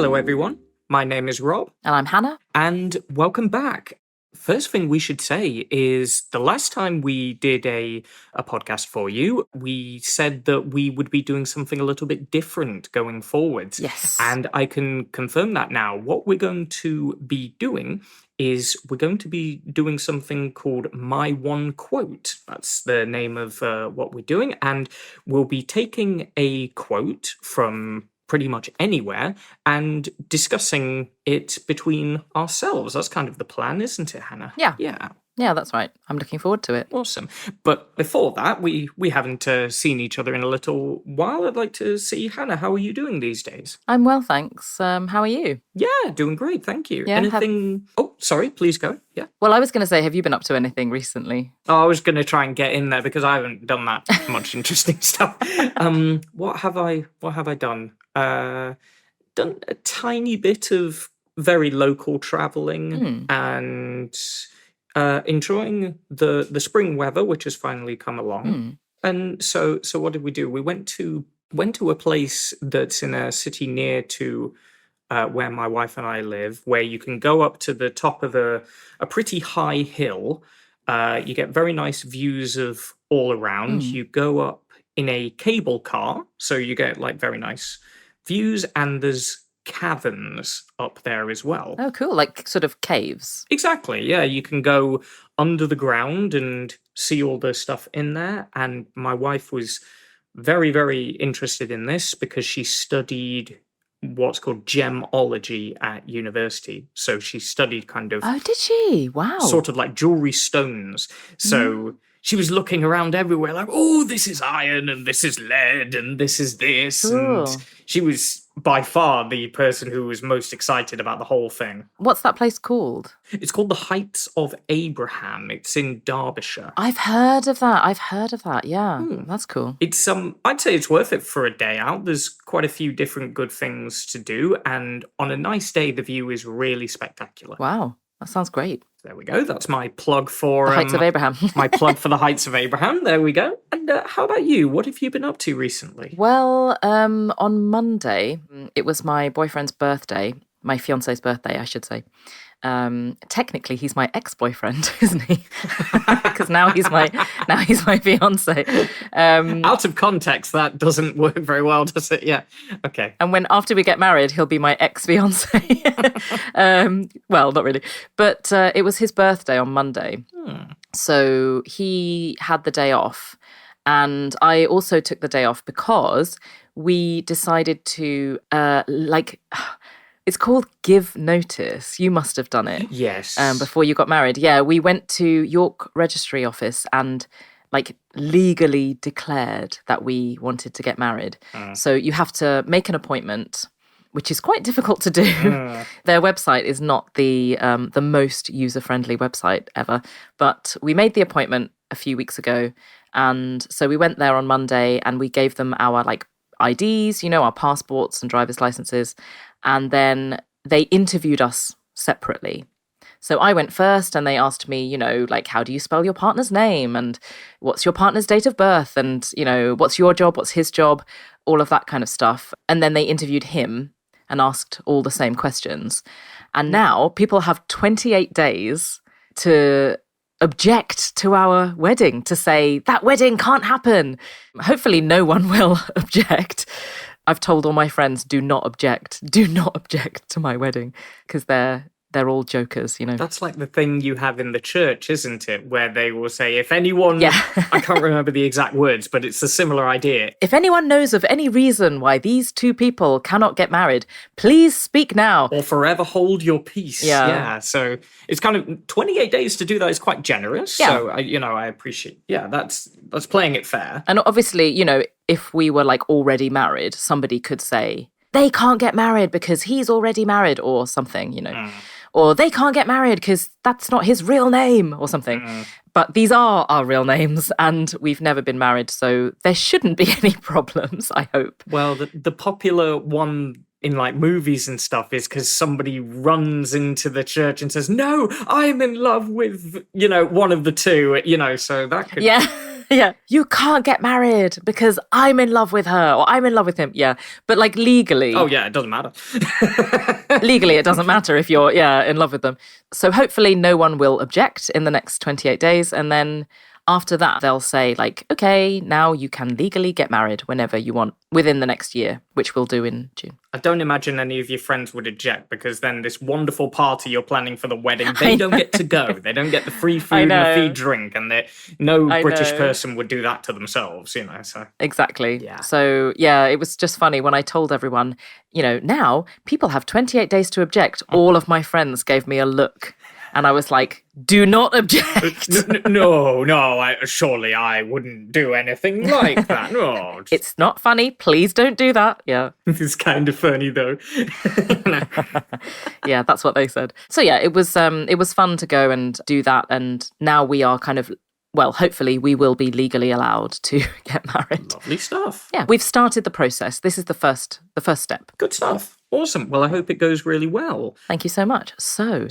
Hello, everyone. My name is Rob. And I'm Hannah. And welcome back. First thing we should say is the last time we did a podcast for you, we said that we would be doing something a little bit different going forward. Yes. And I can confirm that now. What we're going to be doing is we're going to be doing something called My One Quote. That's the name of what we're doing. And we'll be taking a quote from pretty much anywhere and discussing it between ourselves. That's kind of the plan, isn't it, Hannah? Yeah. Yeah. Yeah, that's right. I'm looking forward to it. Awesome. But before that, we haven't seen each other in a little while. I'd like to see, Hannah, how are you doing these days? I'm well, thanks. How are you? Yeah, doing great, thank you. Yeah, anything... Oh, sorry, please go. Yeah. Well, I was going to say, have you been up to anything recently? Oh, I was going to try and get in there because I haven't done that much interesting stuff. What have I done? Done a tiny bit of very local traveling and enjoying the spring weather, which has finally come along. And so what did we do? We went to a place that's in a city near to where my wife and I live, where you can go up to the top of a pretty high hill. You get very nice views of all around. You go up in a cable car, so you get like very nice views, and there's caverns up there as well. Oh, cool. Like sort of caves. Exactly, yeah. You can go under the ground and see all the stuff in there. And my wife was very, very interested in this because she studied what's called gemology at university. So she studied kind of... Oh, did she? Wow. Sort of like jewelry stones. So... She was looking around everywhere like, oh, this is iron and this is lead and this is this. Cool. And she was by far the person who was most excited about the whole thing. What's that place called? It's called the Heights of Abraham. It's in Derbyshire. I've heard of that. Yeah, that's cool. It's I'd say it's worth it for a day out. There's quite a few different good things to do. And on a nice day, the view is really spectacular. Wow, that sounds great. There we go. That's my plug for... The Heights of Abraham. My plug for the Heights of Abraham. There we go. And how about you? What have you been up to recently? Well, on Monday, it was my boyfriend's birthday. My fiance's birthday, I should say. Technically, he's my ex-boyfriend, isn't he? Because now he's my fiance. Out of context, that doesn't work very well, does it? Yeah. Okay. And after we get married, he'll be my ex-fiance. Well, not really, but it was his birthday on Monday, so he had the day off, and I also took the day off because we decided to It's called give notice. You must have done it. Yes. Before you got married. Yeah, we went to York Registry Office and legally declared that we wanted to get married. So you have to make an appointment, which is quite difficult to do. Their website is not the most user-friendly website ever. But we made the appointment a few weeks ago. And so we went there on Monday and we gave them our IDs, our passports and driver's licenses. And then they interviewed us separately. So I went first and they asked me, how do you spell your partner's name? And what's your partner's date of birth? And, what's your job? What's his job? All of that kind of stuff. And then they interviewed him and asked all the same questions. And now people have 28 days to object to our wedding, to say, that wedding can't happen. Hopefully no one will object. I've told all my friends, do not object to my wedding, because they're all jokers, That's like the thing you have in the church, isn't it? Where they will say, if anyone, I can't remember the exact words, but it's a similar idea. If anyone knows of any reason why these two people cannot get married, please speak now. Or forever hold your peace. Yeah. So it's kind of 28 days to do that is quite generous. Yeah. So, I appreciate, that's playing it fair. And obviously, if we were already married, somebody could say, they can't get married because he's already married or something, Or they can't get married because that's not his real name or something. But these are our real names and we've never been married, so there shouldn't be any problems, I hope. Well, the popular one in movies and stuff is because somebody runs into the church and says, no, I'm in love with, one of the two, so that could... Yeah. Yeah, you can't get married because I'm in love with her or I'm in love with him. Yeah, but like legally. Oh, yeah, it doesn't matter. Legally, it doesn't matter if you're, in love with them. So hopefully no one will object in the next 28 days. And then after that, they'll say like, okay, now you can legally get married whenever you want within the next year, which we'll do in June. I don't imagine any of your friends would object because then this wonderful party you're planning for the wedding, they don't get to go. They don't get the free food and the free drink, and no British person would do that to themselves, so. Exactly. Yeah. So, it was just funny when I told everyone, now people have 28 days to object. All of my friends gave me a look. And I was like, do not object. No, surely I wouldn't do anything like that. No. It's not funny. Please don't do that. Yeah. It's kind of funny, though. Yeah, that's what they said. So, it was fun to go and do that. And now we are kind of, hopefully we will be legally allowed to get married. Lovely stuff. Yeah, we've started the process. This is the first step. Good stuff. Awesome. Well, I hope it goes really well. Thank you so much. So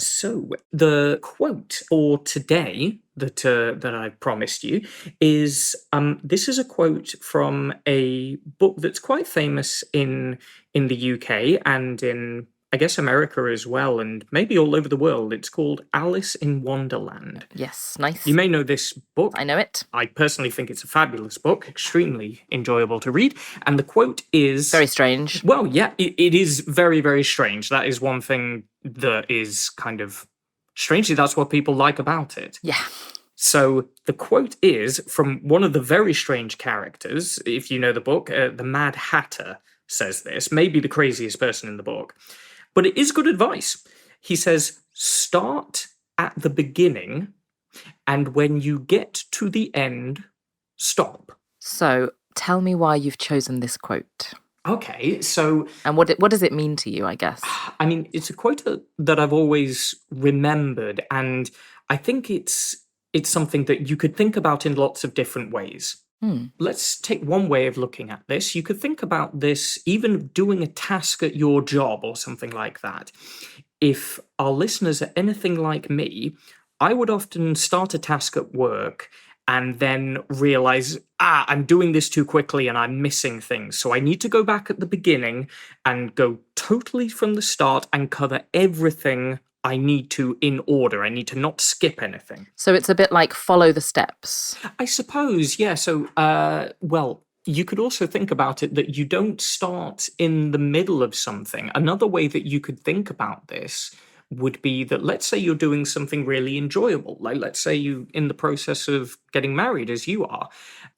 the quote for today that I promised you is this is a quote from a book that's quite famous in the UK and in, I guess, America as well, and maybe all over the world. It's called Alice in Wonderland. Yes, nice. You may know this book. I know it. I personally think it's a fabulous book, extremely enjoyable to read. And the quote is... very strange. Well, yeah, it is very, very strange. That is one thing that is kind of... strangely, that's what people like about it. Yeah. So the quote is from one of the very strange characters, if you know the book, the Mad Hatter says this, maybe the craziest person in the book. But it is good advice. He says, start at the beginning, and when you get to the end, stop. So tell me why you've chosen this quote. Okay, so... and what does it mean to you, I guess? I mean, it's a quote that I've always remembered, and I think it's something that you could think about in lots of different ways. Let's take one way of looking at this. You could think about this even doing a task at your job or something like that. If our listeners are anything like me, I would often start a task at work and then realize, I'm doing this too quickly and I'm missing things. So I need to go back at the beginning and go totally from the start and cover everything I need to in order. I need to not skip anything. So it's a bit like follow the steps. I suppose, yeah. So, you could also think about it that you don't start in the middle of something. Another way that you could think about this would be that, let's say you're doing something really enjoyable. Like, let's say you in the process of getting married as you are.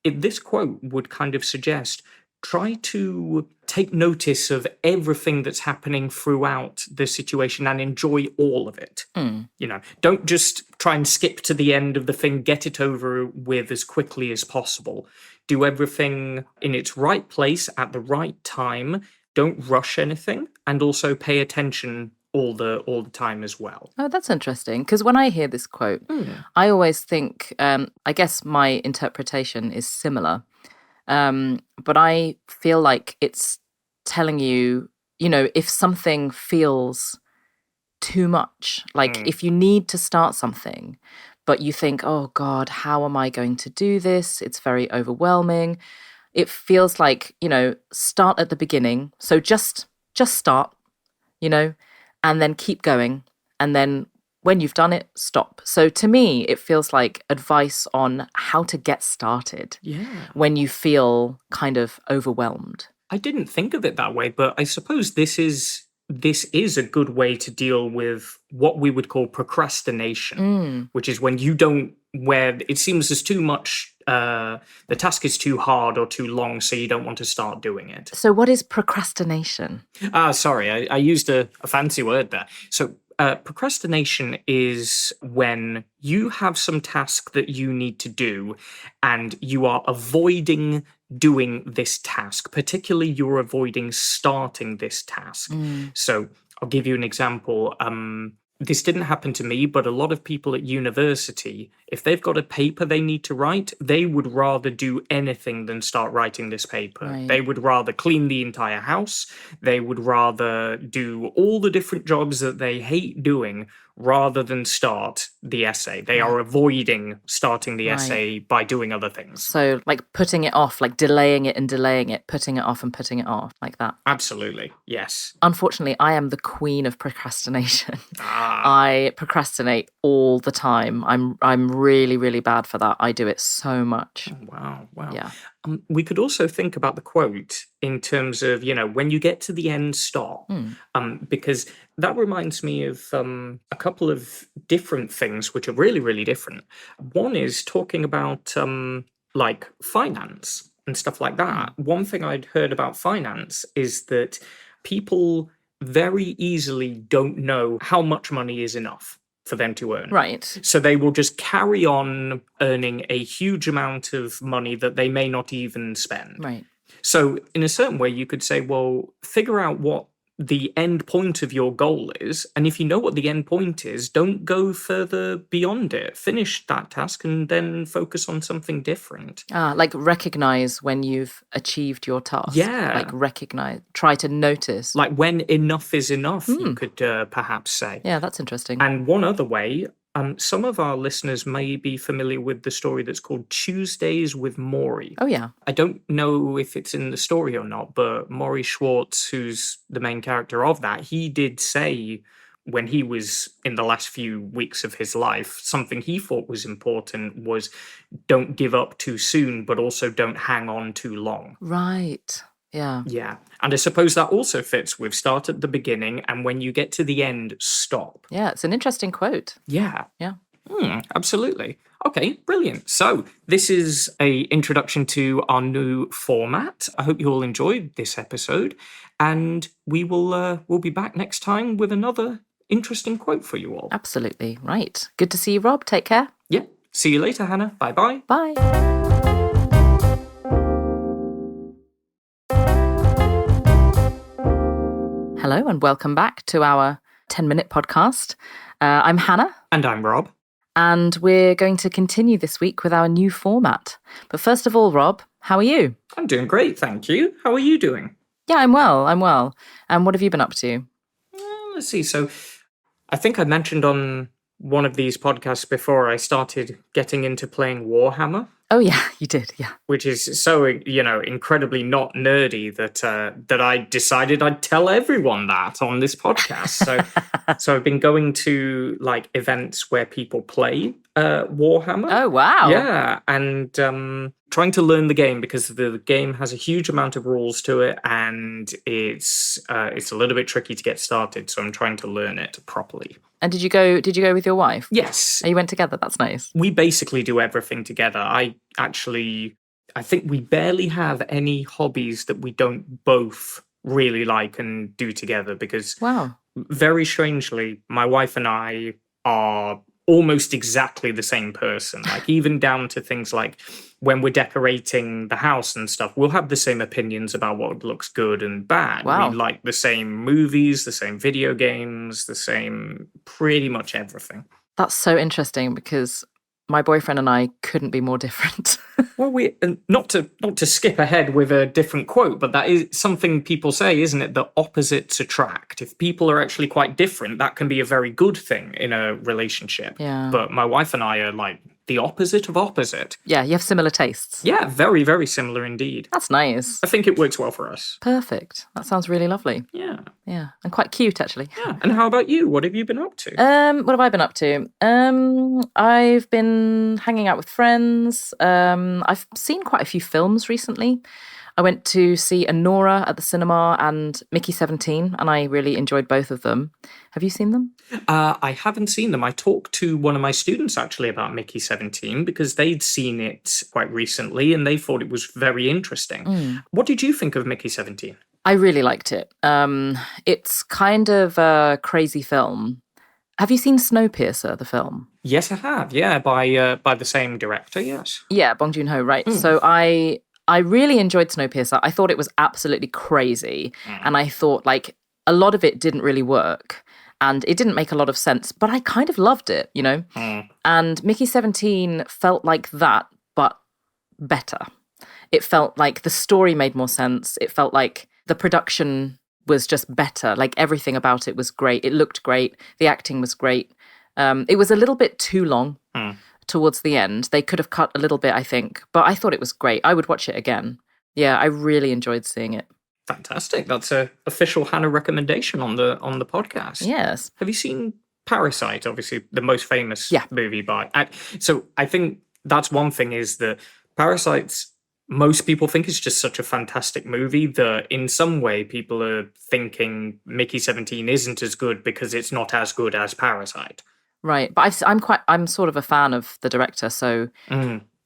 This quote would kind of suggest, try to take notice of everything that's happening throughout the situation and enjoy all of it. Don't just try and skip to the end of the thing, get it over with as quickly as possible. Do everything in its right place at the right time. Don't rush anything, and also pay attention all the time as well. Oh, that's interesting. Because when I hear this quote, I always think, I guess my interpretation is similar. But I feel like it's telling you, if something feels too much, like if you need to start something, but you think, oh God, how am I going to do this? It's very overwhelming. It feels like, start at the beginning. So just start, and then keep going. And then when you've done it, stop. So to me, it feels like advice on how to get started when you feel kind of overwhelmed. I didn't think of it that way, but I suppose this is a good way to deal with what we would call procrastination, which is when you don't, where it seems there's too much, the task is too hard or too long, so you don't want to start doing it. So what is procrastination? Sorry, I used a fancy word there. So procrastination is when you have some task that you need to do and you are avoiding doing this task. Particularly, you're avoiding starting this task. So I'll give you an example. This didn't happen to me, but a lot of people at university, if they've got a paper they need to write, they would rather do anything than start writing this paper. Right. They would rather clean the entire house. They would rather do all the different jobs that they hate doing rather than start the essay. They are avoiding starting the essay by doing other things. So like putting it off, like delaying it and delaying it, putting it off and putting it off, like that. Absolutely, yes. Unfortunately, I am the queen of procrastination. I procrastinate all the time. I'm really, really bad for that. I do it so much. Wow. Yeah. We could also think about the quote in terms of, when you get to the end, stop. Because that reminds me of a couple of different things which are really, really different. One is talking about like finance and stuff like that. One thing I'd heard about finance is that people very easily don't know how much money is enough for them to earn. Right. So they will just carry on earning a huge amount of money that they may not even spend. Right. So in a certain way, you could say, well, figure out what the end point of your goal is. And if you know what the end point is, don't go further beyond it. Finish that task and then focus on something different. Like recognize when you've achieved your task. Yeah. Like recognize, try to notice. Like when enough is enough, you could perhaps say. Yeah, that's interesting. And one other way, some of our listeners may be familiar with the story that's called Tuesdays with Maury. Oh, yeah. I don't know if it's in the story or not, but Maury Schwartz, who's the main character of that, he did say when he was in the last few weeks of his life, something he thought was important was don't give up too soon, but also don't hang on too long. Right. Yeah. Yeah. And I suppose that also fits with start at the beginning and when you get to the end, stop. Yeah, it's an interesting quote. Yeah. Yeah. Absolutely. Okay, brilliant. So this is a introduction to our new format. I hope you all enjoyed this episode, and we'll be back next time with another interesting quote for you all. Absolutely. Right. Good to see you, Rob. Take care. Yeah. See you later, Hannah. Bye-bye. Bye. Hello and welcome back to our 10-minute podcast. I'm Hannah. And I'm Rob. And we're going to continue this week with our new format. But first of all, Rob, how are you? I'm doing great, thank you. How are you doing? Yeah, I'm well. And what have you been up to? Let's see. So I think I mentioned on one of these podcasts before I started getting into playing Warhammer. Oh, yeah, you did, yeah. Which is so, incredibly not nerdy that I decided I'd tell everyone that on this podcast. So I've been going to, like, events where people play Warhammer. Oh, wow. Yeah, and trying to learn the game because the game has a huge amount of rules to it, and it's a little bit tricky to get started, so I'm trying to learn it properly. And did you go with your wife? Yes. Oh, you went together? That's nice. We basically do everything together. I think we barely have any hobbies that we don't both really like and do together because wow. Very strangely, my wife and I are almost exactly the same person. Like even down to things like when we're decorating the house and stuff, we'll have the same opinions about what looks good and bad. Wow. We like the same movies, the same video games, the same pretty much everything. That's so interesting because my boyfriend and I couldn't be more different. Well, not to skip ahead with a different quote, but that is something people say, isn't it? That opposites attract. If people are actually quite different, that can be a very good thing in a relationship. Yeah. But my wife and I are like the opposite of opposite. Yeah, you have similar tastes. Yeah, very, very similar indeed. That's nice. I think it works well for us. Perfect. That sounds really lovely. Yeah. Yeah, and quite cute, actually. Yeah. And how about you? What have you been up to? What have I been up to? I've been hanging out with friends. I've seen quite a few films recently. I went to see Anora at the cinema and Mickey 17, and I really enjoyed both of them. Have you seen them? I haven't seen them. I talked to one of my students actually about Mickey 17 because they'd seen it quite recently and they thought it was very interesting. What did you think of Mickey 17? I really liked it. It's kind of a crazy film. Have you seen Snowpiercer, the film? Yes, I have. Yeah, by the same director, yes. Yeah, Bong Joon-ho, right. So I really enjoyed Snowpiercer. I thought it was absolutely crazy. And I thought, like, a lot of it didn't really work. And it didn't make a lot of sense. But I kind of loved it, you know? And Mickey 17 felt like that, but better. It felt like the story made more sense. It felt like the production was just better. Like, everything about it was great. It looked great. The acting was great. It was a little bit too long towards the end. They could have cut a little bit, I think, but I thought it was great. I would watch it again. Yeah, I really enjoyed seeing it. Fantastic. That's a official Hannah recommendation on the podcast. Yes. Have you seen Parasite? Obviously, the most famous movie by. So I think that's one thing is that Parasite's. Most people think it's just such a fantastic movie that in some way people are thinking Mickey 17 isn't as good because it's not as good as Parasite. Right. But I'm sort of a fan of the director. So,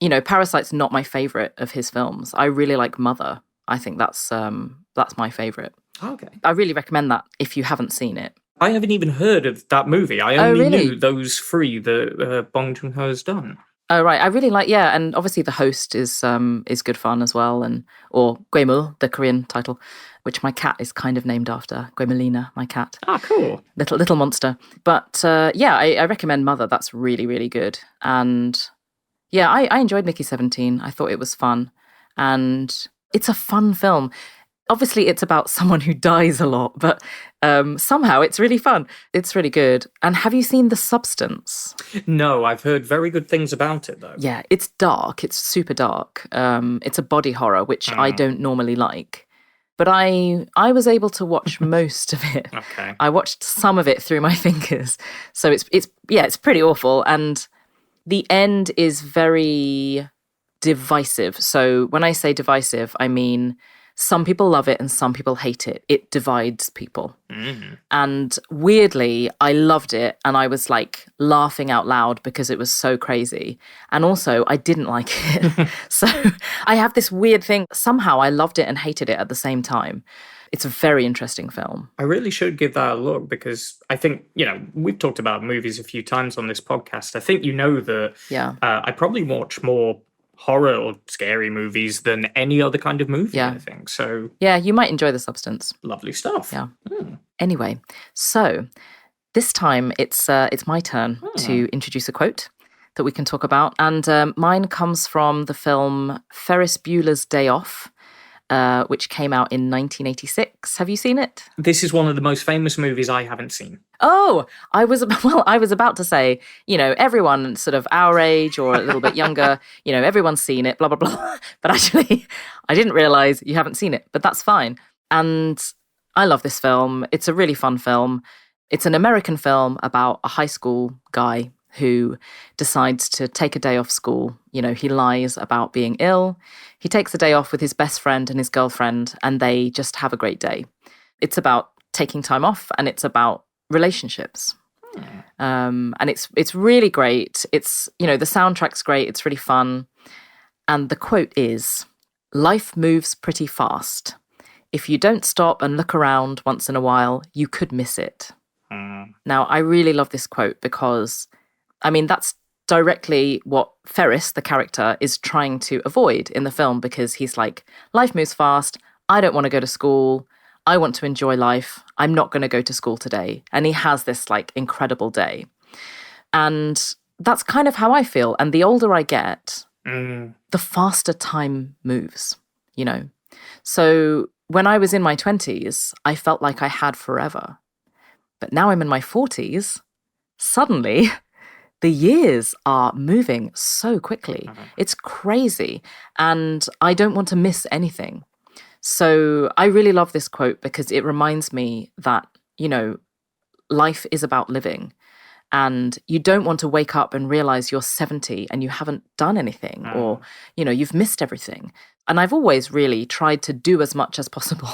Parasite's not my favorite of his films. I really like Mother. I think that's my favorite. Okay. I really recommend that if you haven't seen it. I haven't even heard of that movie. I only knew those three that Bong Joon-ho has done. Oh, right. I really like, and obviously The Host is good fun as well, or Gwemul, the Korean title, which my cat is kind of named after, Gwemulina, my cat. Ah, cool. Little monster. But I recommend Mother. That's really, really good. And yeah, I enjoyed Mickey 17. I thought it was fun. And it's a fun film. Obviously, it's about someone who dies a lot, but somehow it's really fun. It's really good. And have you seen The Substance? No, I've heard very good things about it, though. Yeah, it's dark. It's super dark. It's a body horror, which I don't normally like. But I was able to watch most of it. Okay. I watched some of it through my fingers. So it's pretty awful. And the end is very divisive. So when I say divisive, I mean some people love it and some people hate it. It divides people. And weirdly, I loved it and I was like laughing out loud because it was so crazy. And also, I didn't like it. So I have this weird thing. Somehow I loved it and hated it at the same time. It's a very interesting film. I really should give that a look because I think, we've talked about movies a few times on this podcast. I think that I probably watch more horror or scary movies than any other kind of movie, I think. So yeah, you might enjoy The Substance. Lovely stuff. Yeah. Anyway, so this time it's my turn to introduce a quote that we can talk about. And mine comes from the film Ferris Bueller's Day Off, which came out in 1986. Have you seen it? This is one of the most famous movies I haven't seen. Oh, I was about to say, everyone sort of our age or a little bit younger, everyone's seen it, blah, blah, blah. But actually, I didn't realize you haven't seen it, but that's fine. And I love this film. It's a really fun film. It's an American film about a high school guy who decides to take a day off school. He lies about being ill. He takes a day off with his best friend and his girlfriend, and they just have a great day. It's about taking time off, and it's about relationships. And it's really great. It's, the soundtrack's great. It's really fun. And the quote is, "Life moves pretty fast. If you don't stop and look around once in a while, you could miss it." Now, I really love this quote because, that's directly what Ferris, the character, is trying to avoid in the film, because he's like, life moves fast. I don't want to go to school. I want to enjoy life. I'm not going to go to school today. And he has this like incredible day. And that's kind of how I feel. And the older I get, the faster time moves, So when I was in my 20s, I felt like I had forever. But now I'm in my 40s, suddenly the years are moving so quickly. It's crazy. And I don't want to miss anything. So I really love this quote because it reminds me that, life is about living. And you don't want to wake up and realize you're 70 and you haven't done anything or, you've missed everything. And I've always really tried to do as much as possible.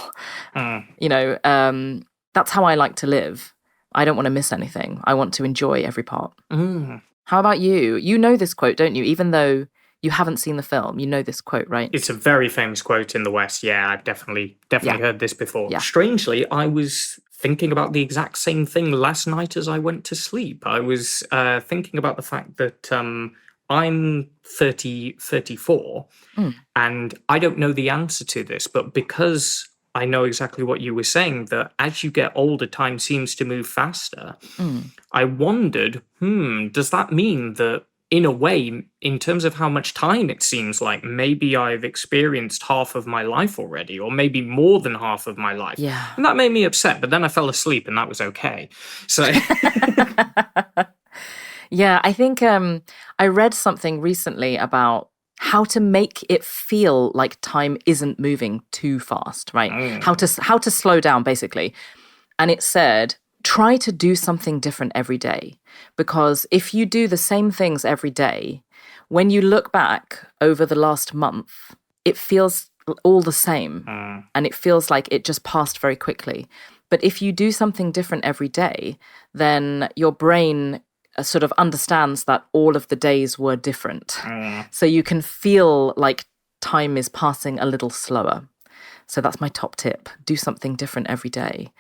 That's how I like to live. I don't want to miss anything. I want to enjoy every part. How about you? You know this quote, don't you? Even though you haven't seen the film, you know this quote, right? It's a very famous quote in the West. Yeah, I've definitely heard this before. Yeah. Strangely, I was thinking about the exact same thing last night as I went to sleep. I was thinking about the fact that I'm 34, and I don't know the answer to this, but because I know exactly what you were saying, that as you get older, time seems to move faster. I wondered, does that mean that in a way, in terms of how much time it seems like, maybe I've experienced half of my life already, or maybe more than half of my life. Yeah. And that made me upset, but then I fell asleep and that was okay. So Yeah, I think I read something recently about how to make it feel like time isn't moving too fast, right? How to slow down, basically. And it said, try to do something different every day. Because if you do the same things every day, when you look back over the last month, it feels all the same. And it feels like it just passed very quickly. But if you do something different every day, then your brain sort of understands that all of the days were different. So you can feel like time is passing a little slower. So that's my top tip. Do something different every day.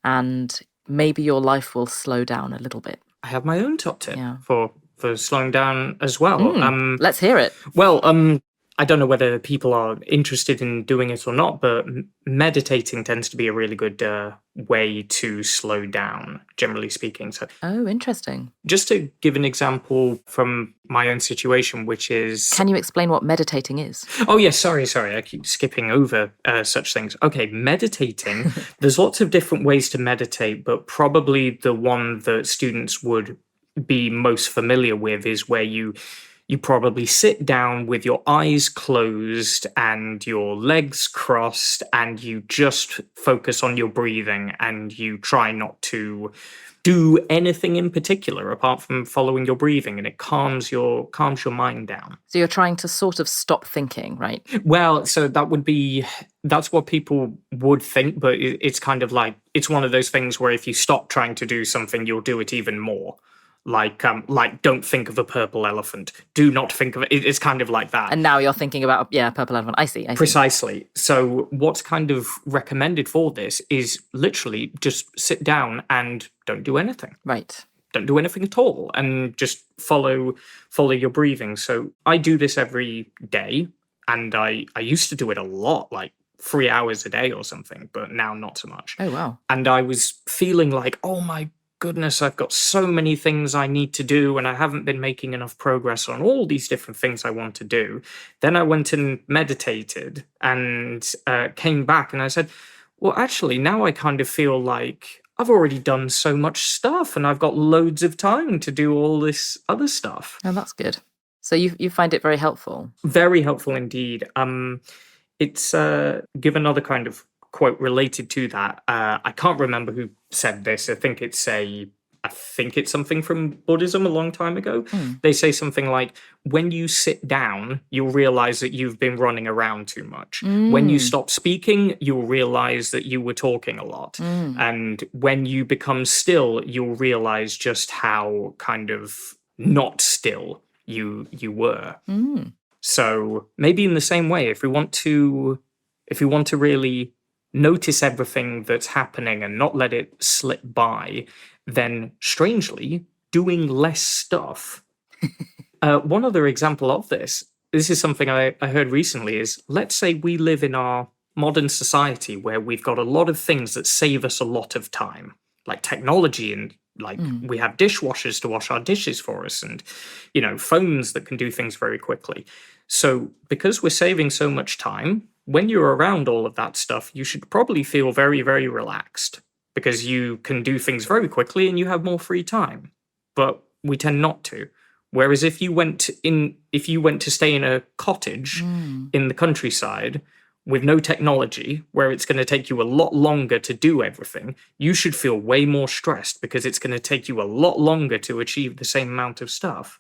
And maybe your life will slow down a little bit. I have my own top tip for slowing down as well. Let's hear it. Well, I don't know whether people are interested in doing it or not, but meditating tends to be a really good way to slow down, generally speaking. So, oh, interesting. Just to give an example from my own situation, which is... Can you explain what meditating is? Oh, yes, sorry. I keep skipping over such things. Okay, meditating. There's lots of different ways to meditate, but probably the one that students would be most familiar with is where you probably sit down with your eyes closed and your legs crossed, and you just focus on your breathing, and you try not to do anything in particular apart from following your breathing, and it calms your mind down. So you're trying to sort of stop thinking, right? Well, so that's what people would think, but it's kind of like, it's one of those things where if you stop trying to do something, you'll do it even more. Like don't think of a purple elephant. Do not think of it. It's kind of like that. And now you're thinking about, purple elephant. I see. Precisely. So what's kind of recommended for this is literally just sit down and don't do anything. Right. Don't do anything at all, and just follow your breathing. So I do this every day, and I used to do it a lot, like 3 hours a day or something, but now not so much. Oh, wow. And I was feeling like, oh my goodness, I've got so many things I need to do, and I haven't been making enough progress on all these different things I want to do. Then I went and meditated and came back, and I said, well, actually, now I kind of feel like I've already done so much stuff, and I've got loads of time to do all this other stuff. Oh, that's good. So you find it very helpful? Very helpful indeed. It's give another kind of quote related to that. I can't remember who said this. I think it's something from Buddhism a long time ago. They say something like, when you sit down, you'll realize that you've been running around too much. When you stop speaking, you'll realize that you were talking a lot. And when you become still, you'll realize just how kind of not still you were. So maybe in the same way, if we want to really notice everything that's happening and not let it slip by, then strangely, doing less stuff. One other example of this is something I heard recently, is let's say we live in our modern society where we've got a lot of things that save us a lot of time, like technology, and like we have dishwashers to wash our dishes for us, and phones that can do things very quickly. So because we're saving so much time, when you're around all of that stuff, you should probably feel very, very relaxed, because you can do things very quickly and you have more free time. But we tend not to. Whereas if you went to stay in a cottage in the countryside with no technology, where it's going to take you a lot longer to do everything, you should feel way more stressed, because it's going to take you a lot longer to achieve the same amount of stuff.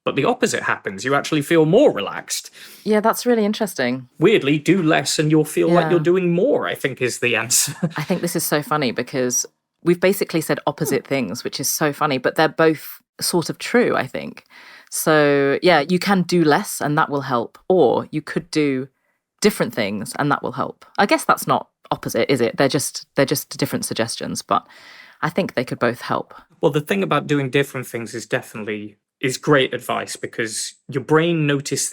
But the opposite happens. You actually feel more relaxed. Yeah, that's really interesting. Weirdly, do less and you'll feel like you're doing more, I think, is the answer. I think this is so funny, because we've basically said opposite things, which is so funny, but they're both sort of true, I think. So, yeah, you can do less and that will help, or you could do different things and that will help. I guess that's not opposite, is it? They're just different suggestions, but I think they could both help. Well, the thing about doing different things is great advice, because your brain notices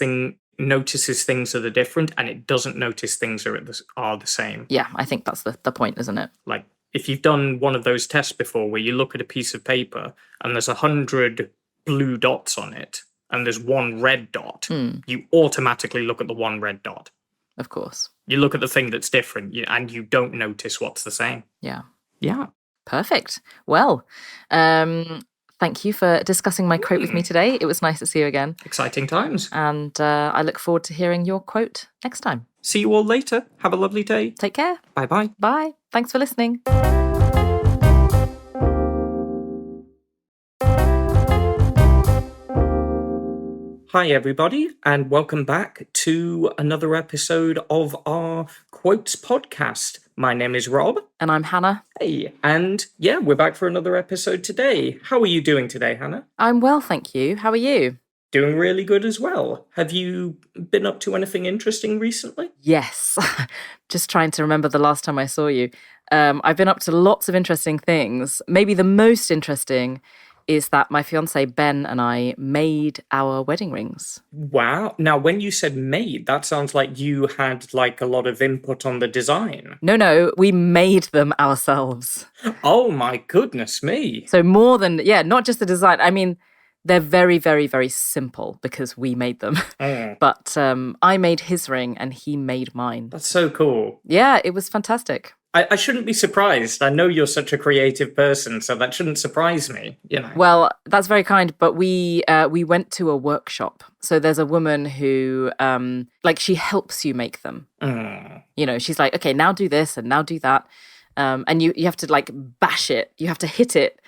things that are different, and it doesn't notice things that are the same. Yeah, I think that's the point, isn't it? Like, if you've done one of those tests before where you look at a piece of paper and there's 100 blue dots on it and there's one red dot, you automatically look at the one red dot. Of course. You look at the thing that's different, and you don't notice what's the same. Yeah. Yeah. Perfect. Well, thank you for discussing my quote with me today. It was nice to see you again. Exciting times. And I look forward to hearing your quote next time. See you all later. Have a lovely day. Take care. Bye-bye. Bye. Thanks for listening. Hi, everybody, and welcome back to another episode of our Quotes podcast. My name is Rob. And I'm Hannah. Hey, and yeah, we're back for another episode today. How are you doing today, Hannah? I'm well, thank you. How are you? Doing really good as well. Have you been up to anything interesting recently? Yes. Just trying to remember the last time I saw you. I've been up to lots of interesting things. Maybe the most interesting is that my fiance Ben and I made our wedding rings. Wow. Now, when you said made, that sounds like you had like a lot of input on the design. No, we made them ourselves. Oh my goodness me. So more than, not just the design. I mean, they're very, very, very simple because we made them. But I made his ring and he made mine. That's so cool. Yeah, it was fantastic. I shouldn't be surprised. I know you're such a creative person, so that shouldn't surprise me, you know. Well, that's very kind, but we went to a workshop. So there's a woman who, she helps you make them. You know, she's like, okay, now do this and now do that. And you have to like bash it. You have to hit it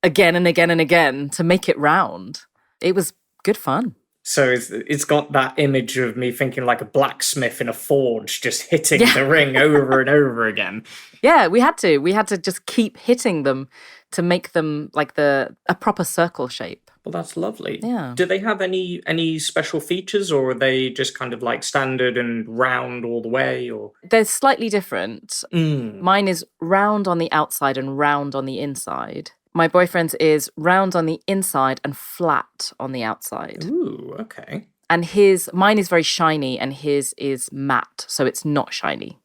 again and again and again to make it round. It was good fun. So it's got that image of me thinking like a blacksmith in a forge, just hitting the ring over and over again. Yeah, we had to just keep hitting them to make them like a proper circle shape. Well, that's lovely. Yeah. Do they have any special features, or are they just kind of like standard and round all the way? Or they're slightly different. Mine is round on the outside and round on the inside. My boyfriend's is round on the inside and flat on the outside. Ooh, okay. And mine is very shiny and his is matte, so it's not shiny.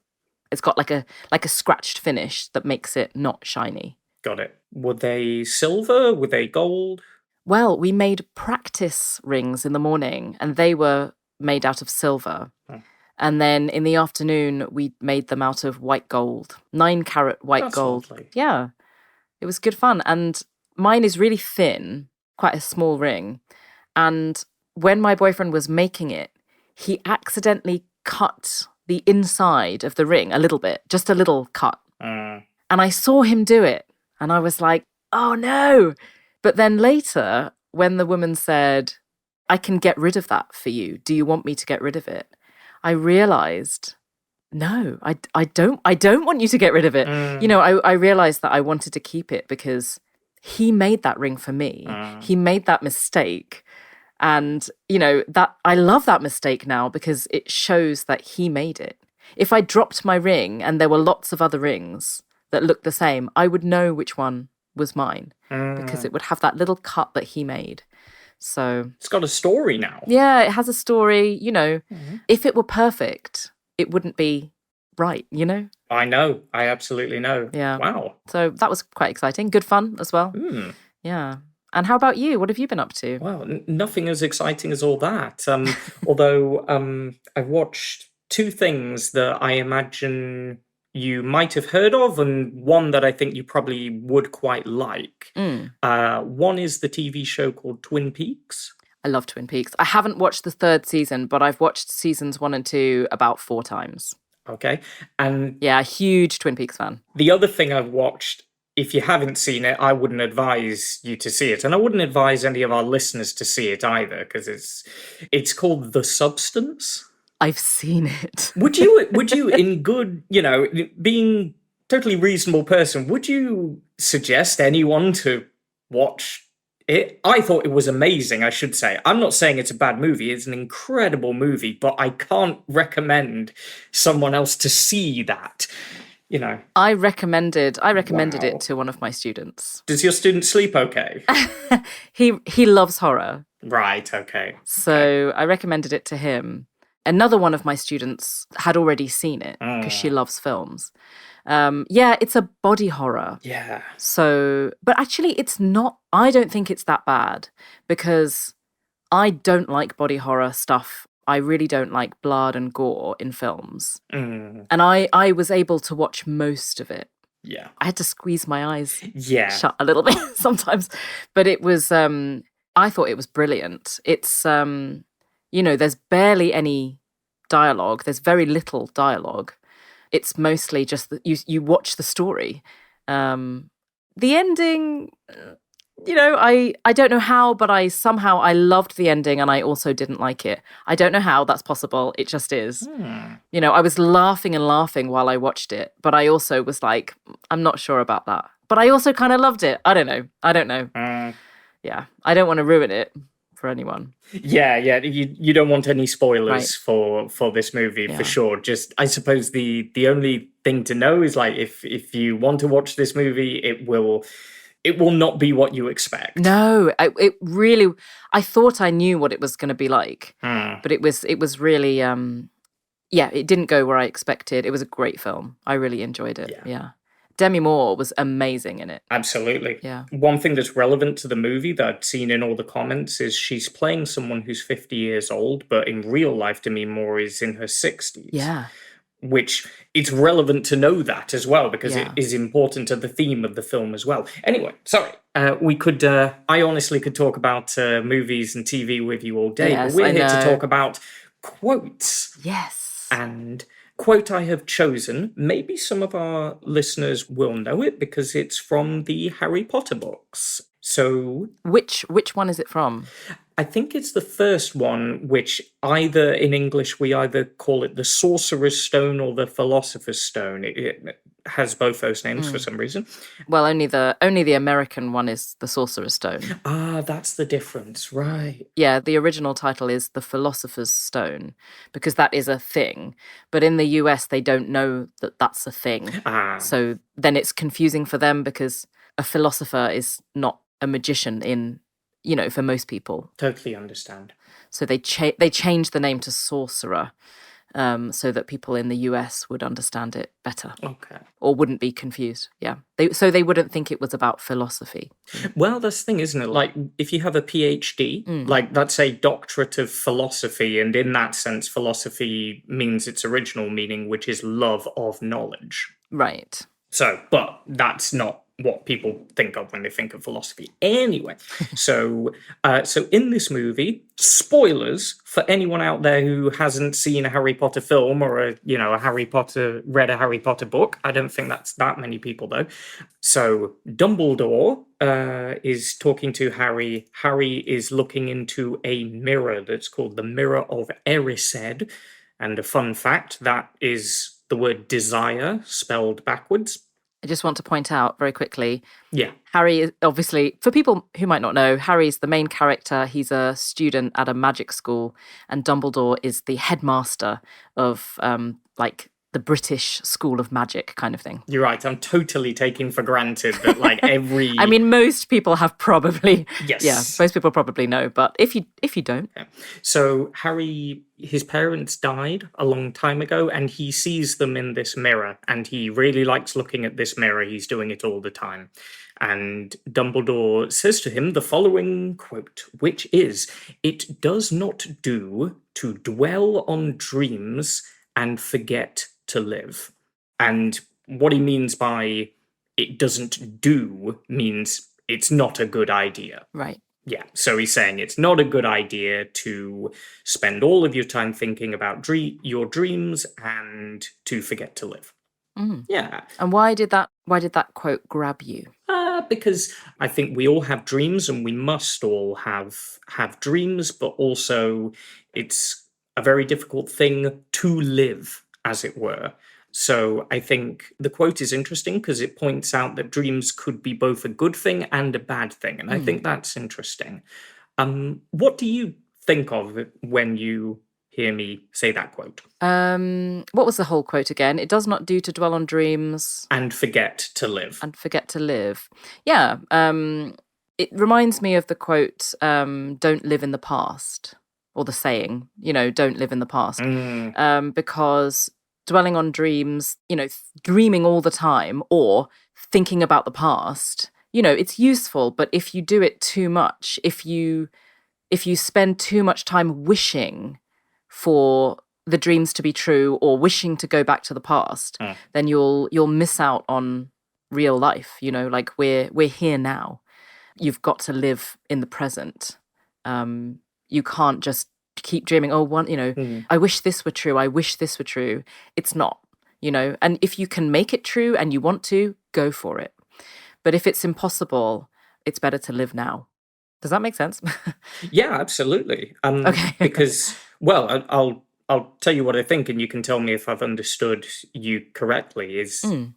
It's got like a scratched finish that makes it not shiny. Got it. Were they silver? Were they gold? Well, we made practice rings in the morning and they were made out of silver. And then in the afternoon, we made them out of white gold, 9-carat white That's gold. Lovely. Yeah. It was good fun. And mine is really thin, quite a small ring. And when my boyfriend was making it, he accidentally cut the inside of the ring a little bit, just a little cut. And I saw him do it. And I was like, oh no. But then later, when the woman said, I can get rid of that for you. Do you want me to get rid of it? I realized, no, I don't want you to get rid of it. You know, I realized that I wanted to keep it because he made that ring for me. He made that mistake. And, you know, that I love that mistake now because it shows that he made it. If I dropped my ring and there were lots of other rings that looked the same, I would know which one was mine because it would have that little cut that he made. So it's got a story now. Yeah, it has a story. You know, if it were perfect, it wouldn't be right, you know? I know. I absolutely know. Yeah. Wow. So that was quite exciting. Good fun as well. Yeah. And how about you? What have you been up to? Well, nothing as exciting as all that. Although I watched two things that I imagine you might have heard of, and one that I think you probably would quite like. One is the TV show called Twin Peaks. I love Twin Peaks. I haven't watched the 3rd season, but I've watched seasons 1 and 2 about 4 times. Okay. And yeah, huge Twin Peaks fan. The other thing I've watched, if you haven't seen it, I wouldn't advise you to see it. And I wouldn't advise any of our listeners to see it either, because it's called The Substance. I've seen it. Would you in good, you know, being totally reasonable person, would you suggest anyone to watch it? I thought it was amazing, I should say. I'm not saying it's a bad movie. It's an incredible movie, but I can't recommend someone else to see that, you know. I recommended it to one of my students. Does your student sleep okay? He loves horror. Right, okay. So I recommended it to him. Another one of my students had already seen it because she loves films. Yeah, it's a body horror. Yeah. So, but actually it's not, I don't think it's that bad because I don't like body horror stuff. I really don't like blood and gore in films. And I was able to watch most of it. Yeah. I had to squeeze my eyes Yeah. shut a little bit sometimes. But it was, I thought it was brilliant. It's, there's barely any dialogue. There's very little dialogue. It's mostly just that you watch the story. The ending, I don't know how, but I loved the ending and I also didn't like it. I don't know how that's possible. It just is. I was laughing and laughing while I watched it, but I also was like, I'm not sure about that. But I also kind of loved it. I don't know. Yeah, I don't want to ruin it for anyone. Yeah. You don't want any spoilers for this movie, for sure. Just, I suppose the only thing to know is like if you want to watch this movie, it will not be what you expect. No, I thought I knew what it was going to be like, but it was really, it didn't go where I expected. It was a great film. I really enjoyed it. Yeah. Demi Moore was amazing in it. Absolutely. Yeah. One thing that's relevant to the movie that I've seen in all the comments is she's playing someone who's 50 years old, but in real life, Demi Moore is in her 60s. Yeah. Which it's relevant to know that as well, because it is important to the theme of the film as well. Anyway, sorry. I honestly could talk about movies and TV with you all day, Yes, but we're I here to know. talk about quotes. Yes. And quote I have chosen, maybe some of our listeners will know it because it's from the Harry Potter books. So Which one is it from? I think it's the first one, which either in English we either call it the Sorcerer's Stone or the Philosopher's Stone. It has both those names for some reason. Well, only the American one is the Sorcerer's Stone. Ah, that's the difference, right? Yeah, the original title is the Philosopher's Stone because that is a thing. But in the US, they don't know that that's a thing. So then it's confusing for them because a philosopher is not a magician for most people. Totally understand. So they changed the name to sorcerer so that people in the US would understand it better. Okay. Or wouldn't be confused. Yeah. So they wouldn't think it was about philosophy. Well, that's the thing, isn't it? Like, if you have a PhD, like, that's a doctorate of philosophy, and in that sense, philosophy means its original meaning, which is love of knowledge. Right. So, but that's not what people think of when they think of philosophy. Anyway, so in this movie, spoilers for anyone out there who hasn't seen a Harry Potter film or read a Harry Potter book. I don't think that's that many people though. So Dumbledore is talking to Harry. Harry is looking into a mirror that's called the Mirror of Erised. And a fun fact, that is the word desire spelled backwards. I just want to point out very quickly. Yeah. Harry is obviously, for people who might not know, Harry's the main character. He's a student at a magic school, and Dumbledore is the headmaster of the British School of Magic kind of thing. You're right. I'm totally taking for granted that every... I mean, most people have probably... Yes. Yeah, most people probably know, but if you don't... Yeah. So Harry, his parents died a long time ago, and he sees them in this mirror, and he really likes looking at this mirror. He's doing it all the time. And Dumbledore says to him the following quote, which is, "It does not do to dwell on dreams and forget to live." And what he means by it doesn't do means it's not a good idea. Right. Yeah, so he's saying it's not a good idea to spend all of your time thinking about your dreams and to forget to live. Yeah. And why did that quote grab you? Because I think we all have dreams and we must all have dreams, but also it's a very difficult thing to live, as it were. So I think the quote is interesting because it points out that dreams could be both a good thing and a bad thing. And I think that's interesting. What do you think of when you hear me say that quote? What was the whole quote again? It does not do to dwell on dreams. And forget to live. And forget to live. Yeah. It reminds me of the quote, don't live in the past. Or the saying, don't live in the past. Because dwelling on dreams, dreaming all the time or thinking about the past, it's useful. But if you do it too much, if you spend too much time wishing for the dreams to be true or wishing to go back to the past, then you'll miss out on real life, you know, like we're here now. You've got to live in the present. You can't just keep dreaming, I wish this were true. I wish this were true. It's not, you know, and if you can make it true and you want to, go for it. But if it's impossible, it's better to live now. Does that make sense? Yeah, absolutely. Okay. Because, well, I'll tell you what I think, and you can tell me if I've understood you correctly.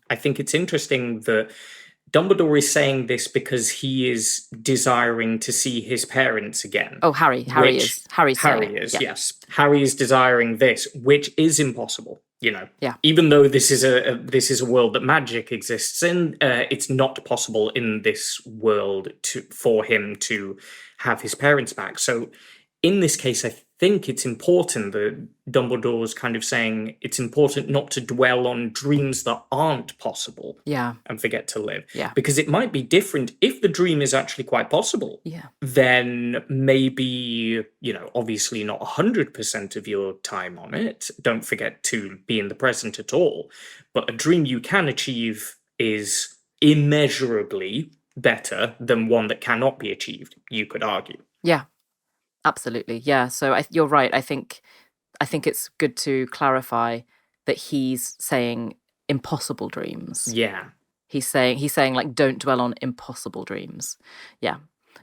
I think it's interesting that Dumbledore is saying this because he is desiring to see his parents again. Oh, Harry is. Harry is, yes. Harry is desiring this, which is impossible. You know, even though this is a world that magic exists in, it's not possible in this world for him to have his parents back. So in this case, I think it's important that Dumbledore's kind of saying it's important not to dwell on dreams that aren't possible and forget to live. Yeah. Because it might be different if the dream is actually quite possible. Yeah. Then maybe, you know, obviously not 100% of your time on it. Don't forget to be in the present at all. But a dream you can achieve is immeasurably better than one that cannot be achieved, you could argue. Yeah. Absolutely. Yeah. So you're right. I think it's good to clarify that he's saying impossible dreams. Yeah. He's saying like, don't dwell on impossible dreams. Yeah.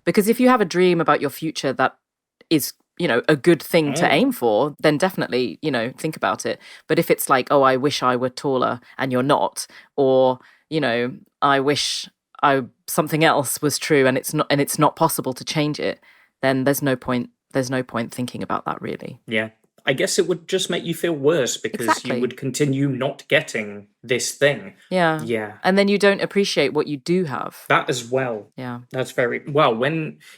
Because if you have a dream about your future that is, you know, a good thing to aim for, then definitely, you know, think about it. But if it's like, oh, I wish I were taller and you're not, or, you know, I wish something else was true and it's not possible to change it, then there's no point thinking about that, really. Yeah. I guess it would just make you feel worse because you would continue not getting this thing. Yeah. Yeah. And then you don't appreciate what you do have. That as well. Yeah. That's very well,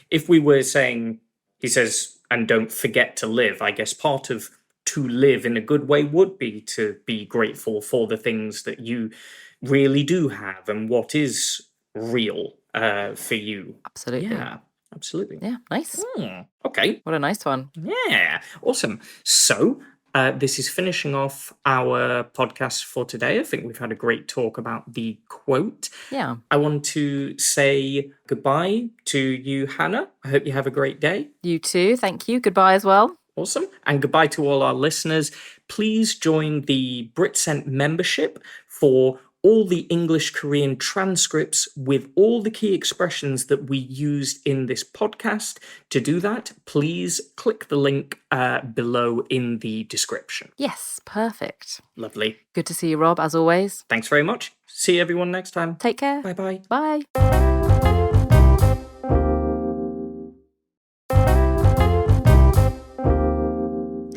if we were saying, he says, and don't forget to live, I guess part of to live in a good way would be to be grateful for the things that you really do have and what is real for you. Absolutely. Yeah. Absolutely. Yeah, nice. Okay. What a nice one. Yeah, awesome. So this is finishing off our podcast for today. I think we've had a great talk about the quote. Yeah. I want to say goodbye to you, Hannah. I hope you have a great day. You too. Thank you. Goodbye as well. Awesome. And goodbye to all our listeners. Please join the BritCent membership for all the English Korean transcripts with all the key expressions that we used in this podcast. To do that, please click the link below in the description. Yes, perfect. Lovely. Good to see you, Rob, as always. Thanks very much. See everyone next time. Take care. Bye-bye. Bye.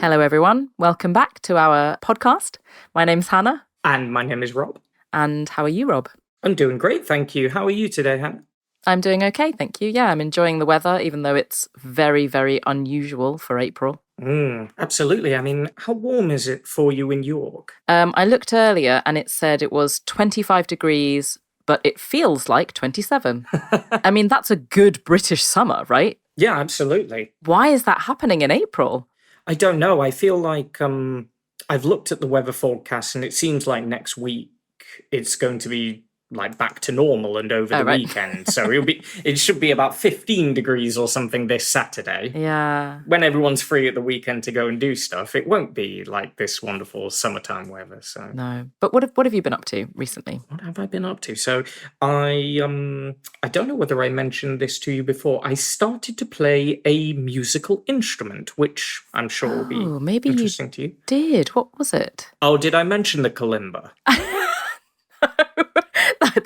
Hello, everyone. Welcome back to our podcast. My name's Hannah. And my name is Rob. And how are you, Rob? I'm doing great, thank you. How are you today, Hannah? I'm doing okay, thank you. Yeah, I'm enjoying the weather, even though it's very, very unusual for April. Absolutely. I mean, how warm is it for you in York? I looked earlier and it said it was 25 degrees, but it feels like 27. I mean, that's a good British summer, right? Yeah, absolutely. Why is that happening in April? I don't know. I feel like I've looked at the weather forecast and it seems like next week it's going to be like back to normal and over the weekend. So it should be about 15 degrees or something this Saturday. Yeah. When everyone's free at the weekend to go and do stuff, it won't be like this wonderful summertime weather. So no. But what have you been up to recently? What have I been up to? So I don't know whether I mentioned this to you before. I started to play a musical instrument, which I'm sure will be maybe interesting to you. Did. What was it? Oh, did I mention the kalimba?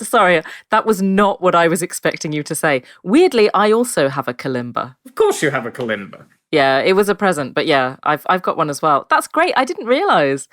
Sorry, that was not what I was expecting you to say. Weirdly, I also have a kalimba. Of course you have a kalimba. Yeah, it was a present, but yeah, I've got one as well. That's great. I didn't realise.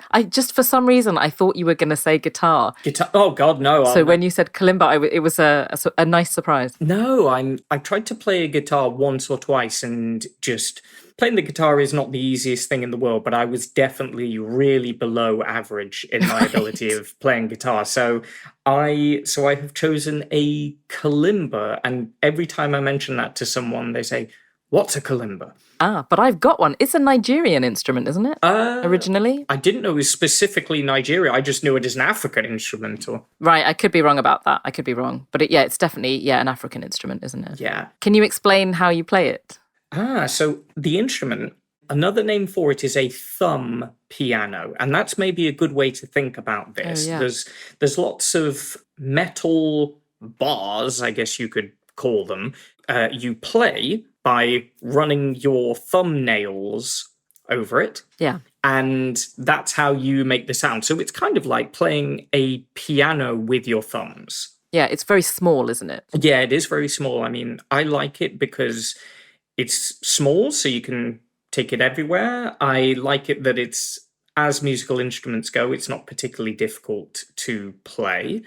For some reason, I thought you were going to say guitar. Guitar? Oh, God, no. So when you said kalimba, it was a nice surprise. No, I tried to play a guitar once or twice and just... Playing the guitar is not the easiest thing in the world, but I was definitely really below average in my ability of playing guitar. So I have chosen a kalimba, and every time I mention that to someone, they say, What's a kalimba? But I've got one. It's a Nigerian instrument, isn't it? Originally? I didn't know it was specifically Nigeria. I just knew it as an African instrument. Right, I could be wrong about that. I could be wrong. But it's definitely, an African instrument, isn't it? Yeah. Can you explain how you play it? So the instrument, another name for it is a thumb piano. And that's maybe a good way to think about this. Oh, yeah. There's lots of metal bars, I guess you could call them. You play by running your thumbnails over it. Yeah. And that's how you make the sound. So it's kind of like playing a piano with your thumbs. Yeah, it's very small, isn't it? Yeah, it is very small. I mean, I like it because it's small, so you can take it everywhere. I like it that it's, as musical instruments go, it's not particularly difficult to play.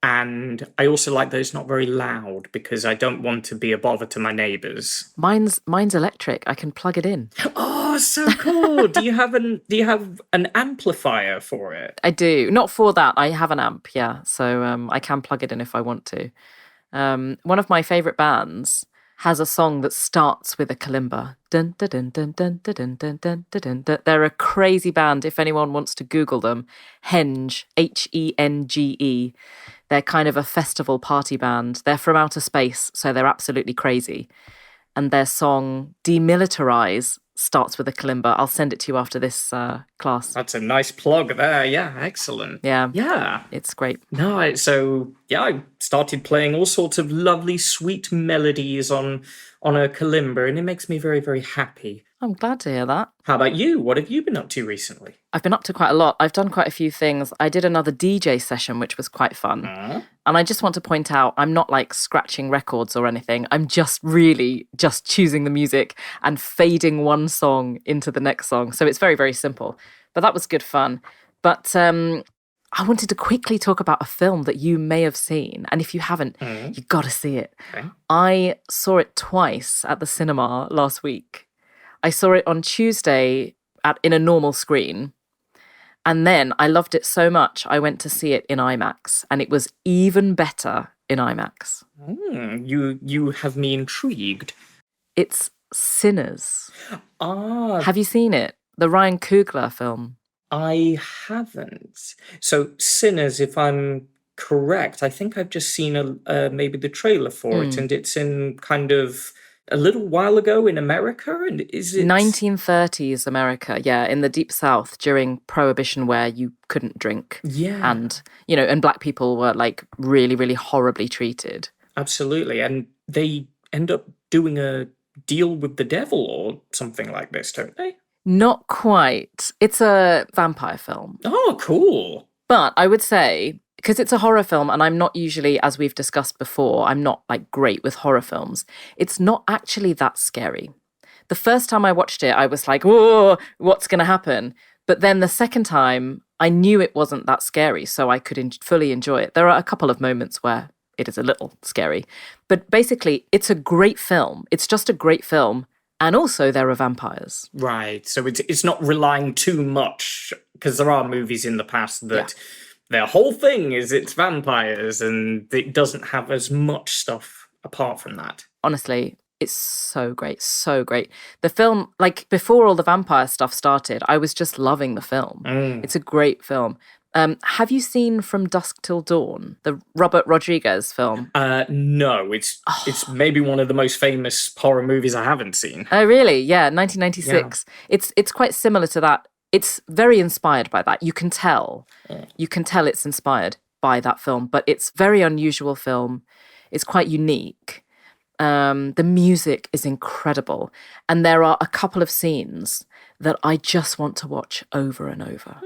And I also like that it's not very loud because I don't want to be a bother to my neighbours. Mine's electric. I can plug it in. Oh, so cool! Do you have an amplifier for it? I do. Not for that. I have an amp, yeah. So I can plug it in if I want to. One of my favourite bands has a song that starts with a kalimba. Dun, dun, dun, dun, dun, dun, dun, dun, dun, dun. They're a crazy band. If anyone wants to Google them, Henge, Henge. They're kind of a festival party band. They're from outer space, so they're absolutely crazy. And their song Demilitarize starts with a kalimba. I'll send it to you after this class. That's a nice plug there. Yeah, excellent. Yeah. Yeah. It's great. No, I started playing all sorts of lovely, sweet melodies on a kalimba, and it makes me very, very happy. I'm glad to hear that. How about you? What have you been up to recently? I've been up to quite a lot. I've done quite a few things. I did another DJ session, which was quite fun. And I just want to point out, I'm not like scratching records or anything. I'm just really just choosing the music and fading one song into the next song. So it's very, very simple. But that was good fun. But I wanted to quickly talk about a film that you may have seen. And if you haven't, you got to see it. Okay. I saw it twice at the cinema last week. I saw it on Tuesday in a normal screen. And then I loved it so much, I went to see it in IMAX. And it was even better in IMAX. You have me intrigued. It's Sinners. Have you seen it? The Ryan Coogler film. I haven't. So Sinners, if I'm correct, I think I've just seen maybe the trailer for it. And it's in kind of a little while ago in America, and is it 1930s America? Yeah, in the Deep South during Prohibition, where you couldn't drink. Yeah, and black people were like really, really horribly treated. Absolutely, and they end up doing a deal with the devil or something like this, don't they? Not quite. It's a vampire film. Oh, cool. But I would say, because it's a horror film, and I'm not usually, as we've discussed before, I'm not like great with horror films. It's not actually that scary. The first time I watched it, I was like, whoa, what's going to happen? But then the second time, I knew it wasn't that scary, so I could fully enjoy it. There are a couple of moments where it is a little scary. But basically, it's a great film. It's just a great film. And also there are vampires. Right. So it's not relying too much, because there are movies in the past that... Yeah. Their whole thing is it's vampires, and it doesn't have as much stuff apart from that. Honestly, it's so great, so great. The film, like before all the vampire stuff started, I was just loving the film. It's a great film. Have you seen From Dusk Till Dawn, the Robert Rodriguez film? No, it's maybe one of the most famous horror movies I haven't seen. Oh, really? Yeah, 1996. Yeah. It's quite similar to that. It's very inspired by that. You can tell. You can tell it's inspired by that film, but it's a very unusual film. It's quite unique. The music is incredible. And there are a couple of scenes that I just want to watch over and over.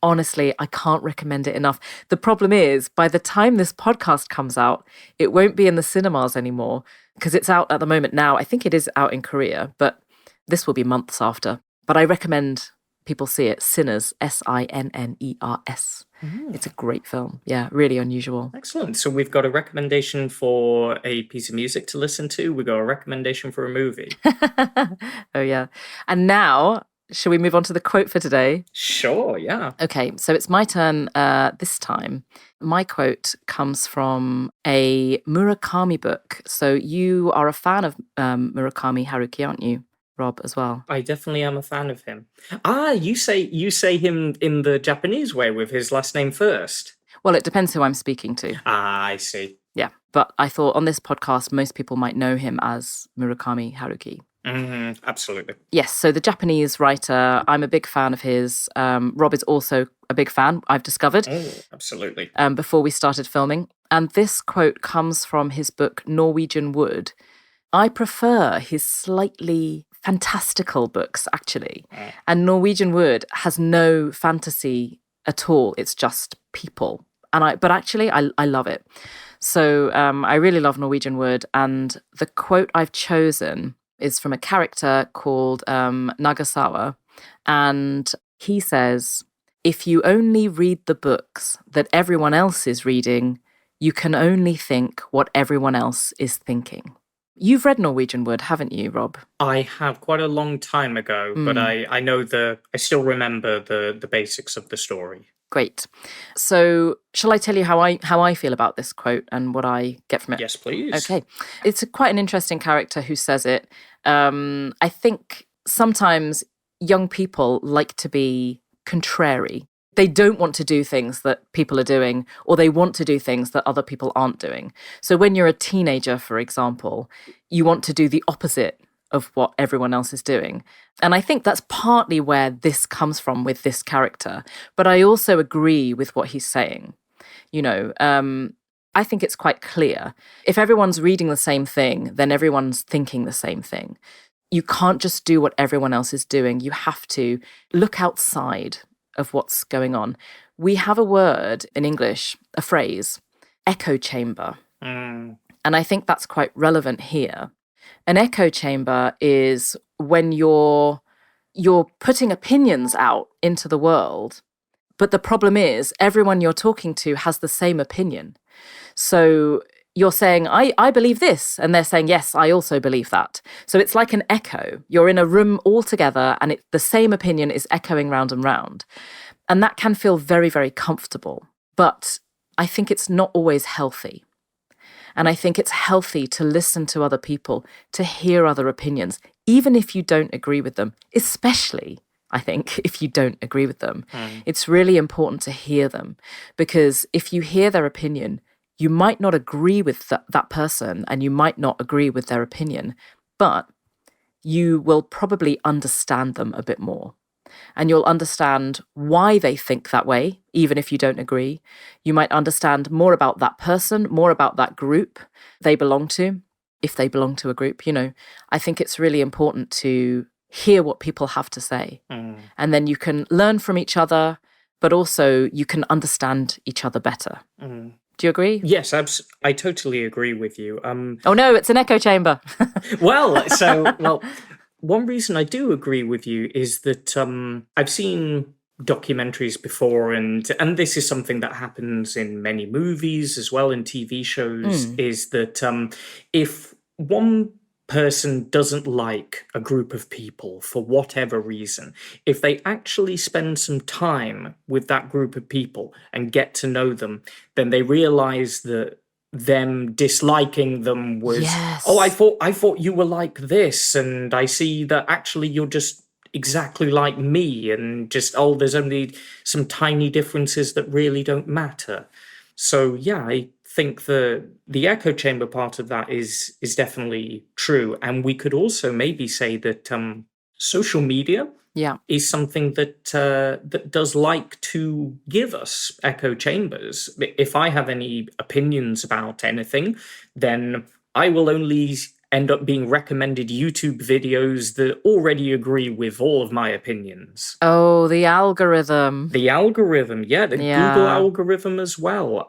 Honestly, I can't recommend it enough. The problem is, by the time this podcast comes out, it won't be in the cinemas anymore, because it's out at the moment now. I think it is out in Korea, but this will be months after. But I recommend people see it. Sinners, Sinners. It's a great film. Yeah, really unusual. Excellent. So we've got a recommendation for a piece of music to listen to. We've got a recommendation for a movie. Oh, yeah. And now Shall we move on to the quote for today? Sure, yeah. Okay, so it's my turn this time. My quote comes from a Murakami book. So you are a fan of Murakami Haruki, aren't you, Rob, as well? I definitely am a fan of him. You say him in the Japanese way with his last name first. Well, it depends who I'm speaking to. I see. Yeah, but I thought on this podcast, most people might know him as Murakami Haruki. Absolutely. Yes, so the Japanese writer, I'm a big fan of his. Rob is also a big fan, I've discovered. Oh, absolutely. Before we started filming. And this quote comes from his book, Norwegian Wood. I prefer his slightly fantastical books, actually. And Norwegian Wood has no fantasy at all. It's just people. But actually, I love it. So I really love Norwegian Wood. And the quote I've chosen is from a character called Nagasawa. And he says, if you only read the books that everyone else is reading, you can only think what everyone else is thinking. You've read Norwegian Wood, haven't you, Rob? I have, quite a long time ago, but I know I still remember the basics of the story. Great. So shall I tell you how I feel about this quote and what I get from it? Yes, please. Okay. It's quite an interesting character who says it. I think sometimes young people like to be contrary. They don't want to do things that people are doing, or they want to do things that other people aren't doing. So when you're a teenager, for example, you want to do the opposite of what everyone else is doing. And I think that's partly where this comes from with this character. But I also agree with what he's saying. You know, I think it's quite clear. If everyone's reading the same thing, then everyone's thinking the same thing. You can't just do what everyone else is doing. You have to look outside of what's going on. We have a word in English, a phrase, echo chamber. And I think that's quite relevant here. An echo chamber is when you're putting opinions out into the world, but the problem is everyone you're talking to has the same opinion. So you're saying, I believe this, and they're saying, yes, I also believe that. So it's like an echo. You're in a room all together, and the same opinion is echoing round and round. And that can feel very, very comfortable. But I think it's not always healthy. And I think it's healthy to listen to other people, to hear other opinions, even if you don't agree with them, especially, I think, if you don't agree with them. It's really important to hear them, because if you hear their opinion, you might not agree with that person and you might not agree with their opinion, but you will probably understand them a bit more. And you'll understand why they think that way, even if you don't agree. You might understand more about that person, more about that group they belong to, if they belong to a group. You know, I think it's really important to hear what people have to say. And then you can learn from each other, but also you can understand each other better. Do you agree? Yes, I totally agree with you. Oh no, it's an echo chamber. Well, one reason I do agree with you is that I've seen documentaries before, and this is something that happens in many movies as well, in TV shows, is that if one person doesn't like a group of people for whatever reason, if they actually spend some time with that group of people and get to know them, then they realize that them disliking them was, I thought you were like this, and I see that actually you're just exactly like me, and just, there's only some tiny differences that really don't matter. So yeah, I think the echo chamber part of that is definitely true. And we could also maybe say that social media is something that does like to give us echo chambers. If I have any opinions about anything, then I will only end up being recommended YouTube videos that already agree with all of my opinions. Oh, the algorithm. The algorithm, yeah, the Google algorithm as well.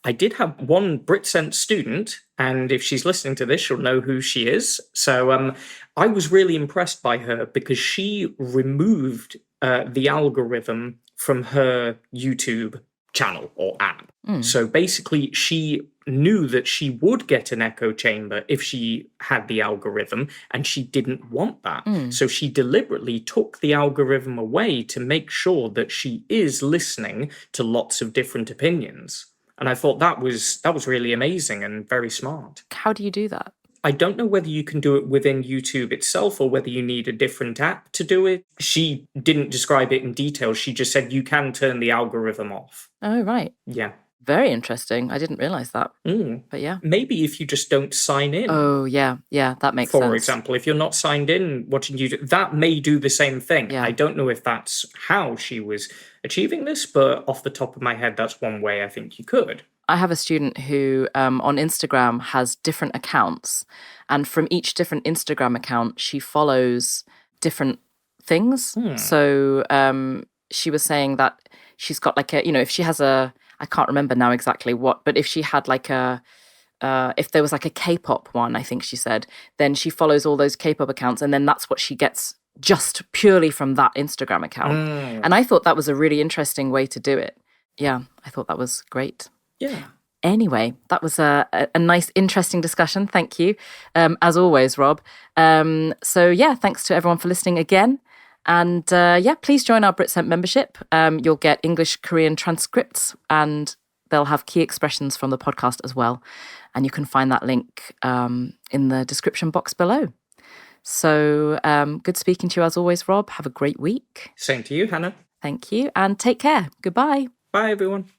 I did have one Britsent student, and if she's listening to this, she'll know who she is. So I was really impressed by her because she removed the algorithm from her YouTube channel or app. So basically, she knew that she would get an echo chamber if she had the algorithm, and she didn't want that. So she deliberately took the algorithm away to make sure that she is listening to lots of different opinions. And I thought that was really amazing and very smart. How do you do that? I don't know whether you can do it within YouTube itself or whether you need a different app to do it. She didn't describe it in detail. She just said you can turn the algorithm off. Oh, right. Yeah. Very interesting. I didn't realize that. But yeah. Maybe if you just don't sign in. Oh, yeah. Yeah, that makes sense. For example, if you're not signed in watching YouTube, that may do the same thing. Yeah. I don't know if that's how she was achieving this, but off the top of my head, that's one way I think you could. I have a student who on Instagram has different accounts, and from each different Instagram account, she follows different things. So she was saying that she's got like a, if she has a, I can't remember now exactly what, but if she had like if there was like a K-pop one, I think she said, then she follows all those K-pop accounts, and then that's what she gets just purely from that Instagram account. And I thought that was a really interesting way to do it. Yeah, I thought that was great. Yeah. Anyway, that was a nice, interesting discussion. Thank you, as always, Rob. So yeah, thanks to everyone for listening again. And yeah, please join our BritSent membership. You'll get English, Korean transcripts, and they'll have key expressions from the podcast as well. And you can find that link in the description box below. So good speaking to you as always, Rob. Have a great week. Same to you, Hannah. Thank you, and take care. Goodbye. Bye, everyone.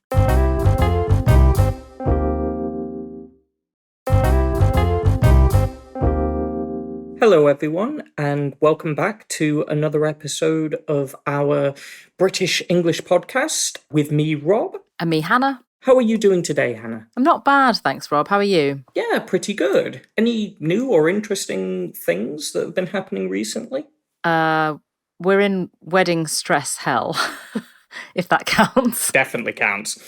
Hello, everyone, and welcome back to another episode of our British English podcast with me, Rob. And me, Hannah. How are you doing today, Hannah? I'm not bad, thanks, Rob. How are you? Yeah, pretty good. Any new or interesting things that have been happening recently? We're in wedding stress hell, if that counts. Definitely counts.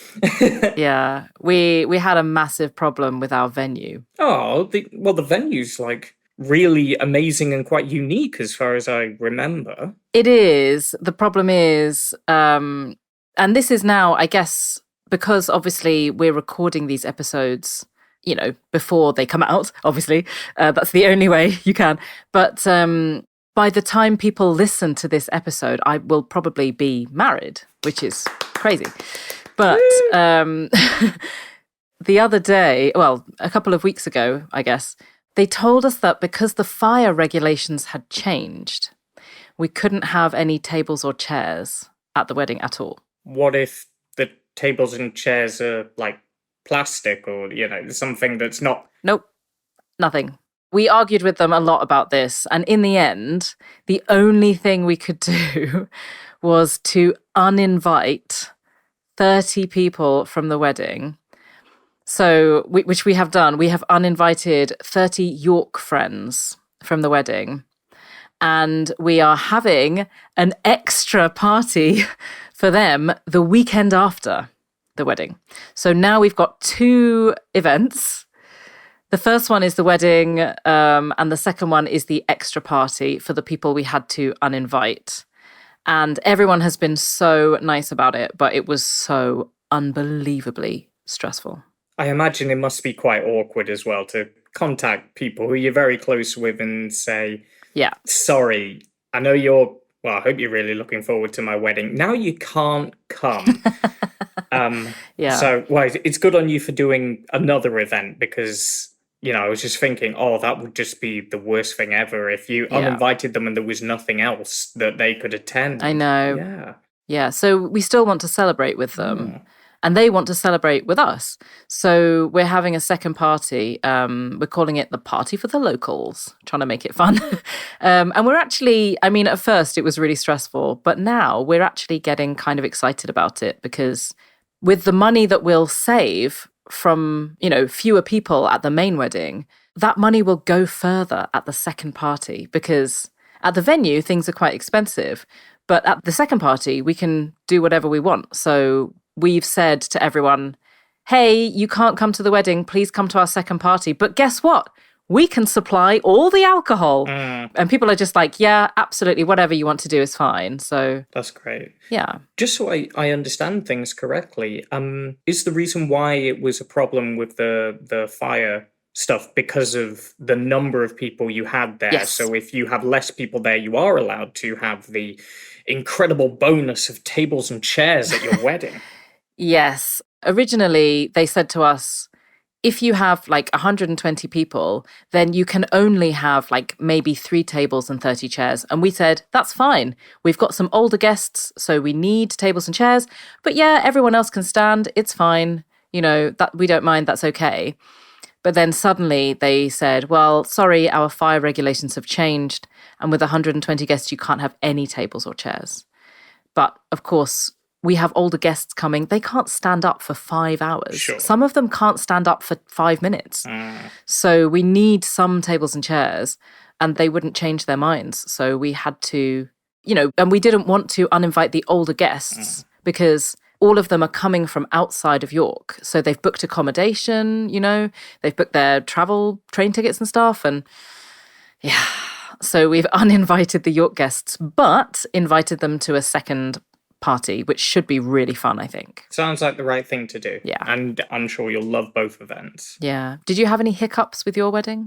Yeah, we had a massive problem with our venue. Oh, the venue's like really amazing and quite unique as far as I remember. It is. The problem is, and this is now, I guess, because obviously we're recording these episodes, before they come out, obviously. That's the only way you can. But by the time people listen to this episode, I will probably be married, which is crazy. But the other day, well, a couple of weeks ago, I guess, they told us that because the fire regulations had changed, we couldn't have any tables or chairs at the wedding at all. What if the tables and chairs are like plastic or, something that's not... Nope, nothing. We argued with them a lot about this. And in the end, the only thing we could do was to uninvite 30 people from the wedding. So, which we have done. We have uninvited 30 York friends from the wedding. And we are having an extra party for them the weekend after the wedding. So now we've got 2 events. The first one is the wedding, and the second one is the extra party for the people we had to uninvite. And everyone has been so nice about it, but it was so unbelievably stressful. I imagine it must be quite awkward as well to contact people who you're very close with and say, yeah, sorry, I know I hope you're really looking forward to my wedding. Now you can't come. Yeah. So, it's good on you for doing another event because, I was just thinking, that would just be the worst thing ever if you uninvited them and there was nothing else that they could attend. I know. Yeah. Yeah. So we still want to celebrate with them. And they want to celebrate with us. So we're having a second party. We're calling it the Party for the Locals, trying to make it fun. And we're actually, at first it was really stressful, but now we're actually getting kind of excited about it because with the money that we'll save from, fewer people at the main wedding, that money will go further at the second party because at the venue, things are quite expensive. But at the second party, we can do whatever we want. So we've said to everyone, hey, you can't come to the wedding, please come to our second party. But guess what? we can supply all the alcohol. And people are just like, yeah, absolutely, whatever you want to do is fine. So that's great. Yeah. Just so I understand things correctly, is the reason why it was a problem with the fire stuff because of the number of people you had there? Yes. So if you have less people there, you are allowed to have the incredible bonus of tables and chairs at your wedding. Yes. Originally, they said to us, if you have like 120 people, then you can only have like maybe 3 tables and 30 chairs. And we said, that's fine. We've got some older guests, so we need tables and chairs. But yeah, everyone else can stand. It's fine. You know, that we don't mind. That's okay. But then suddenly they said, well, sorry, our fire regulations have changed. And with 120 guests, you can't have any tables or chairs. But of course, we have older guests coming. They can't stand up for 5 hours. Sure. Some of them can't stand up for 5 minutes. So we need some tables and chairs, and they wouldn't change their minds. So we had to, you know, and we didn't want to uninvite the older guests because all of them are coming from outside of York. So they've booked accommodation, you know, they've booked their travel train tickets and stuff. And yeah, so we've uninvited the York guests, but invited them to a second party, which should be really fun, I think. Sounds like the right thing to do. Yeah. And I'm sure you'll love both events. Yeah. Did you have any hiccups with your wedding?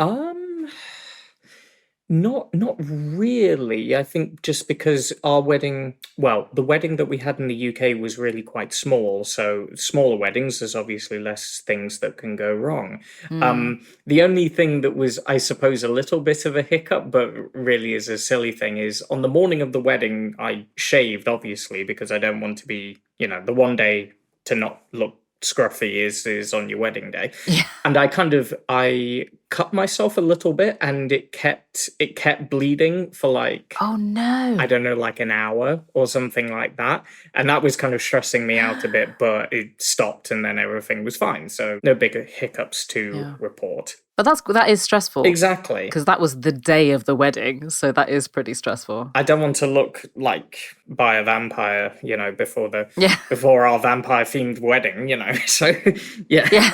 Not really. I think just because our wedding, well, the wedding that we had in the UK was really quite small. So smaller weddings, there's obviously less things that can go wrong. The only thing that was, I suppose, a little bit of a hiccup, but really is a silly thing, is on the morning of the wedding, I shaved, obviously, because I don't want to be, you know, the one day to not look scruffy is on your wedding day. Yeah. And I cut myself a little bit, and it kept bleeding for like, Oh no. I don't know, like an hour or something like that. And that was kind of stressing me out a bit, but it stopped and then everything was fine. So no big hiccups to report. But that is stressful. Exactly. Because that was the day of the wedding. So that is pretty stressful. I don't want to look like by a vampire, you know, before our vampire themed wedding, you know. So yeah. Yeah.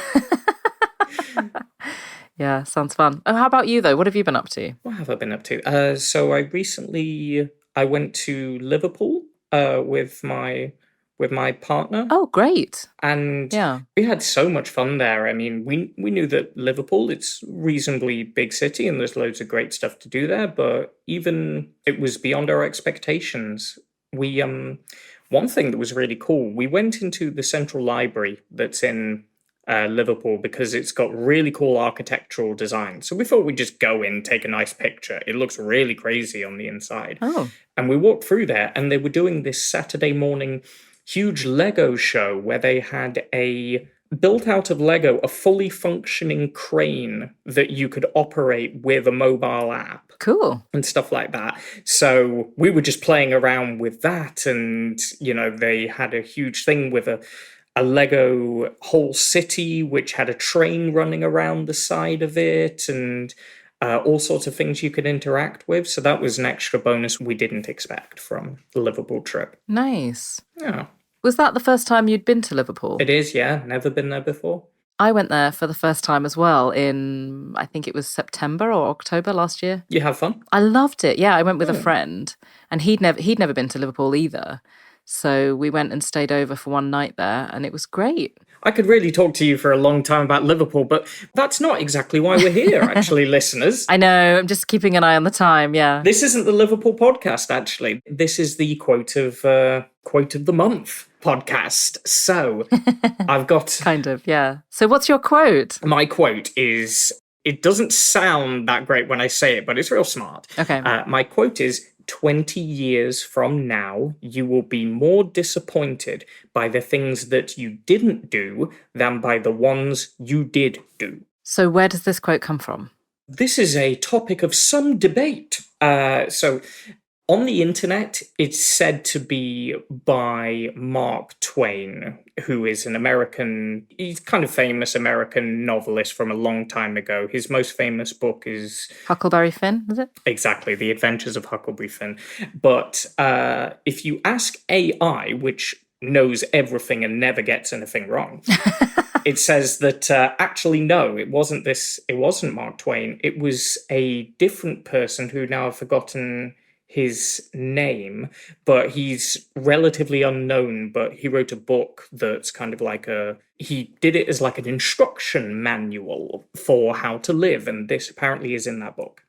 Yeah, sounds fun. Oh, how about you though? What have you been up to? What have I been up to? So I went to Liverpool with my partner. Oh, great. And Yeah. we had so much fun there. I mean, we knew that Liverpool, it's a reasonably big city and there's loads of great stuff to do there, but even it was beyond our expectations. We one thing that was really cool, we went into the Central Library that's in Liverpool because it's got really cool architectural design. So we thought we'd just go in, take a nice picture. It looks really crazy on the inside. Oh. And we walked through there and they were doing this Saturday morning huge Lego show where they had built out of Lego, a fully functioning crane that you could operate with a mobile app. Cool. And stuff like that. So we were just playing around with that. And, you know, they had a huge thing with a Lego whole city, which had a train running around the side of it and all sorts of things you could interact with. So that was an extra bonus we didn't expect from the Liverpool trip. Nice. Yeah. Was that the first time you'd been to Liverpool? It is, yeah. Never been there before. I went there for the first time as well in, I think it was September or October last year. You have fun? I loved it. Yeah, I went with a friend and he'd never been to Liverpool either. So we went and stayed over for one night there and it was great. I could really talk to you for a long time about Liverpool, but that's not exactly why we're here, actually, listeners. I know, I'm just keeping an eye on the time, yeah. This isn't the Liverpool podcast, actually. This is the quote of the month podcast. So I've got... Kind of, yeah. So what's your quote? My quote is, it doesn't sound that great when I say it, but it's real smart. Okay. My quote is, 20 years from now, you will be more disappointed by the things that you didn't do than by the ones you did do. So where does this quote come from? This is a topic of some debate. So on the internet, it's said to be by Mark Twain, who is he's kind of famous American novelist from a long time ago. His most famous book is... Huckleberry Finn, is it? Exactly, The Adventures of Huckleberry Finn. But if you ask AI, which knows everything and never gets anything wrong, it says that actually, no, it wasn't Mark Twain. It was a different person who now I've forgotten his name, but he's relatively unknown, but he wrote a book that's kind of like he did it as like an instruction manual for how to live, and this apparently is in that book.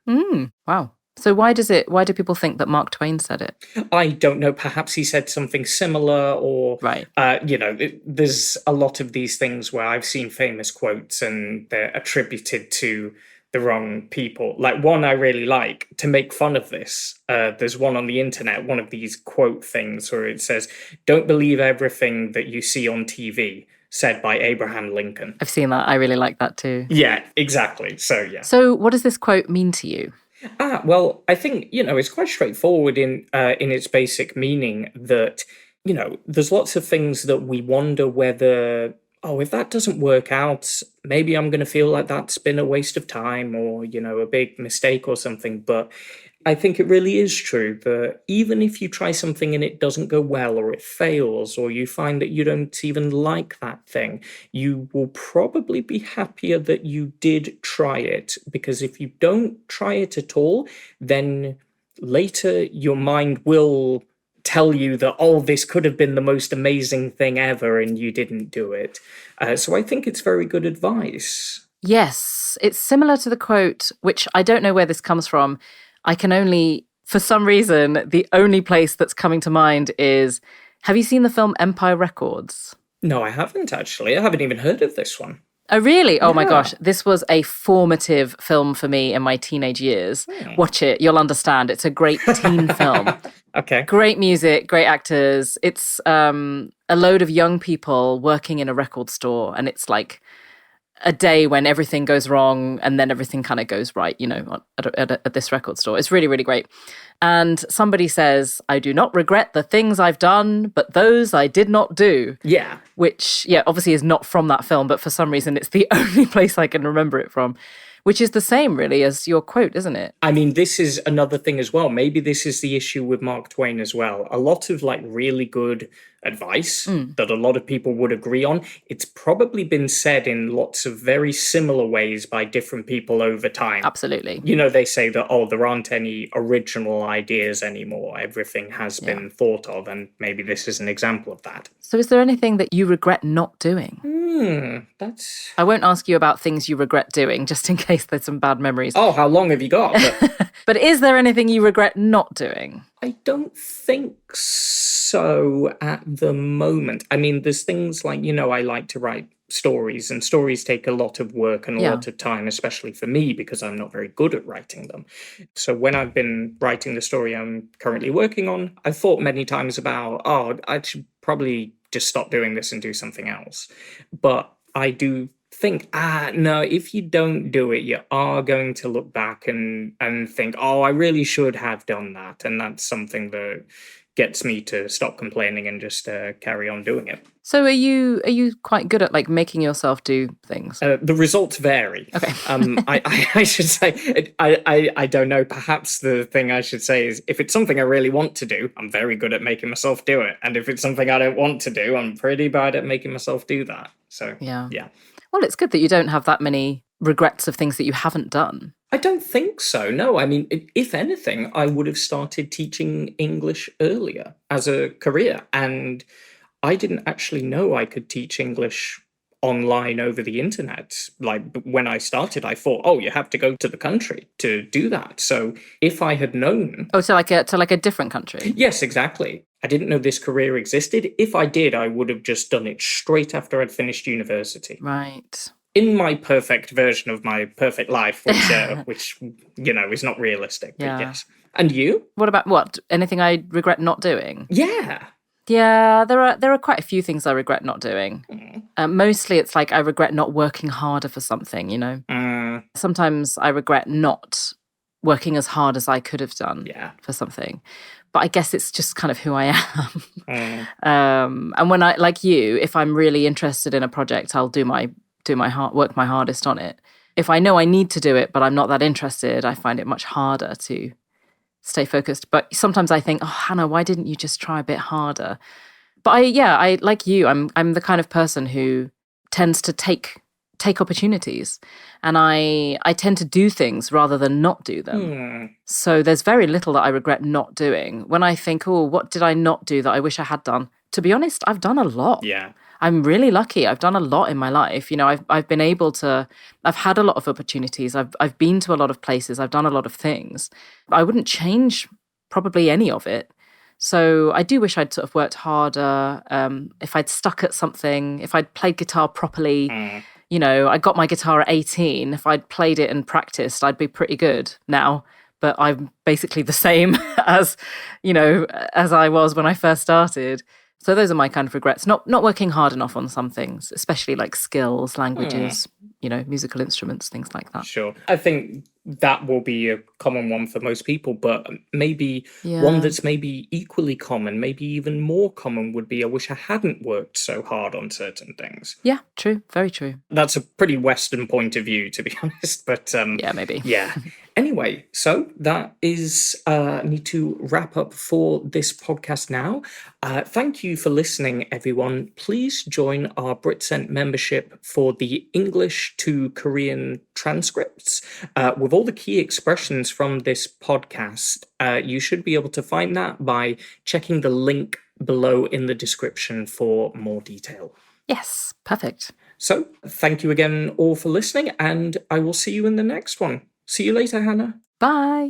Wow. So why do people think that Mark Twain said it? I don't know. Perhaps he said something similar, or, right. There's a lot of these things where I've seen famous quotes and they're attributed to the wrong people. Like one I really like to make fun of this. There's one on the internet, one of these quote things where it says, "Don't believe everything that you see on TV. Said by Abraham Lincoln." I've seen that. I really like that too. Yeah, exactly. So, yeah. So what does this quote mean to you? Well, I think, it's quite straightforward in its basic meaning that, there's lots of things that we wonder whether, if that doesn't work out, maybe I'm going to feel like that's been a waste of time or, a big mistake or something. But I think it really is true that even if you try something and it doesn't go well, or it fails, or you find that you don't even like that thing, you will probably be happier that you did try it. Because if you don't try it at all, then later your mind will tell you that, this could have been the most amazing thing ever and you didn't do it. So I think it's very good advice. Yes, it's similar to the quote, which I don't know where this comes from. I can only, for some reason, the only place that's coming to mind is, have you seen the film Empire Records? No, I haven't actually. I haven't even heard of this one. Oh, really? Oh, Yeah. my gosh. This was a formative film for me in my teenage years. Watch it. You'll understand. It's a great teen film. Okay. Great music, great actors. It's a load of young people working in a record store, and it's like a day when everything goes wrong and then everything kind of goes right, at this record store. It's really, really great. And somebody says, "I do not regret the things I've done, but those I did not do." Yeah. Which, obviously is not from that film, but for some reason it's the only place I can remember it from, which is the same really as your quote, isn't it? I mean, this is another thing as well. Maybe this is the issue with Mark Twain as well. A lot of really good advice that a lot of people would agree on, it's probably been said in lots of very similar ways by different people over time. Absolutely. They say that, there aren't any original ideas anymore. Everything has been thought of, and maybe this is an example of that. So is there anything that you regret not doing? That's... I won't ask you about things you regret doing, just in case there's some bad memories. Oh, how long have you got? But is there anything you regret not doing? I don't think so at the moment. I mean, there's things like, I like to write stories, and stories take a lot of work and a lot of time, especially for me, because I'm not very good at writing them. So when I've been writing the story I'm currently working on, I've thought many times about, I should probably just stop doing this and do something else. But I do think, no, if you don't do it, you are going to look back and think, I really should have done that. And that's something that gets me to stop complaining and just carry on doing it. So are you quite good at making yourself do things? The results vary. Okay. I should say, I don't know. Perhaps the thing I should say is, if it's something I really want to do, I'm very good at making myself do it. And if it's something I don't want to do, I'm pretty bad at making myself do that. So, yeah. Well, it's good that you don't have that many regrets of things that you haven't done. I don't think so, no. I mean, if anything, I would have started teaching English earlier as a career. And I didn't actually know I could teach English online over the internet. When I started, I thought, you have to go to the country to do that. So if I had known... Oh, to a different country? Yes, exactly. I didn't know this career existed. If I did, I would have just done it straight after I'd finished university. Right. In my perfect version of my perfect life, which is not realistic. Yeah. But yes. And you? What? Anything I regret not doing? Yeah. Yeah, there are quite a few things I regret not doing. Mostly it's I regret not working harder for something, Sometimes I regret not working as hard as I could have done for something. But I guess it's just kind of who I am. And when I, like you, if I'm really interested in a project, I'll work my hardest on it. If I know I need to do it, but I'm not that interested, I find it much harder to stay focused. But sometimes I think, Hannah, why didn't you just try a bit harder? But I like you, I'm the kind of person who tends to take opportunities, and I tend to do things rather than not do them. So there's very little that I regret not doing. When I think, oh, what did I not do that I wish I had done? To be honest, I've done a lot. Yeah. I'm really lucky. I've done a lot in my life. You know, I've been able to, I've had a lot of opportunities. I've been to a lot of places. I've done a lot of things. I wouldn't change probably any of it. So I do wish I'd sort of worked harder. If I'd stuck at something, if I'd played guitar properly, you know, I got my guitar at 18. If I'd played it and practiced, I'd be pretty good now. But I'm basically the same as, you know, as I was when I first started. So those are my kind of regrets. Not working hard enough on some things, especially like skills, languages, you know, musical instruments, things like that. Sure. I think that will be a common one for most people, but maybe one that's maybe equally common, maybe even more common would be, I wish I hadn't worked so hard on certain things. Yeah, true. Very true. That's a pretty Western point of view, to be honest, but yeah, maybe. Yeah. Anyway, so that is need to wrap up for this podcast now. Thank you for listening, everyone. Please join our BritCent membership for the English to Korean transcripts with all the key expressions from this podcast. You should be able to find that by checking the link below in the description for more detail. Yes, perfect. So thank you again all for listening, and I will see you in the next one. See you later, Hannah. Bye.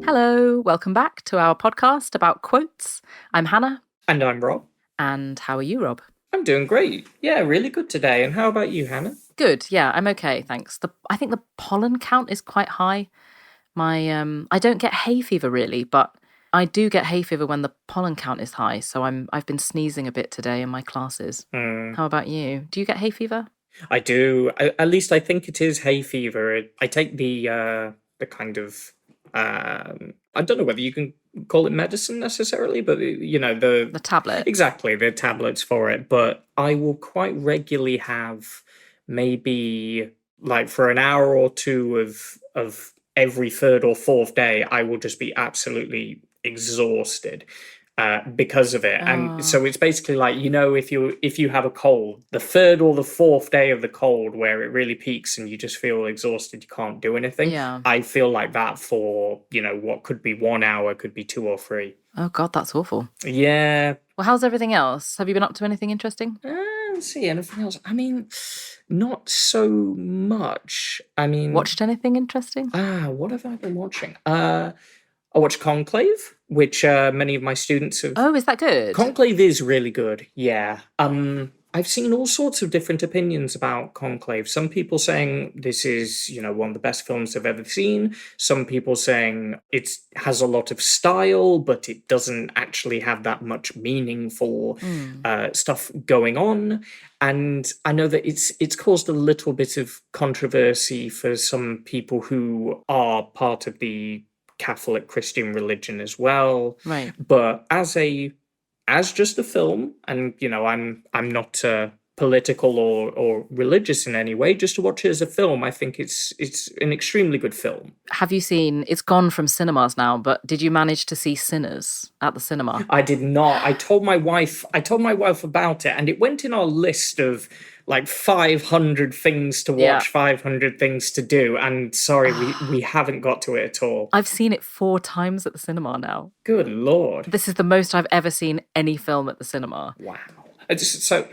Hello, welcome back to our podcast about quotes. I'm Hannah. And I'm Rob. And how are you, Rob? I'm doing great. Yeah, really good today. And how about you, Hannah? Good. Yeah, I'm okay, thanks. I think the pollen count is quite high. I don't get hay fever really, but I do get hay fever when the pollen count is high. So I've been sneezing a bit today in my classes. How about you? Do you get hay fever? I do. At least I think it is hay fever. I take the kind of I don't know whether you can call it medicine necessarily, but you know the tablet. Exactly, the tablets for it. But I will quite regularly have maybe like for an hour or two of every third or fourth day, I will just be absolutely exhausted because of it. And so it's basically like, you know, if you have a cold, the third or the fourth day of the cold where it really peaks and you just feel exhausted, you can't do anything. Yeah. I feel like that for, you know, what could be 1 hour, could be 2 or 3. Oh God, that's awful. Yeah. Well, how's everything else? Have you been up to anything interesting? Let's see, anything else? I mean, not so much. I mean, watched anything interesting? What have I been watching? I watched Conclave, which many of my students have. Oh, is that good? Conclave is really good. Yeah. I've seen all sorts of different opinions about Conclave. Some people saying this is, you know, one of the best films they've ever seen. Some people saying it has a lot of style, but it doesn't actually have that much meaningful stuff going on. And I know that it's caused a little bit of controversy for some people who are part of the Catholic Christian religion as well. Right. But as just a film, and you know, I'm not political or religious in any way, just to watch it as a film, I think it's an extremely good film. Have you seen, it's gone from cinemas now, but did you manage to see Sinners at the cinema? I did not. I told my wife about it, and it went in our list of like 500 things to watch, 500 things to do, and sorry, we haven't got to it at all. I've seen it 4 times at the cinema now. Good Lord. This is the most I've ever seen any film at the cinema. Wow. So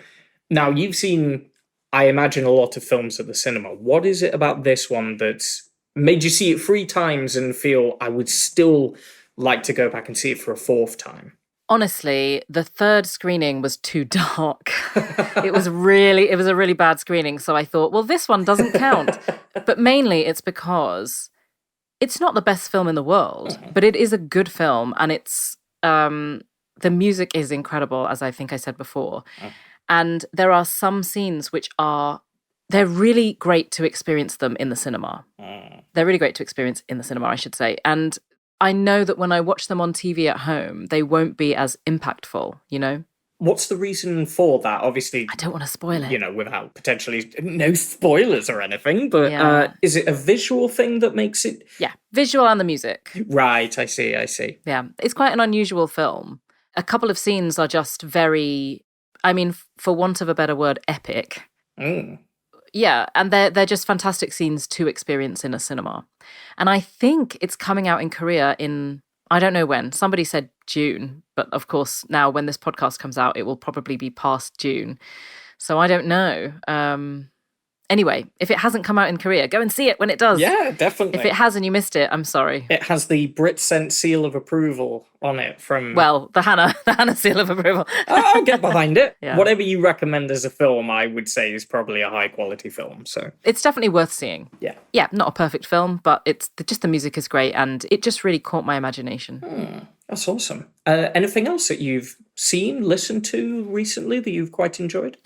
now you've seen, I imagine, a lot of films at the cinema. What is it about this one that's made you see it 3 times and feel I would still like to go back and see it for a 4th time? Honestly, the 3rd screening was too dark. It was a really bad screening. So I thought, well, this one doesn't count. But mainly it's because it's not the best film in the world, but it is a good film. And it's the music is incredible, as I think I said before. And there are some scenes which they're really great to experience them in the cinema. They're really great to experience in the cinema, I should say. And I know that when I watch them on TV at home, they won't be as impactful, you know? What's the reason for that? Obviously, I don't want to spoil it. Without potentially no spoilers or anything, but Yeah. is it a visual thing that makes it? Yeah, visual and the music. Right, I see. Yeah, it's quite an unusual film. A couple of scenes are just very, I mean, for want of a better word, epic. Yeah, and they're just fantastic scenes to experience in a cinema. And I think it's coming out in Korea in, I don't know when. Somebody said June, but of course now when this podcast comes out, it will probably be past June. So I don't know. Anyway, if it hasn't come out in Korea, go and see it when it does. Yeah, definitely. If it has and you missed it, I'm sorry. It has the Britsent seal of approval on it from... Well, the Hannah seal of approval. I'll get behind it. Yeah. Whatever you recommend as a film, I would say is probably a high-quality film, so... It's definitely worth seeing. Yeah. Yeah, not a perfect film, but just the music is great, and it just really caught my imagination. That's awesome. Anything else that you've seen, listened to recently that you've quite enjoyed?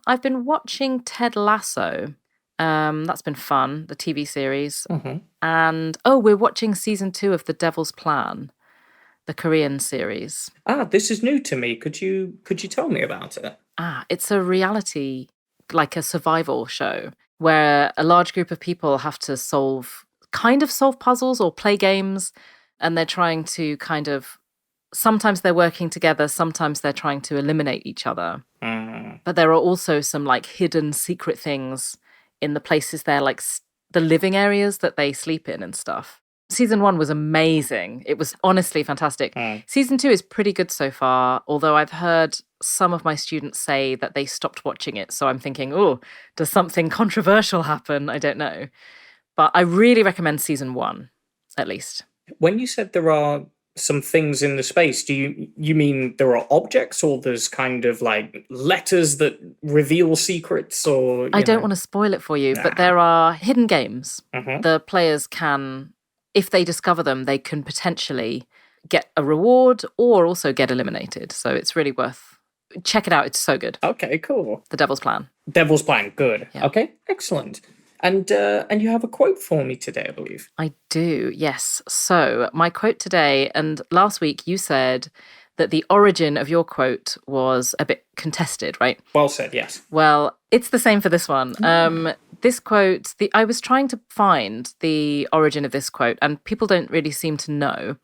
I've been watching Ted Lasso. That's been fun, the TV series. And, we're watching season 2 of The Devil's Plan, the Korean series. This is new to me. Could you tell me about it? It's a reality, like a survival show, where a large group of people have to solve puzzles or play games, and they're trying to sometimes they're working together, sometimes they're trying to eliminate each other. But there are also some like hidden secret things in the places they're like the living areas that they sleep in and stuff. Season 1 was amazing. It was honestly fantastic. Season 2 is pretty good so far, although I've heard some of my students say that they stopped watching it. So I'm thinking, does something controversial happen? I don't know. But I really recommend season 1, at least. When you said there are some things in the space, do you mean there are objects, or there's kind of like letters that reveal secrets, or I don't want to spoil it for you, but there are hidden games. The players can, if they discover them, they can potentially get a reward or also get eliminated. So it's really worth, check it out. It's so good. Okay, cool. The Devil's Plan. Devil's Plan, good. Yeah. Okay, excellent. And you have a quote for me today, I believe. I do, yes. So my quote today, and last week you said that the origin of your quote was a bit contested, right? Well said, yes. Well, it's the same for this one. This quote, I was trying to find the origin of this quote, and people don't really seem to know.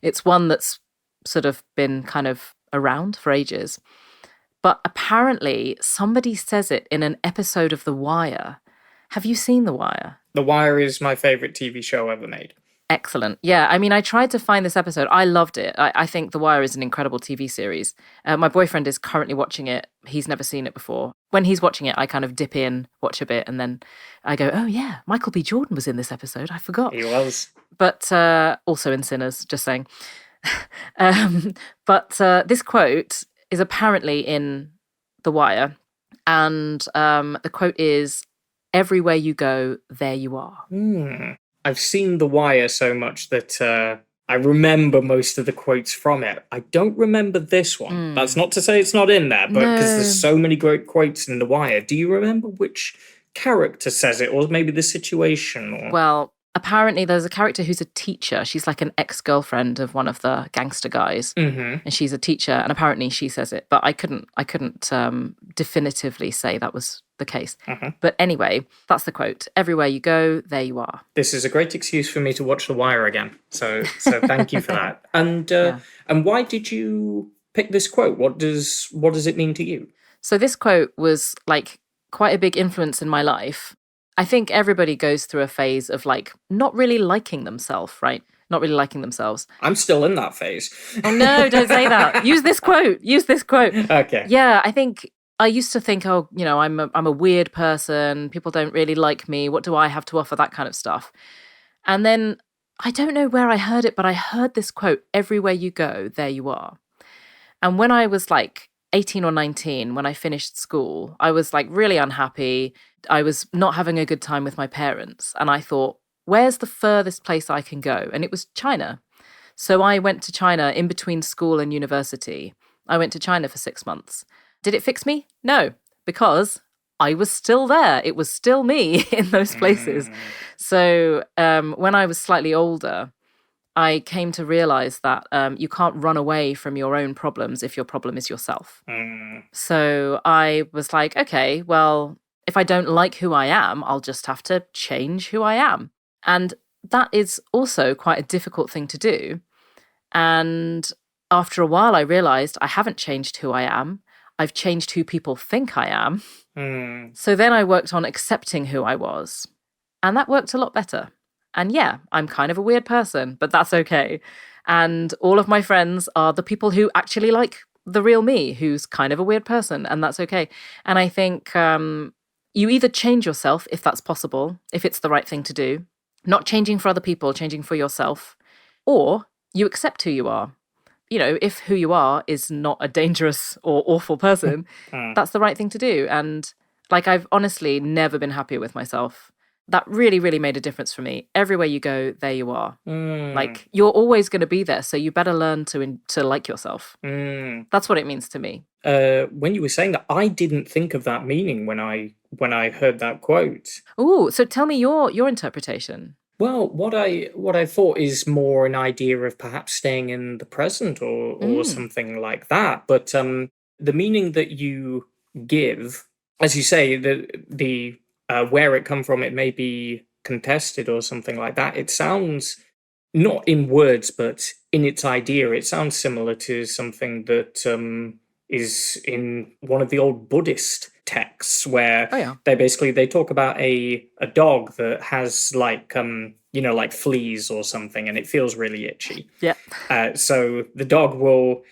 It's one that's sort of been kind of around for ages. But apparently somebody says it in an episode of The Wire. Have you seen The Wire? The Wire is my favourite TV show ever made. Excellent. Yeah, I mean, I tried to find this episode. I loved it. I think The Wire is an incredible TV series. My boyfriend is currently watching it. He's never seen it before. When he's watching it, I kind of dip in, watch a bit, and then I go, oh yeah, Michael B. Jordan was in this episode. I forgot. He was. But also in Sinners, just saying. But this quote is apparently in The Wire. And the quote is, everywhere you go, there you are. I've seen The Wire so much that I remember most of the quotes from it. I don't remember this one. That's not to say it's not in there, but because there's so many great quotes in The Wire. Do you remember which character says it, or maybe the situation? Or... Well, apparently there's a character who's a teacher. She's like an ex-girlfriend of one of the gangster guys. And she's a teacher, and apparently she says it. But I couldn't definitively say that was the case. But anyway, that's the quote. Everywhere you go, there you are. This is a great excuse for me to watch The Wire again. So thank you for that. And why did you pick this quote? What does it mean to you? So this quote was like quite a big influence in my life. I think everybody goes through a phase of like not really liking themselves, right? Not really liking themselves. I'm still in that phase. Oh no, don't say that. Use this quote. Okay. Yeah, I think I used to think, I'm a weird person. People don't really like me. What do I have to offer? That kind of stuff. And then I don't know where I heard it, but I heard this quote, everywhere you go, there you are. And when I was like 18 or 19, when I finished school, I was like really unhappy. I was not having a good time with my parents. And I thought, where's the furthest place I can go? And it was China. So I went to China in between school and university. I went to China for 6 months. Did it fix me? No, because I was still there. It was still me in those places. So when I was slightly older, I came to realize that you can't run away from your own problems if your problem is yourself. So I was like, okay, well, if I don't like who I am, I'll just have to change who I am. And that is also quite a difficult thing to do. And after a while, I realized I haven't changed who I am. I've changed who people think I am. So then I worked on accepting who I was. And that worked a lot better. And yeah, I'm kind of a weird person, but that's okay. And all of my friends are the people who actually like the real me, who's kind of a weird person, and that's okay. And I think you either change yourself if that's possible, if it's the right thing to do, not changing for other people, changing for yourself, or you accept who you are. You know, if who you are is not a dangerous or awful person, that's the right thing to do. And like, I've honestly never been happier with myself. That really, really made a difference for me. Everywhere you go, there you are. Like, you're always going to be there, so you better learn to like yourself. That's what it means to me. When you were saying that, I didn't think of that meaning when I heard that quote. Ooh, so tell me your interpretation. Well, what I thought is more an idea of perhaps staying in the present or something like that. But the meaning that you give, as you say, the where it come from, it may be contested or something like that. It sounds, not in words, but in its idea, it sounds similar to something that is in one of the old Buddhist texts where they talk about a dog that has like like fleas or something, and it feels really itchy. So the dog will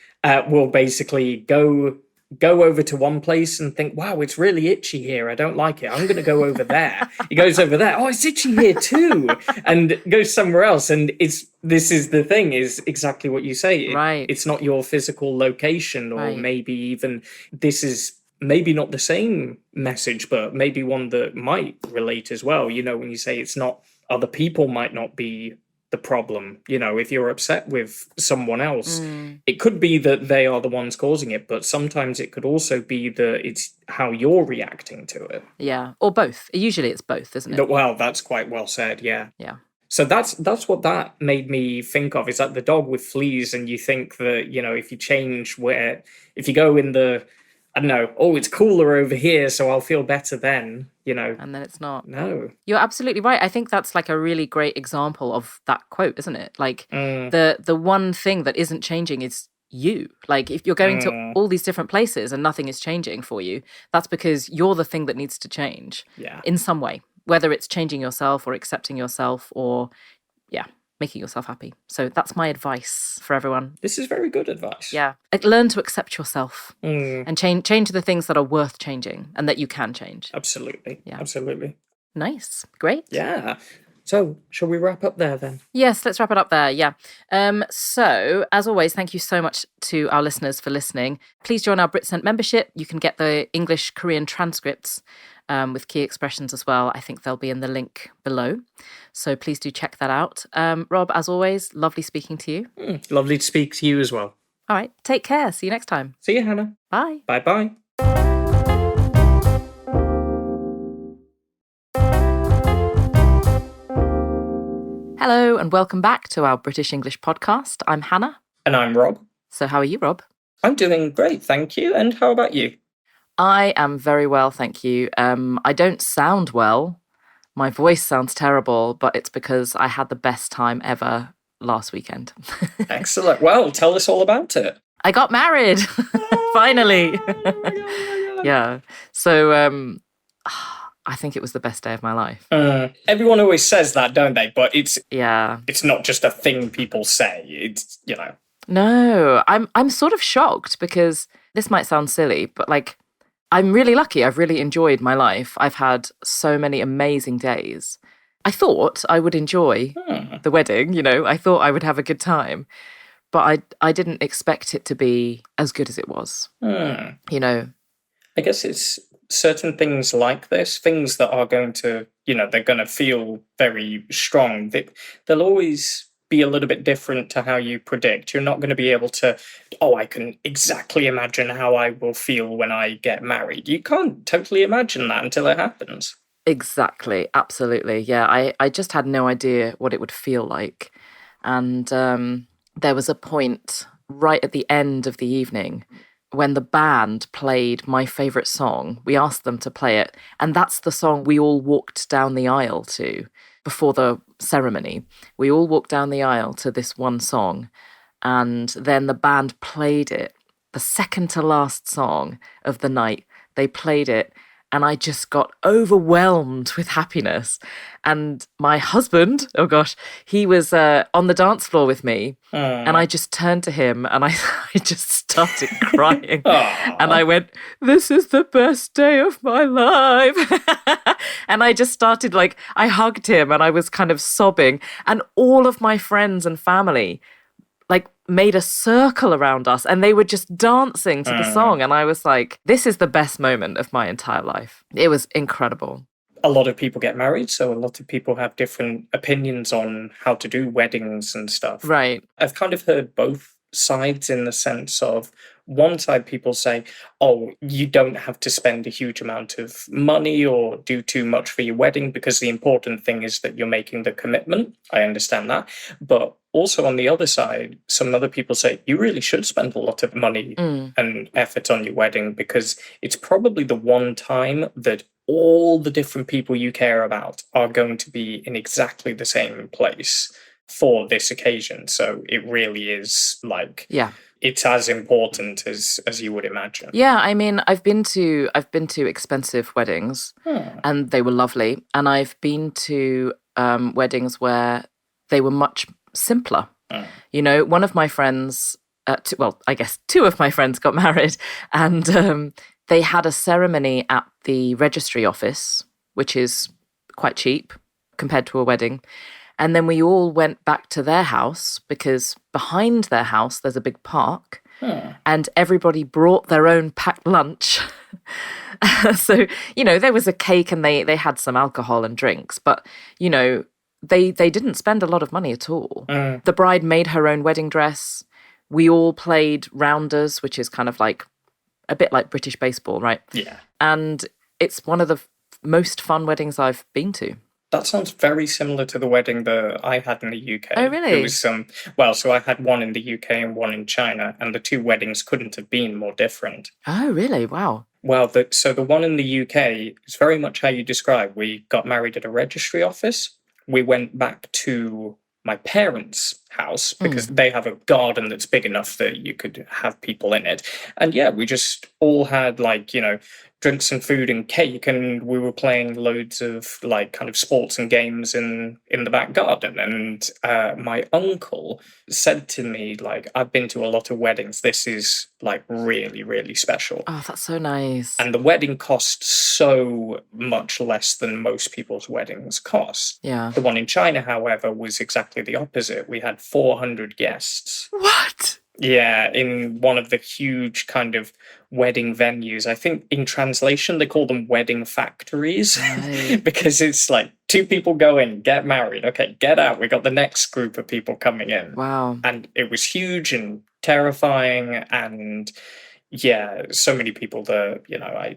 basically go over to one place and think, wow, it's really itchy here, I don't like it, I'm going to go over there. He goes over there, oh, it's itchy here too, and goes somewhere else. And this is the thing, is exactly what you say. Right. It's not your physical location, or maybe even this is maybe not the same message, but maybe one that might relate as well. You know, when you say it's not, other people might not be the problem. You know, if you're upset with someone else, it could be that they are the ones causing it, but sometimes it could also be that it's how you're reacting to it. Yeah, or both. Usually it's both, isn't it? Well, that's quite well said, yeah. Yeah. So that's what that made me think of, is that the dog with fleas, and you think that, you know, if you change if you go in the, I don't know, oh, it's cooler over here, so I'll feel better then, you know. And then it's not. No. You're absolutely right. I think that's like a really great example of that quote, isn't it? Like the one thing that isn't changing is you. Like, if you're going to all these different places and nothing is changing for you, that's because you're the thing that needs to change in some way, whether it's changing yourself or accepting yourself or, making yourself happy. So that's my advice for everyone. This is very good advice. Yeah. Like, learn to accept yourself and change the things that are worth changing and that you can change. Absolutely. Yeah. Absolutely. Nice. Great. Yeah. So, shall we wrap up there then? Yes, let's wrap it up there. Yeah. So, as always, thank you so much to our listeners for listening. Please join our Britsent membership. You can get the English Korean transcripts with key expressions as well. I think they'll be in the link below. So please do check that out. Rob, as always, lovely speaking to you. Lovely to speak to you as well. All right. Take care. See you next time. See you, Hannah. Bye. Bye-bye. Hello and welcome back to our British English podcast. I'm Hannah. And I'm Rob. So how are you, Rob? I'm doing great, thank you. And how about you? I am very well, thank you. I don't sound well. My voice sounds terrible, but it's because I had the best time ever last weekend. Excellent. Well, tell us all about it. I got married, finally. Yeah. So I think it was the best day of my life. Everyone always says that, don't they? But it's not just a thing people say. It's, you know. No, I'm sort of shocked because this might sound silly, but like, I'm really lucky. I've really enjoyed my life. I've had so many amazing days. I thought I would enjoy the wedding, you know. I thought I would have a good time. But I didn't expect it to be as good as it was, you know. I guess it's certain things like this, things that are going to, you know, they're going to feel very strong. They'll always be a little bit different to how you predict. You're not going to be able to, I can exactly imagine how I will feel when I get married. You can't totally imagine that until it happens. Exactly. Absolutely. Yeah. I just had no idea what it would feel like. And there was a point right at the end of the evening when the band played my favourite song. We asked them to play it, and that's the song we all walked down the aisle to before the ceremony. We all walked down the aisle to this one song, and then the band played it, the second to last song of the night. They played it, and I just got overwhelmed with happiness. And my husband, oh gosh, he was on the dance floor with me. And I just turned to him and I just started crying. And I went, "This is the best day of my life." And I just started I hugged him and I was kind of sobbing. And all of my friends and family made a circle around us and they were just dancing to the song. And I was like, this is the best moment of my entire life. It was incredible. A lot of people get married, so a lot of people have different opinions on how to do weddings and stuff. Right. I've kind of heard both sides in the sense of one side people say, oh, you don't have to spend a huge amount of money or do too much for your wedding because the important thing is that you're making the commitment. I understand that. But also on the other side, some other people say you really should spend a lot of money and effort on your wedding because it's probably the one time that all the different people you care about are going to be in exactly the same place for this occasion. So it really is it's as important as you would imagine. Yeah, I mean, I've been to expensive weddings and they were lovely. And I've been to weddings where they were much simpler. You know, one of my friends, I guess two of my friends got married and they had a ceremony at the registry office, which is quite cheap compared to a wedding. And then we all went back to their house because behind their house, there's a big park and everybody brought their own packed lunch. So, you know, there was a cake and they had some alcohol and drinks, but, you know, they didn't spend a lot of money at all. The bride made her own wedding dress. We all played rounders, which is kind of a bit like British baseball, right? Yeah. And it's one of the most fun weddings I've been to. That sounds very similar to the wedding that I had in the UK. Oh, really? It was so I had one in the UK and one in China, and the two weddings couldn't have been more different. Oh, really? Wow. Well, so the one in the UK is very much how you describe. We got married at a registry office. We went back to my parents' house because they have a garden that's big enough that you could have people in it. And yeah, we just all had drinks and food and cake, and we were playing loads of kind of sports and games in the back garden. And my uncle said to me, I've been to a lot of weddings. This is really, really special. Oh, that's so nice. And the wedding cost so much less than most people's weddings cost. Yeah. The one in China, however, was exactly the opposite. We had 400 guests. What? Yeah, in one of the huge kind of wedding venues. I think in translation, they call them wedding factories because it's two people go in, get married. Okay, get out. We got the next group of people coming in. Wow. And it was huge and terrifying. And yeah, so many people that,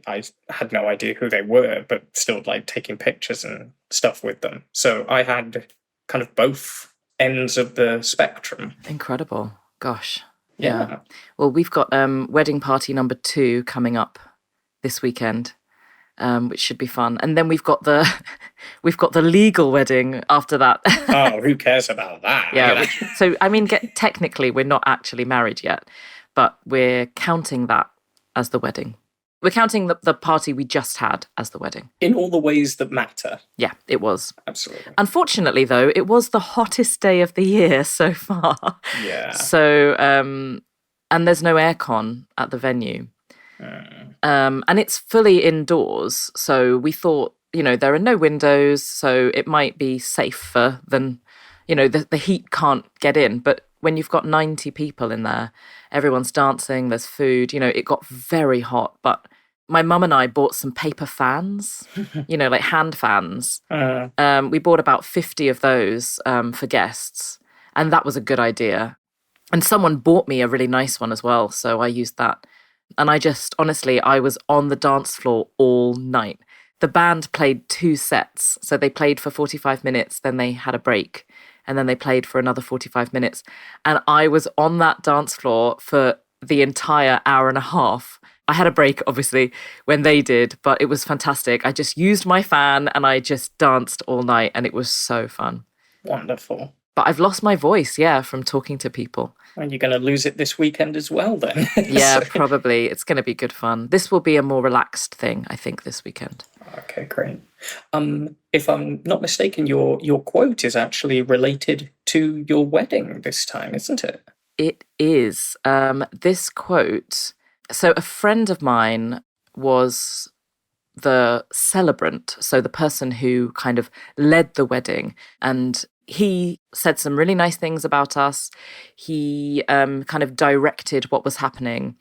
I had no idea who they were, but still taking pictures and stuff with them. So I had kind of both ends of the spectrum. Incredible. Gosh. Yeah. Well, we've got wedding party number 2 coming up this weekend, which should be fun. And then we've got the legal wedding after that. Oh, who cares about that? Yeah. So, I mean, technically, we're not actually married yet, but we're counting that as the wedding. We're counting the party we just had as the wedding. In all the ways that matter. Yeah, it was. Absolutely. Unfortunately, though, it was the hottest day of the year so far. Yeah. So, and there's no aircon at the venue. And it's fully indoors. So we thought, there are no windows, so it might be safer than, the heat can't get in. But when you've got 90 people in there, everyone's dancing, there's food, it got very hot. But my mum and I bought some paper fans, hand fans. We bought about 50 of those for guests. And that was a good idea. And someone bought me a really nice one as well. So I used that. And I was on the dance floor all night. The band played 2 sets. So they played for 45 minutes, then they had a break. and then they played for another 45 minutes. And I was on that dance floor for the entire hour and a half. I had a break, obviously, when they did, but it was fantastic. I just used my fan and I just danced all night, and it was so fun. Wonderful. But I've lost my voice, from talking to people. And you're going to lose it this weekend as well, then. Yeah, probably. It's going to be good fun. This will be a more relaxed thing, I think, this weekend. Okay, great. If I'm not mistaken, your quote is actually related to your wedding this time, isn't it? It is. This quote... So a friend of mine was the celebrant, so the person who kind of led the wedding, and he said some really nice things about us. He kind of directed what was happening,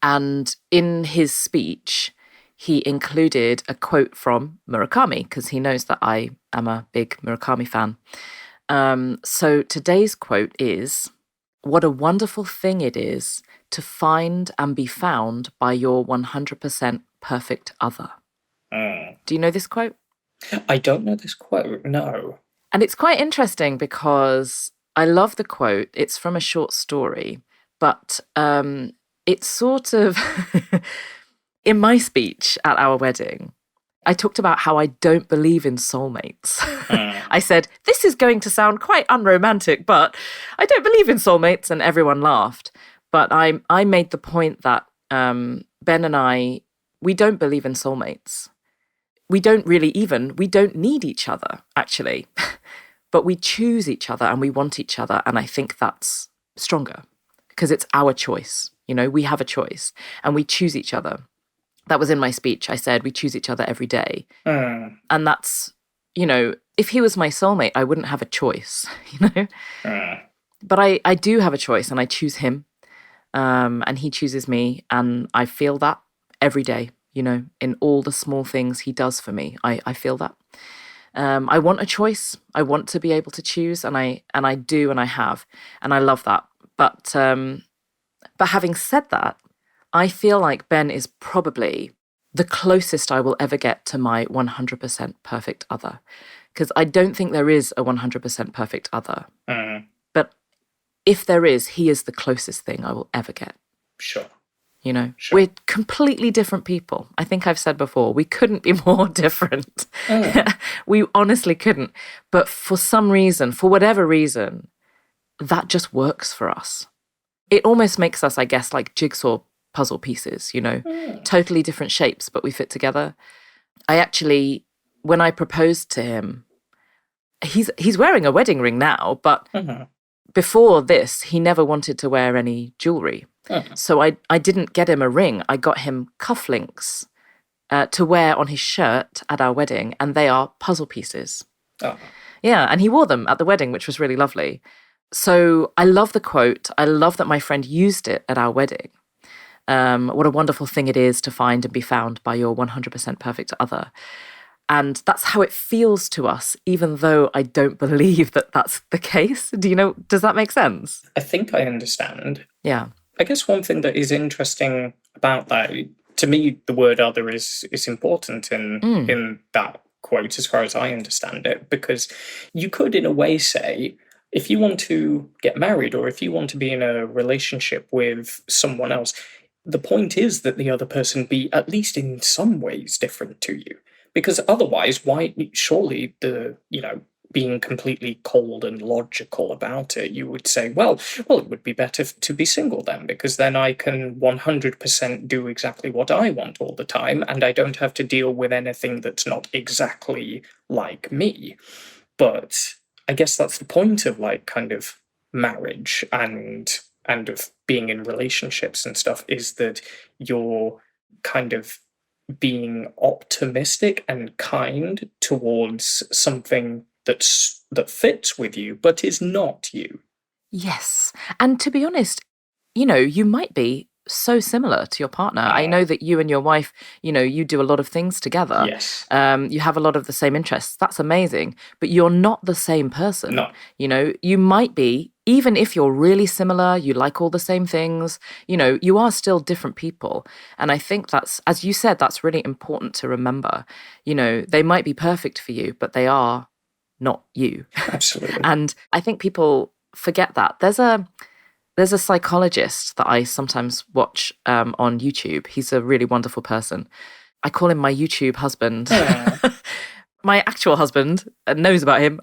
and in his speech, he included a quote from Murakami, because he knows that I am a big Murakami fan. So today's quote is, "What a wonderful thing it is to find and be found by your 100% perfect other." Do you know this quote? I don't know this quote, no. And it's quite interesting because I love the quote. It's from a short story, but it's sort of, in my speech at our wedding, I talked about how I don't believe in soulmates. I said, this is going to sound quite unromantic, but I don't believe in soulmates, and everyone laughed. But I made the point that Ben and I, we don't believe in soulmates. We don't need each other, actually. But we choose each other and we want each other. And I think that's stronger because it's our choice. We have a choice and we choose each other. That was in my speech. I said, we choose each other every day. And that's, if he was my soulmate, I wouldn't have a choice, But I do have a choice, and I choose him. And he chooses me, and I feel that every day, in all the small things he does for me. I feel that. I want a choice. I want to be able to choose, and I do, and I have, and I love that. But having said that, I feel like Ben is probably the closest I will ever get to my 100% perfect other, because I don't think there is a 100% perfect other. But if there is, he is the closest thing I will ever get. Sure. Sure. We're completely different people. I think I've said before, we couldn't be more different. We honestly couldn't. But for some reason, for whatever reason, that just works for us. It almost makes us, I guess, like jigsaw puzzle pieces, totally different shapes, but we fit together. I actually, when I proposed to him, he's wearing a wedding ring now, but before this, he never wanted to wear any jewelry. So I didn't get him a ring. I got him cufflinks to wear on his shirt at our wedding, and they are puzzle pieces. Yeah, and he wore them at the wedding, which was really lovely. So I love the quote. I love that my friend used it at our wedding. What a wonderful thing it is to find and be found by your 100% perfect other. And that's how it feels to us, even though I don't believe that that's the case. Does that make sense? I think I understand. Yeah. I guess one thing that is interesting about that, to me, the word other is important in that quote, as far as I understand it, because you could, in a way, say, if you want to get married or if you want to be in a relationship with someone else, the point is that the other person be at least in some ways different to you. Because otherwise, why, surely being completely cold and logical about it, you would say, well, it would be better to be single then, because then I can 100% do exactly what I want all the time, and I don't have to deal with anything that's not exactly like me. But I guess that's the point of kind of marriage and of being in relationships and stuff, is that you're kind of being optimistic and kind towards something that fits with you, but is not you. Yes. And to be honest, you might be so similar to your partner. I know that you and your wife, you do a lot of things together. Yes. You have a lot of the same interests. That's amazing. But you're not the same person. No. You might be, even if you're really similar, you like all the same things, you are still different people. And I think that's, as you said, that's really important to remember. They might be perfect for you, but they are not you. Absolutely. And I think people forget that. There's a psychologist that I sometimes watch on YouTube. He's a really wonderful person. I call him my YouTube husband. My actual husband knows about him.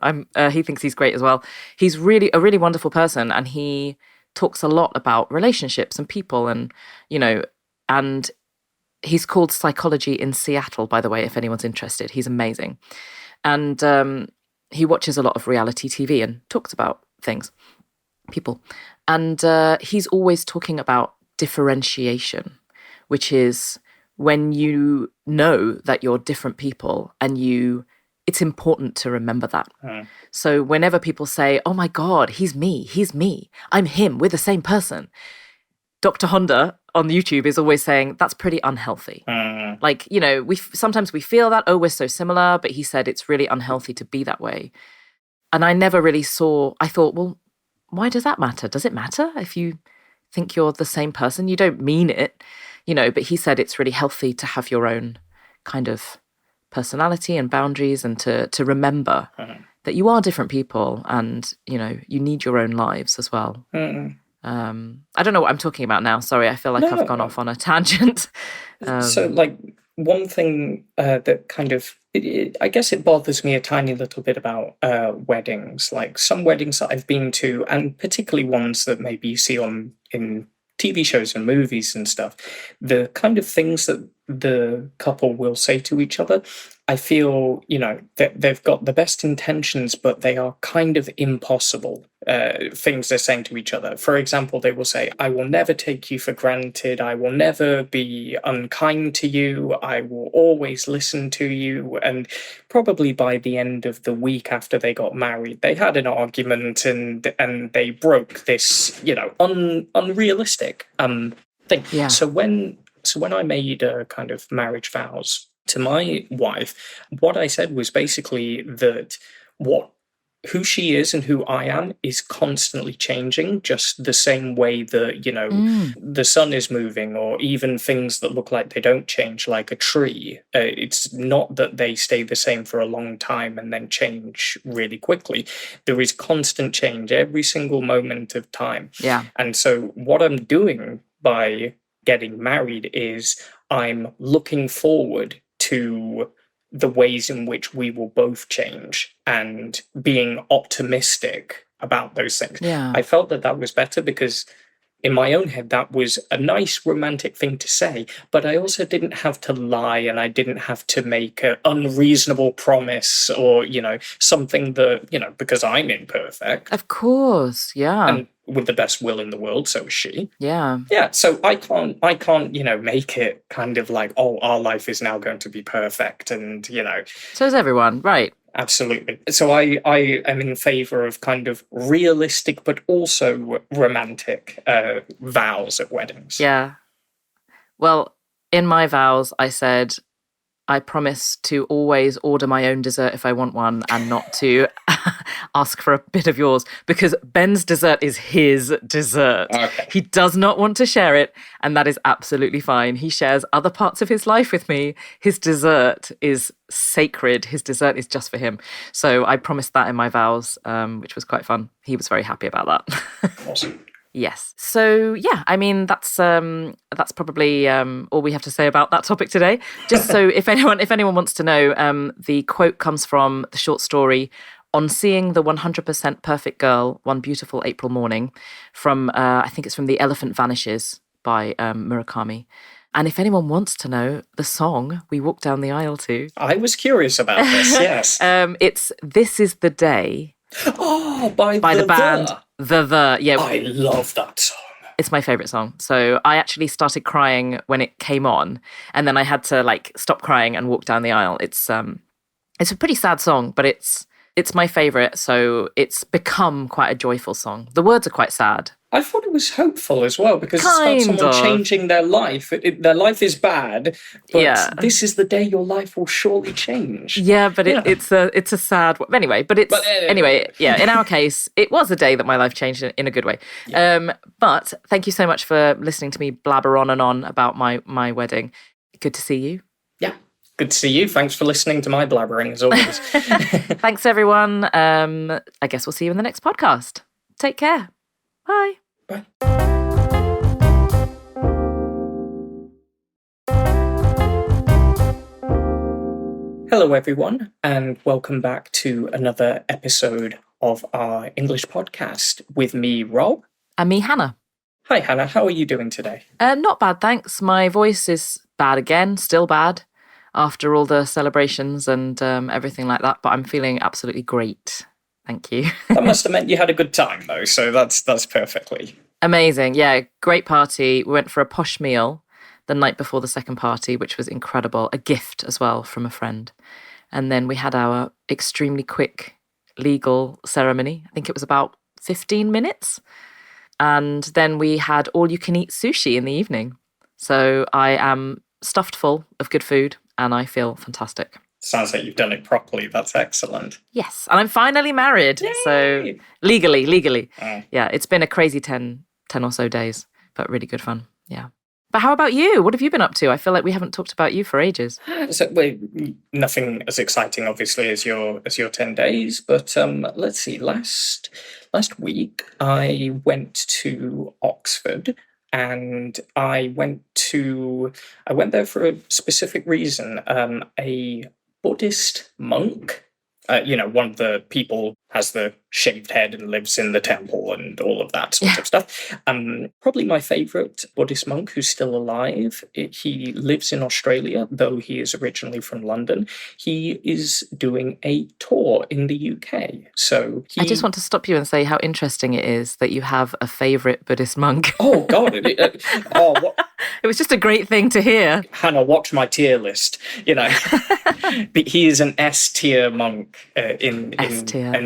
He thinks he's great as well. He's a really wonderful person, and he talks a lot about relationships and people, and and he's called Psychology in Seattle, by the way, if anyone's interested. He's amazing. And he watches a lot of reality TV and talks about people. And he's always talking about differentiation, which is when you know that you're different people and it's important to remember that. So whenever people say, oh my God, he's me, I'm him, we're the same person. Dr. Honda on YouTube is always saying that's pretty unhealthy. Like, sometimes we feel that, oh, we're so similar, but he said it's really unhealthy to be that way. And I never really I thought, well, why does that matter? Does it matter if you think you're the same person? You don't mean it, but he said it's really healthy to have your own kind of personality and boundaries, and to remember that you are different people, and, you need your own lives as well. I don't know what I'm talking about now. Sorry, I feel like I've gone off on a tangent. So, like, one thing that kind of, I guess it bothers me a tiny little bit about weddings. Like, some weddings that I've been to, and particularly ones that maybe you see in TV shows and movies and stuff, the kind of things that the couple will say to each other, I feel, that they've got the best intentions, but they are kind of impossible things they're saying to each other. For example, they will say, I will never take you for granted. I will never be unkind to you. I will always listen to you. And probably by the end of the week after they got married, they had an argument and they broke this, unrealistic thing. Yeah. So when I made a kind of marriage vows to my wife, what I said was basically that who she is and who I am is constantly changing, just the same way that, the sun is moving, or even things that look like they don't change, like a tree. It's not that they stay the same for a long time and then change really quickly. There is constant change every single moment of time. Yeah. And so what I'm doing by getting married is I'm looking forward to the ways in which we will both change and being optimistic about those things. Yeah. I felt that was better because in my own head, that was a nice romantic thing to say, but I also didn't have to lie, and I didn't have to make an unreasonable promise or, something that, because I'm imperfect. Of course, yeah. And with the best will in the world, so is she. Yeah. Yeah, so I can't, make it kind of like, oh, our life is now going to be perfect and, So is everyone, right? Absolutely. So I am in favor of kind of realistic but also romantic vows at weddings. Yeah. Well, in my vows, I said, I promise to always order my own dessert if I want one, and not to ask for a bit of yours, because Ben's dessert is his dessert. Okay. He does not want to share it, and that is absolutely fine. He shares other parts of his life with me. His dessert is sacred. His dessert is just for him. So I promised that in my vows, which was quite fun. He was very happy about that. Awesome. Yes. So yeah, I mean that's probably all we have to say about that topic today. Just so if anyone wants to know, the quote comes from the short story On Seeing the 100% Perfect Girl One Beautiful April Morning, from I think it's from The Elephant Vanishes by Murakami. And if anyone wants to know the song we walk down the aisle to, I was curious about this. Yes. It's This Is the Day. Oh, by the band The. Yeah, I love that song. It's my favorite song. So I actually started crying when it came on, and then I had to stop crying and walk down the aisle. It's a pretty sad song, but it's my favorite. So it's become quite a joyful song. The words are quite sad. I thought it was hopeful as well, because it's about someone changing their life. Their life is bad, but this is the day your life will surely change. Yeah, but it's a sad one. Anyway, anyway, in our case, it was a day that my life changed in a good way. Yeah. But thank you so much for listening to me blabber on and on about my wedding. Good to see you. Yeah. Good to see you. Thanks for listening to my blabbering, as always. Thanks, everyone. I guess we'll see you in the next podcast. Take care. Bye. Bye. Hello, everyone, and welcome back to another episode of our English podcast with me, Rob. And me, Hannah. Hi, Hannah. How are you doing today? Not bad, thanks. My voice is bad again, still bad, after all the celebrations and everything like that, but I'm feeling absolutely great. Thank you. That must have meant you had a good time, though, so that's perfectly. Amazing. Yeah, great party. We went for a posh meal the night before the second party, which was incredible. A gift as well from a friend. And then we had our extremely quick legal ceremony. I think it was about 15 minutes. And then we had all-you-can-eat sushi in the evening. So I am stuffed full of good food and I feel fantastic. Sounds like you've done it properly. That's excellent. Yes. And I'm finally married. Yay! So legally. Oh. Yeah, it's been a crazy 10 or so days, but really good fun. Yeah. But how about you? What have you been up to? I feel like we haven't talked about you for ages. So, nothing as exciting, obviously, as your 10 days. But let's see. Last week, I went to Oxford, and I went there for a specific reason. A Buddhist monk, one of the people has the shaved head and lives in the temple and all of that sort of stuff. Probably my favourite Buddhist monk who's still alive. He lives in Australia, though he is originally from London. He is doing a tour in the UK. So I just want to stop you and say how interesting it is that you have a favourite Buddhist monk. Oh, God. What? It was just a great thing to hear. Hannah, watch my tier list. He is an S-tier monk in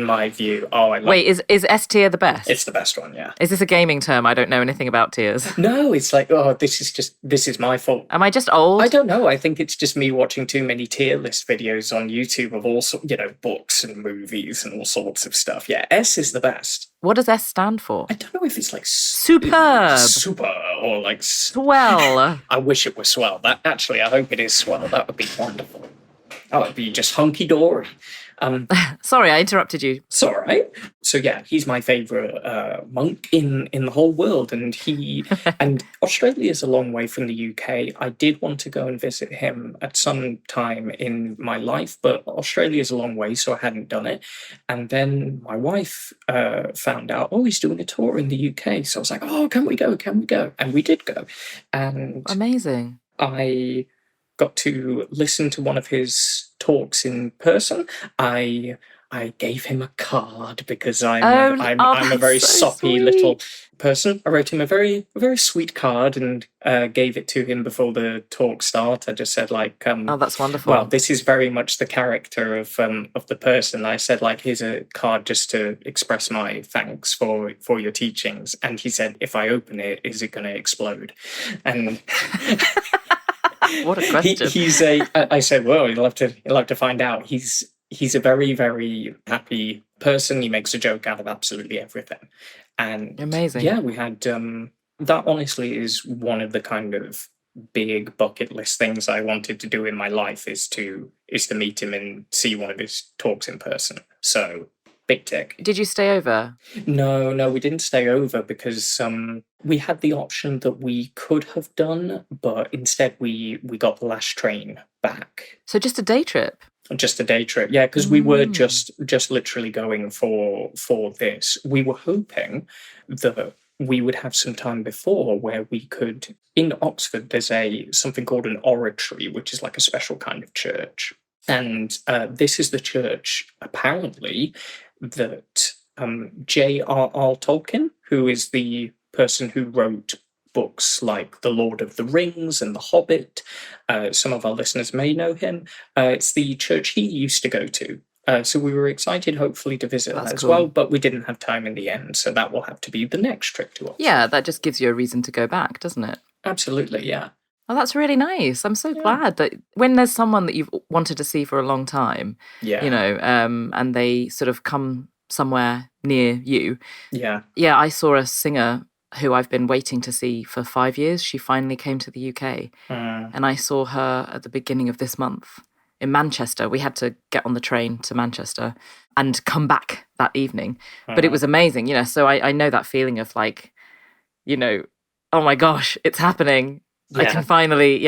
my view. Oh, I love Wait, is S tier the best? It's the best one, yeah. Is this a gaming term? I don't know anything about tiers. No, it's like, this is my fault. Am I just old? I don't know. I think it's just me watching too many tier list videos on YouTube of all sorts, books and movies and all sorts of stuff. Yeah, S is the best. What does S stand for? I don't know if it's like superb, super, or like swell. I wish it was swell. I hope it is swell. That would be wonderful. That would be just hunky dory. Sorry, I interrupted you. It's all right. So yeah, he's my favourite monk in the whole world, and and Australia is a long way from the UK. I did want to go and visit him at some time in my life, but Australia is a long way, so I hadn't done it. And then my wife found out, he's doing a tour in the UK. So I was like, can we go? Can we go? And we did go. And amazing. I got to listen to one of his talks in person. I gave him a card because I'm a very soppy little person. I wrote him a very, very sweet card and gave it to him before the talk started. I just said that's wonderful. Well, this is very much the character of the person. I said here's a card just to express my thanks for your teachings. And he said, if I open it, is it going to explode? And what a question. I said, well, you'll have to find out. He's a very, very happy person. He makes a joke out of absolutely everything. And amazing. Yeah, we had that honestly is one of the kind of big bucket list things I wanted to do in my life is to meet him and see one of his talks in person. So big tick. Did you stay over? No, we didn't stay over because we had the option that we could have done, but instead we got the last train back. So just a day trip? Just a day trip, yeah, because we were just literally going for this. We were hoping that we would have some time before where we could, in Oxford, there's something called an oratory, which is like a special kind of church. And this is the church, apparently, that J.R.R. Tolkien, who is the person who wrote books like The Lord of the Rings and The Hobbit, some of our listeners may know him. It's the church he used to go to. So we were excited, hopefully, to visit that as well, but we didn't have time in the end, so that will have to be the next trip to Oxford. Yeah, that just gives you a reason to go back, doesn't it? Absolutely, yeah. Oh, that's really nice. I'm so glad that when there's someone that you've wanted to see for a long time, and they sort of come somewhere near you. Yeah. Yeah, I saw a singer who I've been waiting to see for 5 years. She finally came to the UK. And I saw her at the beginning of this month in Manchester. We had to get on the train to Manchester and come back that evening. But it was amazing, so I know that feeling of like, oh my gosh, it's happening. Yeah. I can finally,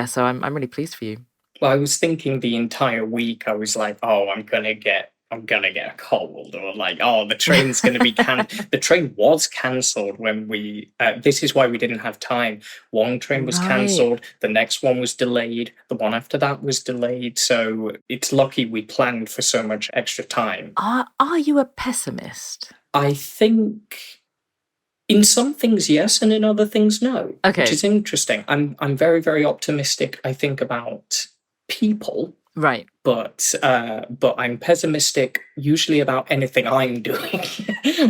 so I'm really pleased for you. Well, I was thinking the entire week, I was like, oh, I'm gonna get a cold, or like, oh, the train's gonna be the train was cancelled when we this is why we didn't have time. One train was cancelled, the next one was delayed, the one after that was delayed, so it's lucky we planned for so much extra time. Are you a pessimist? I think in some things yes, and in other things no. Okay. Which is interesting. I'm very, very optimistic, I think, about people. Right. But I'm pessimistic usually about anything I'm doing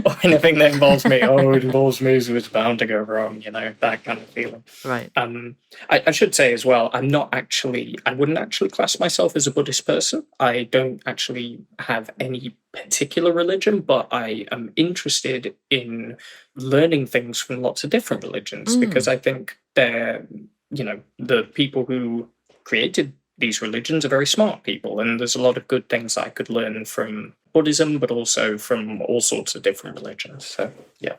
or anything that involves me. Oh, it involves me, so it's bound to go wrong, that kind of feeling. Right. I should say as well, I wouldn't actually class myself as a Buddhist person. I don't actually have any particular religion, but I am interested in learning things from lots of different religions because I think they're, the people who created these religions are very smart people, and there's a lot of good things I could learn from Buddhism, but also from all sorts of different religions. So, yeah.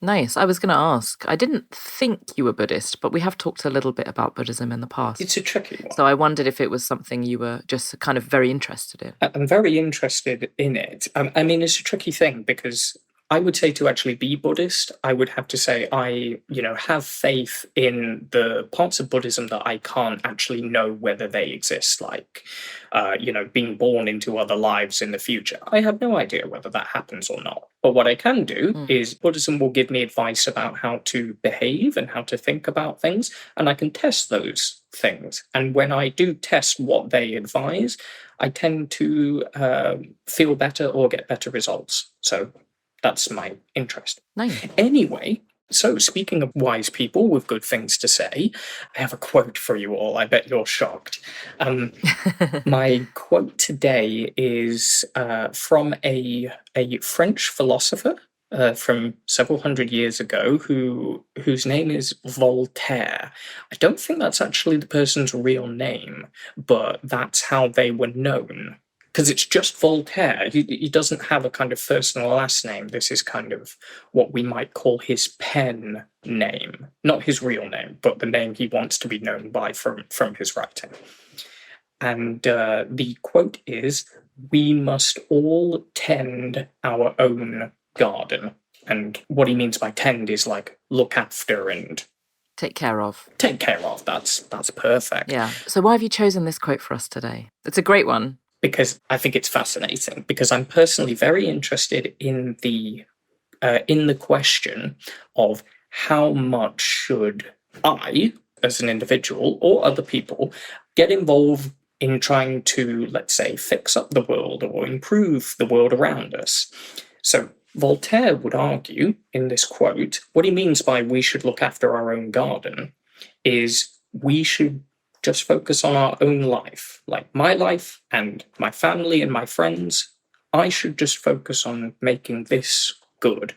Nice. I was going to ask, I didn't think you were Buddhist, but we have talked a little bit about Buddhism in the past. It's a tricky one. So I wondered if it was something you were just kind of very interested in. I'm very interested in it. I mean, it's a tricky thing because I would say to actually be Buddhist, I would have to say I, have faith in the parts of Buddhism that I can't actually know whether they exist, like, being born into other lives in the future. I have no idea whether that happens or not. But what I can do is Buddhism will give me advice about how to behave and how to think about things, and I can test those things. And when I do test what they advise, I tend to feel better or get better results. So that's my interest. Nice. Anyway, so speaking of wise people with good things to say, I have a quote for you all. I bet you're shocked. My quote today is from a French philosopher from several hundred years ago whose name is Voltaire. I don't think that's actually the person's real name, but that's how they were known. Because it's just Voltaire. He doesn't have a kind of first and last name. This is kind of what we might call his pen name. Not his real name, but the name he wants to be known by from his writing. And the quote is, "We must all tend our own garden." And what he means by tend is like look after and take care of. Take care of. That's perfect. Yeah. So why have you chosen this quote for us today? It's a great one. Because I think it's fascinating, because I'm personally very interested in the question of how much should I, as an individual or other people, get involved in trying to, let's say, fix up the world or improve the world around us. So Voltaire would argue in this quote, what he means by we should look after our own garden is we should just focus on our own life, like my life and my family and my friends. I should just focus on making this good.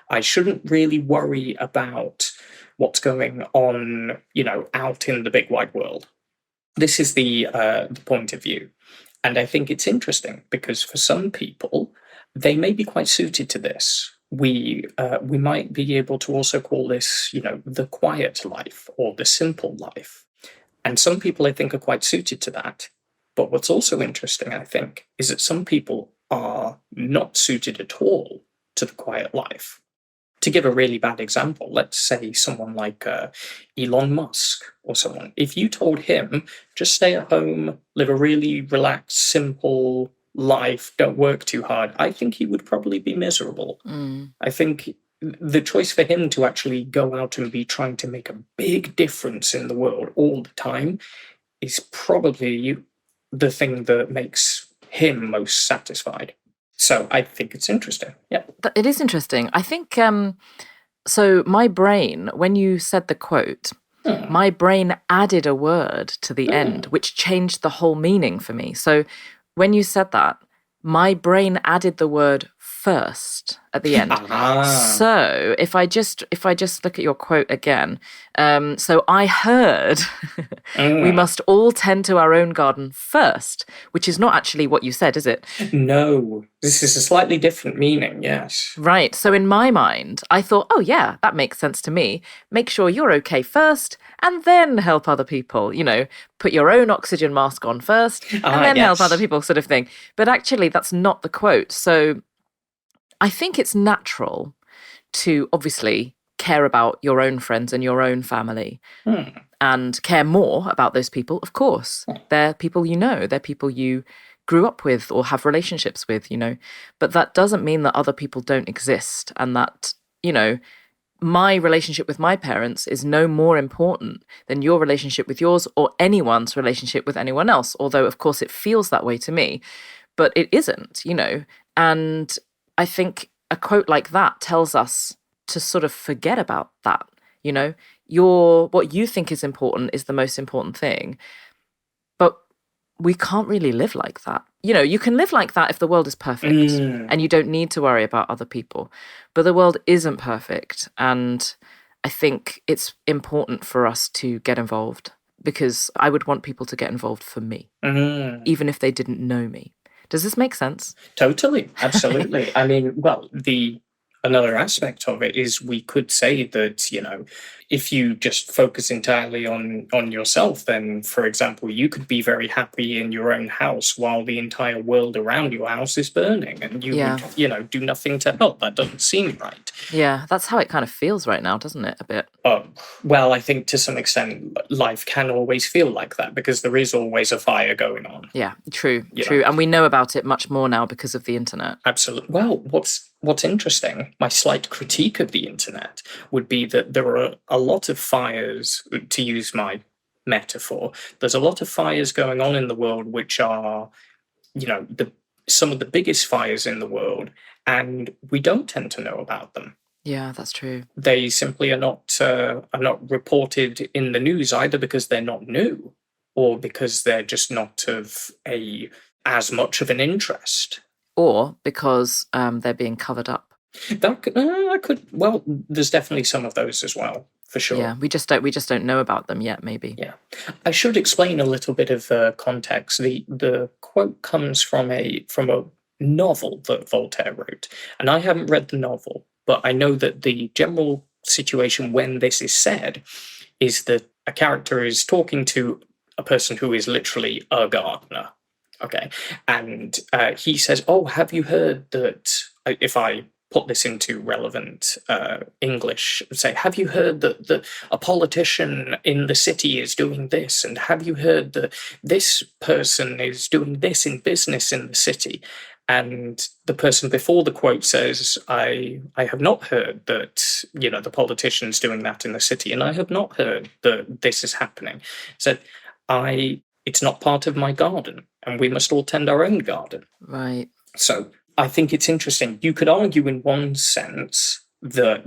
I shouldn't really worry about what's going on, out in the big wide world. This is the point of view. And I think it's interesting because for some people, they may be quite suited to this. We might be able to also call this, the quiet life or the simple life. And some people, I think, are quite suited to that. But what's also interesting, I think, is that some people are not suited at all to the quiet life. To give a really bad example, let's say someone like Elon Musk or someone. If you told him, just stay at home, live a really relaxed, simple life, don't work too hard, I think he would probably be miserable. I think the choice for him to actually go out and be trying to make a big difference in the world all the time is probably the thing that makes him most satisfied. So I think it's interesting. Yeah. It is interesting. I think, so my brain, when you said the quote, my brain added a word to the end, which changed the whole meaning for me. So when you said that, my brain added the word first at the end. Ah. So if I just look at your quote again, so I heard we must all tend to our own garden first, which is not actually what you said, is it? No, this is a slightly different meaning, yes. Right. So in my mind, I thought, oh yeah, that makes sense to me. Make sure you're okay first and then help other people, you know, put your own oxygen mask on first and then help other people, sort of thing. But actually, that's not the quote. So I think it's natural to obviously care about your own friends and your own family and care more about those people, of course. They're people you know, they're people you grew up with or have relationships with, you know. But that doesn't mean that other people don't exist and that, you know, my relationship with my parents is no more important than your relationship with yours or anyone's relationship with anyone else. Although, of course, it feels that way to me, but it isn't, you know. And I think a quote like that tells us to sort of forget about that, you know. What you think is important is the most important thing. But we can't really live like that. You know, you can live like that if the world is perfect and you don't need to worry about other people. But the world isn't perfect. And I think it's important for us to get involved because I would want people to get involved for me, even if they didn't know me. Does this make sense? Totally. Absolutely. I mean, well, another aspect of it is we could say that, you know, if you just focus entirely on yourself, then, for example, you could be very happy in your own house while the entire world around your house is burning and you would, you know, do nothing to help. That doesn't seem right. Yeah, that's how it kind of feels right now, doesn't it, a bit? Well, I think to some extent life can always feel like that because there is always a fire going on. Yeah, true. And we know about it much more now because of the internet. Absolutely. Well, what's interesting, my slight critique of the internet would be that there are a lot of fires, to use my metaphor, there's a lot of fires going on in the world which are, you know, some of the biggest fires in the world, and we don't tend to know about them. Yeah, that's true. They simply are not reported in the news either because they're not new or because they're just not of as much of an interest. Or because they're being covered up. Well, there's definitely some of those as well, for sure. Yeah, we just don't know about them yet, maybe. Yeah. I should explain a little bit of context. The quote comes from a novel that Voltaire wrote, and I haven't read the novel, but I know that the general situation when this is said is that a character is talking to a person who is literally a gardener. Okay. And he says, oh, have you heard that, if I put this into relevant English, say, have you heard that a politician in the city is doing this? And have you heard that this person is doing this in business in the city? And the person before the quote says, I have not heard that, you know, the politician's doing that in the city. And I have not heard that this is happening. So it's not part of my garden, and we must all tend our own garden. Right. So I think it's interesting. You could argue in one sense that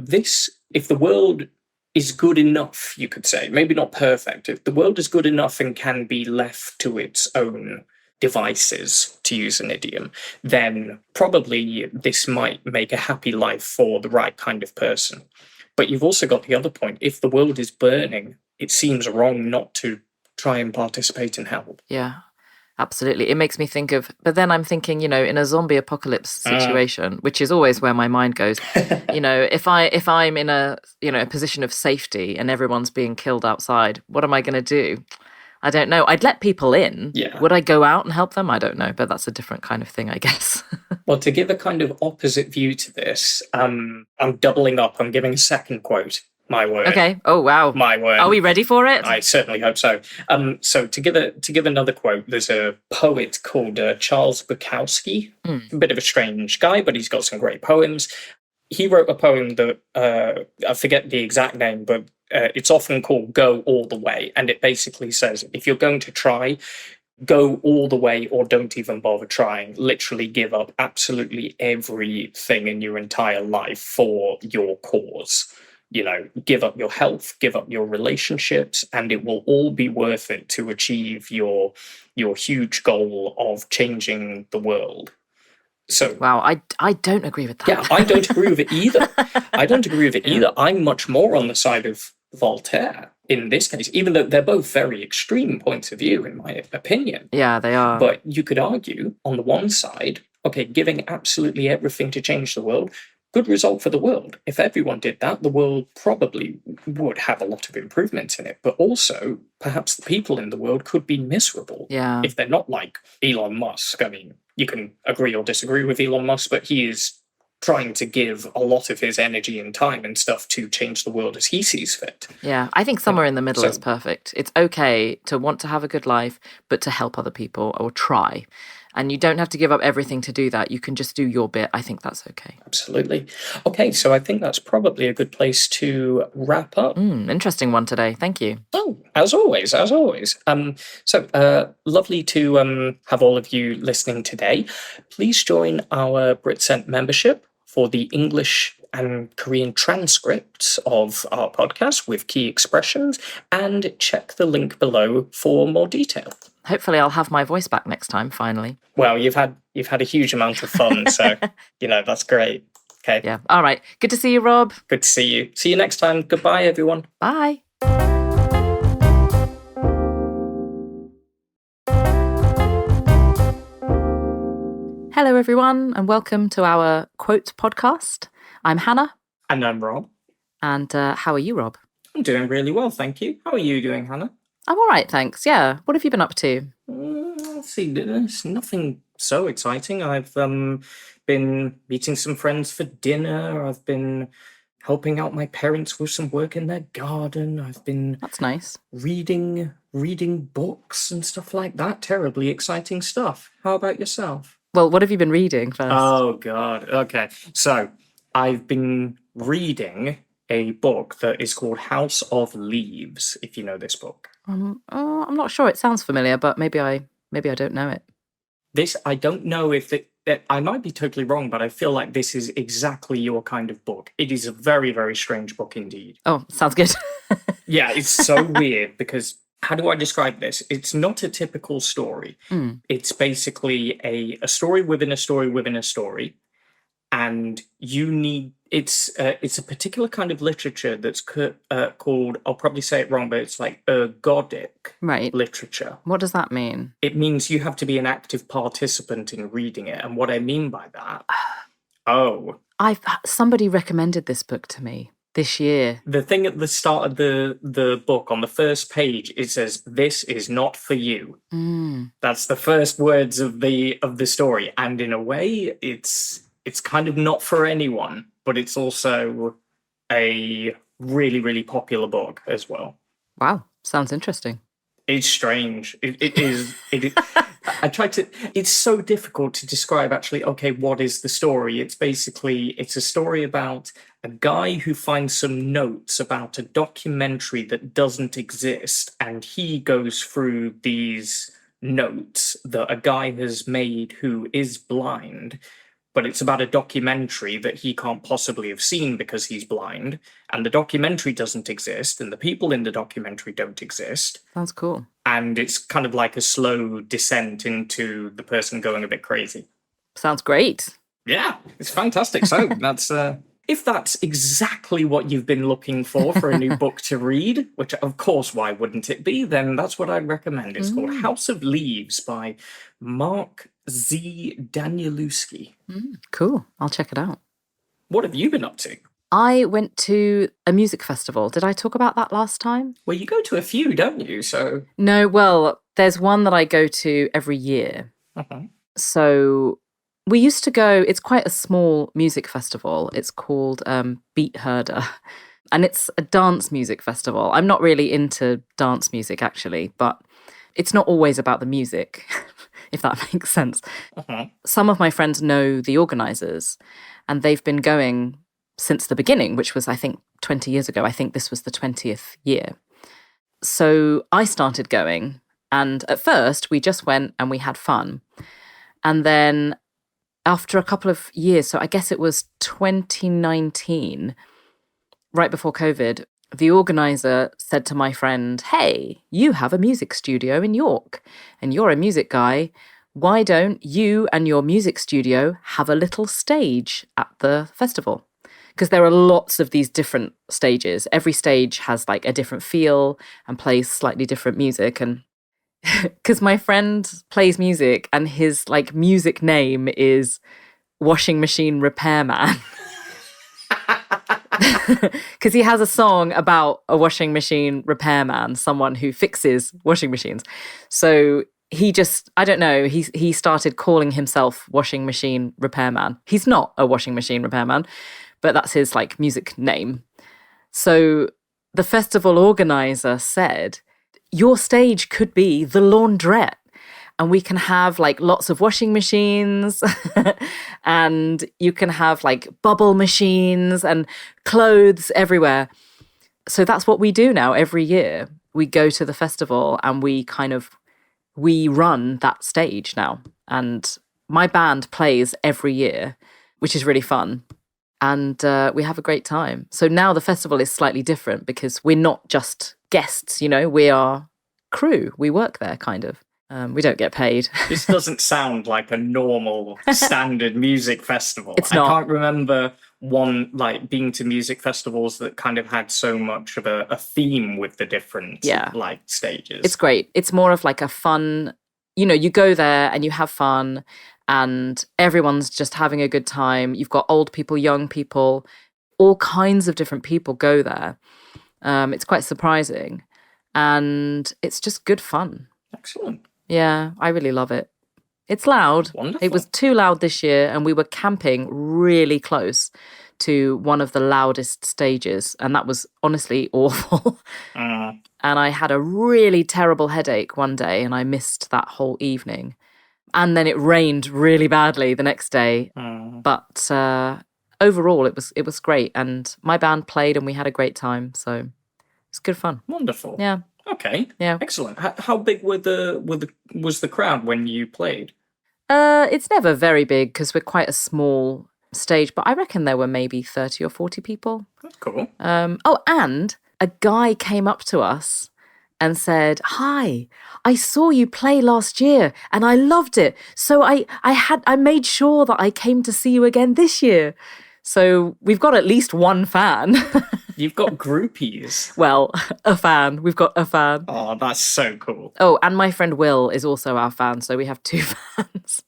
if the world is good enough, you could say, maybe not perfect, if the world is good enough and can be left to its own devices, to use an idiom, then probably this might make a happy life for the right kind of person. But you've also got the other point. If the world is burning, it seems wrong not to try and participate and help. Yeah, absolutely. It makes me think of, but then I'm thinking, you know, in a zombie apocalypse situation, which is always where my mind goes, you know, if I'm in a position of safety and everyone's being killed outside, what am I going to do? I don't know. I'd let people in. Yeah. Would I go out and help them? I don't know, but that's a different kind of thing, I guess. Well, to give a kind of opposite view to this, I'm doubling up. I'm giving a second quote. My word. Okay. Oh, wow. My word. Are we ready for it? I certainly hope so. So to give another quote, there's a poet called Charles Bukowski. A bit of a strange guy, but he's got some great poems. He wrote a poem that I forget the exact name, but it's often called "Go All the Way," and it basically says, if you're going to try, go all the way or don't even bother trying. Literally give up absolutely everything in your entire life for your cause. You know, give up your health, give up your relationships, and it will all be worth it to achieve your huge goal of changing the world. So Wow, I don't agree with that. yeah, I don't agree with it either. I'm much more on the side of Voltaire in this case, even though they're both very extreme points of view, in my opinion. Yeah, they are. But you could argue, on the one side, okay, giving absolutely everything to change the world, good result for the world. If everyone did that, the world probably would have a lot of improvements in it. But also, perhaps the people in the world could be miserable if they're not like Elon Musk. I mean, you can agree or disagree with Elon Musk, but he is trying to give a lot of his energy and time and stuff to change the world as he sees fit. Yeah, I think somewhere in the middle is perfect. It's okay to want to have a good life, but to help other people or try. And you don't have to give up everything to do that. You can just do your bit. I think that's okay. Absolutely. Okay, so I think that's probably a good place to wrap up. Interesting one today. Thank you. Oh, as always. So lovely to have all of you listening today. Please join our BritCent membership for the English and Korean transcripts of our podcast with key expressions, and check the link below for more detail. Hopefully I'll have my voice back next time, finally. Well, you've had a huge amount of fun, so, that's great. Okay. Yeah. All right. Good to see you, Rob. Good to see you. See you next time. Goodbye, everyone. Bye. Hello, everyone, and welcome to our quote podcast. I'm Hannah. And I'm Rob. And how are you, Rob? I'm doing really well, thank you. How are you doing, Hannah? I'm all right, thanks. Yeah. What have you been up to? Let's see. There's nothing so exciting. I've been meeting some friends for dinner. I've been helping out my parents with some work in their garden. I've been That's nice. reading books and stuff like that. Terribly exciting stuff. How about yourself? Well, what have you been reading first? Oh, God. Okay. So I've been reading a book that is called House of Leaves, if you know this book. I'm not sure. It sounds familiar, but maybe I don't know it. I don't know if I might be totally wrong, but I feel like this is exactly your kind of book. It is a very, very strange book indeed. Oh, sounds good. Yeah, it's so weird because how do I describe this? It's not a typical story. It's basically a story within a story within a story. And it's a particular kind of literature that's called, I'll probably say it wrong, but it's like ergodic literature. What does that mean? It means you have to be an active participant in reading it. And what I mean by that, somebody recommended this book to me this year. The thing at the start of the book, on the first page, it says, "This is not for you." That's the first words of the story. And in a way, it's kind of not for anyone, but it's also a really, really popular book as well. Wow, sounds interesting. It's strange. It is. It's so difficult to describe actually, okay, what is the story? It's a story about a guy who finds some notes about a documentary that doesn't exist, and he goes through these notes that a guy has made who is blind. But it's about a documentary that he can't possibly have seen because he's blind, and the documentary doesn't exist, and the people in the documentary don't exist. Sounds cool. And it's kind of like a slow descent into the person going a bit crazy. Sounds great. Yeah, it's fantastic. So that's if that's exactly what you've been looking for a new book to read, which of course, why wouldn't it be? Then that's what I'd recommend. It's called House of Leaves by Mark Z. Danielewski. Cool. I'll check it out. What have you been up to? I went to a music festival. Did I talk about that last time? Well, you go to a few, don't you? So no, well, there's one that I go to every year. So we used to go, it's quite a small music festival. It's called Beat Herder. And it's a dance music festival. I'm not really into dance music, actually, but it's not always about the music, if that makes sense. Some of my friends know the organisers, and they've been going since the beginning, which was, I think, 20 years ago. I think this was the 20th year. So I started going, and at first we just went and we had fun. And then after a couple of years, so I guess it was 2019, right before COVID, the organizer said to my friend, "Hey, you have a music studio in York and you're a music guy. why don't you and your music studio have a little stage at the festival? Because there are lots of these different stages. Every stage has like a different feel and plays slightly different music. And because my friend plays music and his like music name is Washing Machine Repairman. Because he has a song about a washing machine repairman, someone who fixes washing machines. So he just, I don't know, he started calling himself Washing Machine Repairman. He's not a washing machine repairman, but that's his like music name. So the festival organizer said, your stage could be the laundrette. And we can have like lots of washing machines and you can have like bubble machines and clothes everywhere. So that's what we do now every year. We go to the festival and we run that stage now. And my band plays every year, which is really fun. And we have a great time. So now the festival is slightly different because we're not just guests, you know, we are crew. We work there kind of. We don't get paid. This doesn't sound like a normal standard music festival. It's not. I can't remember one like being to music festivals that kind of had so much of a theme with the different like stages. It's great. It's more of like a fun, you know, you go there and you have fun and everyone's just having a good time. You've got old people, young people, all kinds of different people go there. It's quite surprising and it's just good fun. Excellent. Yeah, I really love it. It's loud. Wonderful. It was too loud this year and we were camping really close to one of the loudest stages and that was honestly awful. And I had a really terrible headache one day and I missed that whole evening. And then it rained really badly the next day. But overall, it was great. And my band played and we had a great time. So it's good fun. Wonderful. Yeah. Okay. Yeah. Excellent. How big was the crowd when you played? It's never very big because we're quite a small stage, but I reckon there were maybe 30 or 40 people. That's cool. And a guy came up to us and said, "Hi, I saw you play last year and I loved it. So I made sure that I came to see you again this year." So we've got at least one fan. You've got groupies. Well, a fan. We've got a fan. Oh, that's so cool. Oh, and my friend Will is also our fan, so we have two fans.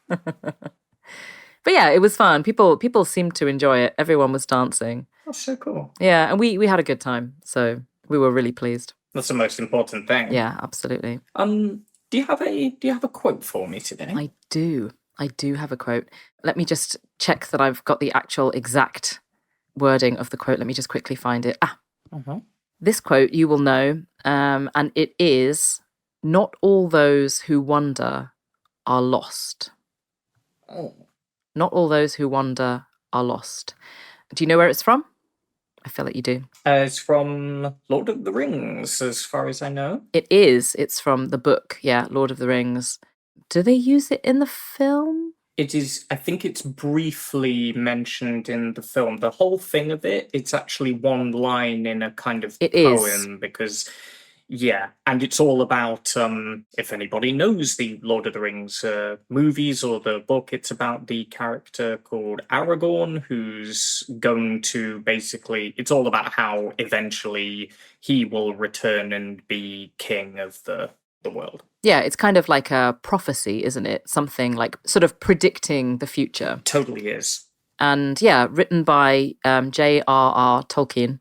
But yeah, it was fun. People seemed to enjoy it. Everyone was dancing. That's so cool. Yeah, and we had a good time, so we were really pleased. That's the most important thing. Yeah, absolutely. Do you have a quote for me today? I do have a quote. Let me just check that I've got the actual exact wording of the quote. Let me just quickly find it. This quote you will know, and it is, "Not all those who wander are lost." Oh. Not all those who wander are lost. Do you know where it's from? I feel like you do. It's from Lord of the Rings, as far as I know. It is. It's from the book, yeah, Lord of the Rings. Do they use it in the film? It is, I think it's briefly mentioned in the film. The whole thing of it, it's actually one line in a kind of poem because, yeah, and it's all about, if anybody knows the Lord of the Rings movies or the book, it's about the character called Aragorn, who's going to basically, it's all about how eventually he will return and be king of the world. Yeah, it's kind of like a prophecy, isn't it? Something like sort of predicting the future. Totally is. And yeah, written by J.R.R. Tolkien.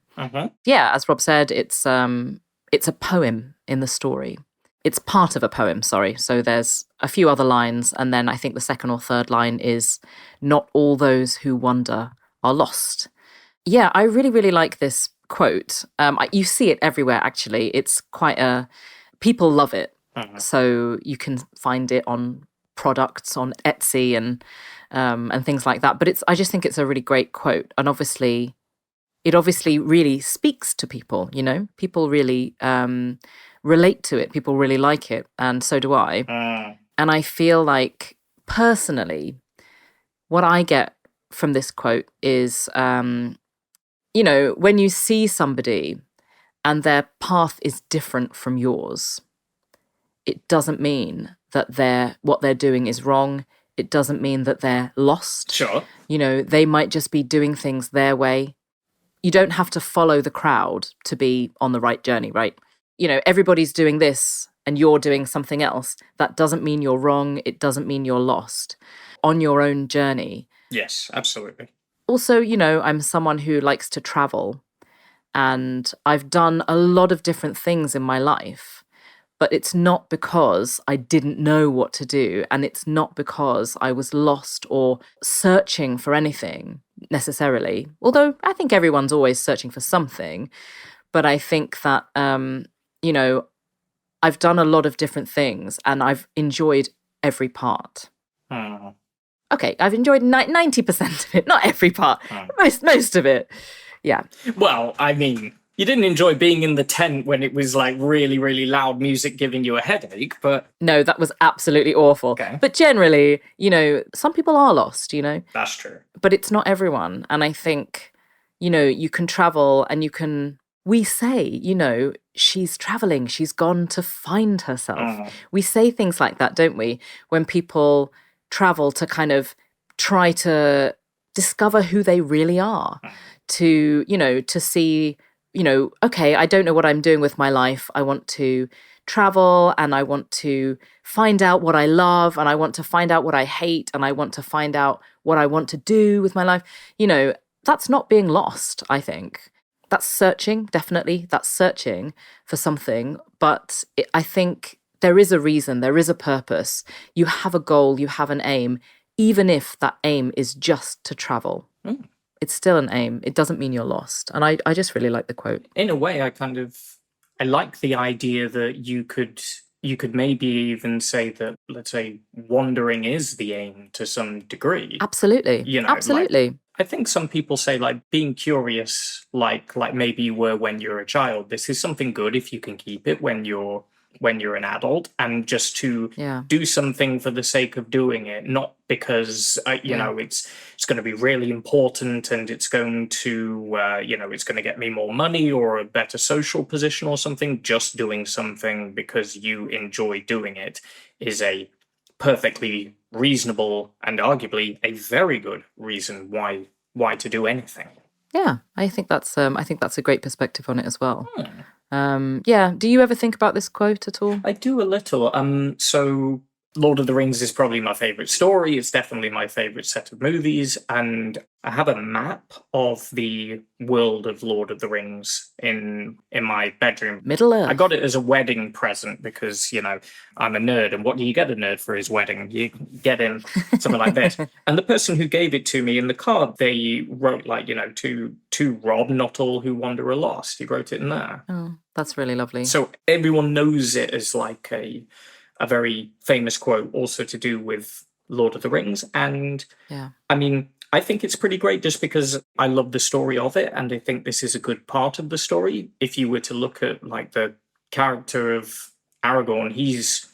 Yeah, as Rob said, it's a poem in the story. It's part of a poem, sorry. So there's a few other lines, and then I think the second or third line is, "Not all those who wander are lost." Yeah, I really, really like this quote. You see it everywhere, actually. It's quite people love it. So you can find it on products on Etsy and things like that. But I just think it's a really great quote. And it obviously really speaks to people, you know? People really relate to it. People really like it. And so do I. And I feel like, personally, what I get from this quote is, you know, when you see somebody and their path is different from yours, it doesn't mean that what they're doing is wrong. It doesn't mean that they're lost. Sure. You know, they might just be doing things their way. You don't have to follow the crowd to be on the right journey, right? You know, everybody's doing this and you're doing something else. That doesn't mean you're wrong. It doesn't mean you're lost. On your own journey. Yes, absolutely. Also, you know, I'm someone who likes to travel, and I've done a lot of different things in my life, but it's not because I didn't know what to do, and it's not because I was lost or searching for anything necessarily, although I think everyone's always searching for something. But I think that, you know, I've done a lot of different things and I've enjoyed every part. Okay, I've enjoyed 90% of it, not every part, most of it. Yeah. Well, I mean, you didn't enjoy being in the tent when it was like really, really loud music giving you a headache, but... No, that was absolutely awful. Okay. But generally, you know, some people are lost, you know? That's true. But it's not everyone. And I think, you know, you can travel and you can... We say, you know, she's traveling, she's gone to find herself. We say things like that, don't we? When people travel to kind of try to discover who they really are, to, you know, to see, you know, okay, I don't know what I'm doing with my life. I want to travel and I want to find out what I love and I want to find out what I hate and I want to find out what I want to do with my life. You know, that's not being lost, I think. That's searching, definitely. That's searching for something. But I think there is a reason, there is a purpose. You have a goal, you have an aim, even if that aim is just to travel. It's still an aim. It doesn't mean you're lost. And I just really like the quote. In a way, I like the idea that you could maybe even say that, let's say, wandering is the aim to some degree. Absolutely. You know, absolutely. Like, I think some people say, like, being curious, like maybe you were when you're a child. This is something good if you can keep it when you're an adult, and just to do something for the sake of doing it, not because you know it's going to be really important and it's going to you know, it's going to get me more money or a better social position or something. Just doing something because you enjoy doing it is a perfectly reasonable and arguably a very good reason why to do anything. Yeah, I think that's a great perspective on it as well. Yeah. Do you ever think about this quote at all? I do a little. So Lord of the Rings is probably my favorite story. It's definitely my favorite set of movies. And I have a map of the world of Lord of the Rings in my bedroom. Middle Earth. I got it as a wedding present because, you know, I'm a nerd. And what do you get a nerd for his wedding? You get him something like this. And the person who gave it to me in the card, they wrote, like, you know, to Rob, not all who wander are lost. He wrote it in there. Oh, that's really lovely. So everyone knows it as like a very famous quote, also to do with Lord of the Rings. And I mean, I think it's pretty great just because I love the story of it. And I think this is a good part of the story. If you were to look at like the character of Aragorn, he's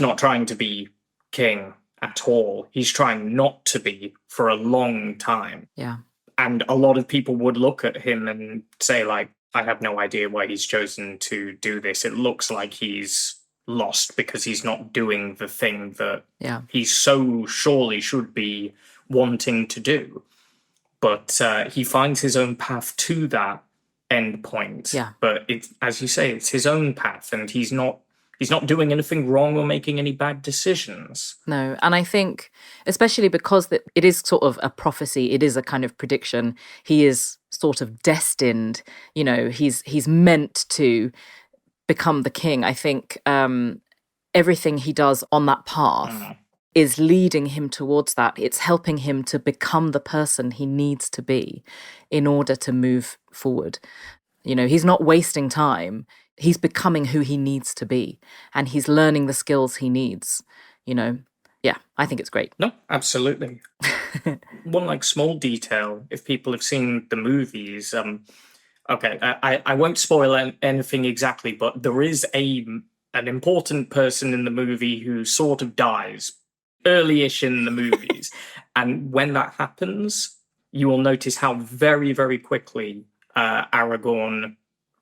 not trying to be king at all. He's trying not to be for a long time. Yeah. And a lot of people would look at him and say, like, I have no idea why he's chosen to do this. It looks like he's lost because he's not doing the thing that he so surely should be wanting to do. But he finds his own path to that end point. Yeah. But it, as you say, it's his own path, and he's not doing anything wrong or making any bad decisions. No, and I think, especially because it is sort of a prophecy, it is a kind of prediction. He is sort of destined, you know, he's meant to become the king. I think everything he does on that path is leading him towards that. It's helping him to become the person he needs to be in order to move forward. You know, he's not wasting time. He's becoming who he needs to be, and he's learning the skills he needs, you know. Yeah, I think it's great. No, absolutely. One like small detail, if people have seen the movies, okay, I won't spoil anything exactly, but there is an important person in the movie who sort of dies early-ish in the movies. And when that happens, you will notice how very, very quickly Aragorn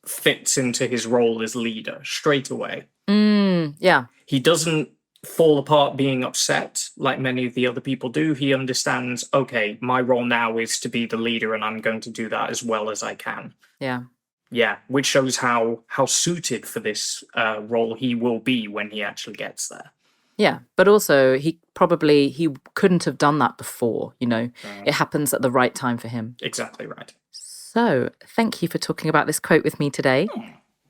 fits into his role as leader straight away. Yeah. He doesn't fall apart being upset like many of the other people do. He understands, okay, my role now is to be the leader and I'm going to do that as well as I can. Yeah. Yeah, which shows how suited for this role he will be when he actually gets there. Yeah, but also he couldn't have done that before, It happens at the right time for him. Exactly right. So, thank you for talking about this quote with me today.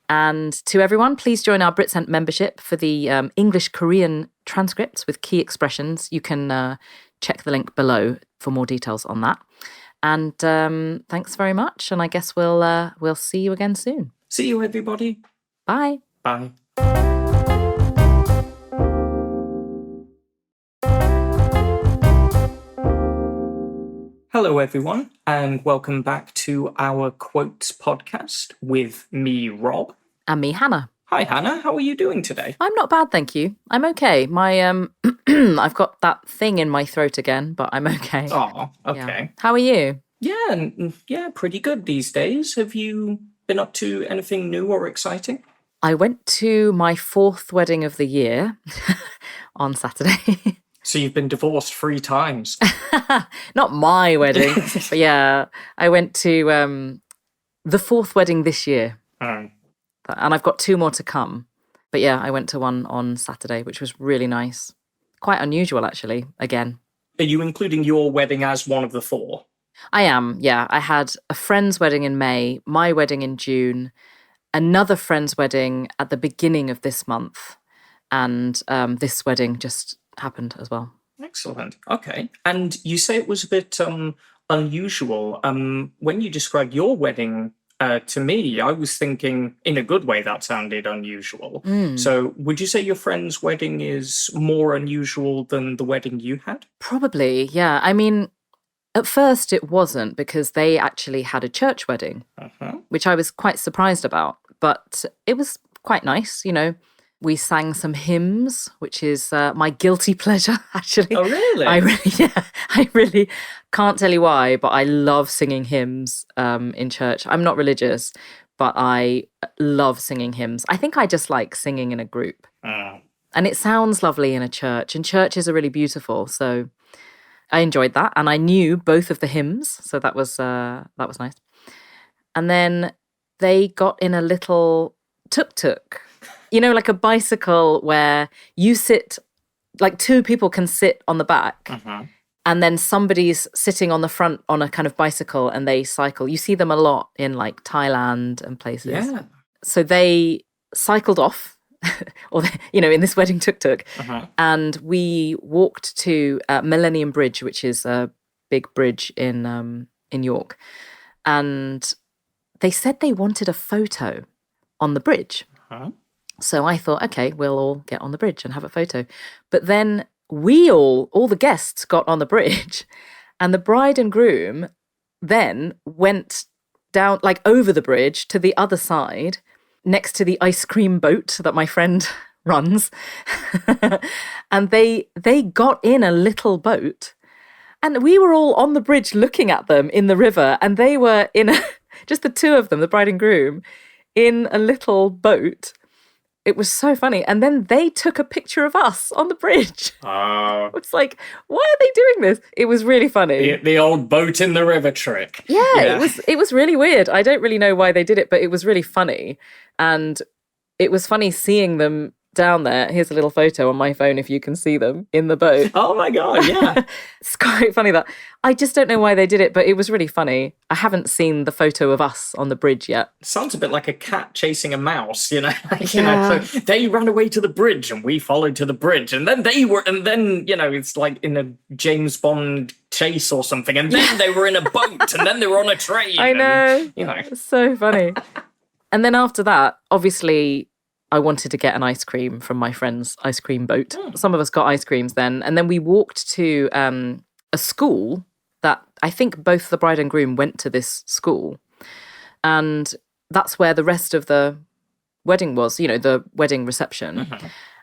And to everyone, please join our BritCent membership for the English-Korean transcripts with key expressions. You can check the link below for more details on that. And thanks very much. And I guess we'll see you again soon. See you, everybody. Bye. Bye. Hello, everyone, and welcome back to our Quotes podcast with me, Rob. And me, Hannah. Hi, Hannah. How are you doing today? I'm not bad, thank you. I'm okay. My I've got that thing in my throat again, but I'm okay. Oh, okay. Yeah. How are you? Yeah, pretty good these days. Have you been up to anything new or exciting? I went to my 4th wedding of the year on Saturday. So you've been divorced 3 times. Not my wedding, but yeah, I went to the 4th wedding this year. And I've got 2 more to come. But yeah, I went to one on Saturday, which was really nice. Quite unusual, actually, again. Are you including your wedding as one of the 4? I am, yeah. I had a friend's wedding in May, my wedding in June, another friend's wedding at the beginning of this month, and this wedding just happened as well. Excellent. Okay. And you say it was a bit unusual. When you described your wedding to me, I was thinking in a good way that sounded unusual. So would you say your friend's wedding is more unusual than the wedding you had? Probably, yeah. I mean, at first it wasn't because they actually had a church wedding, which I was quite surprised about. But it was quite nice, We sang some hymns, which is my guilty pleasure, actually. Oh, really? I really can't tell you why, but I love singing hymns in church. I'm not religious, but I love singing hymns. I think I just like singing in a group. And it sounds lovely in a church, and churches are really beautiful. So I enjoyed that, and I knew both of the hymns, so that was nice. And then they got in a little tuk-tuk. Like a bicycle where you sit, like 2 people can sit on the back and then somebody's sitting on the front on a kind of bicycle and they cycle. You see them a lot in like Thailand and places. Yeah. So they cycled off, or, in this wedding tuk-tuk, and we walked to Millennium Bridge, which is a big bridge in York. And they said they wanted a photo on the bridge. So I thought, okay, we'll all get on the bridge and have a photo. But then all the guests got on the bridge, and the bride and groom then went down, like over the bridge to the other side, next to the ice cream boat that my friend runs. And they got in a little boat, and we were all on the bridge looking at them in the river, and they were in just the 2 of them, the bride and groom, in a little boat. It was so funny. And then they took a picture of us on the bridge. It was like, why are they doing this? It was really funny. The old boat in the river trick. Yeah. It was really weird. I don't really know why they did it, but it was really funny. And it was funny seeing them down there. Here's a little photo on my phone if you can see them in the boat. Oh my God, yeah. It's quite funny that I just don't know why they did it, but it was really funny. I haven't seen the photo of us on the bridge yet. Sounds a bit like a cat chasing a mouse, Yeah. So they ran away to the bridge and we followed to the bridge, and then it's like in a James Bond chase or something, and then they were in a boat and then they were on a train. I know. And, It's so funny. And then after that, obviously, I wanted to get an ice cream from my friend's ice cream boat. Some of us got ice creams then. And then we walked to a school that I think both the bride and groom went to this school. And that's where the rest of the wedding was, the wedding reception.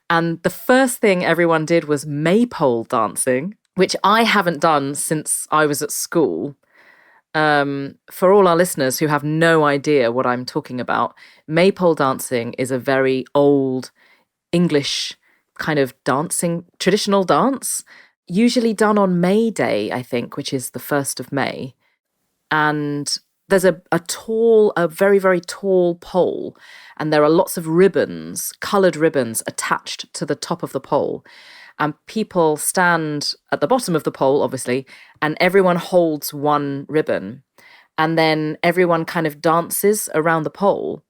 And the first thing everyone did was maypole dancing, which I haven't done since I was at school. For all our listeners who have no idea what I'm talking about, maypole dancing is a very old English kind of dancing, traditional dance, usually done on May Day, I think, which is the 1st of May. And there's a very, very tall pole, and there are lots of ribbons, coloured ribbons attached to the top of the pole. And people stand at the bottom of the pole, obviously, and everyone holds one ribbon. And then everyone kind of dances around the pole,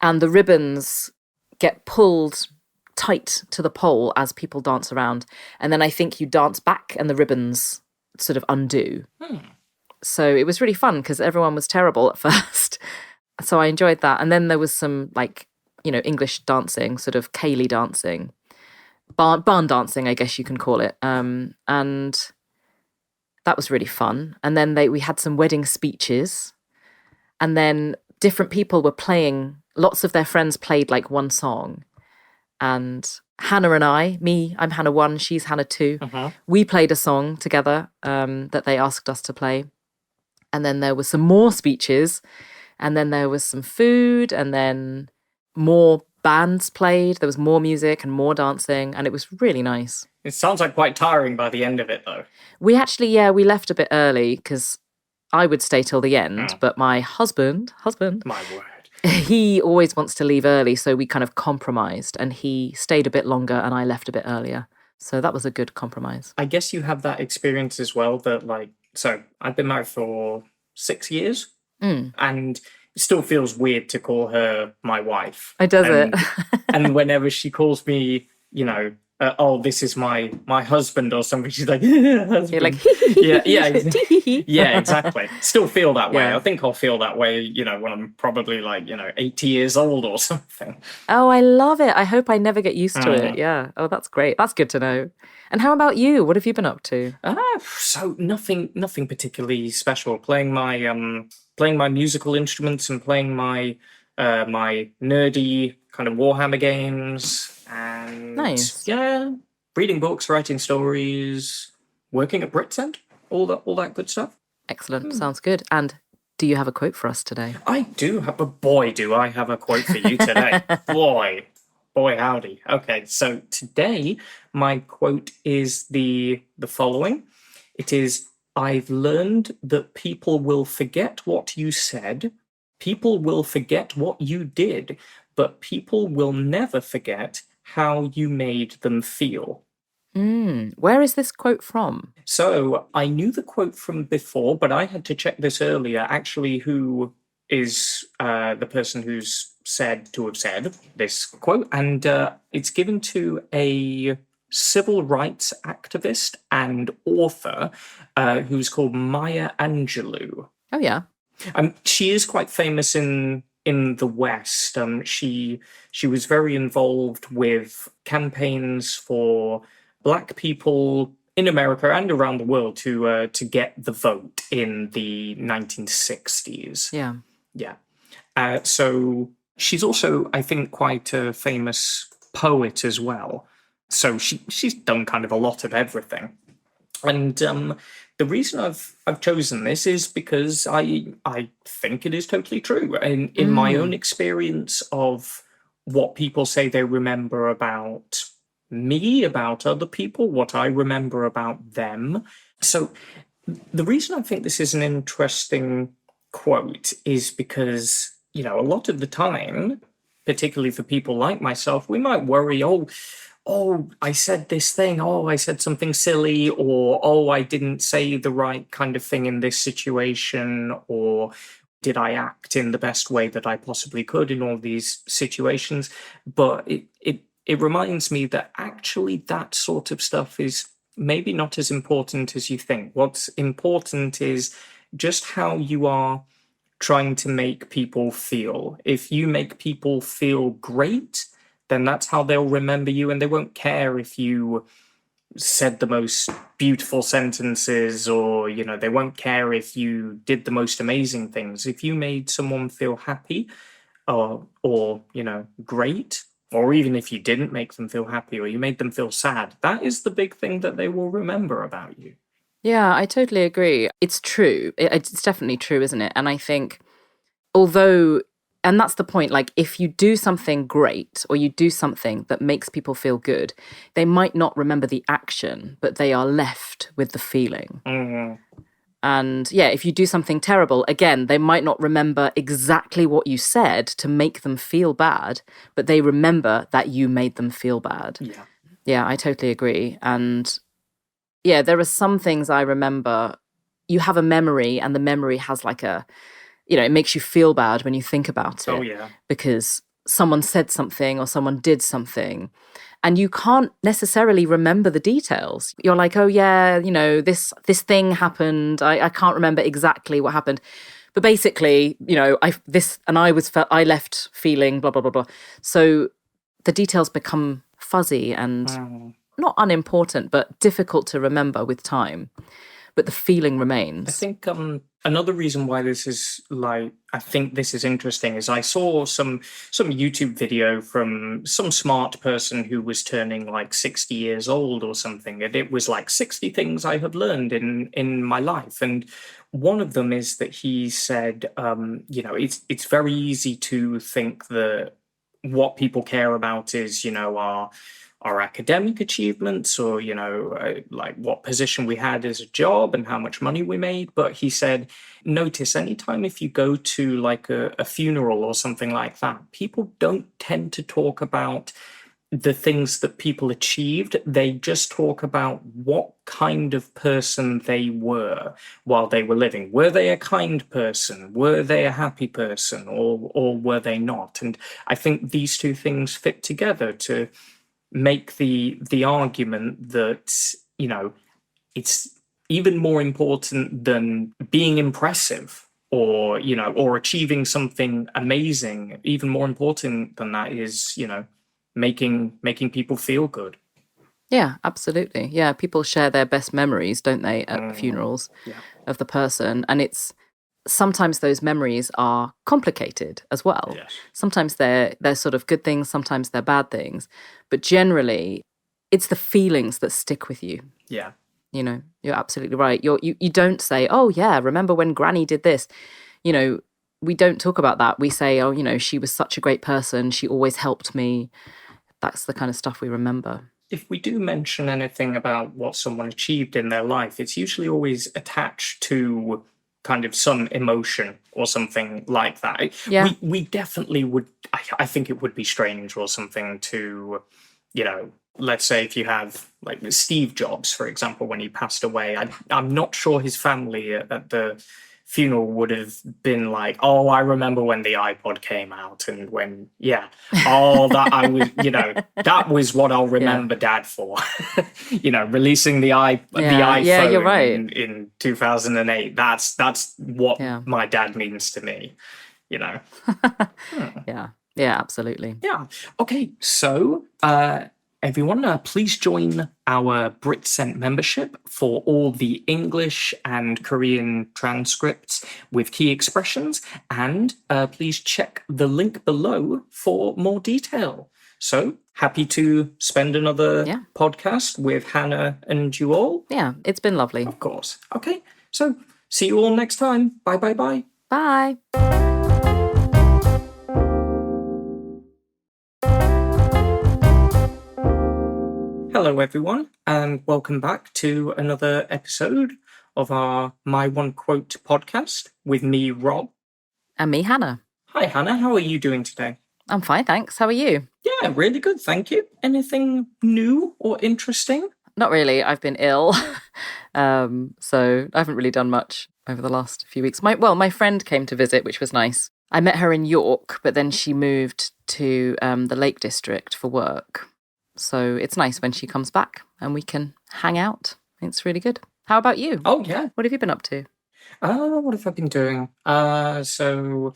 and the ribbons get pulled tight to the pole as people dance around. And then I think you dance back and the ribbons sort of undo. So it was really fun because everyone was terrible at first. So I enjoyed that. And then there was some English dancing, sort of ceilidh dancing, barn dancing, I guess you can call it. And that was really fun. And then we had some wedding speeches, and then different people were playing, lots of their friends played like one song. And Hannah and I'm Hannah 1, she's Hannah 2. We played a song together that they asked us to play. And then there was some more speeches, and then there was some food, and then more bands played. There was more music and more dancing, and it was really nice. It sounds like quite tiring by the end of it, though. We actually, we left a bit early because I would stay till the end, but my husband, my word, he always wants to leave early, so we kind of compromised, and he stayed a bit longer and I left a bit earlier. So that was a good compromise. I guess you have that experience as well that so I've been married for 6 years, and it still feels weird to call her my wife. Does it? And whenever she calls me, this is my husband or something, she's like, husband. You're like, yeah, exactly. Still feel that way. Yeah. I think I'll feel that way, when I'm probably 80 years old or something. Oh, I love it. I hope I never get used to it. Yeah. Oh, that's great. That's good to know. And how about you? What have you been up to? So nothing particularly special. Playing my musical instruments and playing my nerdy kind of Warhammer games. And nice. Yeah, reading books, writing stories, working at Britsend, all that good stuff. Excellent. Sounds good. And do you have a quote for us today? I do have do I have a quote for you today. Boy, howdy. Okay, so today my quote is the following. It is, I've learned that people will forget what you said, people will forget what you did, but people will never forget how you made them feel. Where is this quote from? So I knew the quote from before, but I had to check this earlier, actually, who is the person who's said to have said this quote. And it's given to a civil rights activist and author who's called Maya Angelou. Oh, yeah. She is quite famous in the West. She was very involved with campaigns for Black people in America and around the world to get the vote in the 1960s. Yeah. So she's also, I think, quite a famous poet as well. So she's done kind of a lot of everything. And the reason I've chosen this is because I think it is totally true. In my own experience of what people say they remember about me, about other people, what I remember about them. So the reason I think this is an interesting quote is because, a lot of the time, particularly for people like myself, we might worry, oh, I said this thing, I said something silly, or, I didn't say the right kind of thing in this situation, or did I act in the best way that I possibly could in all these situations? But it reminds me that actually that sort of stuff is maybe not as important as you think. What's important is just how you are trying to make people feel. If you make people feel great, then that's how they'll remember you, and they won't care if you said the most beautiful sentences, or they won't care if you did the most amazing things. If you made someone feel happy or great, or even if you didn't make them feel happy or you made them feel sad, that is the big thing that they will remember about you. Yeah, I totally agree. It's true. It's definitely true, isn't it? And I think although And that's the point. Like, if you do something great or you do something that makes people feel good, they might not remember the action, but they are left with the feeling. And yeah, if you do something terrible, again, they might not remember exactly what you said to make them feel bad, but they remember that you made them feel bad. Yeah, I totally agree. And yeah, there are some things I remember. You have a memory, and the memory has like a, it makes you feel bad when you think about it. Because someone said something or someone did something, and you can't necessarily remember the details. You're like, oh yeah, this thing happened. I can't remember exactly what happened. But basically, I left feeling blah, blah, blah, blah. So the details become fuzzy and not unimportant, but difficult to remember with time. But the feeling remains. I think another reason why this is I think this is interesting is I saw some YouTube video from some smart person who was turning 60 years old or something, and it was 60 things I have learned in my life. And one of them is that he said, it's very easy to think that what people care about is, our academic achievements or, what position we had as a job and how much money we made. But he said, notice anytime if you go to a funeral or something like that, people don't tend to talk about the things that people achieved. They just talk about what kind of person they were while they were living. Were they a kind person? Were they a happy person? Or were they not? And I think these two things fit together to make the argument that, it's even more important than being impressive or achieving something amazing. Even more important than that is, making people feel good. Yeah, absolutely. Yeah, people share their best memories, don't they, at funerals of the person. And sometimes those memories are complicated as well. Yes. Sometimes they're sort of good things, sometimes they're bad things. But generally, it's the feelings that stick with you. Yeah. You're absolutely right. You don't say, oh, yeah, remember when Granny did this? We don't talk about that. We say, oh, she was such a great person. She always helped me. That's the kind of stuff we remember. If we do mention anything about what someone achieved in their life, it's usually always attached to kind of some emotion or something like that. Yeah. We definitely would, I think it would be strange or something to, let's say if you have Steve Jobs, for example, when he passed away, I'm not sure his family at the funeral would have been like, oh, I remember when the iPod came out and when, that I was, that was what I'll remember Dad for, releasing the iPhone you're right. in 2008. That's what my dad means to me, Yeah, absolutely. Yeah. Okay. So, everyone, please join our BritSent membership for all the English and Korean transcripts with key expressions, and please check the link below for more detail. So, happy to spend another podcast with Hannah and you all. Yeah, it's been lovely. Of course. Okay, so see you all next time. Bye, bye, bye. Bye. Hello, everyone, and welcome back to another episode of our My One Quote podcast with me, Rob. And me, Hannah. Hi, Hannah. How are you doing today? I'm fine, thanks. How are you? Yeah, really good, thank you. Anything new or interesting? Not really. I've been ill, so I haven't really done much over the last few weeks. My friend came to visit, which was nice. I met her in York, but then she moved to the Lake District for work. So it's nice when she comes back and we can hang out. It's really good. How about you? Oh, yeah. What have you been up to? What have I been doing? So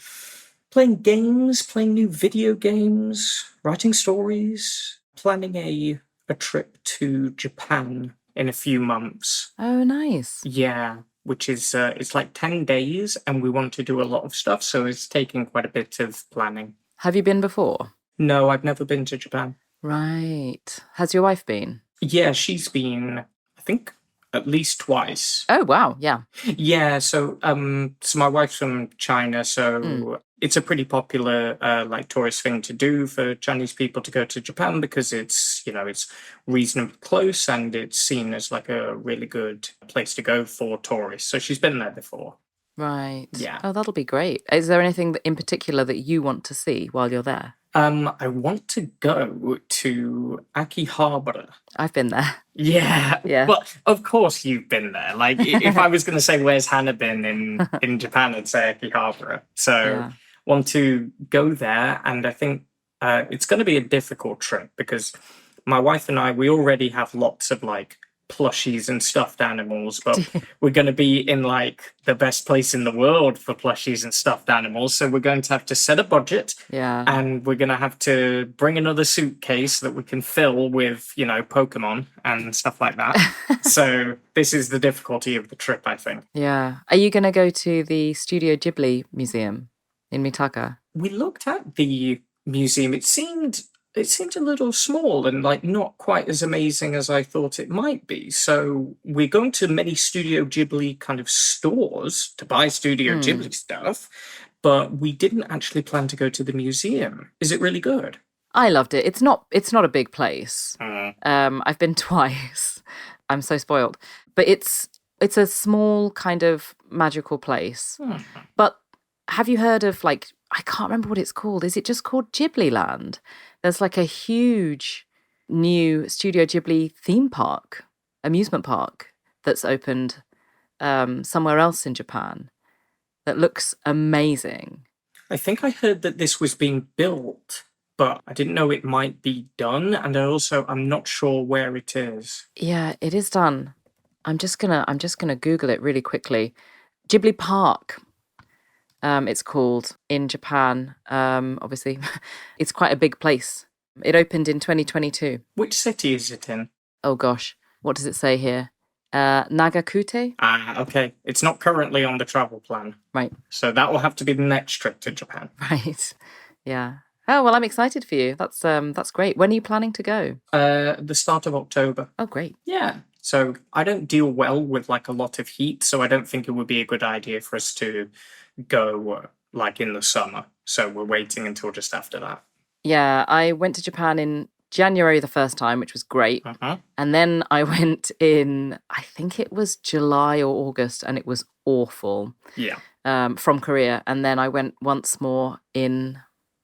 playing games, playing new video games, writing stories, planning a trip to Japan in a few months. Oh, nice. Yeah, which is, it's 10 days and we want to do a lot of stuff. So it's taking quite a bit of planning. Have you been before? No, I've never been to Japan. Right. Has your wife been? Yeah, she's been, I think, at least twice. Oh, wow. Yeah. Yeah, so my wife's from China, so It's a pretty popular like tourist thing to do for Chinese people to go to Japan because it's, you know, it's reasonably close and it's seen as like a really good place to go for tourists. So she's been there before. Right. Yeah. Oh, that'll be great. Is there anything in particular that you want to see while you're there? I want to go to Akihabara. I've been there. Yeah. Yeah. Well, of course you've been there. Like, if I was going to say, where's Hannah been in Japan, I'd say Akihabara. So, Yeah. want to go there. And I think it's going to be a difficult trip because my wife and I, we already have lots of like plushies and stuffed animals, but we're going to be in like the best place in the world for plushies and stuffed animals. So we're going to have to set a budget. Yeah. And we're going to have to bring another suitcase that we can fill with, you know, Pokemon and stuff like that. So this is the difficulty of the trip, I think. Yeah. Are you going to go to the Studio Ghibli Museum in Mitaka? We looked at the museum. It seemed a little small and like not quite as amazing as I thought it might be. So we're going to many Studio Ghibli kind of stores to buy Studio Ghibli stuff, but we didn't actually plan to go to the museum. Is it really good? I loved it. It's not a big place. I've been twice. I'm so spoiled. But it's a small kind of magical place. But have you heard of like, I can't remember what it's called. Is it just called Ghibli Land? There's like a huge new Studio Ghibli theme park, amusement park that's opened somewhere else in Japan that looks amazing. I think I heard that this was being built, but I didn't know it might be done. And I'm not sure where it is. Yeah, it is done. I'm just gonna Google it really quickly. Ghibli Park. It's called in Japan. Obviously, it's quite a big place. It opened in 2022. Which city is it in? Oh gosh, what does it say here? Nagakute? Okay. It's not currently on the travel plan. Right. So that will have to be the next trip to Japan. Right. Yeah. Oh, well, I'm excited for you. That's great. When are you planning to go? The start of October. Oh, great. Yeah. So I don't deal well with like a lot of heat, so I don't think it would be a good idea for us to go like in the summer. So we're waiting until just after that. Yeah, I went to Japan in January the first time, which was great. And then I went in, I think it was July or August, and it was awful. Yeah. From Korea. And then I went once more in,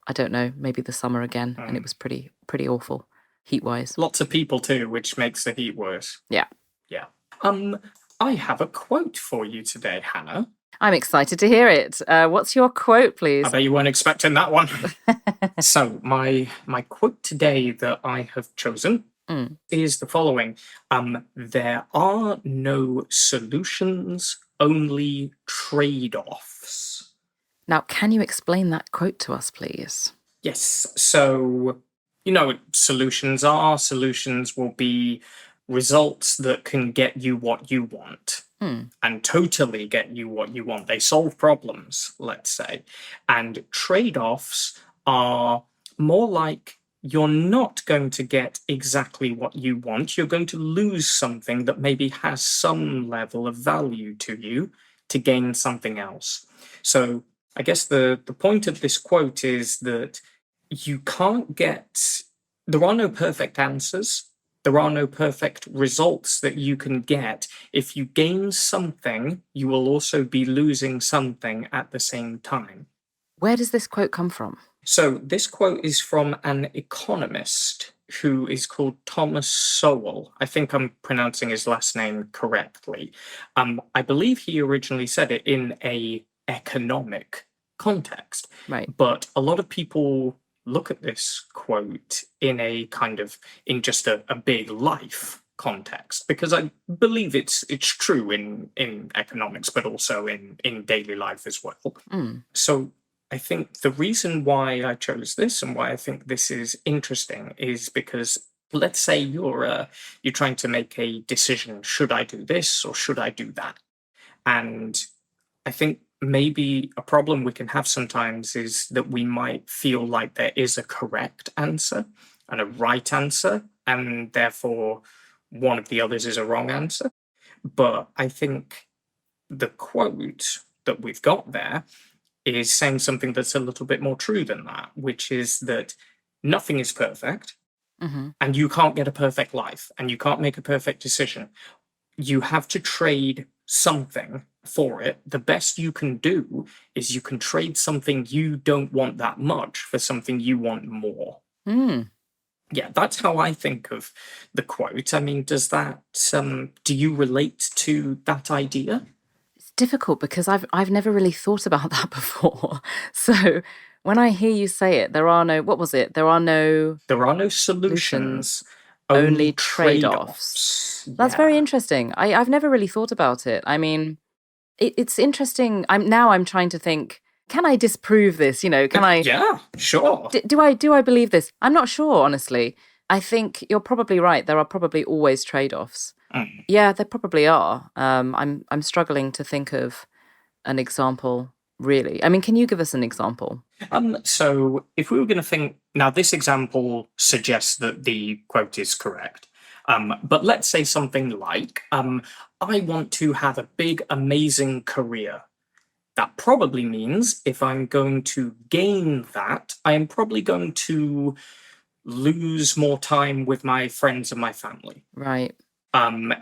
I don't know, maybe the summer again. And it was pretty awful, heat-wise. Lots of people too, which makes the heat worse. Yeah. Yeah. I have a quote for you today, Hannah. I'm excited to hear it. What's your quote, please? I bet you weren't expecting that one. So my quote today that I have chosen is the following. There are no solutions, only trade-offs. Now, can you explain that quote to us, please? Yes. So, you know what solutions are. Solutions will be results that can get you what you want. And totally get you what you want. They solve problems, let's say. And trade-offs are more like you're not going to get exactly what you want. You're going to lose something that maybe has some level of value to you to gain something else. So I guess the point of this quote is that there are no perfect answers. There are no perfect results that you can get. If you gain something, you will also be losing something at the same time. Where does this quote come from? So this quote is from an economist who is called Thomas Sowell. I think I'm pronouncing his last name correctly. I believe he originally said it in a economic context. Right. But a lot of people look at this quote in just a big life context, because I believe it's true in economics, but also in daily life as well. So I think the reason why I chose this and why I think this is interesting is because let's say you're trying to make a decision. Should I do this or should I do that? And I think maybe a problem we can have sometimes is that we might feel like there is a correct answer and a right answer, and therefore one of the others is a wrong answer. But I think the quote that we've got there is saying something that's a little bit more true than that, which is that nothing is perfect, and you can't get a perfect life, and you can't make a perfect decision. You have to trade something for it. The best you can do is you can trade something you don't want that much for something you want more. Yeah, that's how I think of the quote. I mean, does that, do you relate to that idea? It's difficult because I've never really thought about that before. So when I hear you say it, there are no, what was it? There are no solutions, only trade-offs. That's very interesting. I've never really thought about it. I mean, it's interesting. I'm trying to think, can I disprove this? Can I? Yeah, sure. Do I believe this? I'm not sure, honestly. I think you're probably right. There are probably always trade-offs. Yeah, there probably are. I'm struggling to think of an example, really. I mean, can you give us an example? So if we were going to think, now this example suggests that the quote is correct. But let's say something like, I want to have a big, amazing career. That probably means if I'm going to gain that, I am probably going to lose more time with my friends and my family. Right.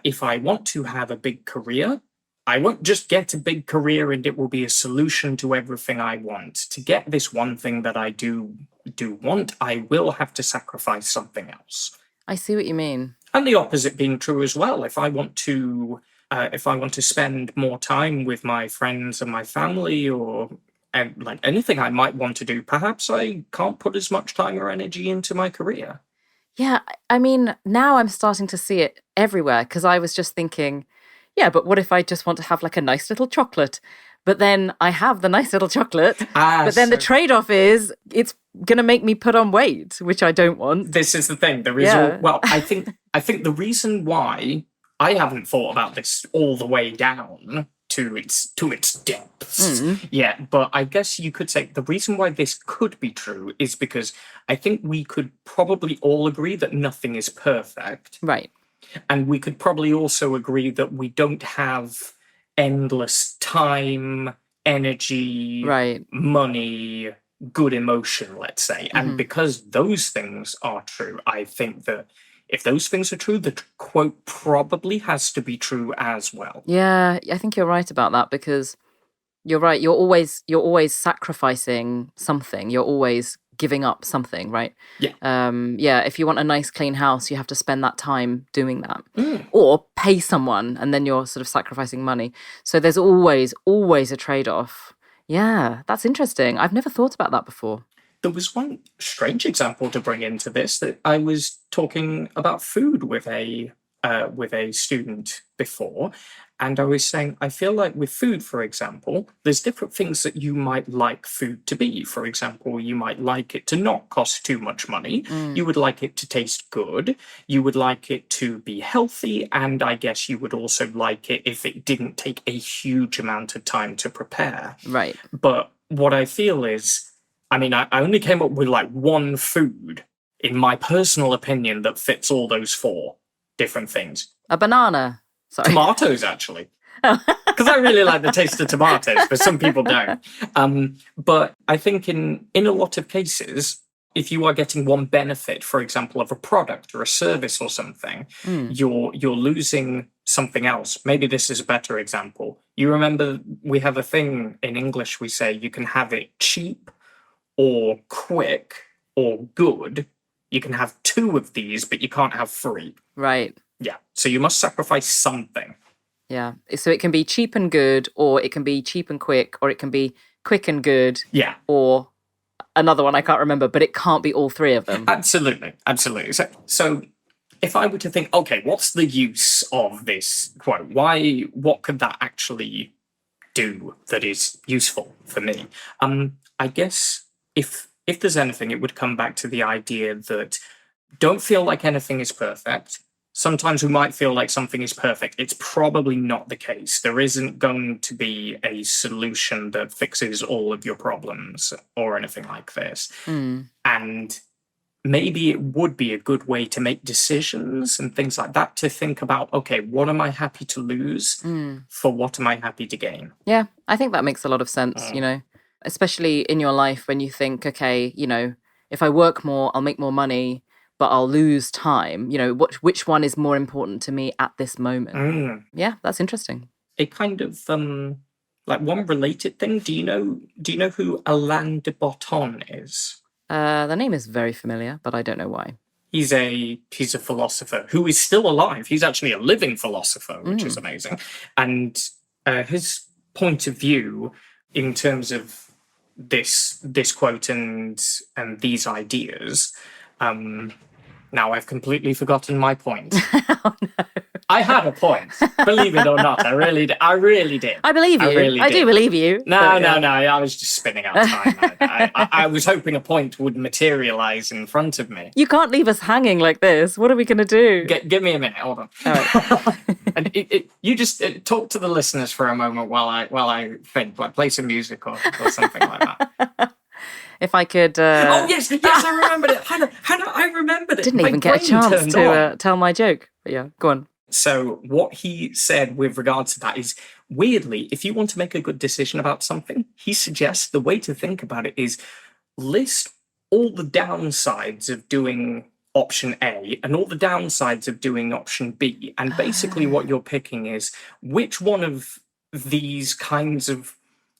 If I want to have a big career, I won't just get a big career and it will be a solution to everything I want. To get this one thing that I do want, I will have to sacrifice something else. I see what you mean. And the opposite being true as well. If I want to spend more time with my friends and my family, or like anything I might want to do, perhaps I can't put as much time or energy into my career. Yeah, I mean, now I'm starting to see it everywhere, because I was just thinking, yeah, but what if I just want to have like a nice little chocolate? But then I have the nice little chocolate, but then the trade-off is it's going to make me put on weight, which I don't want. This is the thing. There is I think the reason why I haven't thought about this all the way down to its depths yet, but I guess you could say the reason why this could be true is because I think we could probably all agree that nothing is perfect. Right. And we could probably also agree that we don't have endless time, energy, money, good emotion, let's say. And because those things are true, I think that if those things are true, the quote probably has to be true as well. Yeah, I think you're right about that, because you're right. You're always sacrificing something. You're always giving up something, right? Yeah. If you want a nice clean house, you have to spend that time doing that, or pay someone, and then you're sort of sacrificing money. So there's always a trade-off. Yeah, that's interesting. I've never thought about that before. There was one strange example to bring into this, that I was talking about food with a student before, and I was saying, I feel like with food, for example, there's different things that you might like food to be. For example, you might like it to not cost too much money. You would like it to taste good. You would like it to be healthy. And I guess you would also like it if it didn't take a huge amount of time to prepare. Right. But what I feel is, I mean, I only came up with like one food, in my personal opinion, that fits all those four different things. A banana. Sorry. Tomatoes, actually. Because I really like the taste of tomatoes, but some people don't. But I think in a lot of cases, if you are getting one benefit, for example, of a product or a service or something, you're losing something else. Maybe this is a better example. You remember we have a thing in English, we say you can have it cheap or quick or good. You can have two of these, but you can't have three. Right. Yeah. So you must sacrifice something. Yeah. So it can be cheap and good, or it can be cheap and quick, or it can be quick and good. Yeah. Or another one I can't remember, but it can't be all three of them. Absolutely. So if I were to think, okay, what's the use of this quote? What could that actually do that is useful for me? I guess if there's anything, it would come back to the idea that don't feel like anything is perfect. Sometimes we might feel like something is perfect. It's probably not the case. There isn't going to be a solution that fixes all of your problems or anything like this. And maybe it would be a good way to make decisions and things like that, to think about, okay, what am I happy to lose for what am I happy to gain? Yeah, I think that makes a lot of sense, especially in your life when you think, okay, you know, if I work more, I'll make more money, but I'll lose time. You know, which one is more important to me at this moment? Yeah, that's interesting. A kind of like one related thing. Do you know who Alain de Botton is? The name is very familiar, but I don't know why. He's a philosopher who is still alive. He's actually a living philosopher, which is amazing. And his point of view in terms of this quote and these ideas. Now I've completely forgotten my point. Oh, no. I had a point, believe it or not. I really did. I believe you. I do believe you. No. I was just spinning out time. I was hoping a point would materialize in front of me. You can't leave us hanging like this. What are we going to do? Give me a minute. Hold on. All right. And you just talk to the listeners for a moment while I think, like play some music or something like that. If I could... Oh, yes, I remembered it. Hannah, I remembered it. Didn't even get a chance to tell my joke. But yeah, go on. So what he said with regards to that is, weirdly, if you want to make a good decision about something, he suggests the way to think about it is list all the downsides of doing option A and all the downsides of doing option B. And basically what you're picking is which one of these kinds of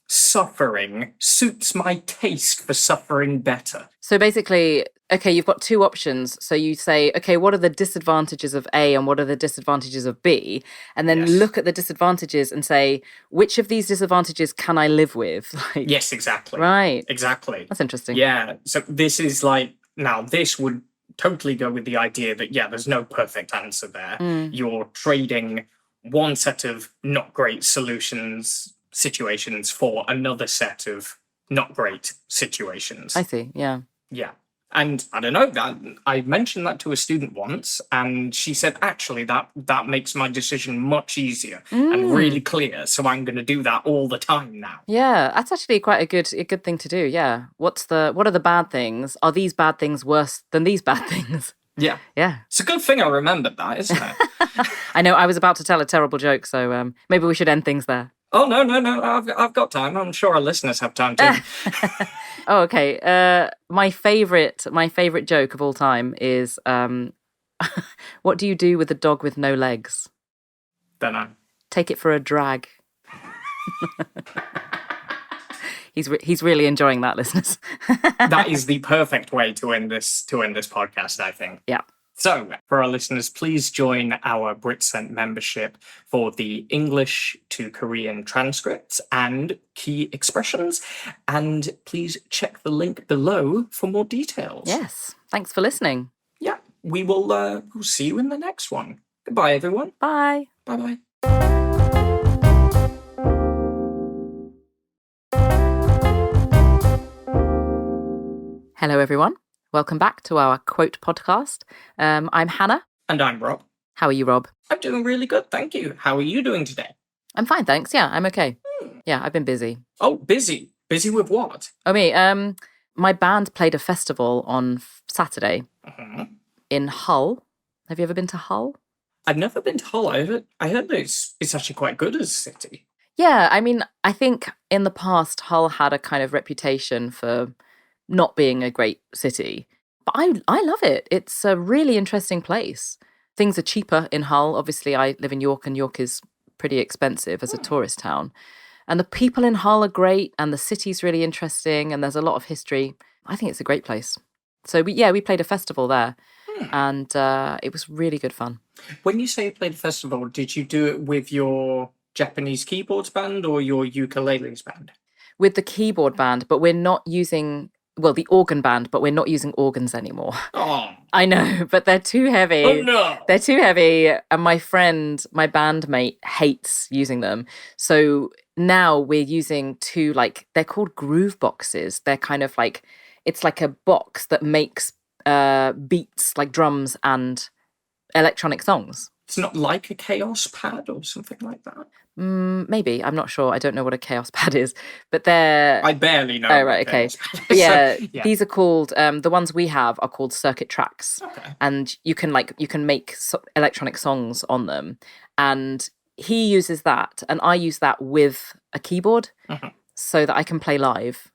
suffering suits my taste for suffering better. So basically, okay, you've got two options. So you say, okay, what are the disadvantages of A and what are the disadvantages of B? And then look at the disadvantages and say, which of these disadvantages can I live with? Like, yes, exactly. Right. Exactly. That's interesting. Yeah. So this is like, now this would totally go with the idea that, yeah, there's no perfect answer there. You're trading one set of not great situations for another set of not great situations. I see, yeah. Yeah. And I don't know, I mentioned that to a student once, and she said, actually, that makes my decision much easier and really clear. So I'm going to do that all the time now. Yeah, that's actually quite a good thing to do. Yeah. What are the bad things? Are these bad things worse than these bad things? Yeah. Yeah. It's a good thing I remembered that, isn't it? I know I was about to tell a terrible joke, so maybe we should end things there. Oh, no. I've got time. I'm sure our listeners have time too. Oh, okay. My favorite joke of all time is, what do you do with a dog with no legs? Don't know. Take it for a drag. He's really enjoying that, listeners. That is the perfect way to end this podcast, I think. Yeah. So, for our listeners, please join our BritCent membership for the English to Korean transcripts and key expressions. And please check the link below for more details. Yes. Thanks for listening. Yeah. We'll see you in the next one. Goodbye, everyone. Bye. Bye-bye. Hello, everyone. Welcome back to our quote podcast. I'm Hannah. And I'm Rob. How are you, Rob? I'm doing really good, thank you. How are you doing today? I'm fine, thanks. Yeah, I'm okay. Yeah, I've been busy. Oh, busy? Busy with what? Oh, me. My band played a festival on Saturday in Hull. Have you ever been to Hull? I've never been to Hull. I heard that it's actually quite good as a city. Yeah, I mean, I think in the past, Hull had a kind of reputation for not being a great city. But I love it. It's a really interesting place. Things are cheaper in Hull. Obviously, I live in York, and York is pretty expensive as a tourist town. And the people in Hull are great, and the city's really interesting, and there's a lot of history. I think it's a great place. So, we played a festival there, and it was really good fun. When you say you played a festival, did you do it with your Japanese keyboards band or your ukuleles band? With the keyboard band, but we're not using... Well, the organ band, but we're not using organs anymore. Oh. I know, but they're too heavy. Oh, no. They're too heavy. And my bandmate hates using them. So now we're using two, they're called groove boxes. They're kind of it's like a box that makes beats, like drums and electronic songs. It's not like a Chaos Pad or something like that? Maybe. I'm not sure. I don't know what a Chaos Pad is, but they're... I barely know. Oh, right, okay. But yeah, these are called... the ones we have are called circuit tracks. Okay. And you can make electronic songs on them. And he uses that, and I use that with a keyboard. so that I can play live.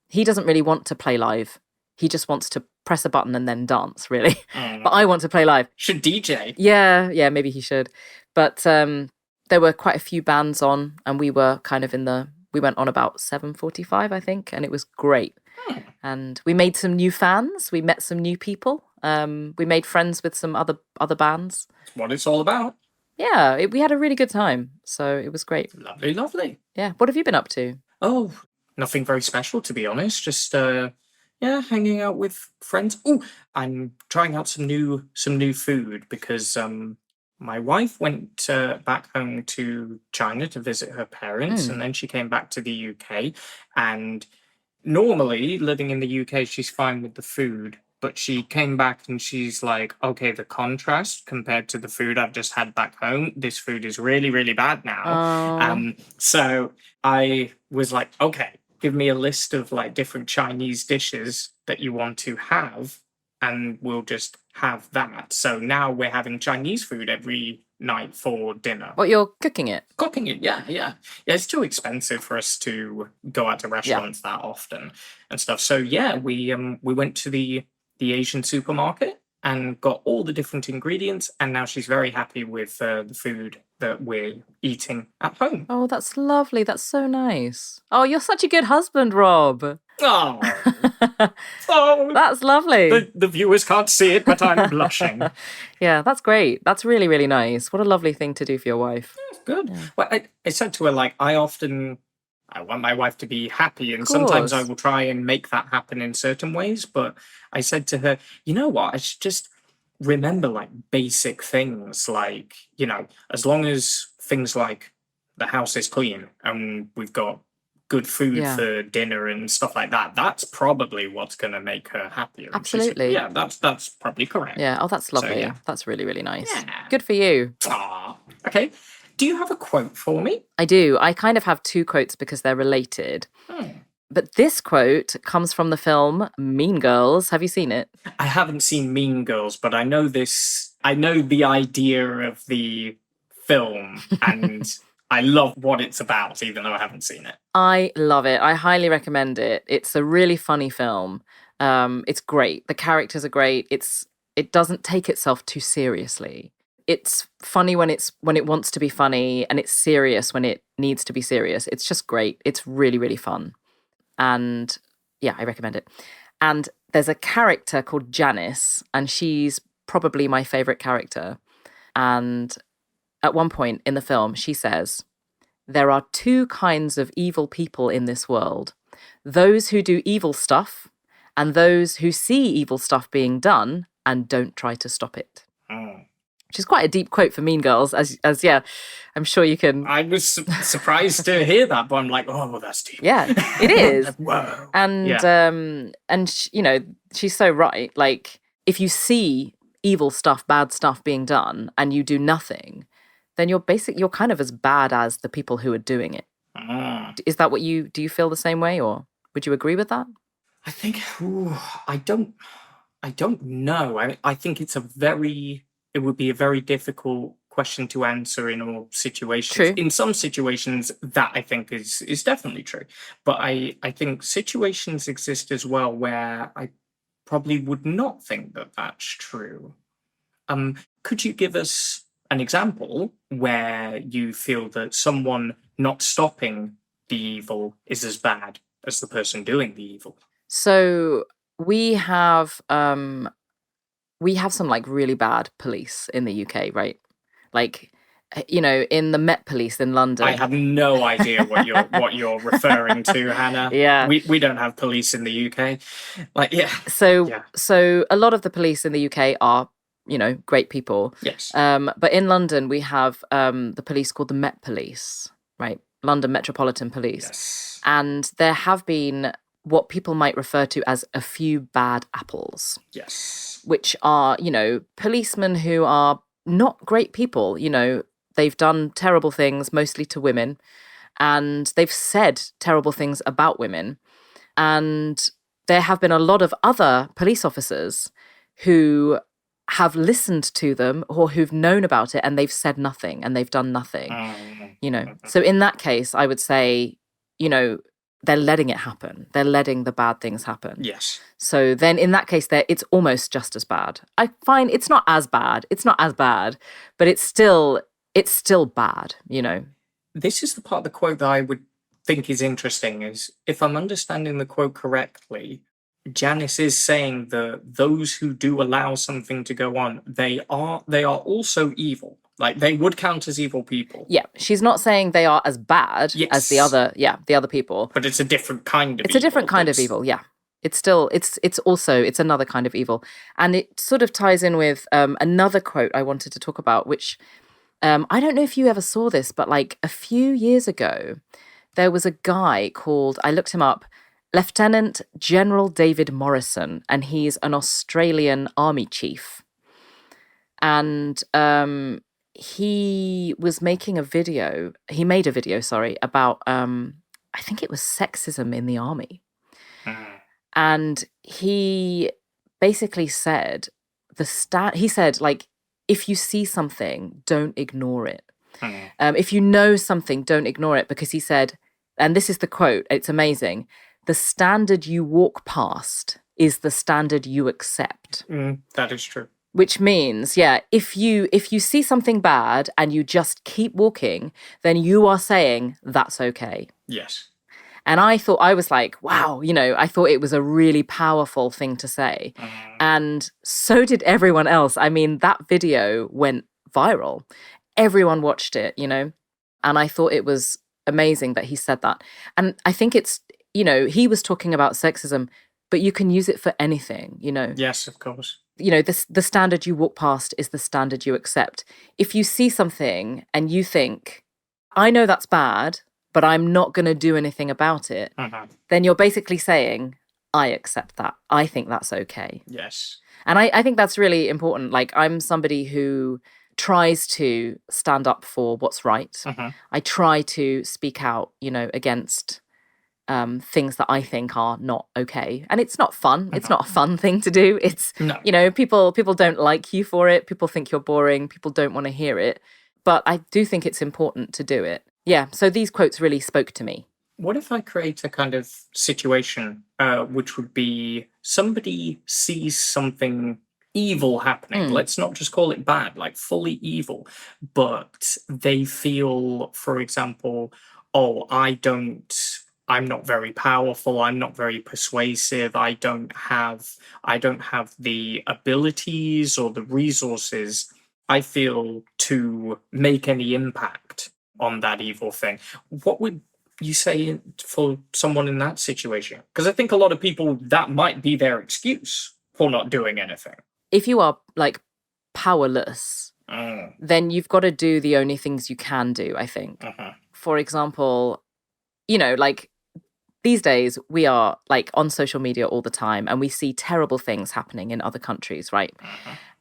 He doesn't really want to play live. He just wants to press a button and then dance, really. But I want to play live. Should DJ. Yeah, maybe he should. But there were quite a few bands on, and we were kind of we went on about 7:45, I think, and it was great. And we made some new fans. We met some new people. We made friends with some other bands. That's what it's all about. Yeah, we had a really good time. So it was great. Lovely, lovely. Yeah. What have you been up to? Oh, nothing very special, to be honest. Just hanging out with friends. Oh, I'm trying out some new food because my wife went back home to China to visit her parents, and then she came back to the UK. And normally, living in the UK, she's fine with the food. But she came back and she's like, okay, the contrast compared to the food I've just had back home, this food is really, really bad now. So I was like, okay, give me a list of like different Chinese dishes that you want to have, and we'll just have that. So now we're having Chinese food every night for dinner. What, you're cooking it? Cooking it, yeah. It's too expensive for us to go out to restaurants that often and stuff. So yeah, we went to the Asian supermarket and got all the different ingredients, and now she's very happy with the food that we're eating at home. Oh, that's lovely. That's so nice. Oh, you're such a good husband, Rob. Oh, oh, that's lovely. The viewers can't see it, but I'm blushing. Yeah, that's great. That's really, really nice. What a lovely thing to do for your wife. That's good. Yeah. Well, I said to her, like, I want my wife to be happy, and Of sometimes I course. will try and make that happen in certain ways. But I said to her, you know what? I should just remember like basic things, like, you know, as long as things like the house is clean and we've got good food Yeah. for dinner and stuff like that, that's probably what's going to make her happier. And she said, Absolutely. yeah, that's probably correct. Yeah. Oh, that's lovely. yeah. That's really, really nice. Yeah. Good for you. Aw. Okay. Do you have a quote for me? I do. I kind of have two quotes because they're related. But this quote comes from the film Mean Girls. Have you seen it? I haven't seen Mean Girls, but I know the idea of the film, and I love what it's about, even though I haven't seen it. I love it. I highly recommend it. It's a really funny film. It's great. The characters are great. It doesn't take itself too seriously. It's funny when it wants to be funny, and it's serious when it needs to be serious. It's just great. It's really, really fun. And yeah, I recommend it. And there's a character called Janice, and she's probably my favorite character. And at one point in the film, she says, "There are two kinds of evil people in this world. Those who do evil stuff, and those who see evil stuff being done and don't try to stop it." Which is quite a deep quote for Mean Girls, as yeah, I'm sure you can. I was surprised to hear that, but I'm like, oh, well, that's deep. Yeah, it is. Whoa. And you know, she's so right. Like, if you see evil stuff, bad stuff being done, and you do nothing, then you're kind of as bad as the people who are doing it. Is that what do you feel the same way, or would you agree with that? I think, I don't know. I think it would be a very difficult question to answer in all situations. True. In some situations, that I think is definitely true. But I think situations exist as well where I probably would not think that that's true. Could you give us an example where you feel that someone not stopping the evil is as bad as the person doing the evil? So we have some like really bad police in the UK, right? Like, you know, in the Met Police in London. I have no idea what you're referring to, Hannah. Yeah. We don't have police in the UK. Like, yeah. So a lot of the police in the UK are, you know, great people. Yes. But in London we have the police called the Met Police, right? London Metropolitan Police. Yes. And there have been what people might refer to as a few bad apples. Yes. Which are, you know, policemen who are not great people. You know, they've done terrible things, mostly to women, and they've said terrible things about women. And there have been a lot of other police officers who have listened to them or who've known about it, and they've said nothing and they've done nothing, you know. So in that case, I would say they're letting it happen. They're letting the bad things happen. Yes. So then in that case, it's almost just as bad. I find it's not as bad. It's not as bad, but it's still bad, This is the part of the quote that I would think is interesting, is if I'm understanding the quote correctly, Janice is saying that those who do allow something to go on, they are also evil. Like, they would count as evil people. Yeah, she's not saying they are as bad as the other people. But it's a different kind of evil. It's a different kind of evil, yeah. It's still, it's another kind of evil. And it sort of ties in with another quote I wanted to talk about, which I don't know if you ever saw this, but like a few years ago, there was a guy called, I looked him up, Lieutenant General David Morrison, and he's an Australian army chief. And he made a video, about, I think it was sexism in the army. And he basically said, like, if you see something, don't ignore it. If you know something, don't ignore it, because he said, and this is the quote, it's amazing, the standard you walk past is the standard you accept. That is true. Which means, yeah, if you see something bad and you just keep walking, then you are saying that's okay. Yes. And I was like, wow, I thought it was a really powerful thing to say. And so did everyone else. I mean, that video went viral. Everyone watched it, And I thought it was amazing that he said that. And I think it's, he was talking about sexism, but you can use it for anything, Yes, of course. The standard you walk past is the standard you accept. If you see something and you think, I know that's bad, but I'm not going to do anything about it, then you're basically saying, I accept that. I think that's okay. Yes. And I think that's really important. Like, I'm somebody who tries to stand up for what's right. I try to speak out, against things that I think are not okay. And it's not fun. It's not a fun thing to do. It's, people don't like you for it. People think you're boring. People don't want to hear it. But I do think it's important to do it. Yeah. So these quotes really spoke to me. What if I create a kind of situation which would be somebody sees something evil happening. Let's not just call it bad, like fully evil. But they feel, for example, I'm not very powerful. I'm not very persuasive. I don't have the abilities or the resources, I feel, to make any impact on that evil thing. What would you say for someone in that situation? Because I think a lot of people, that might be their excuse for not doing anything. If you are like powerless, then you've got to do the only things you can do, I think. For example, like, these days, we are like on social media all the time and we see terrible things happening in other countries, right?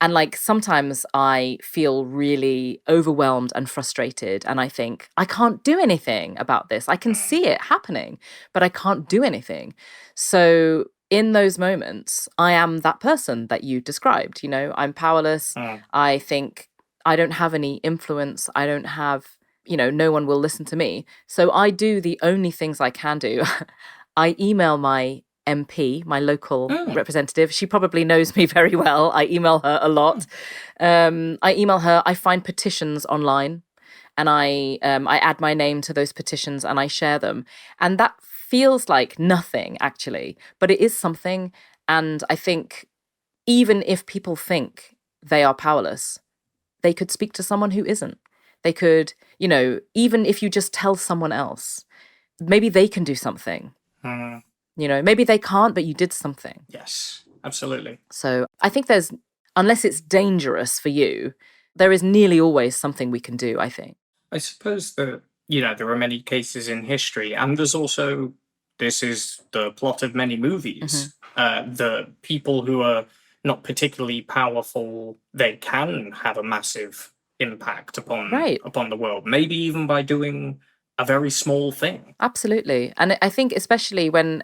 And like sometimes I feel really overwhelmed and frustrated and I think, I can't do anything about this. I can see it happening, but I can't do anything. So in those moments, I am that person that you described. I'm powerless. I think I don't have any influence. I don't have... no one will listen to me. So I do the only things I can do. I email my MP, my local representative. She probably knows me very well. I email her a lot. I find petitions online and I add my name to those petitions and I share them. And that feels like nothing, actually, but it is something. And I think even if people think they are powerless, they could speak to someone who isn't. They could, even if you just tell someone else, maybe they can do something. Maybe they can't, but you did something. Yes, absolutely. So I think unless it's dangerous for you, there is nearly always something we can do, I think. I suppose that, there are many cases in history, and there's also, this is the plot of many movies, the people who are not particularly powerful, they can have a massive impact upon the world, maybe even by doing a very small thing. Absolutely. And I think especially when,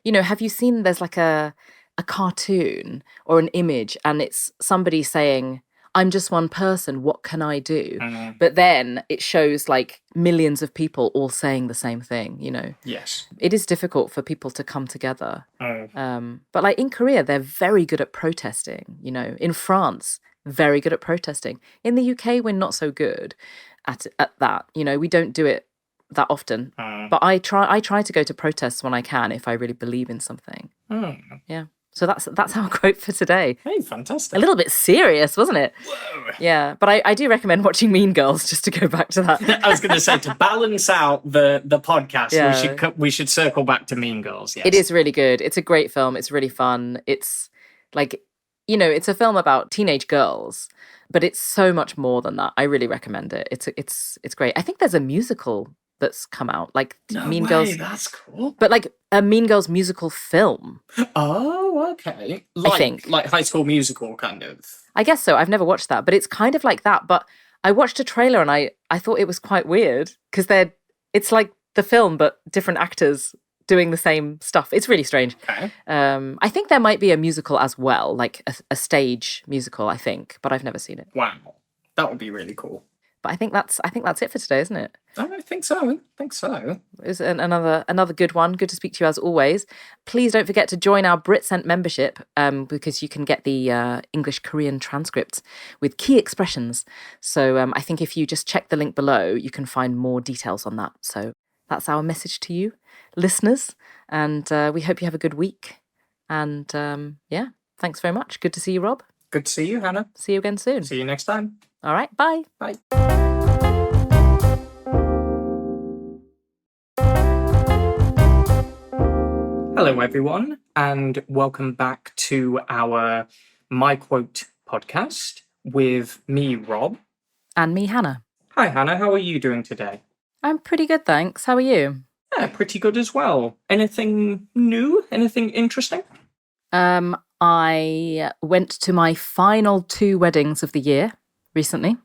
have you seen there's like a cartoon or an image and it's somebody saying, I'm just one person, what can I do? But then it shows like millions of people all saying the same thing, you know. Yes. It is difficult for people to come together. But like in Korea, they're very good at protesting, you know. In France, very good at protesting. In the UK, we're not so good at that. You know, we don't do it that often. But I try to go to protests when I can if I really believe in something. Yeah. So that's our quote for today. Hey, fantastic. A little bit serious, wasn't it? Whoa. Yeah, but I do recommend watching Mean Girls, just to go back to that. I was going to say, to balance out the podcast, we should circle back to Mean Girls. Yes. It is really good. It's a great film. It's really fun. It's like, you know, it's a film about teenage girls, but it's so much more than that. I really recommend it. It's great. I think there's a musical that's come out, like Mean Girls. That's cool. But like a Mean Girls musical film. Oh, okay. I think. Like High School Musical, kind of. I guess so. I've never watched that, but it's kind of like that. But I watched a trailer and I thought it was quite weird because it's like the film, but different actors doing the same stuff. It's really strange. Okay. I think there might be a musical as well, like a stage musical, I think, but I've never seen it. Wow. That would be really cool. But I think that's it for today, isn't it? I think so. It was another good one. Good to speak to you as always. Please don't forget to join our BritCent membership because you can get the English-Korean transcripts with key expressions. So I think if you just check the link below, you can find more details on that. So that's our message to you, listeners. And we hope you have a good week. And yeah, thanks very much. Good to see you, Rob. Good to see you, Hannah. See you again soon. See you next time. All right, bye. Bye. Hello, everyone, and welcome back to our My Quote podcast with me, Rob. And me, Hannah. Hi, Hannah. How are you doing today? I'm pretty good, thanks. How are you? Yeah, pretty good as well. Anything new? Anything interesting? I went to my final 2 weddings of the year recently.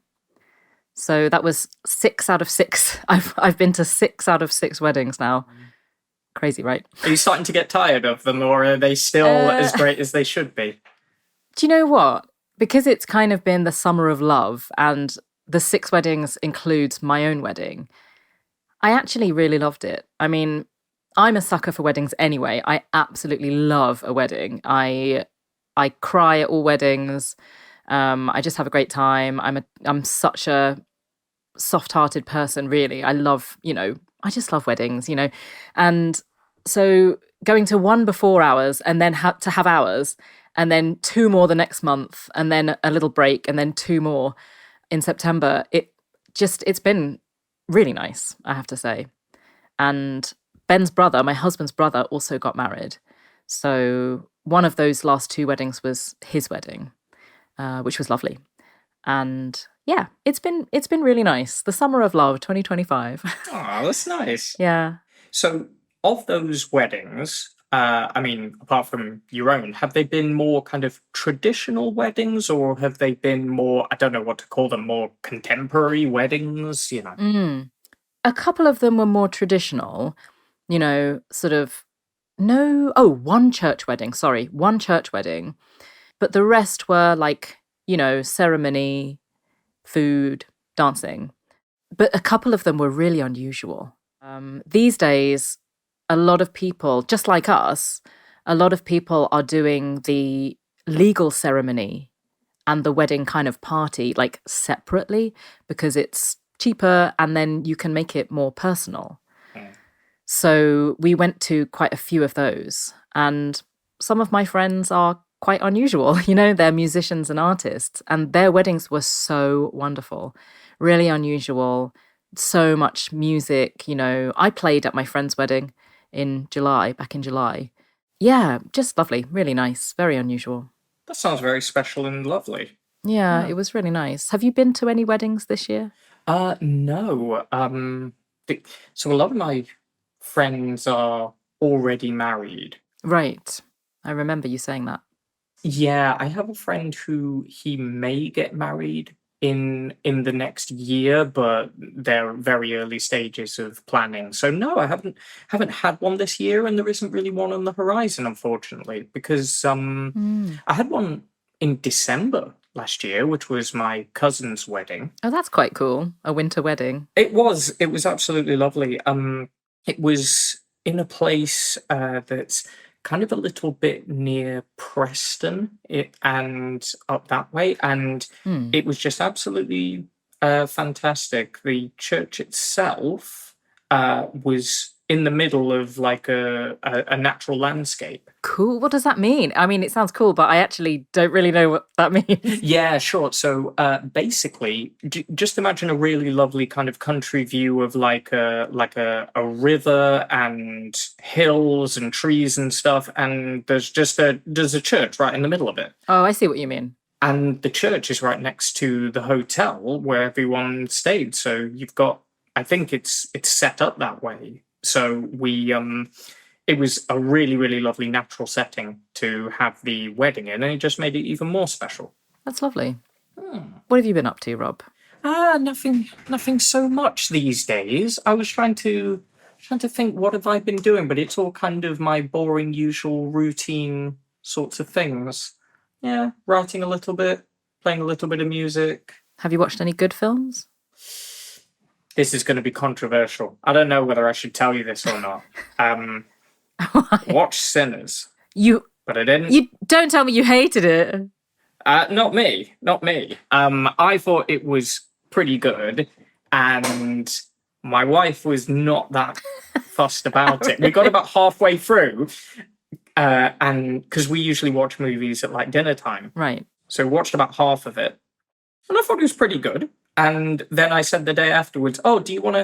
So that was 6 out of 6. I've been to 6 out of 6 weddings now. Crazy, right? Are you starting to get tired of them, or are they still as great as they should be? Do you know what? Because it's kind of been the summer of love, and the 6 weddings includes my own wedding, I actually really loved it. I mean, I'm a sucker for weddings anyway. I absolutely love a wedding. I cry at all weddings. I just have a great time. I'm such a soft-hearted person, really. I love, I just love weddings, And so going to one before ours and then to have ours and then 2 more the next month and then a little break and then 2 more in September, it's been really nice, I have to say. And Ben's brother, my husband's brother, also got married. So one of those last 2 weddings was his wedding, which was lovely. And yeah, it's been really nice. The summer of love, 2025. Oh, that's nice. Yeah. So of those weddings, apart from your own, have they been more kind of traditional weddings, or have they been more, I don't know what to call them, more contemporary weddings, A couple of them were more traditional, one church wedding. But the rest were like, ceremony, food, dancing. But a couple of them were really unusual. These days, a lot of people, just like us, a lot of people are doing the legal ceremony and the wedding kind of party like separately because it's cheaper and then you can make it more personal. So we went to quite a few of those, and some of my friends are quite unusual. They're musicians and artists, and their weddings were so wonderful, really unusual, so much music. I played at my friend's wedding back in July. Yeah, just lovely, really nice, very unusual. That sounds very special and lovely. Yeah, it was really nice. Have you been to any weddings this year? No. So a lot of my friends are already married. Right. I remember you saying that. Yeah, I have a friend who he may get married in the next year, but they're very early stages of planning. So no, I haven't had one this year, and there isn't really one on the horizon, unfortunately, because I had one in December last year, which was my cousin's wedding. Oh, that's quite cool. A winter wedding. It was absolutely lovely. It was in a place that's kind of a little bit near Preston and up that way, and it was just absolutely fantastic. The church itself was in the middle of like a natural landscape. Cool. What does that mean? I mean, it sounds cool, but I actually don't really know what that means. Yeah, sure. So basically, just imagine a really lovely kind of country view of like a river and hills and trees and stuff, and there's a church right in the middle of it. Oh, I see what you mean. And the church is right next to the hotel where everyone stayed. So you've got, I think it's set up that way. So it was a really, really lovely natural setting to have the wedding in, and it just made it even more special. That's lovely. What have you been up to, Rob? Nothing so much these days. I was trying to think, what have I been doing? But it's all kind of my boring, usual, routine sorts of things. Yeah, writing a little bit, playing a little bit of music. Have you watched any good films? This is going to be controversial. I don't know whether I should tell you this or not. Watch Sinners. But I didn't. You don't tell me you hated it. Not me. I thought it was pretty good, and my wife was not that fussed about it. We got about halfway through, and because we usually watch movies at like dinner time, right? So we watched about half of it, and I thought it was pretty good. And then I said the day afterwards, "Oh, do you want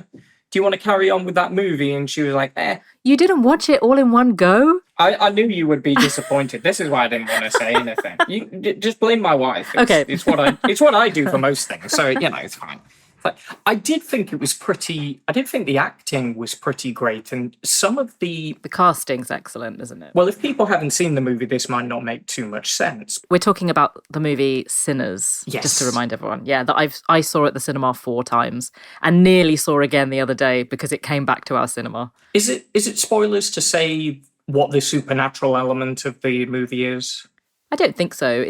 to carry on with that movie?" And she was like, "Eh." You didn't watch it all in one go? I knew you would be disappointed. This is why I didn't want to say anything. You just blame my wife. It's what I do for most things. So it's fine. But I did think the acting was pretty great, and some of the casting's excellent, isn't it? Well, if people haven't seen the movie, this might not make too much sense. We're talking about the movie Sinners, just to remind everyone. Yeah, that I saw at the cinema 4 times and nearly saw again the other day because it came back to our cinema. Is it spoilers to say what the supernatural element of the movie is? I don't think so.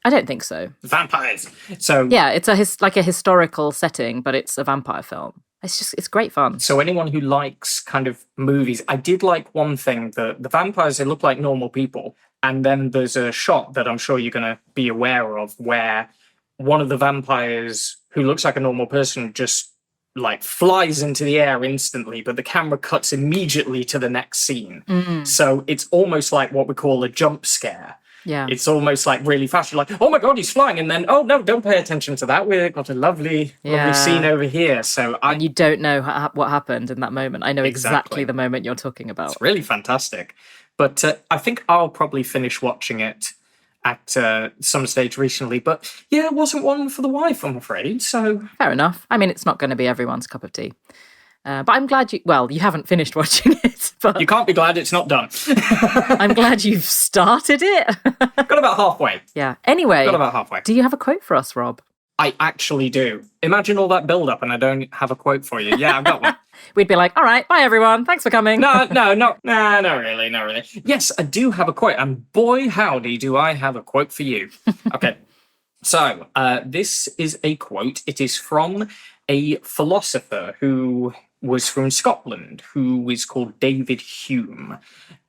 I don't think so. Vampires. So yeah, it's like a historical setting, but it's a vampire film. It's great fun. So anyone who likes kind of movies, I did like one thing, the vampires, they look like normal people. And then there's a shot that I'm sure you're going to be aware of where one of the vampires who looks like a normal person just like flies into the air instantly, but the camera cuts immediately to the next scene. So it's almost like what we call a jump scare. Yeah. It's almost like really fast. You're like, oh my God, he's flying. And then, oh no, don't pay attention to that. We've got a lovely scene over here. And you don't know what happened in that moment. I know exactly the moment you're talking about. It's really fantastic. But I think I'll probably finish watching it at some stage recently. But yeah, it wasn't one for the wife, I'm afraid. So fair enough. I mean, it's not going to be everyone's cup of tea. But I'm glad you haven't finished watching it. But you can't be glad it's not done. I'm glad you've started it. Got about halfway. Yeah. Anyway. Got about halfway. Do you have a quote for us, Rob? I actually do. Imagine all that build-up and I don't have a quote for you. Yeah, I've got one. We'd be like, all right, bye everyone. Thanks for coming. Not really. Yes, I do have a quote. And boy, howdy, do I have a quote for you. Okay. So this is a quote. It is from a philosopher who was from Scotland, who is called David Hume.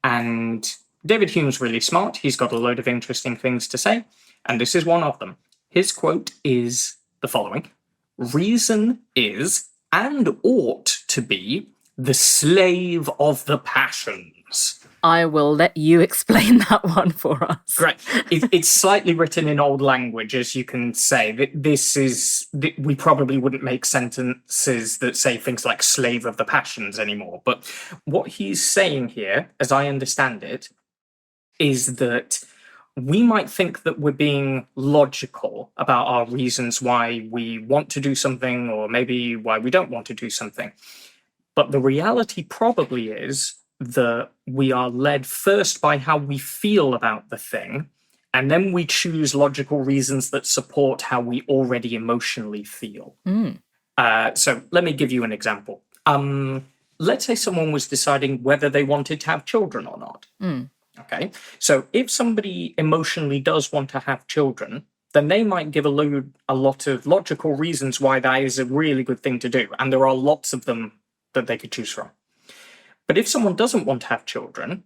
And David Hume's really smart. He's got a load of interesting things to say. And this is one of them. His quote is the following: "Reason is, and ought to be, the slave of the passions." I will let you explain that one for us. Great. It's slightly written in old language, as you can say. We probably wouldn't make sentences that say things like slave of the passions anymore. But what he's saying here, as I understand it, is that we might think that we're being logical about our reasons why we want to do something, or maybe why we don't want to do something. But the reality probably is that we are led first by how we feel about the thing, and then we choose logical reasons that support how we already emotionally feel. So let me give you an example. Let's say someone was deciding whether they wanted to have children or not. Okay, so if somebody emotionally does want to have children, then they might give a lot of logical reasons why that is a really good thing to do. And there are lots of them that they could choose from. But if someone doesn't want to have children,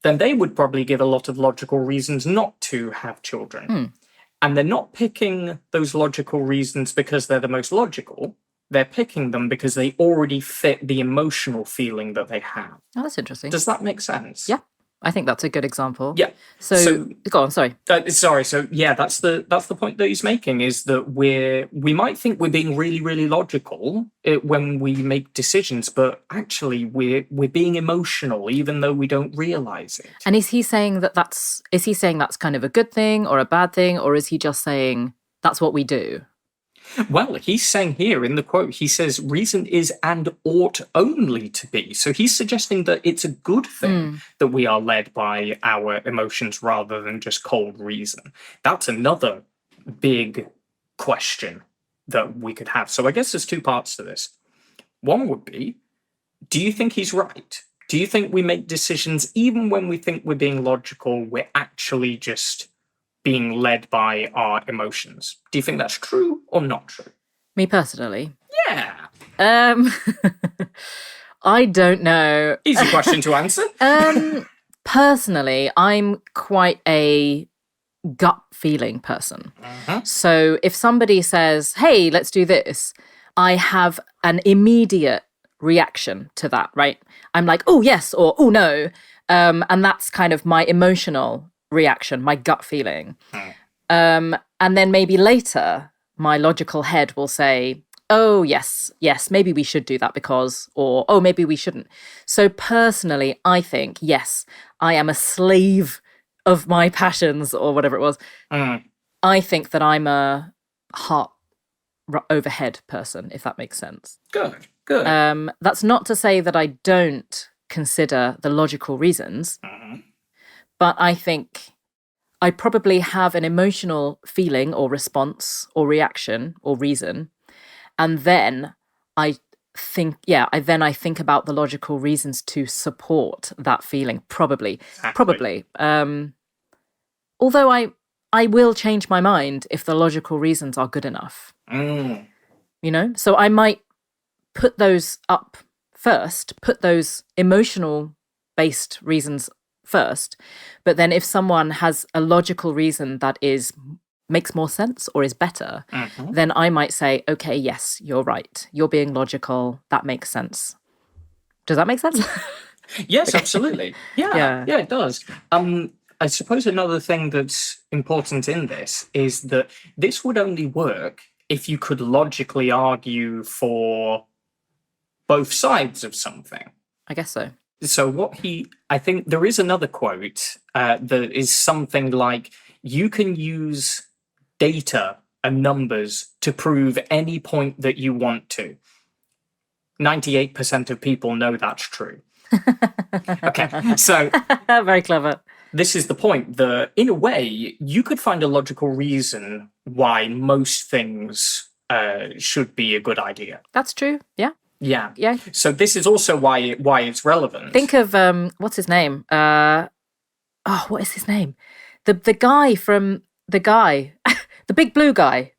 then they would probably give a lot of logical reasons not to have children. And they're not picking those logical reasons because they're the most logical. They're picking them because they already fit the emotional feeling that they have. Oh, that's interesting. Does that make sense? Yeah. I think that's a good example. Yeah. So go on, sorry. Sorry. So yeah, that's the point that he's making, is that we might think we're being really, really logical when we make decisions, but actually we're being emotional, even though we don't realize it. And is he saying that's kind of a good thing or a bad thing, or is he just saying that's what we do? Well, he's saying here in the quote, he says, reason is and ought only to be. So he's suggesting that it's a good thing that we are led by our emotions rather than just cold reason. That's another big question that we could have. So I guess there's two parts to this. One would be, do you think he's right? Do you think we make decisions even when we think we're being logical, we're actually just being led by our emotions? Do you think that's true or not true? Me personally? Yeah. I don't know. Easy question to answer. Personally, I'm quite a gut feeling person. So if somebody says, hey, let's do this, I have an immediate reaction to that, right? I'm like, oh, yes, or oh, no. And that's kind of my emotional reaction, my gut feeling. And then maybe later, my logical head will say, oh, yes, maybe we should do that because, or, oh, maybe we shouldn't. So personally, I think, yes, I am a slave of my passions or whatever it was. I think that I'm a heart over head person, if that makes sense. Good. That's not to say that I don't consider the logical reasons, but I think I probably have an emotional feeling or response or reaction or reason. And then I think about the logical reasons to support that feeling, probably. Although I will change my mind if the logical reasons are good enough. You know? So I might put those up first, put those emotional-based reasons first, but then if someone has a logical reason that makes more sense or is better, then I might say, okay, yes, you're right. You're being logical. That makes sense. Does that make sense? Yes, absolutely. Yeah, it does. I suppose another thing that's important in this is that this would only work if you could logically argue for both sides of something. I guess so. So I think there is another quote that is something like, you can use data and numbers to prove any point that you want to. 98% of people know that's true. Okay, so... Very clever. This is the point, that in a way, you could find a logical reason why most things should be a good idea. That's true, yeah. Yeah. So this is also why it's relevant. Think of what's his name? What is his name? The guy from the big blue guy,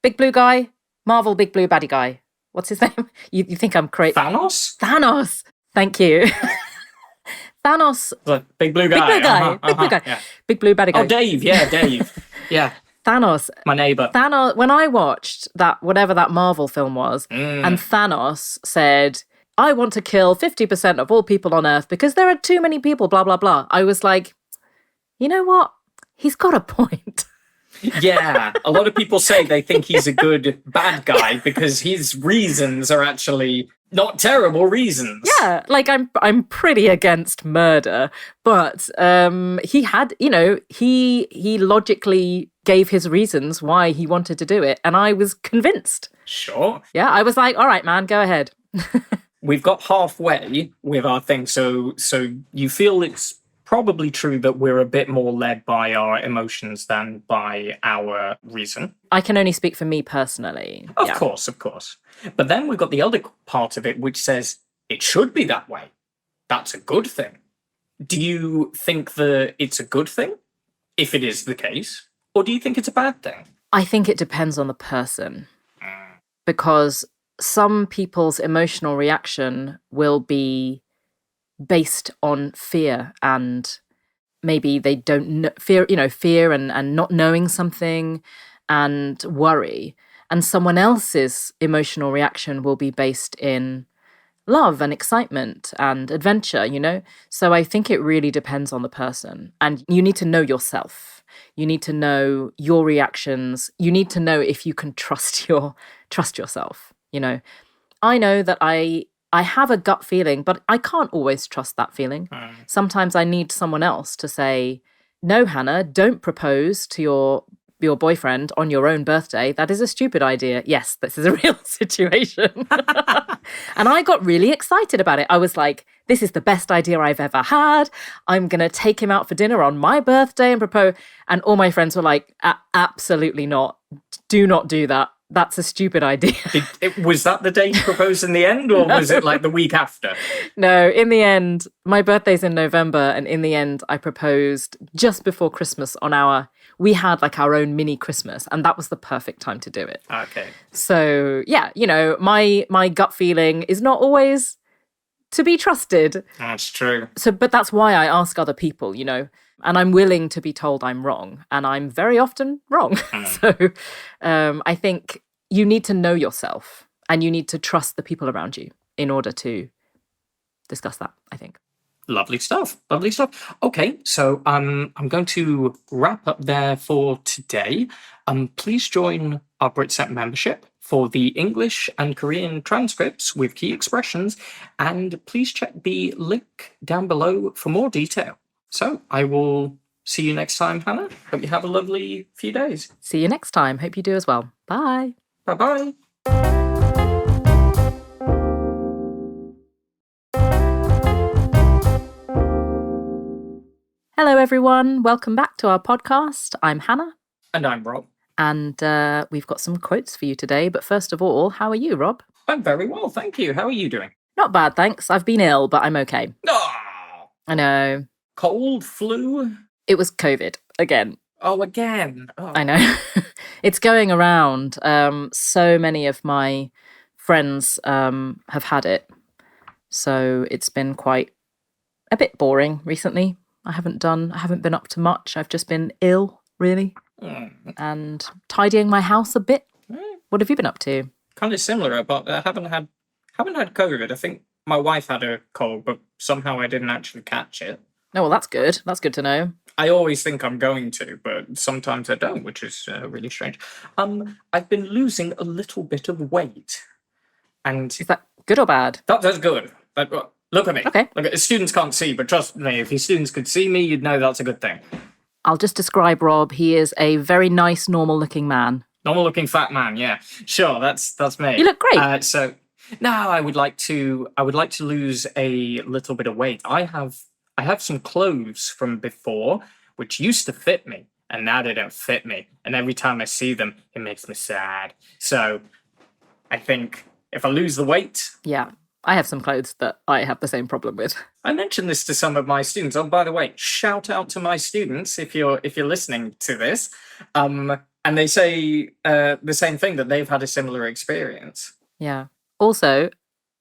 Marvel big blue baddie guy. What's his name? You think I'm crazy? Thanos. Thank you. Thanos. The big blue guy. Yeah. Big blue baddie guy. Oh, Dave. Yeah, Dave. Yeah. Thanos. My neighbour. Thanos, when I watched that, whatever that Marvel film was, and Thanos said, I want to kill 50% of all people on Earth because there are too many people, blah, blah, blah. I was like, you know what? He's got a point. Yeah. A lot of people say they think he's a good bad guy because his reasons are actually not terrible reasons. Yeah. Like I'm pretty against murder, but he had, he logically gave his reasons why he wanted to do it, and I was convinced. Sure. Yeah, I was like, all right, man, go ahead. We've got halfway with our thing, so you feel it's probably true that we're a bit more led by our emotions than by our reason. I can only speak for me personally. Of course. But then we've got the other part of it, which says it should be that way. That's a good thing. Do you think that it's a good thing, if it is the case? Or do you think it's a bad thing? I think it depends on the person, because some people's emotional reaction will be based on fear, and maybe they don't know, fear and not knowing something and worry. And someone else's emotional reaction will be based in love and excitement and adventure, So I think it really depends on the person. And you need to know yourself. You need to know your reactions. You need to know if you can trust yourself. I know that I have a gut feeling, but I can't always trust that feeling. Sometimes I need someone else to say, no, Hannah, don't propose to your boyfriend on your own birthday. That is a stupid idea. Yes, this is a real situation. And I got really excited about it. I was like, this is the best idea I've ever had. I'm going to take him out for dinner on my birthday and propose. And all my friends were like, absolutely not. Do not do that. That's a stupid idea. Was that the day you proposed in the end, or was it like the week after? No, in the end, my birthday's in November, and in the end, I proposed just before Christmas we had like our own mini Christmas, and that was the perfect time to do it. Okay. So yeah, my gut feeling is not always to be trusted. That's true. But that's why I ask other people, and I'm willing to be told I'm wrong, and I'm very often wrong. So I think you need to know yourself, and you need to trust the people around you in order to discuss that, I think. Lovely stuff. Lovely stuff. Okay, so I'm going to wrap up there for today. Please join our BritSet membership for the English and Korean transcripts with key expressions, and please check the link down below for more detail. So I will see you next time, Hannah. Hope you have a lovely few days. See you next time. Hope you do as well. Bye. Bye-bye. Hello, everyone. Welcome back to our podcast. I'm Hannah. And I'm Rob. And we've got some quotes for you today. But first of all, how are you, Rob? I'm very well, thank you. How are you doing? Not bad, thanks. I've been ill, but I'm okay. Oh, I know. cold, flu? It was COVID again. Oh, again. Oh. I know. It's going around. So many of my friends have had it. So it's been quite a bit boring recently. I haven't been up to much. I've just been ill, really. And tidying my house a bit. What have you been up to? Kind of similar, but I haven't had COVID. I think my wife had a cold, but somehow I didn't actually catch it. Oh, well, that's good. That's good to know. I always think I'm going to, but sometimes I don't, which is really strange. I've been losing a little bit of weight. And is that good or bad? That's good. Look at me. Okay. Look, students can't see, but trust me, if your students could see me, you'd know that's a good thing. I'll just describe Rob. He is a very nice, normal-looking man. Normal-looking fat man, yeah. Sure, that's me. You look great. No, I would like to lose a little bit of weight. I have some clothes from before which used to fit me, and now they don't fit me. And every time I see them, it makes me sad. So I think if I lose the weight... Yeah, I have some clothes that I have the same problem with. I mentioned this to some of my students. Oh, by the way, shout out to my students if you're listening to this. And they say the same thing, that they've had a similar experience. Yeah. Also,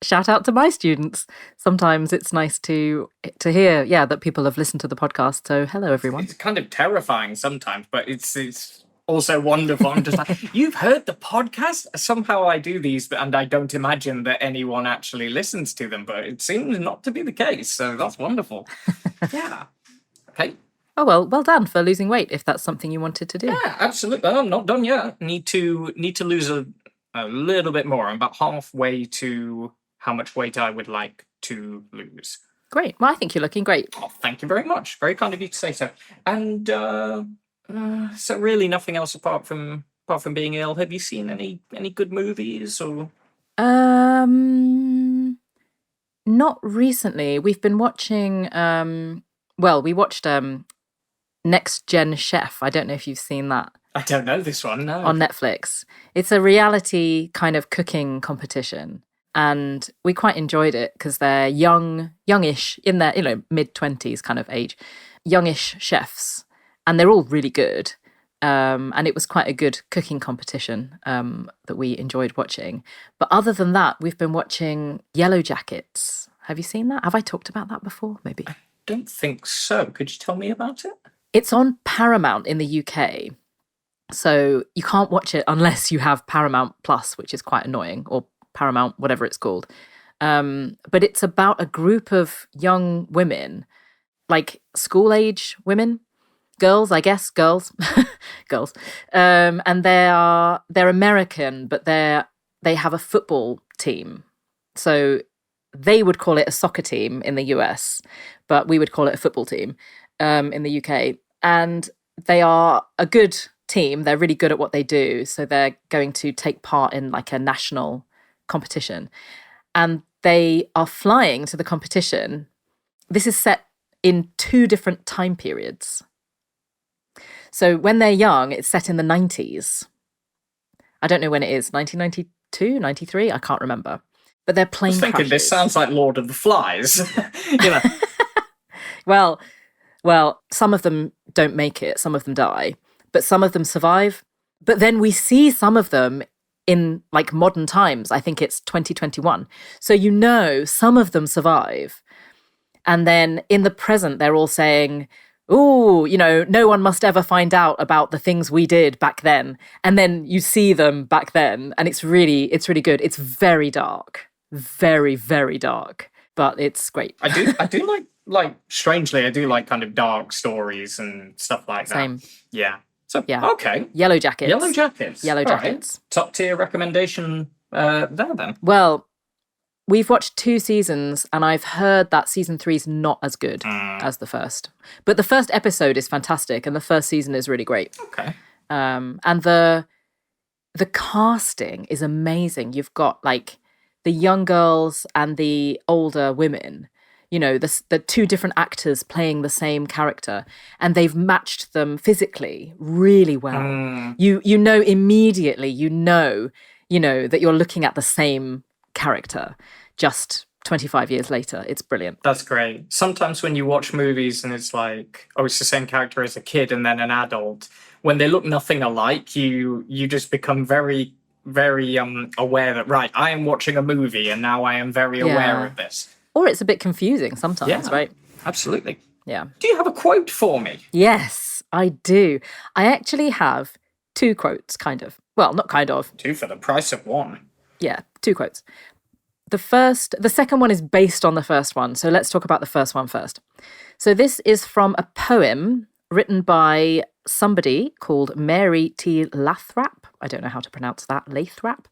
shout out to my students. Sometimes it's nice to hear, that people have listened to the podcast. So hello, everyone. It's kind of terrifying sometimes, but it's also wonderful. I'm just like, you've heard the podcast? Somehow I do these, and I don't imagine that anyone actually listens to them, but it seems not to be the case. So that's wonderful. Yeah. Okay. Oh, well done for losing weight, if that's something you wanted to do. Yeah, absolutely. I'm not done yet. Need to lose a little bit more. I'm about halfway to how much weight I would like to lose. Great. Well, I think you're looking great. Oh, thank you very much. Very kind of you to say so. And so really nothing else apart from being ill. Have you seen any good movies or? Not recently. We've been watching. We watched Next Gen Chef. I don't know if you've seen that. I don't know this one. No. On Netflix. It's a reality kind of cooking competition. And we quite enjoyed it because they're youngish, in their mid-20s kind of age, youngish chefs. And they're all really good. And it was quite a good cooking competition that we enjoyed watching. But other than that, we've been watching Yellow Jackets. Have you seen that? Have I talked about that before? Maybe. I don't think so. Could you tell me about it? It's on Paramount in the UK. So you can't watch it unless you have Paramount Plus, which is quite annoying, or Paramount, whatever it's called. But it's about a group of young women, like school-age women, girls, I guess, girls. And they're American, but they have a football team. So they would call it a soccer team in the US, but we would call it a football team in the UK. And they are a good team. They're really good at what they do. So they're going to take part in like a national competition. And they are flying to the competition. This is set in 2 different time periods. So when they're young, it's set in the 90s. I don't know when it is, 1992, 93? I can't remember. But they're plane crashes. I was thinking this sounds like Lord of the Flies. You know. Well, some of them don't make it, some of them die, but some of them survive. But then we see some of them in like modern times. I think it's 2021. So you know some of them survive. And then in the present, they're all saying, oh, you know, no one must ever find out about the things we did back then. And then you see them back then, and it's really good. It's very dark, very, very dark, but it's great. I do like strangely, I do like kind of dark stories and stuff like that. Same. Yeah. So, yeah. Okay. Yellow Jackets. Yellow Jackets. Yellow Jackets. Right. Top tier recommendation there then. Well, we've watched 2 seasons, and I've heard that season 3 is not as good as the first. But the first episode is fantastic, and the first season is really great. Okay. And the casting is amazing. You've got like the young girls and the older women. You know, the 2 different actors playing the same character, and they've matched them physically really well. You know immediately, you know that you're looking at the same character just 25 years later. It's brilliant. That's great. Sometimes when you watch movies and it's like, oh, it's the same character as a kid and then an adult, when they look nothing alike, you just become very, very aware that, right, I am watching a movie and now I am very aware of this. Or it's a bit confusing sometimes, right? Absolutely. Yeah. Do you have a quote for me? Yes, I do. I actually have 2 quotes, kind of. Well, not kind of. 2 for the price of 1. Yeah, 2 quotes. The second one is based on the first one. So let's talk about the first one first. So this is from a poem written by somebody called Mary T. Lathrap. I don't know how to pronounce that. Lathrap.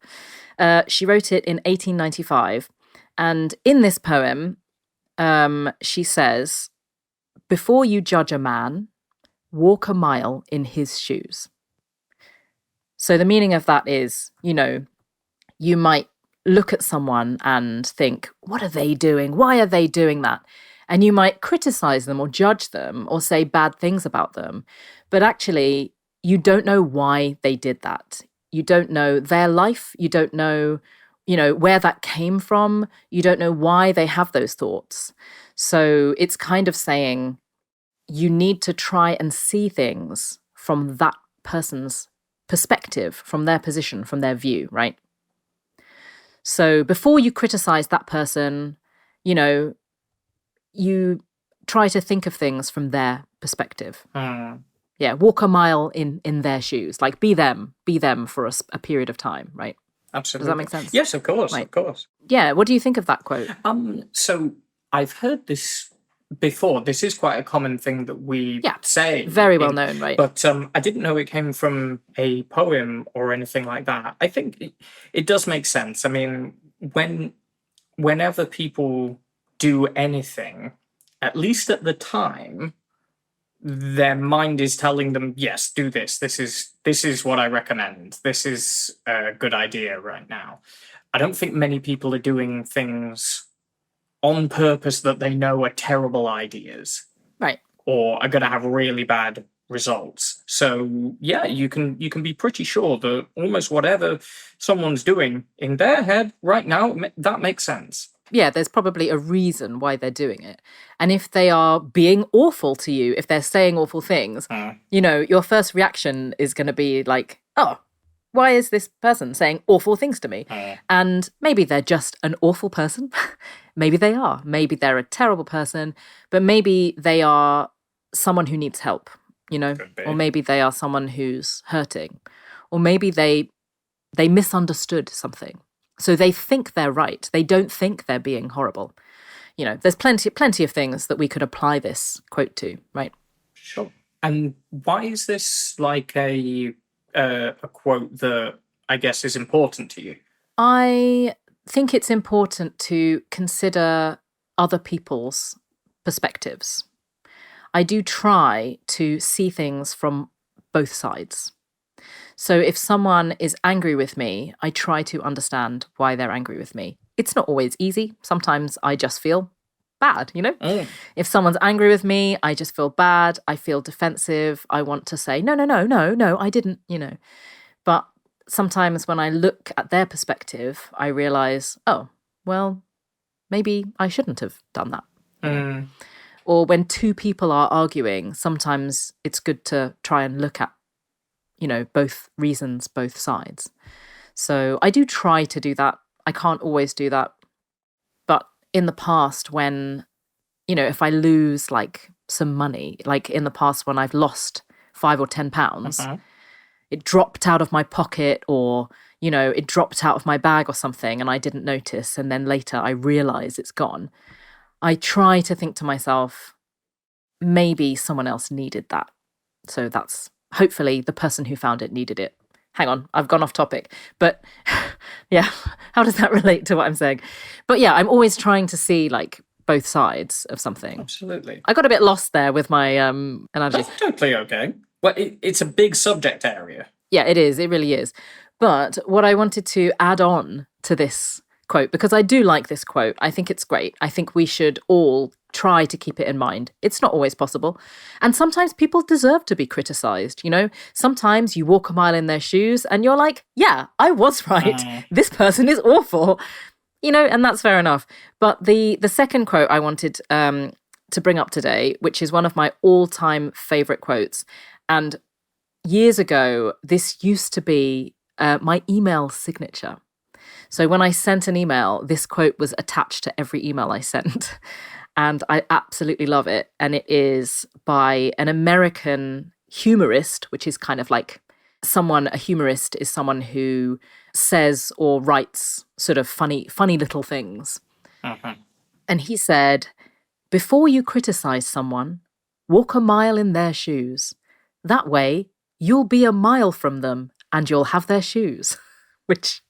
She wrote it in 1895. And in this poem, she says, before you judge a man, walk a mile in his shoes. So the meaning of that is, you might look at someone and think, what are they doing? Why are they doing that? And you might criticize them or judge them or say bad things about them. But actually, you don't know why they did that. You don't know their life. You don't know where that came from. You don't know why they have those thoughts. So it's kind of saying you need to try and see things from that person's perspective, from their position, from their view, right? So before you criticize that person, you try to think of things from their perspective. Yeah, walk a mile in their shoes. Like be them for a period of time, right? Absolutely. Does that make sense? Yes, of course, right. Of course. Yeah, what do you think of that quote? So I've heard this before. This is quite a common thing that we say. Very well known, right? But I didn't know it came from a poem or anything like that. I think it does make sense. I mean, whenever people do anything, at least at the time, their mind is telling them, yes, do this. This is what I recommend. This is a good idea right now. I don't think many people are doing things on purpose that they know are terrible ideas. Right. Or are going to have really bad results. So yeah, you can be pretty sure that almost whatever someone's doing in their head right now, that makes sense. there's probably a reason why they're doing it. And if they are being awful to you, if they're saying awful things, you know, your first reaction is going to be like, oh, why is this person saying awful things to me? And maybe they're just an awful person. Maybe they are. Maybe they're a terrible person, but maybe they are someone who needs help, you know, or maybe they are someone who's hurting, or maybe they misunderstood something. So they think they're right. They don't think they're being horrible. You know, there's plenty of things that we could apply this quote to, right? Sure. And why is this like a quote that I guess is important to you? I think it's important to consider other people's perspectives. I do try to see things from both sides. So if someone is angry with me, I try to understand why they're angry with me. It's not always easy. Sometimes I just feel bad, you know? If someone's angry with me, I just feel bad. I feel defensive. I want to say, no, I didn't, you know. But sometimes when I look at their perspective, I realize, oh, well, maybe I shouldn't have done that. Or when two people are arguing, sometimes it's good to try and look at, you know, both reasons, both sides. So I do try to do that. I can't always do that. But in the past, when, you know, if I lose like some money, like in the past when I've lost £5 or £10, it dropped out of my pocket, or, you know, it dropped out of my bag or something and I didn't notice, and then later I realize it's gone. I try to think to myself, maybe someone else needed that. So that's hopefully the person who found it needed it. Hang on, I've gone off topic. But yeah, how does that relate to what I'm saying? But yeah, I'm always trying to see like both sides of something. Absolutely. I got a bit lost there with my analogy. That's totally okay. Well, it's a big subject area. Yeah, it is. It really is. But what I wanted to add on to this quote, because I do like this quote, I think it's great. I think we should all try to keep it in mind. It's not always possible. And sometimes people deserve to be criticized, you know? Sometimes you walk a mile in their shoes and you're like, yeah, I was right. This person is awful. You know, and that's fair enough. But the second quote I wanted to bring up today, which is one of my all-time favorite quotes. And years ago, this used to be my email signature. So when I sent an email, this quote was attached to every email I sent. And I absolutely love it. And it is by an American humorist, which is kind of like a humorist is someone who says or writes sort of funny little things. And he said, before you criticize someone, walk a mile in their shoes. That way, you'll be a mile from them and you'll have their shoes, which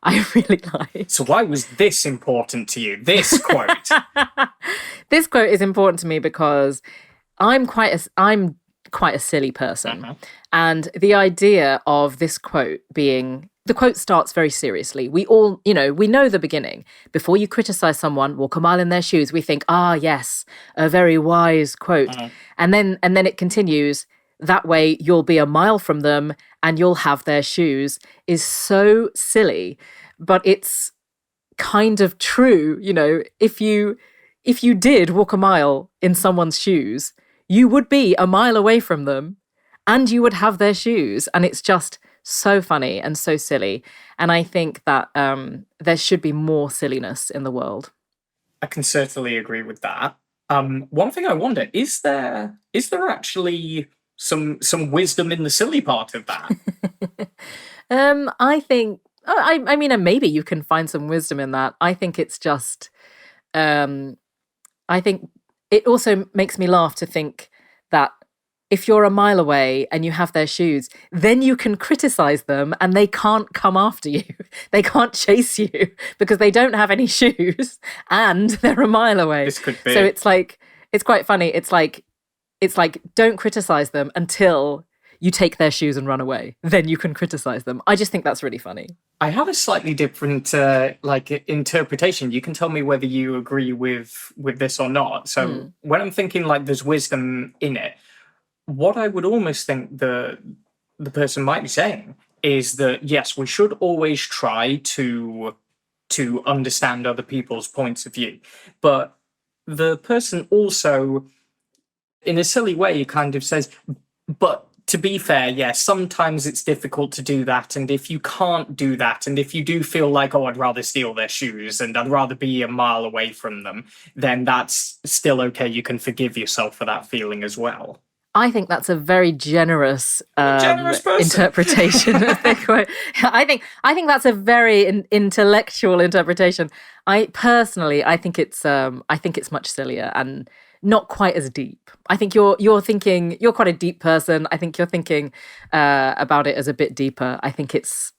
I really like. So why was this important to you, this quote? This quote is important to me because I'm quite a silly person. And the idea of this quote being, the quote starts very seriously. We all, you know, we know the beginning. Before you criticize someone, walk a mile in their shoes. We think, yes, a very wise quote. And then it continues, that way you'll be a mile from them and you'll have their shoes, is so silly, but it's kind of true. You know, if you did walk a mile in someone's shoes, you would be a mile away from them and you would have their shoes. And it's just so funny and so silly. And I think that there should be more silliness in the world. I can certainly agree with that. One thing I wonder, is there actually some wisdom in the silly part of that? I think, I mean, and maybe you can find some wisdom in that. I think it's just, I think it also makes me laugh to think that if you're a mile away and you have their shoes, then you can criticize them and they can't come after you. They can't chase you because they don't have any shoes and they're a mile away. This could be. So it's like, it's quite funny. It's like, don't criticize them until you take their shoes and run away. Then you can criticize them. I just think that's really funny. I have a slightly different interpretation. You can tell me whether you agree with this or not. So when I'm thinking like there's wisdom in it, what I would almost think the person might be saying is that, yes, we should always try to to understand other people's points of view. But the person also, in a silly way, kind of says, but to be fair, yes, sometimes it's difficult to do that. And if you can't do that, and if you do feel like, oh, I'd rather steal their shoes and I'd rather be a mile away from them, then that's still okay. You can forgive yourself for that feeling as well. I think that's a very generous, person. interpretation of the quote. I think that's a very intellectual interpretation. I think it's much sillier and not quite as deep. I think you're thinking, you're quite a deep person. I think you're thinking about it as a bit deeper. I think it's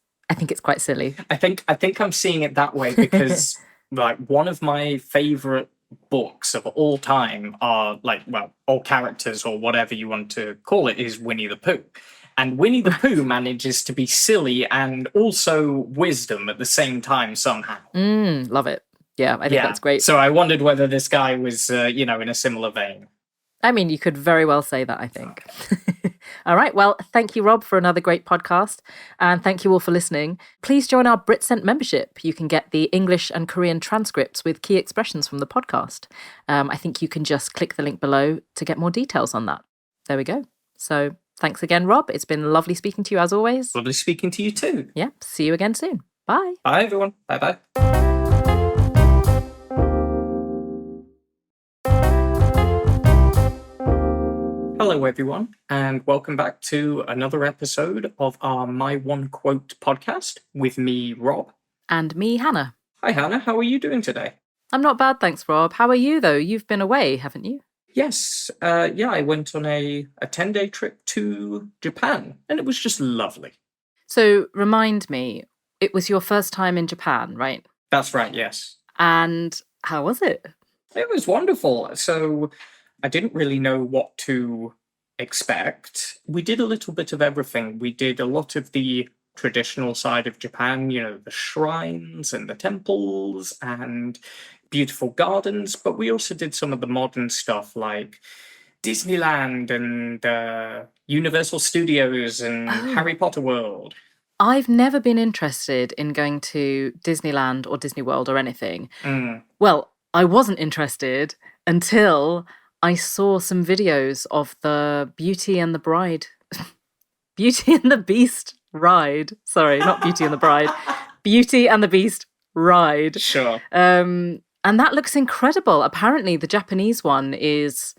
quite silly. I think I'm seeing it that way because like one of my favorite books of all time are all characters or whatever you want to call it is Winnie the Pooh. And Winnie the Pooh manages to be silly and also wisdom at the same time somehow. Love it. Yeah, I think that's great. So I wondered whether this guy was, in a similar vein. I mean, you could very well say that, I think. All right. Well, thank you, Rob, for another great podcast. And thank you all for listening. Please join our BritCent membership. You can get the English and Korean transcripts with key expressions from the podcast. I think you can just click the link below to get more details on that. There we go. So thanks again, Rob. It's been lovely speaking to you as always. Lovely speaking to you too. Yeah. See you again soon. Bye. Bye, everyone. Bye-bye. Hello, everyone, and welcome back to another episode of our My One Quote podcast with me, Rob. And me, Hannah. Hi, Hannah. How are you doing today? I'm not bad, thanks, Rob. How are you, though? You've been away, haven't you? Yes. I went on a 10-day trip to Japan, and it was just lovely. So, remind me, it was your first time in Japan, right? That's right, yes. And how was it? It was wonderful. So I didn't really know what to expect. We did a little bit of everything. We did a lot of the traditional side of Japan, the shrines and the temples and beautiful gardens, but we also did some of the modern stuff like Disneyland and Universal Studios and Harry Potter World. I've never been interested in going to Disneyland or Disney World or anything. Well, I wasn't interested until I saw some videos of the Beauty and the Beast ride. Sorry, not Beauty and the Bride. Beauty and the Beast ride. Sure. And that looks incredible. Apparently, the Japanese one is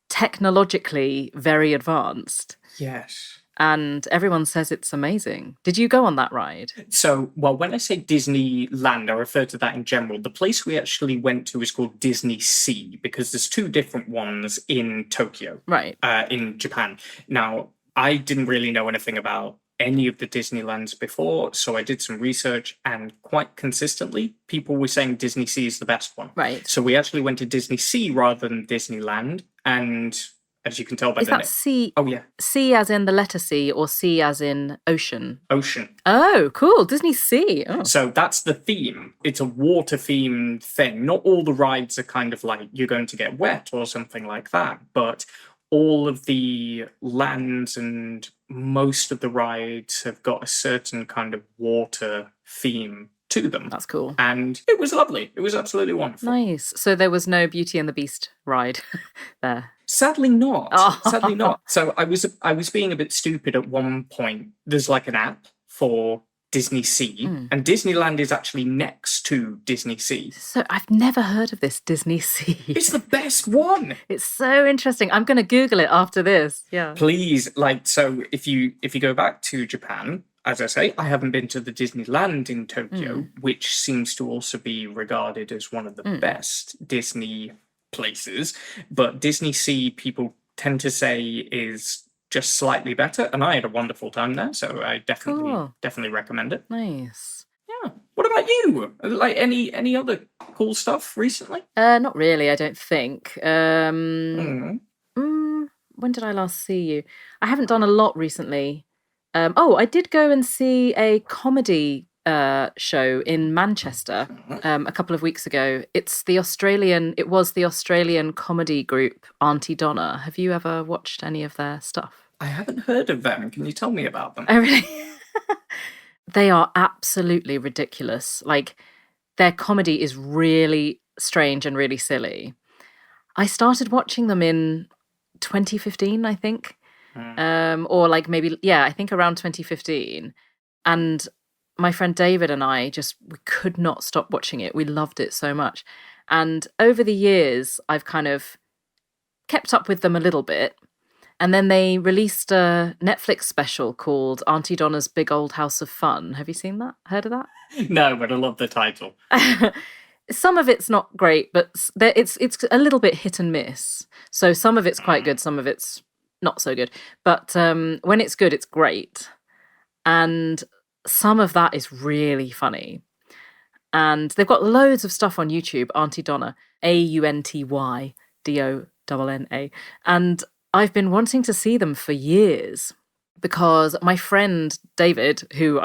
technologically very advanced. Yes. And everyone says it's amazing. Did you go on that ride? So, when I say Disneyland, I refer to that in general. The place we actually went to is called Disney Sea because there's two different ones in Tokyo, right? In Japan. Now, I didn't really know anything about any of the Disneylands before, so I did some research, and quite consistently, people were saying Disney Sea is the best one. Right. So we actually went to Disney Sea rather than Disneyland, and as you can tell by the name. Is that sea? Oh, yeah. Sea as in the letter C or sea as in ocean? Ocean. Oh, cool. Disney Sea. Oh. So that's the theme. It's a water-themed thing. Not all the rides are kind of like you're going to get wet or something like that, but all of the lands and most of the rides have got a certain kind of water theme to them. That's cool. And it was lovely. It was absolutely wonderful. Nice. So there was no Beauty and the Beast ride there? Sadly not. Oh. Sadly not. So I was being a bit stupid at one point. There's like an app for Disney Sea, and Disneyland is actually next to Disney Sea. So I've never heard of this Disney Sea. It's the best one. It's so interesting. I'm going to Google it after this. Yeah. Please, so if you go back to Japan, as I say, I haven't been to the Disneyland in Tokyo, which seems to also be regarded as one of the best Disney places. But Disney Sea, people tend to say, is just slightly better, and I had a wonderful time there, so I definitely recommend it. Nice. Yeah. What about you? Like any other cool stuff recently? Not really, I don't think. When did I last see you? I haven't done a lot recently. I did go and see a comedy show in Manchester a couple of weeks ago. It was the Australian comedy group Auntie Donna. Have you ever watched any of their stuff? I haven't heard of them. Can you tell me about them? Oh, really? They are absolutely ridiculous. Like, their comedy is really strange and really silly. I started watching them in 2015, I think. Or like maybe, I think around 2015. And my friend David and I we could not stop watching it. We loved it so much. And over the years, I've kind of kept up with them a little bit. And then they released a Netflix special called Auntie Donna's Big Old House of Fun. Have you seen that? Heard of that? No, but I love the title. Some of it's not great, but it's a little bit hit and miss. So some of it's quite good, some of it's not so good. But when it's good, it's great. And some of that is really funny. And they've got loads of stuff on YouTube, Auntie Donna, AUNTY DONNA. And I've been wanting to see them for years because my friend David, who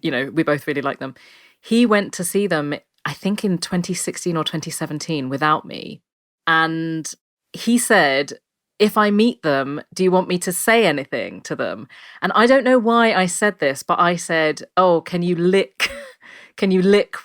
we both really like them, he went to see them, I think in 2016 or 2017 without me. And he said, if I meet them, do you want me to say anything to them? And I don't know why I said this, but I said, oh, can you lick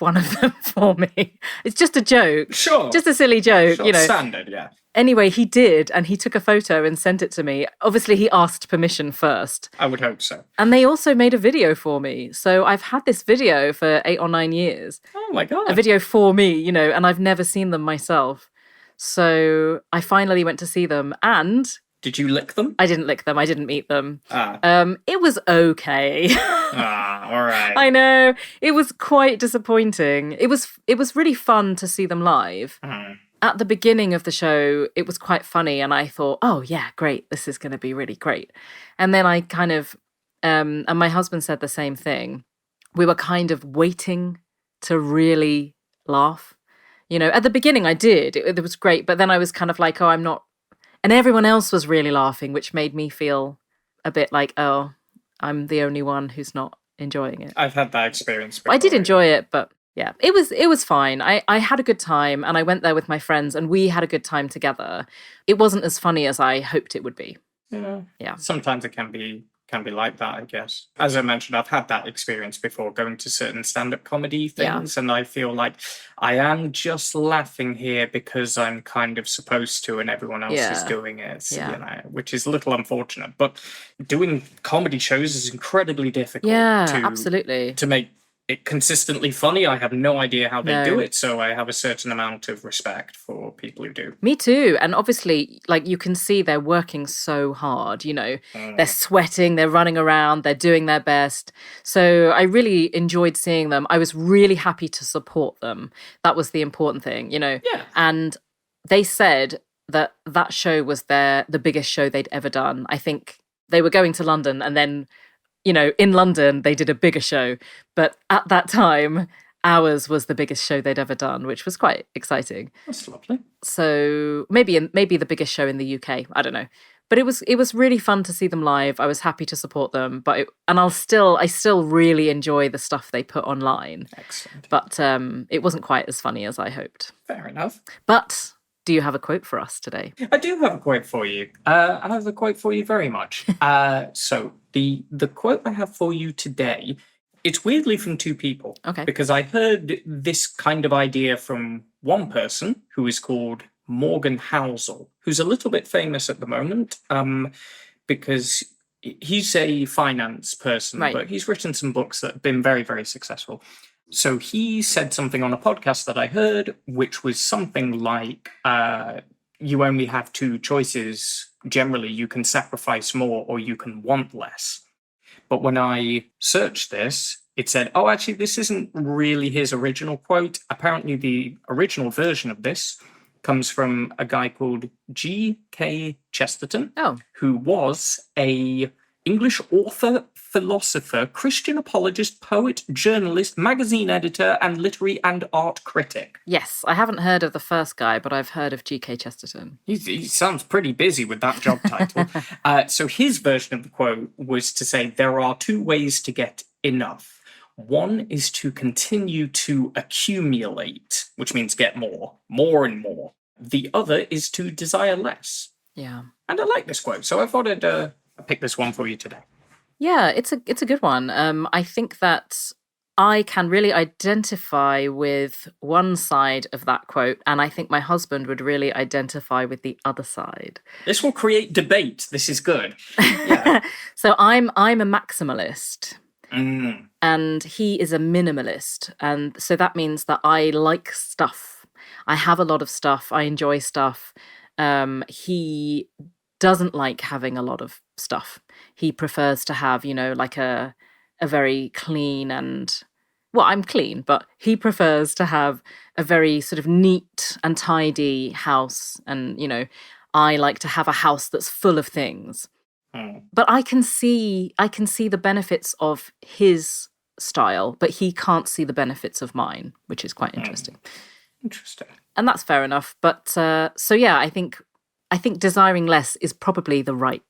one of them for me? It's just a joke. Sure. Just a silly joke, sure. Standard, yeah. Anyway, he did, and he took a photo and sent it to me. Obviously, he asked permission first. I would hope so. And they also made a video for me. So I've had this video for 8 or 9 years. Oh my God. A video for me, and I've never seen them myself. So I finally went to see them, and... Did you lick them? I didn't lick them. I didn't meet them. It was okay. All right. I know. It was quite disappointing. It was really fun to see them live. At the beginning of the show, it was quite funny, and I thought, oh, yeah, great. This is going to be really great. And then I kind of, and my husband said the same thing. We were kind of waiting to really laugh. At the beginning I did. It was great, but then I was kind of like, oh, I'm not. And everyone else was really laughing, which made me feel a bit like, oh, I'm the only one who's not enjoying it. I've had that experience before. I did enjoy it, but... yeah, it was fine. I had a good time, and I went there with my friends, and we had a good time together. It wasn't as funny as I hoped it would be. Yeah. Sometimes it can be like that, I guess. As I mentioned, I've had that experience before, going to certain stand-up comedy things, and I feel like I am just laughing here because I'm kind of supposed to, and everyone else is doing it, which is a little unfortunate. But doing comedy shows is incredibly difficult. Yeah, absolutely. To make it consistently funny. I have no idea how they do it, so I have a certain amount of respect for people who do. Me too. And obviously, like, you can see they're working so hard, they're sweating, they're running around, they're doing their best. So I really enjoyed seeing them. I was really happy to support them. That was the important thing, Yeah. And they said that show was the biggest show they'd ever done. I think they were going to London, and then in London, they did a bigger show. But at that time, ours was the biggest show they'd ever done, which was quite exciting. That's lovely. So maybe the biggest show in the UK. I don't know. But it was really fun to see them live. I was happy to support them. I still really enjoy the stuff they put online. Excellent. But it wasn't quite as funny as I hoped. Fair enough. But... do you have a quote for us today? I do have a quote for you. I have a quote for you very much. So the quote I have for you today, it's weirdly from two people. Okay. Because I heard this kind of idea from one person who is called Morgan Housel, who's a little bit famous at the moment because he's a finance person, right. But he's written some books that have been very, very successful. So he said something on a podcast that I heard, which was something like, you only have two choices. Generally, you can sacrifice more or you can want less. But when I searched this, it said, oh, actually, this isn't really his original quote. Apparently, the original version of this comes from a guy called G K Chesterton, who was a English author, philosopher, Christian apologist, poet, journalist, magazine editor, and literary and art critic. Yes, I haven't heard of the first guy, but I've heard of G K Chesterton. He sounds pretty busy with that job title. So his version of the quote was to say, there are two ways to get enough. One is to continue to accumulate, which means get more and more. The other is to desire less. Yeah. And I like this quote, so I thought I'd pick this one for you today. Yeah, it's a good one. I think that I can really identify with one side of that quote, and I think my husband would really identify with the other side. This will create debate. This is good. Yeah. So I'm a maximalist. Mm. And he is a minimalist. And so that means that I like stuff. I have a lot of stuff. I enjoy stuff. He doesn't like having a lot of stuff. He prefers to have, like a very clean and, well, I'm clean, but he prefers to have a very sort of neat and tidy house. And, I like to have a house that's full of things. But I can see the benefits of his style, but he can't see the benefits of mine, which is quite interesting. Interesting. And that's fair enough. But so yeah, I think desiring less is probably the right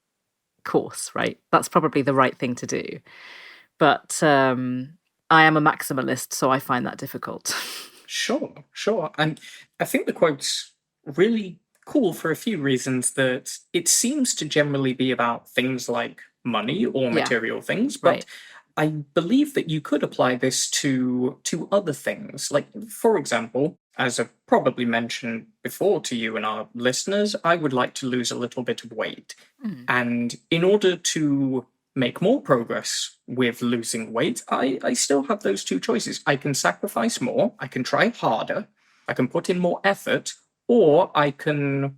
course, right? That's probably the right thing to do. But I am a maximalist, so I find that difficult. Sure. And I think the quote's really cool for a few reasons. That it seems to generally be about things like money or material things, but Right. I believe that you could apply this to other things. Like, for example, as I've probably mentioned before to you and our listeners, I would like to lose a little bit of weight. And in order to make more progress with losing weight, I still have those two choices. I can sacrifice more, I can try harder, I can put in more effort, or I can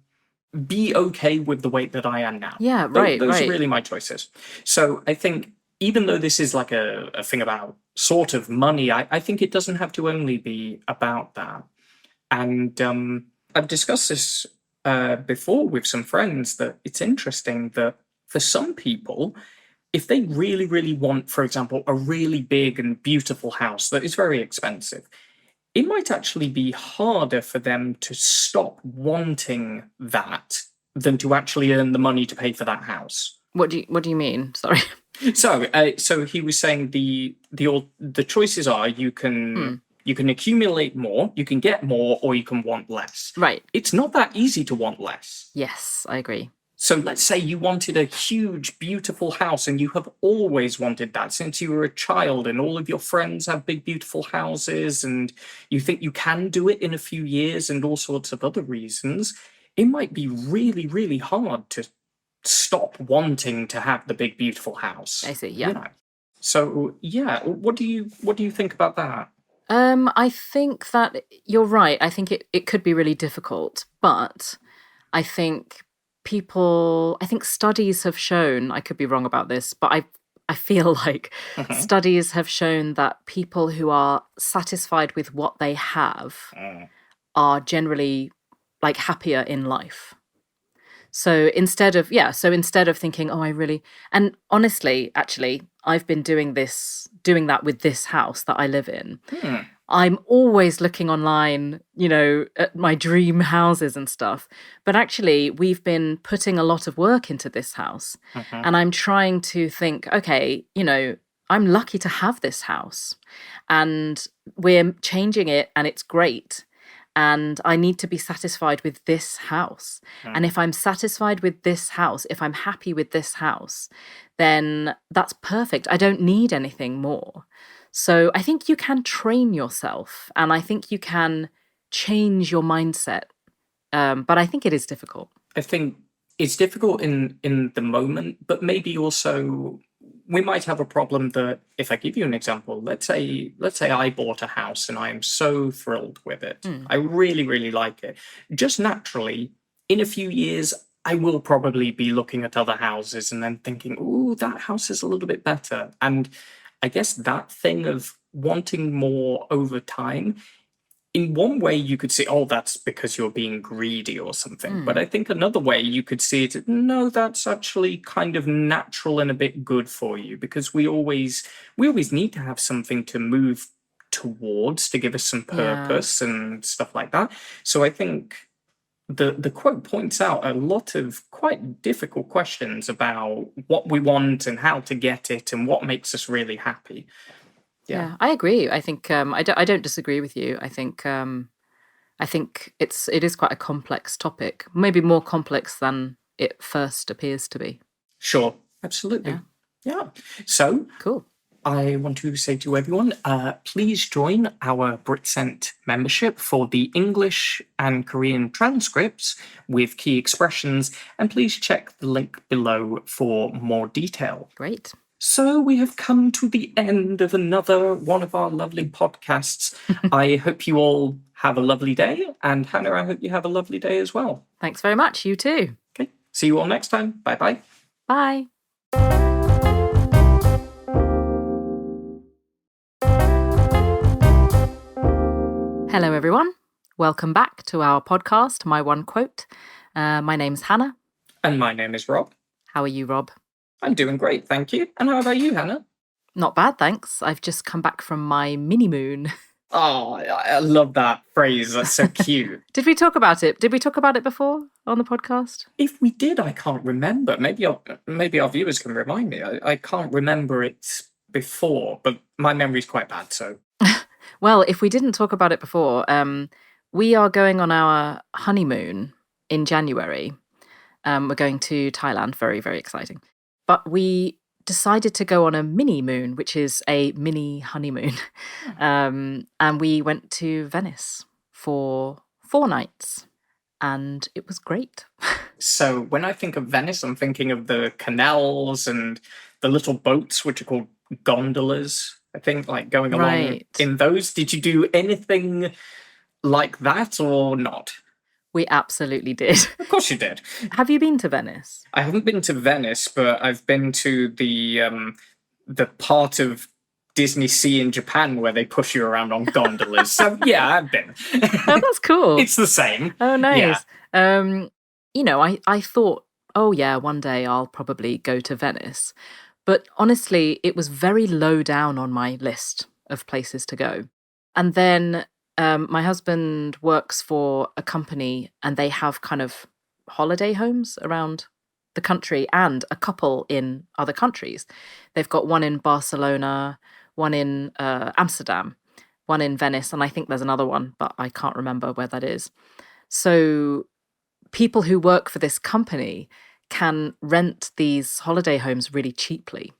be okay with the weight that I am now. Yeah, right, Those right. are really my choices. So I think even though this is like a thing about sort of money, I think it doesn't have to only be about that. And I've discussed this before with some friends, that it's interesting that for some people, if they really, really want, for example, a really big and beautiful house that is very expensive, it might actually be harder for them to stop wanting that than to actually earn the money to pay for that house. What do you mean? Sorry. So he was saying the choices are you can accumulate more, you can get more, or you can want less. Right. It's not that easy to want less. Yes, I agree. So let's say you wanted a huge, beautiful house, and you have always wanted that since you were a child, and all of your friends have big, beautiful houses, and you think you can do it in a few years, and all sorts of other reasons. It might be really, really hard to stop wanting to have the big, beautiful house. I see, yeah. So yeah, what do you think about that? I think that you're right. I think it could be really difficult, but I think studies have shown, I could be wrong about this, but I feel like studies have shown that people who are satisfied with what they have are generally like happier in life. So instead of thinking, and honestly, actually, I've been doing that with this house that I live in. I'm always looking online, at my dream houses and stuff. But actually, we've been putting a lot of work into this house. And I'm trying to think, okay, I'm lucky to have this house. And we're changing it and it's great. And I need to be satisfied with this house. And if I'm satisfied with this house, if I'm happy with this house, then that's perfect. I don't need anything more. So I think you can train yourself, and I think you can change your mindset. But I think it is difficult. I think it's difficult in the moment, but maybe also we might have a problem that, if I give you an example, let's say I bought a house and I am so thrilled with it. I really, really like it. Just naturally, in a few years, I will probably be looking at other houses and then thinking, ooh, that house is a little bit better. And I guess that thing of wanting more over time, in one way you could say, oh, that's because you're being greedy or something. But I think another way you could see it, no, that's actually kind of natural and a bit good for you, because we always need to have something to move towards to give us some purpose and stuff like that. So I think the quote points out a lot of quite difficult questions about what we want and how to get it and what makes us really happy. Yeah, I agree. I think I don't disagree with you. I think it is quite a complex topic, maybe more complex than it first appears to be. Sure, absolutely. Yeah. So Cool. I want to say to everyone, please join our Britsent membership for the English and Korean transcripts with key expressions, and please check the link below for more detail. Great. So we have come to the end of another one of our lovely podcasts. I hope you all have a lovely day, and Hannah, I hope you have a lovely day as well. Thanks very much. You too. Okay, see you all next time. Bye-bye. Bye. Hello, everyone. Welcome back to our podcast, My One Quote. My name's Hannah. And my name is Rob. How are you, Rob? I'm doing great, thank you. And how about you, Hannah? Not bad, thanks. I've just come back from my mini-moon. Oh, I love that phrase. That's so cute. Did we talk about it? Did we talk about it before on the podcast? If we did, I can't remember. Maybe our viewers can remind me. I can't remember it before, but my memory's quite bad, so... Well, if we didn't talk about it before, we are going on our honeymoon in January. We're going to Thailand. Very, very exciting. But we decided to go on a mini moon, which is a mini honeymoon. And we went to Venice for 4 nights. And it was great. So when I think of Venice, I'm thinking of the canals and the little boats, which are called gondolas. I think, like, going along in those. Did you do anything like that or not? We absolutely did. Of course you did. Have you been to Venice? I haven't been to Venice, but I've been to the part of Disney Sea in Japan where they push you around on gondolas. So yeah, I've been. Oh, that's cool. It's the same. Oh, nice. Yeah. I thought, oh yeah, one day I'll probably go to Venice. But honestly, it was very low down on my list of places to go. And then my husband works for a company and they have kind of holiday homes around the country and a couple in other countries. They've got one in Barcelona, one in Amsterdam, one in Venice, and I think there's another one, but I can't remember where that is. So people who work for this company can rent these holiday homes really cheaply.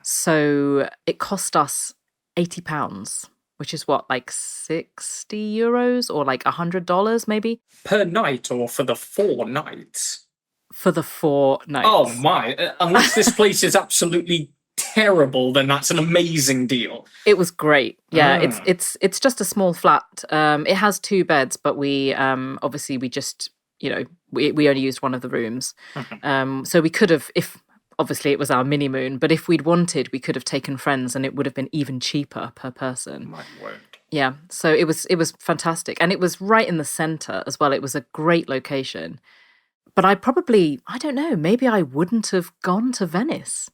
So it cost us £80, which is what, like €60 or like $100 maybe? Per night or for the 4 nights? For the 4 nights. Oh my, unless this place is absolutely terrible, then that's an amazing deal. It was great. Yeah, it's just a small flat. It has 2 beds, but we obviously we just... we only used one of the rooms. So we could have, if obviously it was our mini moon, but if we'd wanted, we could have taken friends and it would have been even cheaper per person. My word. Yeah. So it was fantastic. And it was right in the center as well. It was a great location. But I don't know, maybe I wouldn't have gone to Venice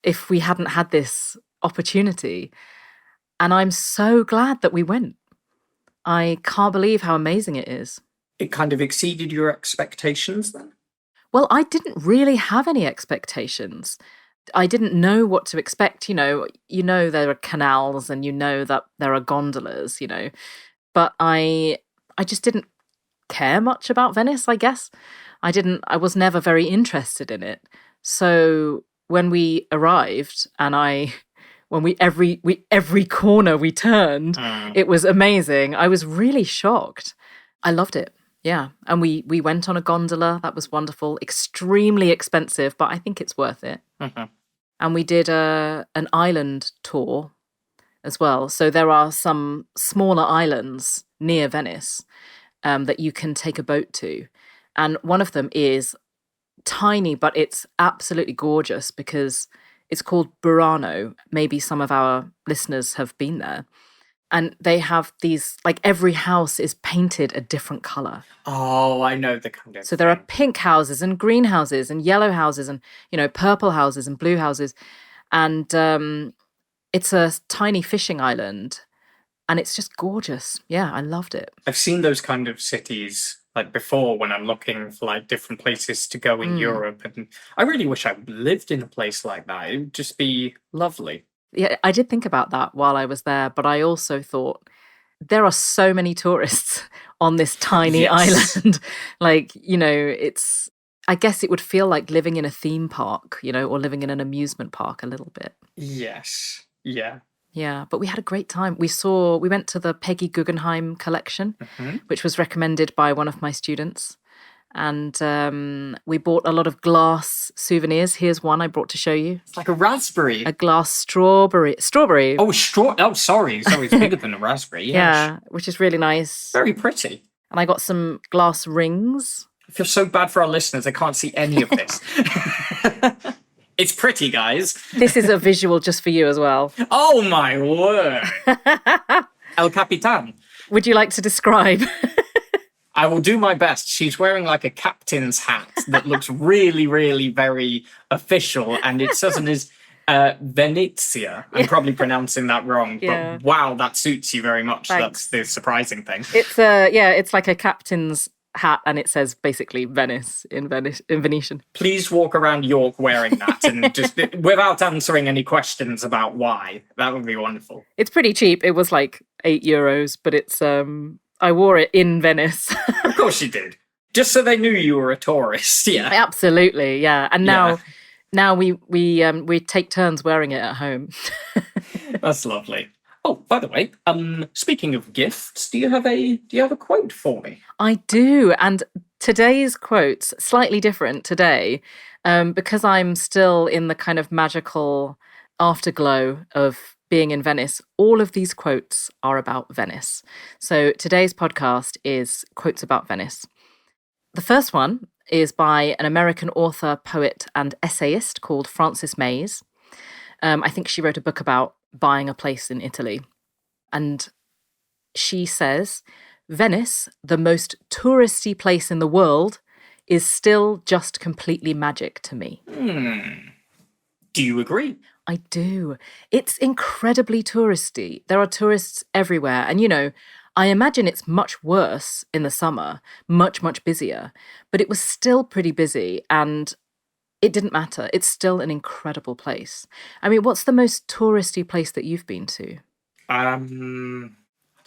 if we hadn't had this opportunity. And I'm so glad that we went. I can't believe how amazing it is. It kind of exceeded your expectations then? Well, I didn't really have any expectations. I didn't know what to expect. You know there are canals and that there are gondolas, But I just didn't care much about Venice, I guess. I was never very interested in it. So when we arrived and every corner we turned, it was amazing. I was really shocked. I loved it. Yeah. And we went on a gondola. That was wonderful. Extremely expensive, but I think it's worth it. And we did an island tour as well. So there are some smaller islands near Venice that you can take a boat to. And one of them is tiny, but it's absolutely gorgeous because it's called Burano. Maybe some of our listeners have been there. And they have these, like, every house is painted a different color. Oh, I know the kind of So there are pink houses and green houses and yellow houses and, purple houses and blue houses. And it's a tiny fishing island and it's just gorgeous. Yeah, I loved it. I've seen those kind of cities like before when I'm looking for like different places to go in Europe. And I really wish I lived in a place like that. It would just be lovely. Yeah, I did think about that while I was there, but I also thought there are so many tourists on this tiny island. Like, I guess it would feel like living in a theme park, or living in an amusement park a little bit. Yes. Yeah. Yeah, but we had a great time. We went to the Peggy Guggenheim collection, which was recommended by one of my students. And we bought a lot of glass souvenirs. Here's one I brought to show you. It's like a raspberry. A glass strawberry. Oh, sorry. It's bigger than a raspberry. Yes. Yeah, which is really nice. Very pretty. And I got some glass rings. I feel so bad for our listeners. I can't see any of this. It's pretty, guys. This is a visual just for you as well. Oh, my word. El Capitan. Would you like to describe? I will do my best. She's wearing like a captain's hat that looks really, really very official. And it says it is Venezia. I'm probably pronouncing that wrong. Yeah. But wow, that suits you very much. Thanks. That's the surprising thing. It's like a captain's hat, and it says basically Venice in Venetian. Please walk around York wearing that and just without answering any questions about why. That would be wonderful. It's pretty cheap. It was like €8, but it's I wore it in Venice. Of course you did. Just so they knew you were a tourist. Yeah. Absolutely, yeah. And now we take turns wearing it at home. That's lovely. Oh, by the way, speaking of gifts, do you have a quote for me? I do, and today's quote's slightly different today, because I'm still in the kind of magical afterglow of being in Venice. All of these quotes are about Venice. So today's podcast is quotes about Venice. The first one is by an American author, poet, and essayist called Frances Mays. I think she wrote a book about buying a place in Italy. And she says, Venice, the most touristy place in the world, is still just completely magic to me. Do you agree? I do. It's incredibly touristy. There are tourists everywhere. And, I imagine it's much worse in the summer, much, much busier. But it was still pretty busy, and it didn't matter. It's still an incredible place. I mean, what's the most touristy place that you've been to? I don't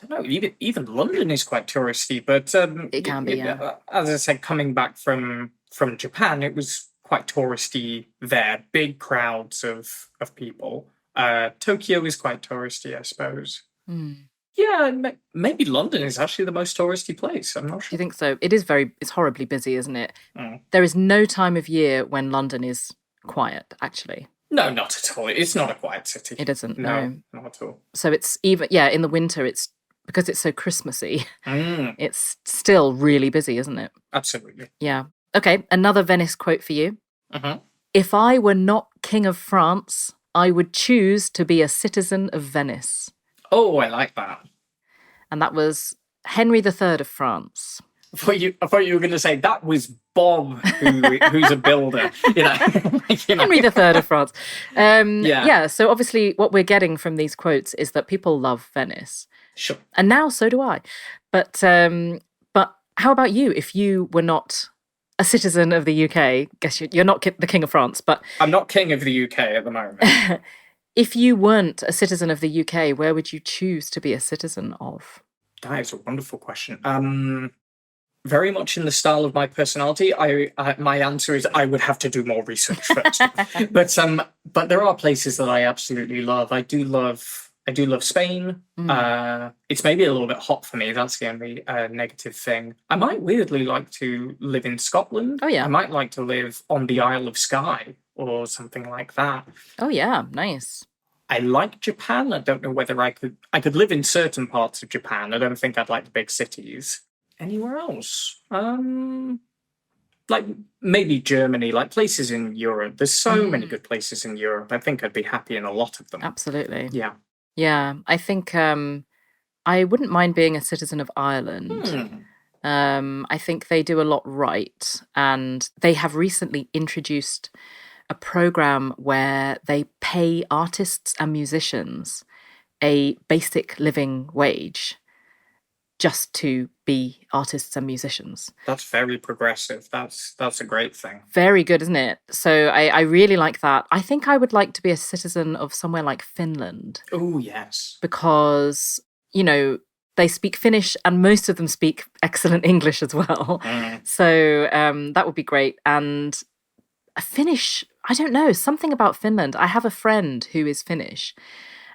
know. Even London is quite touristy, but it can be. Yeah. As I said, coming back from Japan, it was quite touristy there. Big crowds of people. Tokyo is quite touristy, I suppose. Yeah, maybe London is actually the most touristy place. I'm not sure. Do you think so? It's horribly busy, isn't it? There is no time of year when London is quiet, actually. No, not at all. It's not a quiet city. It isn't, no. Not at all. So it's even, in the winter, it's because it's so Christmassy, it's still really busy, isn't it? Absolutely. Yeah. Okay, another Venice quote for you. If I were not King of France, I would choose to be a citizen of Venice. Oh, I like that. And that was Henry III of France. I thought you were going to say that was Bob, who's a builder. Henry III of France. So obviously what we're getting from these quotes is that people love Venice. Sure. And now so do I. But how about you? If you were not a citizen of the UK, guess you're not the King of France, but... I'm not King of the UK at the moment. If you weren't a citizen of the UK, where would you choose to be a citizen of? That is a wonderful question. Very much in the style of my personality. My answer is I would have to do more research first. But there are places that I absolutely love. I do love Spain. It's maybe a little bit hot for me. That's the only negative thing. I might weirdly like to live in Scotland. Oh yeah. I might like to live on the Isle of Skye or something like that. Oh yeah, nice. I like Japan. I don't know whether I could live in certain parts of Japan. I don't think I'd like the big cities. Anywhere else? Like maybe Germany, like places in Europe. There's so many good places in Europe. I think I'd be happy in a lot of them. Absolutely. Yeah. Yeah, I think I wouldn't mind being a citizen of Ireland. I think they do a lot right, and they have recently introduced a program where they pay artists and musicians a basic living wage just to be artists and musicians. That's very progressive. That's a great thing. Very good, isn't it? So I really like that. I think I would like to be a citizen of somewhere like Finland. Oh, yes. Because, they speak Finnish and most of them speak excellent English as well. So that would be great. And Finnish, I don't know, something about Finland. I have a friend who is Finnish,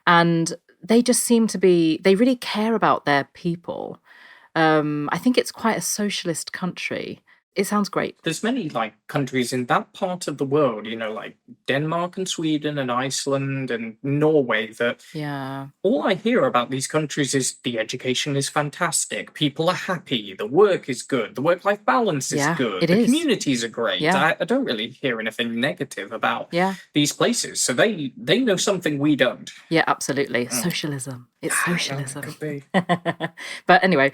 And they just seem to be, they really care about their people. I think it's quite a socialist country. It sounds great. There's many like countries in that part of the world, you know, like Denmark and Sweden and Iceland and Norway, that all I hear about these countries is the education is fantastic, people are happy, the work is good, the work-life balance is good, the communities are great. I don't really hear anything negative about these places. So they know something we don't. Yeah, absolutely. Socialism. It's socialism. Could be. But anyway,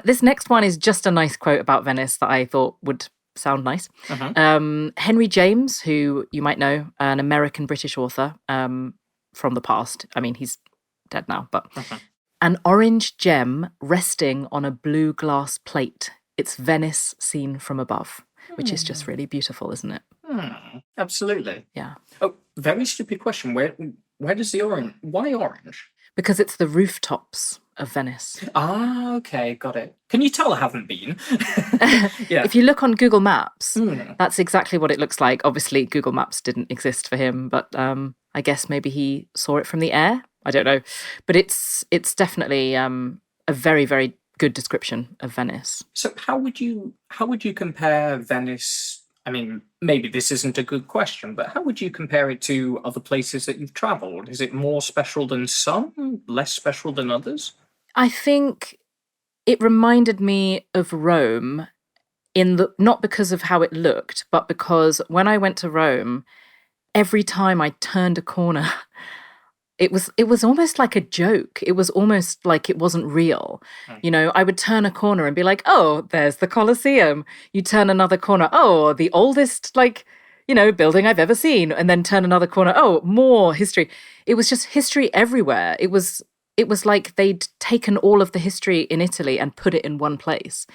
this next one is just a nice quote about Venice that I thought would sound nice. Henry James, who you might know, an American-British author from the past. I mean, he's dead now, but an orange gem resting on a blue glass plate. It's Venice seen from above, which is just really beautiful, isn't it? Absolutely. Yeah. Oh, very stupid question. Where does the orange? Why orange? Because it's the rooftops of Venice. Ah, okay, got it. Can you tell I haven't been? If you look on Google Maps, that's exactly what it looks like. Obviously, Google Maps didn't exist for him, but I guess maybe he saw it from the air. I don't know. But it's definitely a very, very good description of Venice. So how would you compare Venice? I mean, maybe this isn't a good question, but how would you compare it to other places that you've traveled? Is it more special than some, less special than others? I think it reminded me of Rome not because of how it looked, but because when I went to Rome, every time I turned a corner, it was almost like a joke. It was almost like it wasn't real. You know, I would turn a corner and be like, oh, there's the Colosseum. You turn another corner, oh, the oldest, building I've ever seen. And then turn another corner, oh, more history. It was just history everywhere. It was like they'd taken all of the history in Italy and put it in one place.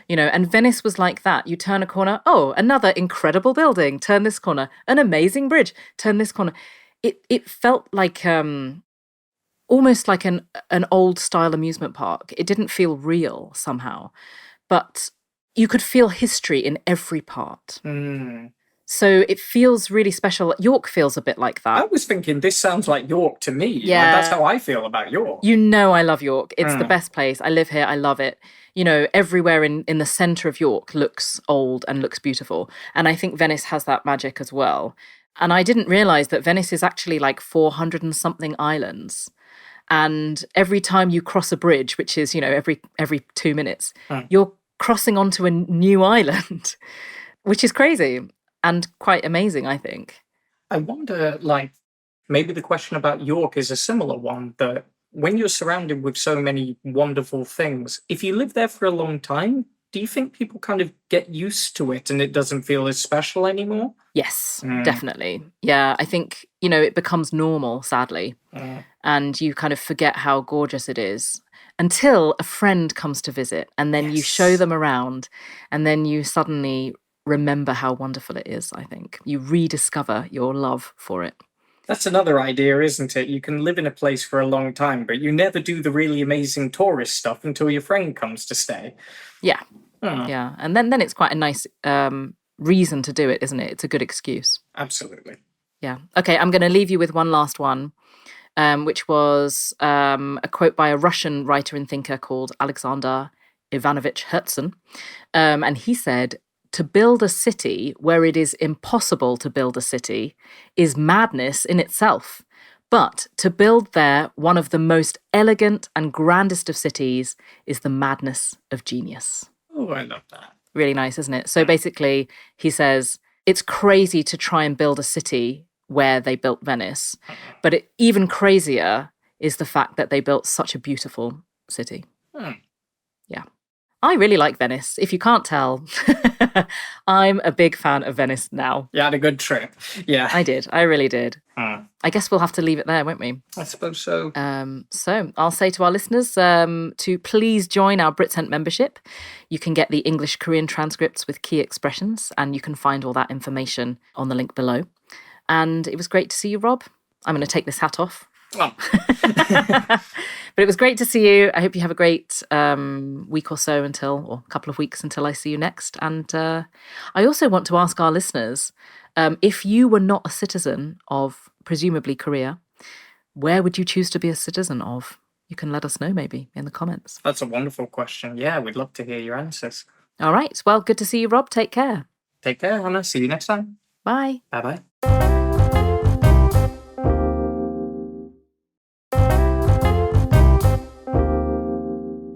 And Venice was like that. You turn a corner, oh, another incredible building. Turn this corner, an amazing bridge. Turn this corner. It felt like almost like an old style amusement park. It didn't feel real somehow, but you could feel history in every part. So it feels really special. York feels a bit like that. I was thinking this sounds like York to me. Yeah, that's how I feel about York. You know, I love York. It's the best place. I live here. I love it. You know, everywhere in the centre of York looks old and looks beautiful. And I think Venice has that magic as well. And I didn't realise that Venice is actually like 400 and something islands. And every time you cross a bridge, which is, every 2 minutes, you're crossing onto a new island, which is crazy and quite amazing, I think. I wonder, maybe the question about York is a similar one, that when you're surrounded with so many wonderful things, if you live there for a long time, do you think people kind of get used to it and it doesn't feel as special anymore? Yes, definitely. Yeah, I think, it becomes normal, sadly. And you kind of forget how gorgeous it is until a friend comes to visit, and then you show them around, and then you suddenly remember how wonderful it is, I think. You rediscover your love for it. That's another idea, isn't it? You can live in a place for a long time, but you never do the really amazing tourist stuff until your friend comes to stay. Yeah. Yeah. And then it's quite a nice reason to do it, isn't it? It's a good excuse. Absolutely. Yeah. Okay, I'm going to leave you with one last one, which was a quote by a Russian writer and thinker called Alexander Ivanovich Herzen. And he said, "To build a city where it is impossible to build a city is madness in itself. But to build there one of the most elegant and grandest of cities is the madness of genius." Oh, I love that. Really nice, isn't it? So basically, he says, it's crazy to try and build a city where they built Venice. But even crazier is the fact that they built such a beautiful city. Yeah. I really like Venice. If you can't tell, I'm a big fan of Venice now. You had a good trip. Yeah. I did. I really did. I guess we'll have to leave it there, won't we? I suppose so. So I'll say to our listeners to please join our BritSent membership. You can get the English-Korean transcripts with key expressions, and you can find all that information on the link below. And it was great to see you, Rob. I'm going to take this hat off. Oh. But it was great to see you. I hope you have a great week or so or a couple of weeks until I see you next. And I also want to ask our listeners, if you were not a citizen of presumably Korea, where would you choose to be a citizen of? You can let us know maybe in the comments. That's a wonderful question. Yeah, we'd love to hear your answers. All right. Well, good to see you, Rob. Take care. Take care, Hannah. See you next time. Bye. Bye-bye.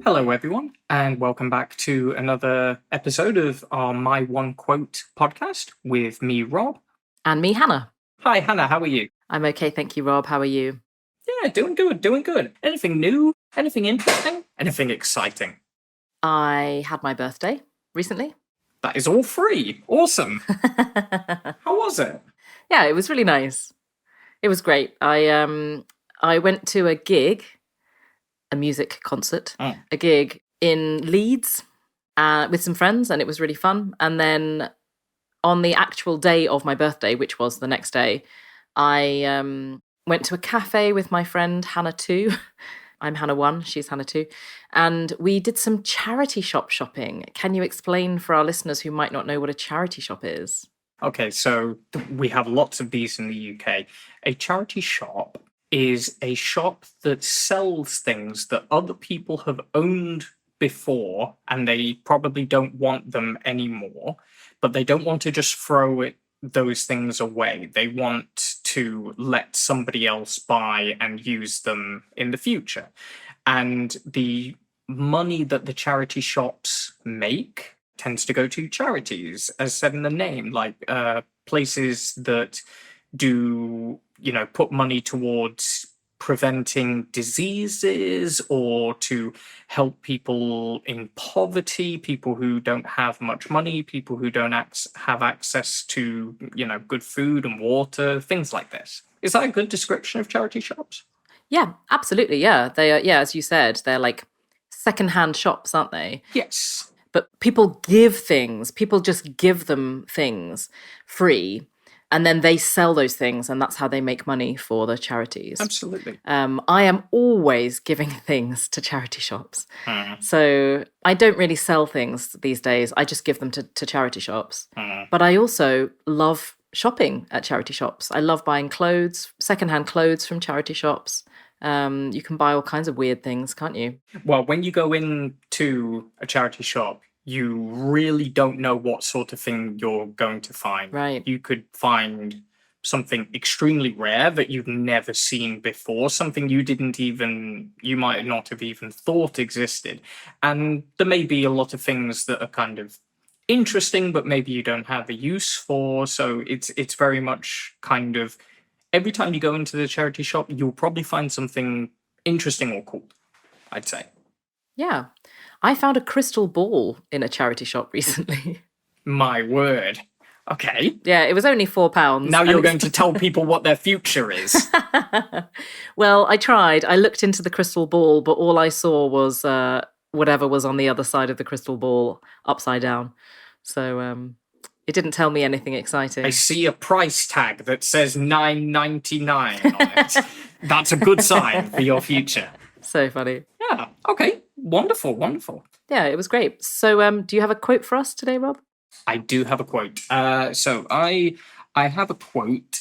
Hello, everyone, and welcome back to another episode of our My One Quote podcast with me, Rob. And me, Hannah. Hi, Hannah. How are you? I'm okay, thank you, Rob. How are you? Yeah, doing good, doing good. Anything new? Anything interesting? Anything exciting? I had my birthday recently. That is all free. Awesome. How was it? Yeah, it was really nice. It was great. I went to a gig, a music concert, a gig in Leeds with some friends, and it was really fun. And then on the actual day of my birthday, which was the next day, I went to a cafe with my friend Hannah 2. I'm Hannah 1, she's Hannah 2. And we did some charity shop shopping. Can you explain for our listeners who might not know what a charity shop is? Okay, so we have lots of these in the UK. A charity shop is a shop that sells things that other people have owned before and they probably don't want them anymore, but they don't want to just throw those things away. They want to let somebody else buy and use them in the future. And the money that the charity shops make tends to go to charities, as said in the name, like places that do, put money towards preventing diseases or to help people in poverty, people who don't have much money, people who don't have access to, good food and water, things like this. Is that a good description of charity shops? Yeah, absolutely. Yeah, they are. Yeah, as you said, they're like secondhand shops, aren't they? Yes. But people give things. People just give them things free. And then they sell those things, and that's how they make money for the charities. Absolutely. I am always giving things to charity shops. So I don't really sell things these days. I just give them to charity shops. But I also love shopping at charity shops. I love buying clothes, secondhand clothes from charity shops. You can buy all kinds of weird things, can't you? Well, when you go into a charity shop, you really don't know what sort of thing you're going to find. Right. You could find something extremely rare that you've never seen before, something you might not have even thought existed. And there may be a lot of things that are kind of interesting, but maybe you don't have a use for. So it's very much kind of, every time you go into the charity shop, you'll probably find something interesting or cool, I'd say. Yeah. I found a crystal ball in a charity shop recently. My word. Okay. Yeah, it was only £4. Now you're going to tell people what their future is. Well, I tried. I looked into the crystal ball, but all I saw was whatever was on the other side of the crystal ball upside down. So it didn't tell me anything exciting. I see a price tag that says $9.99 on it. That's a good sign for your future. So funny. Yeah. Okay. Wonderful. Wonderful. Yeah, it was great. So do you have a quote for us today, Rob? I do have a quote. So I have a quote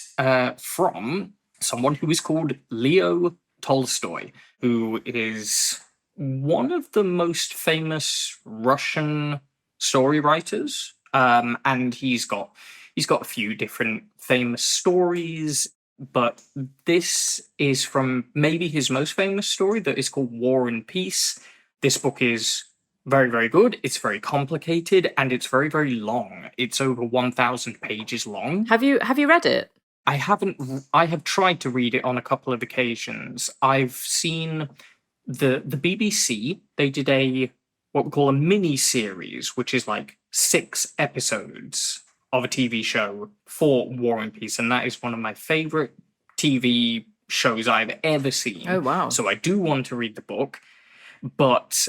from someone who is called Leo Tolstoy, who is one of the most famous Russian story writers. And he's got a few different famous stories, but this is from maybe his most famous story that is called War and Peace. This book is very, very good. It's very complicated and it's very, very long. It's over 1,000 pages long. Have you read it? I haven't. I have tried to read it on a couple of occasions. I've seen the BBC. They did what we call a mini series, which is like 6 episodes of a TV show for War and Peace, and that is one of my favorite TV shows I've ever seen. Oh wow! So I do want to read the book, but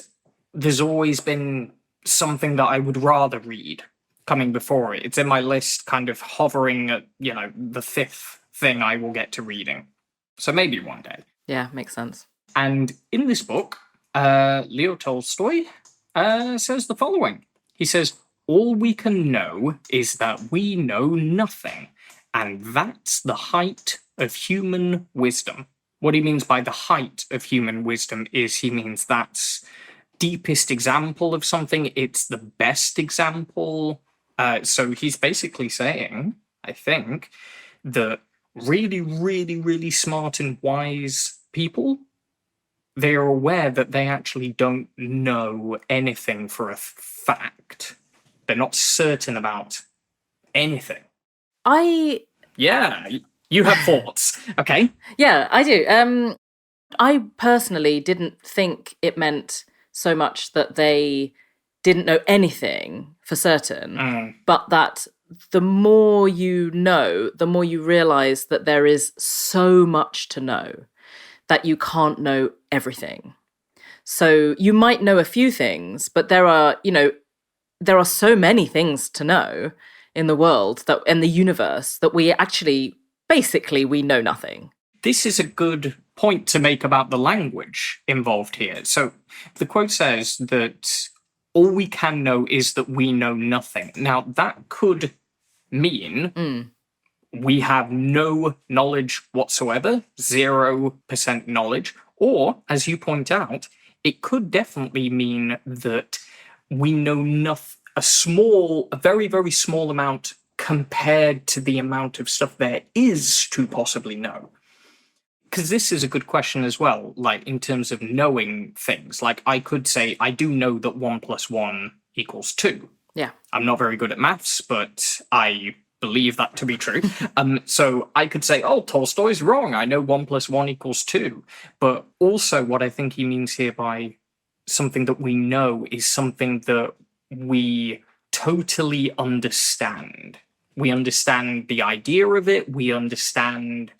there's always been something that I would rather read coming before it. It's in my list, kind of hovering at, the 5th thing I will get to reading. So maybe one day. Yeah, makes sense. And in this book, Leo Tolstoy says the following. He says, "All we can know is that we know nothing, and that's the height of human wisdom." What he means by the height of human wisdom is he means that's deepest example of something. It's the best example. So he's basically saying, I think, that really, really, really smart and wise people, they are aware that they actually don't know anything for a fact. They're not certain about anything. Yeah, you have thoughts, okay? Yeah, I do. I personally didn't think it meant so much that they didn't know anything for certain, but that the more you know, the more you realize that there is so much to know, that you can't know everything. So you might know a few things, but there are so many things to know in the world that in the universe that we actually, basically, we know nothing. This is a good point to make about the language involved here. So the quote says that all we can know is that we know nothing. Now, that could mean we have no knowledge whatsoever, 0% knowledge, or, as you point out, it could definitely mean that we know a very, very small amount compared to the amount of stuff there is to possibly know. Because this is a good question as well, like in terms of knowing things. Like I could say, I do know that 1 + 1 = 2. Yeah. I'm not very good at maths, but I believe that to be true. So I could say, oh, Tolstoy's wrong. I know 1 + 1 = 2. But also what I think he means here by something that we know is something that we totally understand. We understand the idea of it. We understand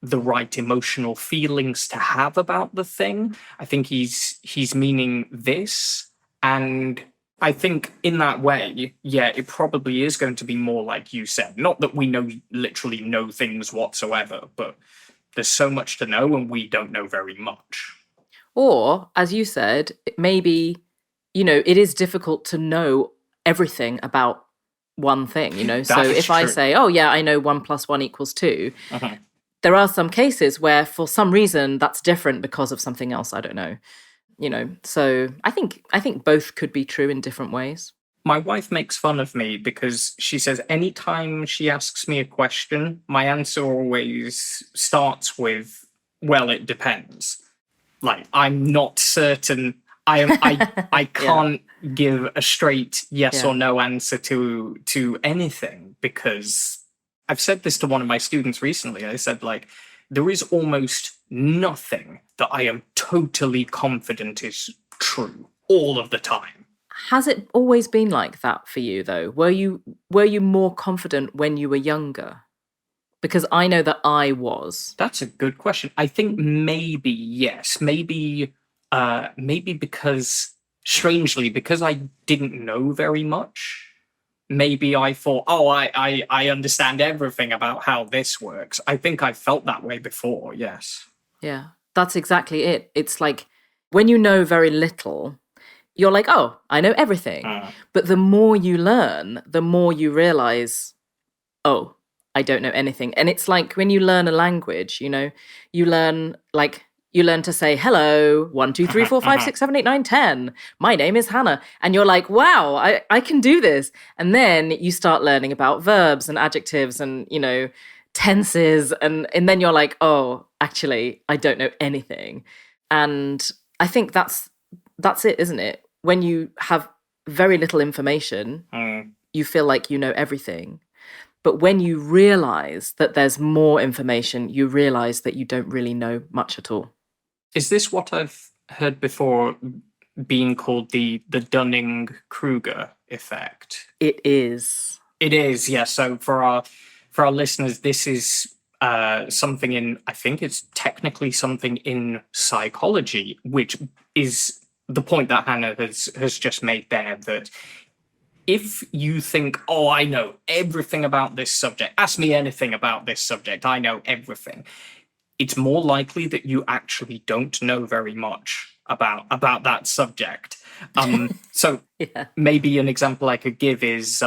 the right emotional feelings to have about the thing. I think he's meaning this. And I think in that way, yeah, it probably is going to be more like you said. Not that we literally know things whatsoever, but there's so much to know and we don't know very much. Or, as you said, maybe, it is difficult to know everything about one thing, So if I say, oh yeah, I know 1 + 1 = 2, there are some cases where for some reason that's different because of something else I don't know. So I think both could be true in different ways. My wife makes fun of me because she says anytime she asks me a question, my answer always starts with, well, it depends. Like, I'm not certain. I can't give a straight yes or no answer to anything, because I've said this to one of my students recently. I said, like, there is almost nothing that I am totally confident is true all of the time. Has it always been like that for you, though? Were you more confident when you were younger? Because I know that I was. That's a good question. I think maybe yes. Maybe because, strangely, because I didn't know very much, maybe I thought, oh, I understand everything about how this works. I think I felt that way before, yes. Yeah, that's exactly it. It's like when you know very little, you're like, oh, I know everything. But the more you learn, the more you realize, oh, I don't know anything. And it's like when you learn a language, you learn to say, hello, 1, 2, 3, 4, 5, 6, 7, 8, 9, 10. My name is Hannah. And you're like, wow, I can do this. And then you start learning about verbs and adjectives and, tenses. And then you're like, oh, actually, I don't know anything. And I think that's it, isn't it? When you have very little information, you feel like you know everything. But when you realize that there's more information, you realize that you don't really know much at all. Is this what I've heard before being called the Dunning-Kruger effect? It is. It is, yeah. So for our listeners, this is something I think it's technically something in psychology, which is the point that Hannah has just made there, that if you think, oh, I know everything about this subject, ask me anything about this subject, I know everything, it's more likely that you actually don't know very much about that subject. So maybe an example I could give is,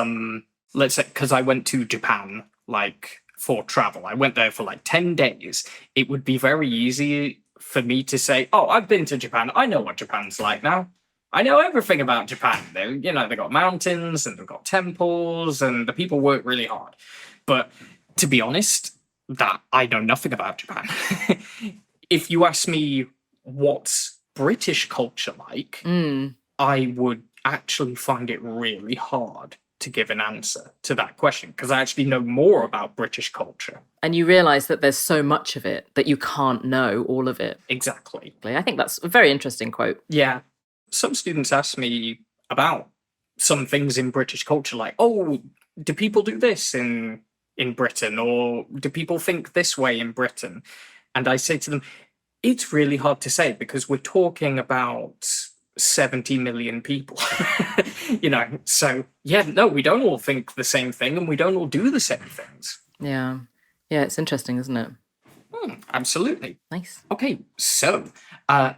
let's say, because I went to Japan like for travel. I went there for like 10 days. It would be very easy for me to say, oh, I've been to Japan. I know what Japan's like now. I know everything about Japan. They've got mountains and they've got temples and the people work really hard. But to be honest, that I know nothing about Japan. If you ask me what's British culture like, I would actually find it really hard to give an answer to that question because I actually know more about British culture. And you realise that there's so much of it that you can't know all of it. Exactly. I think that's a very interesting quote. Yeah. Some students ask me about some things in British culture, like, oh, do people do this in Britain? Or do people think this way in Britain? And I say to them, it's really hard to say because we're talking about 70 million people. So yeah, no, we don't all think the same thing and we don't all do the same things. Yeah, it's interesting, isn't it? Absolutely. Nice. Okay, so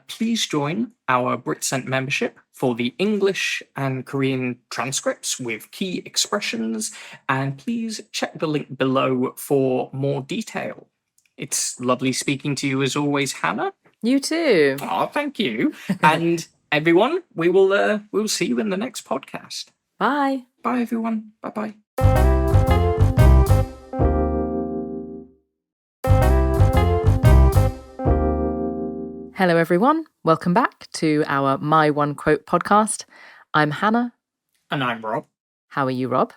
please join our BritCent membership for the English and Korean transcripts with key expressions, and please check the link below for more detail. It's lovely speaking to you as always, Hannah. You too. Oh, thank you. And everyone, we'll see you in the next podcast. Bye. Bye, everyone. Bye-bye. Hello, everyone. Welcome back to our My One Quote podcast. I'm Hannah. And I'm Rob. How are you, Rob?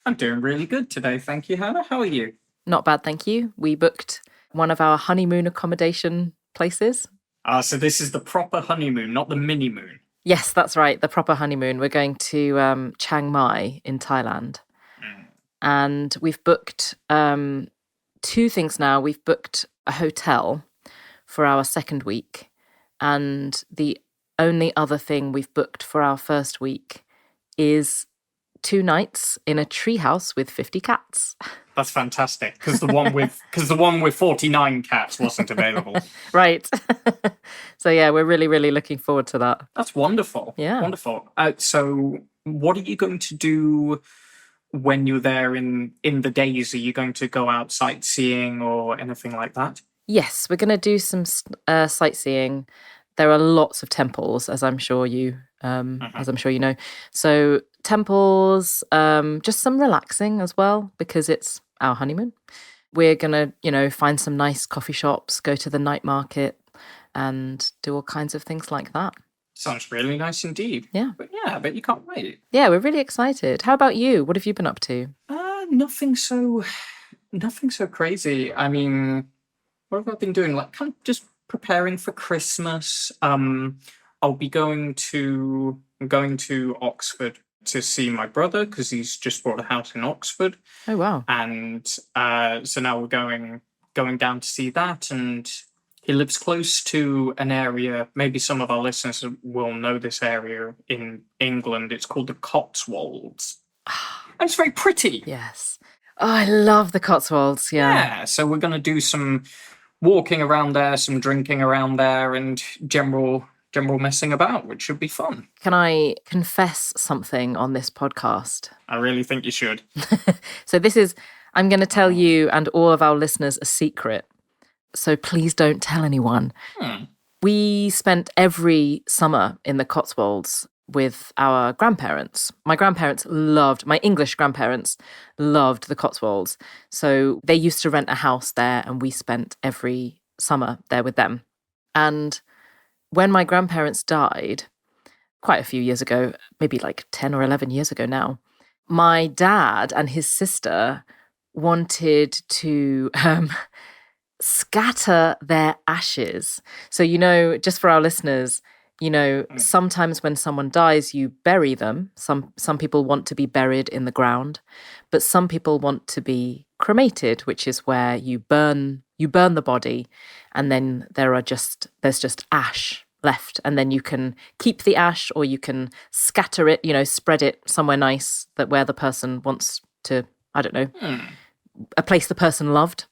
I'm doing really good today. Thank you, Hannah. How are you? Not bad, thank you. We booked one of our honeymoon accommodation places. So this is the proper honeymoon, not the mini moon. Yes, that's right. The proper honeymoon. We're going to Chiang Mai in Thailand. And we've booked two things now. We've booked a hotel for our second week. And the only other thing we've booked for our first week is 2 nights in a treehouse with 50 cats. That's fantastic, because the one with 49 cats wasn't available. Right. So yeah, we're really, really looking forward to that. That's wonderful. Yeah. Wonderful. So what are you going to do when you're there in the days? Are you going to go out sightseeing or anything like that? Yes, we're going to do some sightseeing. There are lots of temples, as I'm sure you know. So temples, just some relaxing as well, because it's our honeymoon. We're going to, find some nice coffee shops, go to the night market, and do all kinds of things like that. Sounds really nice indeed. Yeah. But yeah, I bet you can't wait. Yeah, we're really excited. How about you? What have you been up to? Nothing so crazy. I mean, what have I been doing? Like, kind of just preparing for Christmas. I'll be going to Oxford to see my brother because he's just bought a house in Oxford. Oh wow! And so now we're going down to see that, and he lives close to an area. Maybe some of our listeners will know this area in England. It's called the Cotswolds. And it's very pretty. Yes. Oh, I love the Cotswolds. Yeah. So we're going to do some walking around there, some drinking around there, and general messing about, which should be fun. Can I confess something on this podcast? I really think you should. So I'm going to tell you and all of our listeners a secret. So please don't tell anyone. We spent every summer in the Cotswolds with our grandparents. My English grandparents loved the Cotswolds. So they used to rent a house there and we spent every summer there with them. And when my grandparents died, quite a few years ago, maybe like 10 or 11 years ago now, my dad and his sister wanted to scatter their ashes. So, just for our listeners, sometimes when someone dies, you bury them. Some people want to be buried in the ground, but some people want to be cremated, which is where you burn the body, and then there's just ash left, and then you can keep the ash or you can scatter it, spread it somewhere nice where the person wants to, I don't know, a place the person loved.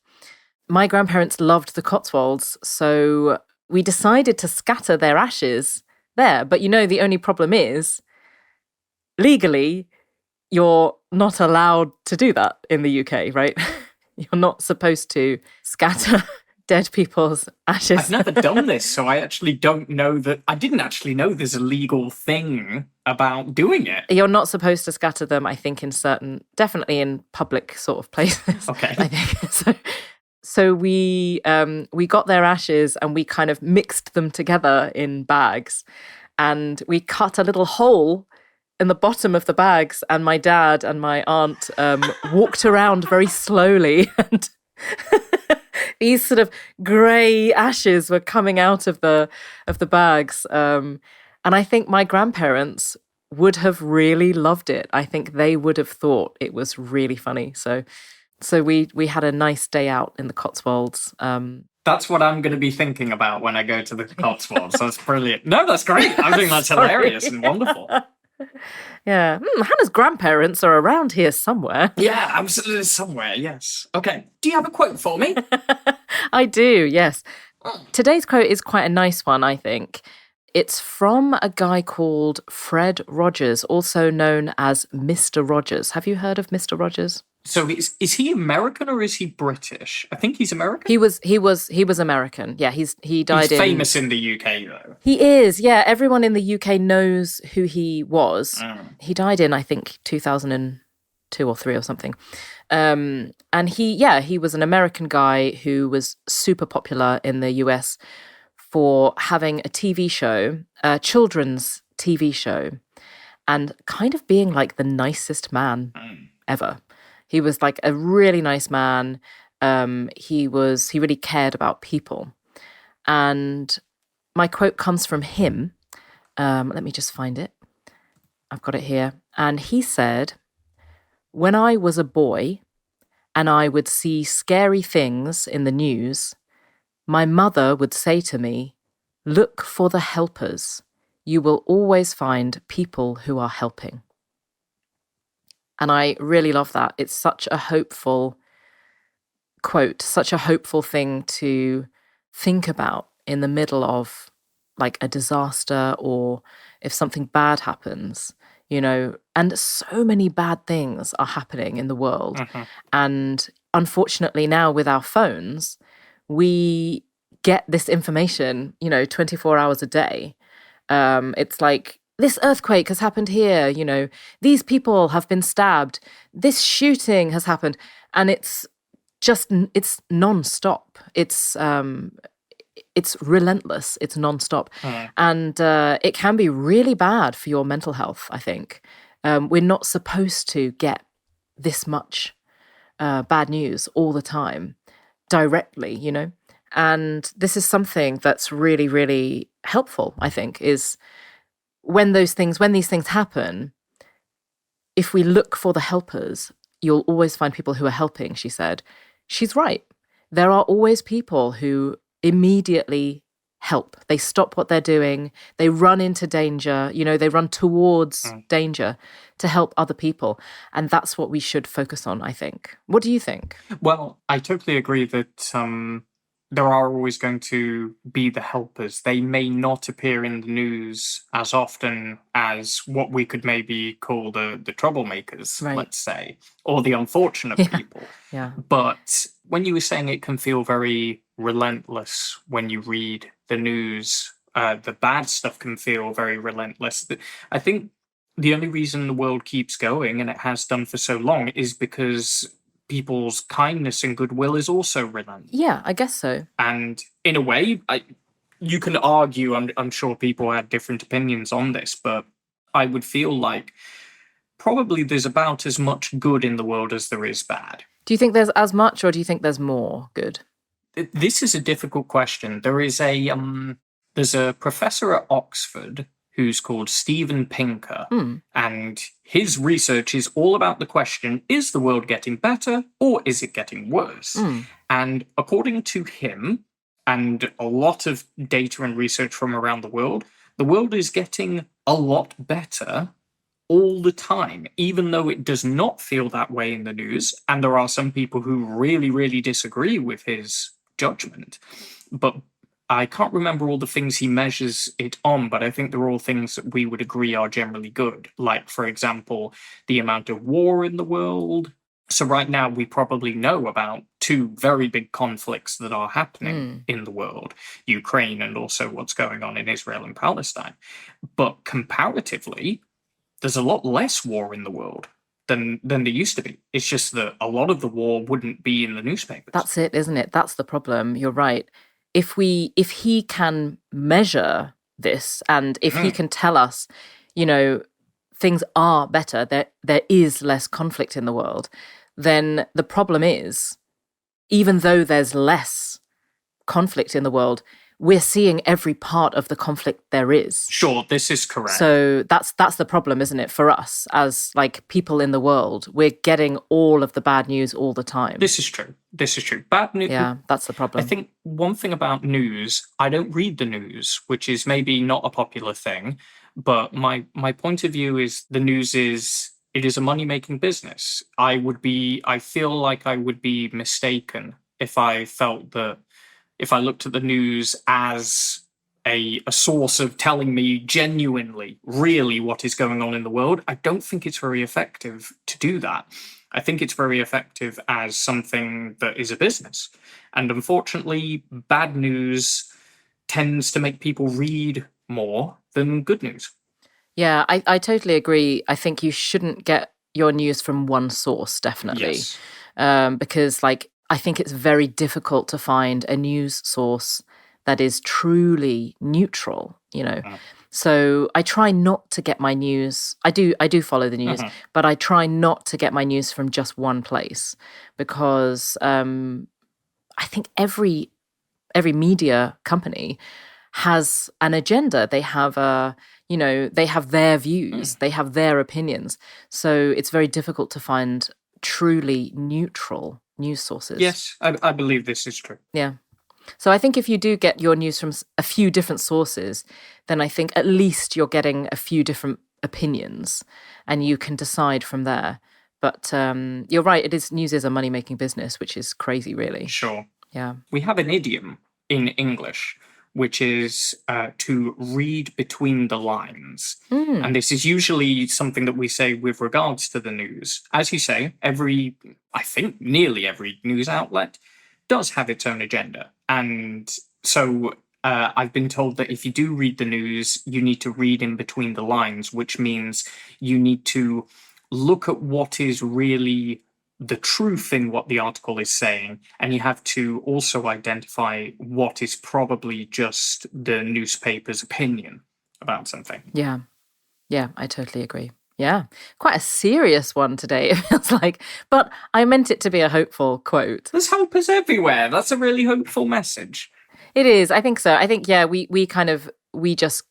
My grandparents loved the Cotswolds, so we decided to scatter their ashes there. But the only problem is, legally, you're not allowed to do that in the UK, right? You're not supposed to scatter dead people's ashes. I've never done this, so I actually don't know that. I didn't actually know there's a legal thing about doing it. You're not supposed to scatter them, I think, definitely in public sort of places. Okay. I think. So we got their ashes and we kind of mixed them together in bags, and we cut a little hole in the bottom of the bags, and my dad and my aunt walked around very slowly, and these sort of grey ashes were coming out of the bags. And I think my grandparents would have really loved it. I think they would have thought it was really funny. So we had a nice day out in the Cotswolds. That's what I'm going to be thinking about when I go to the Cotswolds. That's brilliant. No, that's great. I think that's hilarious and wonderful. Yeah. Hannah's grandparents are around here somewhere. Yeah, absolutely somewhere, yes. Okay. Do you have a quote for me? I do, yes. Today's quote is quite a nice one, I think. It's from a guy called Fred Rogers, also known as Mr. Rogers. Have you heard of Mr. Rogers? So is he American or is he British? I think he's American. He was American. Yeah, he died. He's famous in the UK though. He is. Yeah, everyone in the UK knows who he was. He died in, I think, 2002 or 3 or something. And he was an American guy who was super popular in the US for having a TV show, a children's TV show, and kind of being like the nicest man ever. He was like a really nice man. He really cared about people. And my quote comes from him. Let me just find it. I've got it here. And he said, "When I was a boy and I would see scary things in the news, my mother would say to me, 'Look for the helpers. You will always find people who are helping.'" And I really love that. It's such a hopeful quote, such a hopeful thing to think about in the middle of like a disaster or if something bad happens, and so many bad things are happening in the world. And unfortunately now with our phones, we get this information, 24 hours a day. It's like, this earthquake has happened here, these people have been stabbed, this shooting has happened, and it's non-stop. It's relentless, it's non-stop. And it can be really bad for your mental health, I think. We're not supposed to get this much bad news all the time, directly, And this is something that's really, really helpful, I think, is when these things happen, if we look for the helpers, you'll always find people who are helping, she said. She's right. There are always people who immediately help. They stop what they're doing. They run into danger. They run towards danger to help other people. And that's what we should focus on, I think. What do you think? Well, I totally agree that there are always going to be the helpers. They may not appear in the news as often as what we could maybe call the troublemakers, right, let's say, or the unfortunate people. Yeah. But when you were saying it can feel very relentless when you read the news, the bad stuff can feel very relentless. I think the only reason the world keeps going, and it has done for so long, is because people's kindness and goodwill is also relentless. Yeah, I guess so. And in a way, you can argue, I'm sure people had different opinions on this, but I would feel like probably there's about as much good in the world as there is bad. Do you think there's as much, or do you think there's more good? This is a difficult question. There's a professor at Oxford who's called Steven Pinker, and his research is all about the question, is the world getting better or is it getting worse? And according to him, and a lot of data and research from around the world is getting a lot better all the time, even though it does not feel that way in the news. And there are some people who really, really disagree with his judgment. But I can't remember all the things he measures it on, but I think they're all things that we would agree are generally good. Like, for example, the amount of war in the world, So right now we probably know about two very big conflicts that are happening in the world, Ukraine and also what's going on in Israel and Palestine. But comparatively, there's a lot less war in the world than there used to be. It's just that a lot of the war wouldn't be in the newspapers. That's it, isn't it? That's the problem. You're right. If he can measure this, and if he can tell us, things are better, there is less conflict in the world, then the problem is, even though there's less conflict in the world, we're seeing every part of the conflict there is. Sure, this is correct. So that's the problem, isn't it, for us as people in the world? We're getting all of the bad news all the time. This is true. Bad news. Yeah, that's the problem. I think one thing about news, I don't read the news, which is maybe not a popular thing, but my point of view is the news it is a money-making business. I feel like I would be mistaken if I felt that if I looked at the news as a source of telling me genuinely, really what is going on in the world. I don't think it's very effective to do that. I think it's very effective as something that is a business. And unfortunately, bad news tends to make people read more than good news. Yeah, I totally agree. I think you shouldn't get your news from one source, definitely. Yes. Because I think it's very difficult to find a news source that is truly neutral, So I try not to get my news. I do follow the news, but I try not to get my news from just one place, because I think every media company has an agenda. They have they have their views, they have their opinions. So it's very difficult to find truly neutral news sources. Yes, I believe this is true. Yeah. So I think if you do get your news from a few different sources, then I think at least you're getting a few different opinions and you can decide from there. But you're right, news is a money-making business, which is crazy, really. Sure. Yeah. We have an idiom in English, which is to read between the lines. And this is usually something that we say with regards to the news. As you say, I think nearly every news outlet does have its own agenda. And so I've been told that if you do read the news, you need to read in between the lines, which means you need to look at what is really the truth in what the article is saying, and you have to also identify what is probably just the newspaper's opinion about something. Yeah. Yeah, I totally agree. Yeah. Quite a serious one today, it feels like. But I meant it to be a hopeful quote. There's hopers everywhere. That's a really hopeful message. It is. I think so. I think, yeah, we just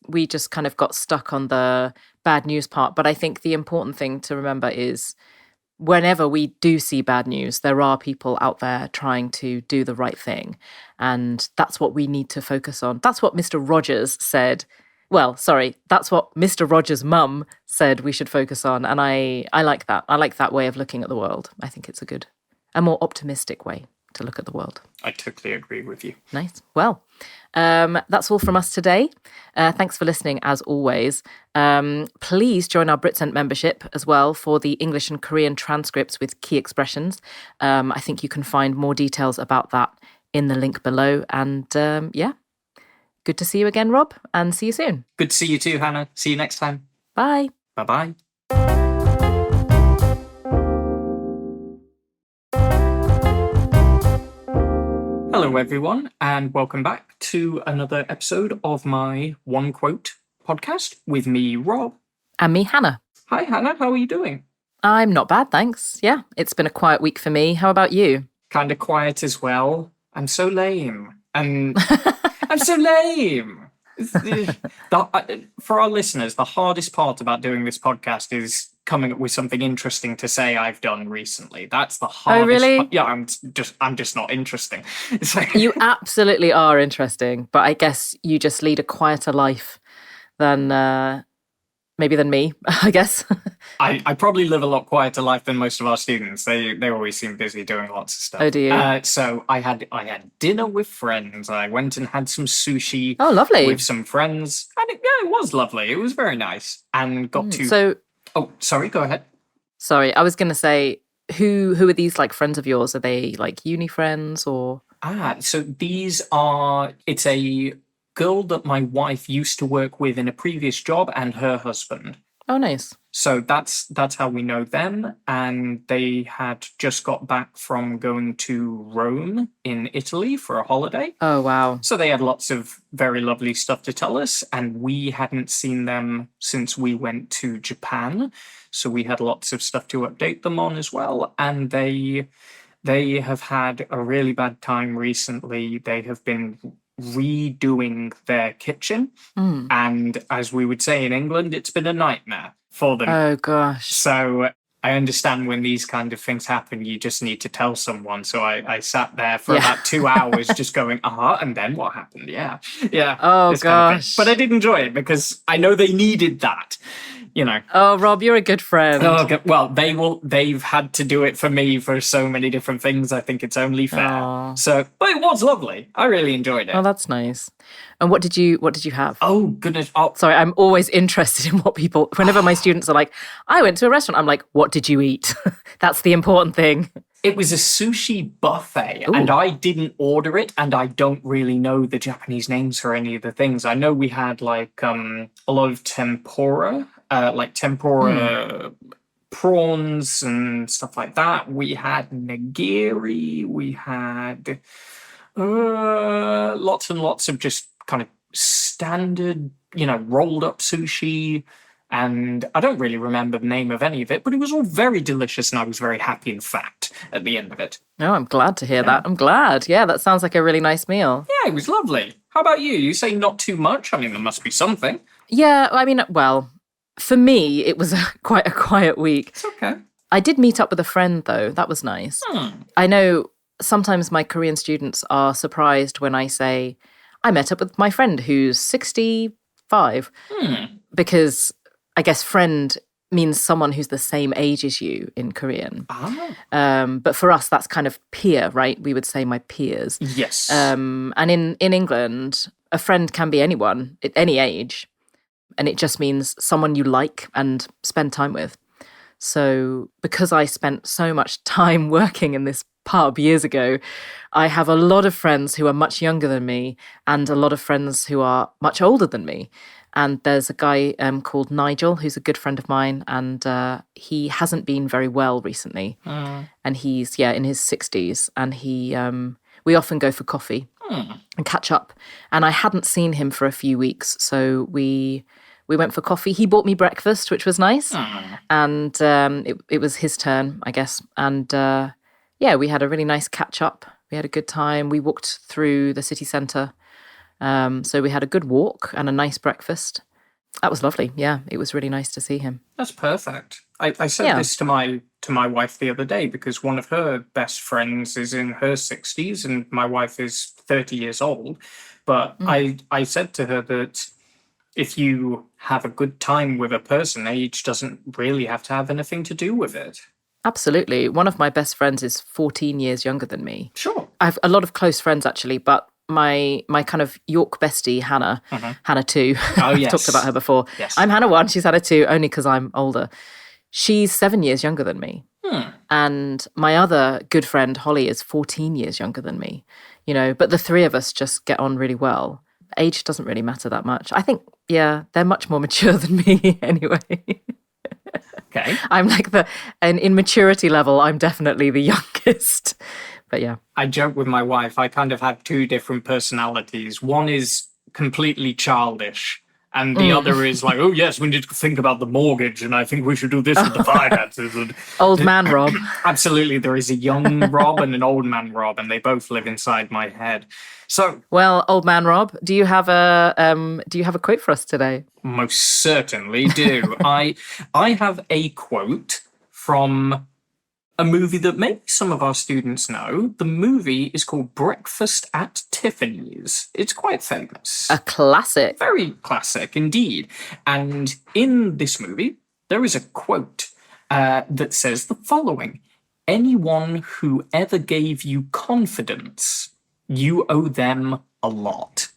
kind of got stuck on the bad news part. But I think the important thing to remember is whenever we do see bad news, there are people out there trying to do the right thing. And that's what we need to focus on. That's what Mr. Rogers said. Well, sorry, that's what Mr. Rogers' mum said we should focus on. And I like that. I like that way of looking at the world. I think it's a more optimistic way to look at the world. I totally agree with you. Nice. Well, that's all from us today. Thanks for listening, as always. Please join our Britsent membership as well for the English and Korean transcripts with key expressions. I think you can find more details about that in the link below. And yeah, good to see you again, Rob, and see you soon. Good to see you too, Hannah. See you next time. Bye. Bye-bye. Hello, everyone, and welcome back to another episode of my One Quote podcast with me, Rob. And me, Hannah. Hi, Hannah. How are you doing? I'm not bad, thanks. Yeah, it's been a quiet week for me. How about you? Kind of quiet as well. I'm so lame. And I'm so lame. For our listeners, the hardest part about doing this podcast is coming up with something interesting to say I've done recently. That's the hardest. Oh, really? Yeah, I'm just not interesting. You absolutely are interesting, but I guess you just lead a quieter life than maybe than me, I guess. I probably live a lot quieter life than most of our students. They always seem busy doing lots of stuff. Oh, do you? So I had dinner with friends. I went and had some sushi. Oh, lovely. With some friends. And it was lovely. It was very nice. And got to... So... Oh, sorry, go ahead. Sorry, I was going to say, who are these like friends of yours? Are they like uni friends or? So it's a girl that my wife used to work with in a previous job and her husband. Oh, nice. So that's how we know them. And they had just got back from going to Rome in Italy for a holiday. Oh, wow. So they had lots of very lovely stuff to tell us. And we hadn't seen them since we went to Japan. So we had lots of stuff to update them on as well. And they have had a really bad time recently. They have been redoing their kitchen. And as we would say in England, it's been a nightmare for them. Oh, gosh. So I understand when these kind of things happen, you just need to tell someone. So I sat there for about 2 hours just going, and then what happened? Yeah. Oh, this gosh. kind of thing. But I did enjoy it because I know they needed that. You know. Oh, Rob, you're a good friend. Oh, okay. Well, they've had to do it for me for so many different things. I think it's only fair. Aww. So, but it was lovely. I really enjoyed it. Oh, that's nice. And what did you have? Oh, goodness. Oh. Sorry, I'm always interested in what people, whenever my students are like, I went to a restaurant, I'm like, what did you eat? That's the important thing. It was a sushi buffet. Ooh. And I didn't order it, and I don't really know the Japanese names for any of the things. I know we had like a lot of tempura, prawns and stuff like that. We had nigiri. We had lots and lots of just kind of standard, rolled up sushi. And I don't really remember the name of any of it, but it was all very delicious, and I was very happy and fat at the end of it. Oh, I'm glad to hear that. I'm glad. Yeah, that sounds like a really nice meal. Yeah, it was lovely. How about you? You say not too much? I mean, there must be something. Yeah, I mean, well, for me, it was quite a quiet week. It's okay. I did meet up with a friend, though. That was nice. I know sometimes my Korean students are surprised when I say, I met up with my friend who's 65. Because I guess friend means someone who's the same age as you in Korean. But for us, that's kind of peer, right? We would say my peers. Yes. And in England, a friend can be anyone at any age. And it just means someone you like and spend time with. So because I spent so much time working in this pub years ago, I have a lot of friends who are much younger than me and a lot of friends who are much older than me. And there's a guy called Nigel, who's a good friend of mine, and he hasn't been very well recently. And he's, in his 60s, and we often go for coffee and catch up. And I hadn't seen him for a few weeks, so we went for coffee. He bought me breakfast, which was nice. And it was his turn, I guess. And we had a really nice catch up. We had a good time. We walked through the city centre. So we had a good walk and a nice breakfast. That was lovely. Yeah, it was really nice to see him. That's perfect. I said this to my wife the other day because one of her best friends is in her 60s and my wife is 30 years old. But I said to her that if you have a good time with a person, age doesn't really have to have anything to do with it. Absolutely. One of my best friends is 14 years younger than me. Sure. I have a lot of close friends, actually, but my kind of York bestie, Hannah, Hannah 2, I've talked about her before. Yes. I'm Hannah 1, she's Hannah 2, only because I'm older. She's 7 years younger than me. And my other good friend, Holly, is 14 years younger than me. But the three of us just get on really well. Age doesn't really matter that much. I think, they're much more mature than me anyway. Okay. I'm like in maturity level, I'm definitely the youngest. But yeah. I joke with my wife, I kind of have two different personalities. One is completely childish, and the other is like, oh yes, we need to think about the mortgage, and I think we should do this with the finances. And old man Rob. Absolutely. There is a young Rob and an old man Rob, and they both live inside my head. So, well, old man Rob, do you have a quote for us today? Most certainly do. I have a quote from a movie that maybe some of our students know. The movie is called Breakfast at Tiffany's. It's quite famous. A classic. Very classic indeed. And in this movie, there is a quote that says the following: anyone who ever gave you confidence, you owe them a lot.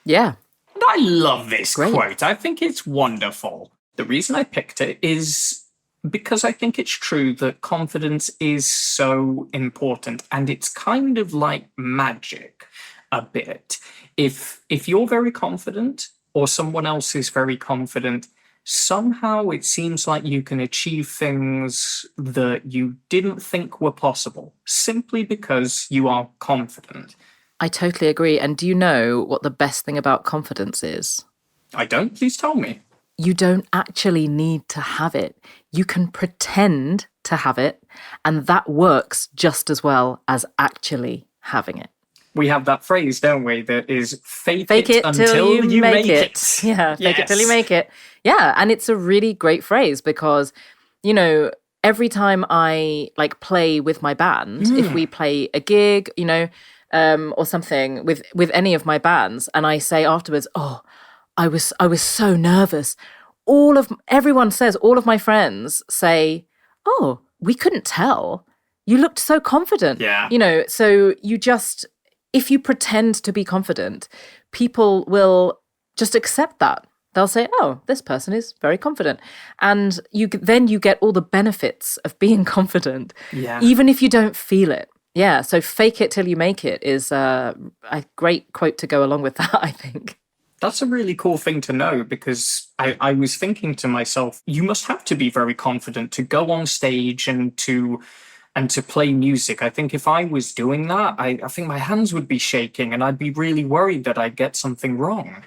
Yeah. And I love this quote. I think it's wonderful. The reason I picked it is Because I think it's true that confidence is so important, and it's kind of like magic a bit. If you're very confident or someone else is very confident, somehow it seems like you can achieve things that you didn't think were possible simply because you are confident. I totally agree. And do you know what the best thing about confidence is? I don't. Please tell me. You don't actually need to have it. You can pretend to have it, and that works just as well as actually having it. We have that phrase, don't we, that is fake it until you make it. Yeah, fake it till you make it. Yeah, and it's a really great phrase because, you know, every time I play with my band, if we play a gig, you know, or something with any of my bands, and I say afterwards, oh, I was so nervous. Everyone says, all of my friends say, oh, we couldn't tell. You looked so confident. Yeah. You know, so if you pretend to be confident, people will just accept that. They'll say, oh, this person is very confident. And then you get all the benefits of being confident, even if you don't feel it. Yeah, so fake it till you make it is a great quote to go along with that, I think. That's a really cool thing to know because I was thinking to myself, you must have to be very confident to go on stage and to play music. I think if I was doing that, I think my hands would be shaking and I'd be really worried that I'd get something wrong.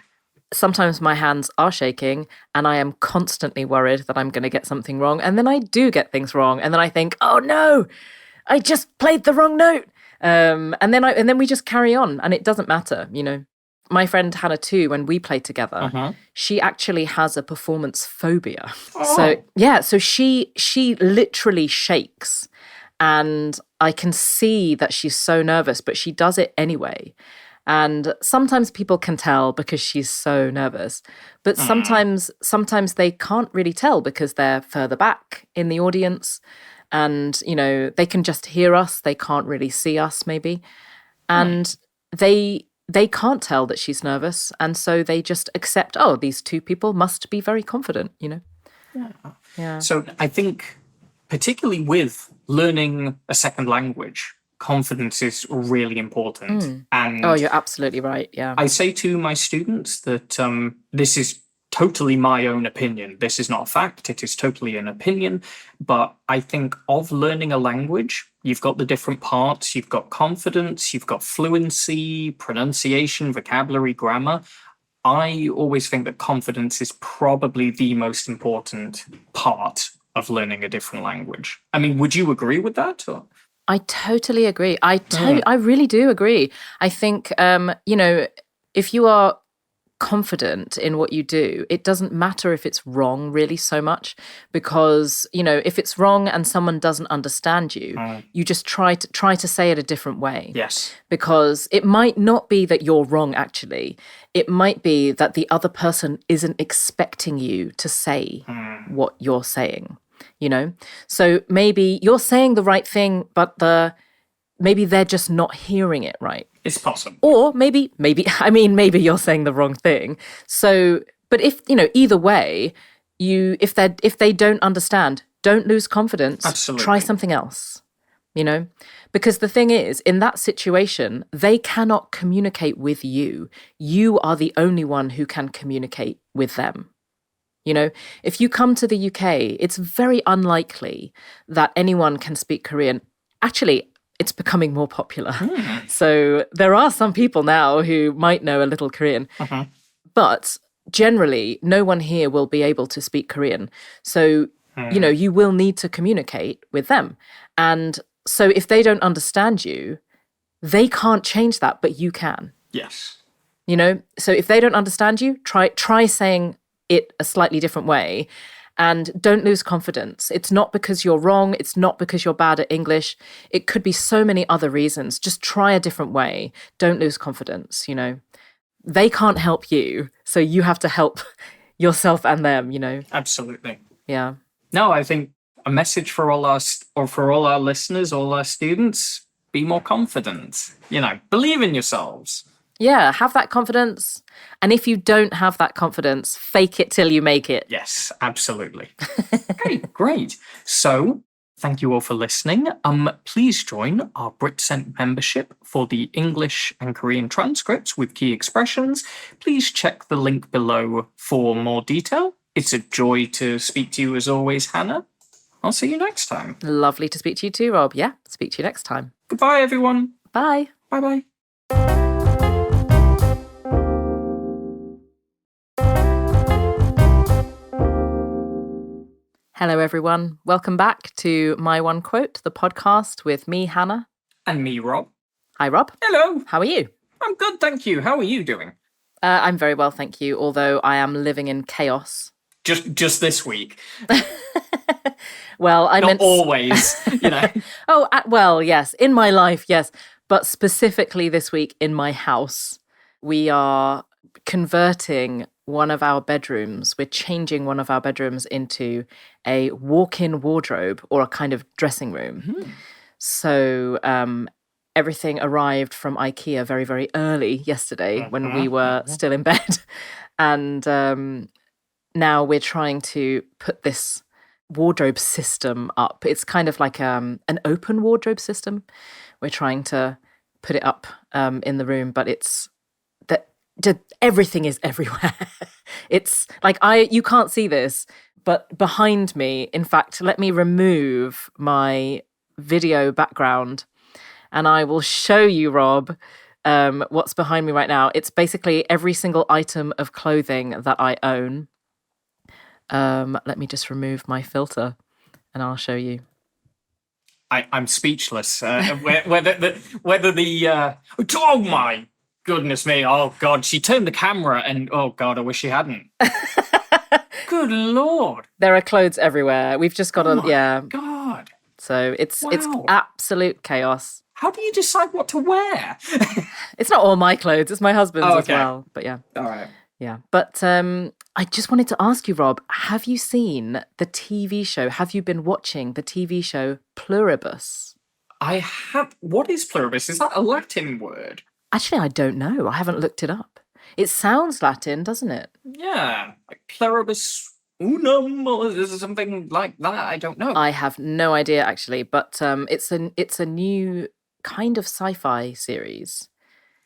Sometimes my hands are shaking and I am constantly worried that I'm going to get something wrong. And then I do get things wrong. And then I think, oh no, I just played the wrong note. And then we just carry on and it doesn't matter, you know. My friend Hannah too, when we play together, she actually has a performance phobia. Oh. So she literally shakes and I can see that she's so nervous, but she does it anyway. And sometimes people can tell because she's so nervous, but sometimes they can't really tell because they're further back in the audience and, you know, they can just hear us. They can't really see us maybe. And they can't tell that she's nervous. And so they just accept, oh, these two people must be very confident, you know? Yeah. So I think particularly with learning a second language, confidence is really important. And oh, you're absolutely right. Yeah. I say to my students that this is totally my own opinion. This is not a fact. It is totally an opinion. But I think of learning a language, you've got the different parts. You've got confidence, you've got fluency, pronunciation, vocabulary, grammar. I always think that confidence is probably the most important part of learning a different language. I mean, would you agree with that? Or? I totally agree. I really do agree. I think, you know, if you are confident in what you do, it doesn't matter if it's wrong really so much because, you know, if it's wrong and someone doesn't understand you, you just try to say it a different way. Yes. Because it might not be that you're wrong actually. It might be that the other person isn't expecting you to say what you're saying, you know? So maybe you're saying the right thing, but maybe they're just not hearing it right. It's possible. Or maybe you're saying the wrong thing. So, but if, you know, either way, if they don't understand, don't lose confidence. Absolutely. Try something else, you know? Because the thing is, in that situation, they cannot communicate with you. You are the only one who can communicate with them. You know, if you come to the UK, it's very unlikely that anyone can speak Korean. Actually, it's becoming more popular. So there are some people now who might know a little Korean. But generally, no one here will be able to speak Korean. So, you know, you will need to communicate with them. And so if they don't understand you, they can't change that, but you can. Yes. You know, so if they don't understand you, try saying it a slightly different way. And don't lose confidence. It's not because you're wrong. It's not because you're bad at English. It could be so many other reasons. Just try a different way. Don't lose confidence, you know. They can't help you, so you have to help yourself and them, you know. Absolutely. Yeah. No, I think a message for all our listeners, all our students, be more confident. You know, believe in yourselves. Yeah, have that confidence. And if you don't have that confidence, fake it till you make it. Yes, absolutely. Okay, great. So, thank you all for listening. Please join our BritCent membership for the English and Korean transcripts with key expressions. Please check the link below for more detail. It's a joy to speak to you as always, Hannah. I'll see you next time. Lovely to speak to you too, Rob. Yeah, speak to you next time. Goodbye, everyone. Bye. Bye-bye. Hello, everyone. Welcome back to My One Quote, the podcast with me, Hannah. And me, Rob. Hi, Rob. Hello. How are you? I'm good, thank you. How are you doing? I'm very well, thank you, although I am living in chaos. Just this week. Well, I Not meant... always, you know. Oh, well, yes. In my life, yes. But specifically this week in my house, we are converting one of our bedrooms. We're changing one of our bedrooms into a walk-in wardrobe or a kind of dressing room. Mm-hmm. So everything arrived from IKEA very, very early yesterday when we were still in bed. And now we're trying to put this wardrobe system up. It's kind of like an open wardrobe system. We're trying to put it up in the room, but it's that everything is everywhere. It's like you can't see this, but behind me, in fact, let me remove my video background and I will show you, Rob, what's behind me right now. It's basically every single item of clothing that I own. Let me just remove my filter and I'll show you. I'm speechless. Whether the oh my goodness me! Oh God, she turned the camera and oh God, I wish she hadn't. Good Lord, there are clothes everywhere. We've just got God. So it's absolute chaos. How do you decide what to wear? It's not all my clothes; it's my husband's as well. But yeah, all right, yeah. But I just wanted to ask you, Rob, have you seen the TV show? Have you been watching the TV show Pluribus? I have. What is pluribus? Is that a Latin word? Actually, I don't know. I haven't looked it up. It sounds Latin, doesn't it? Yeah, like pluribus unum or something like that. I don't know. I have no idea, actually, but it's a new kind of sci-fi series.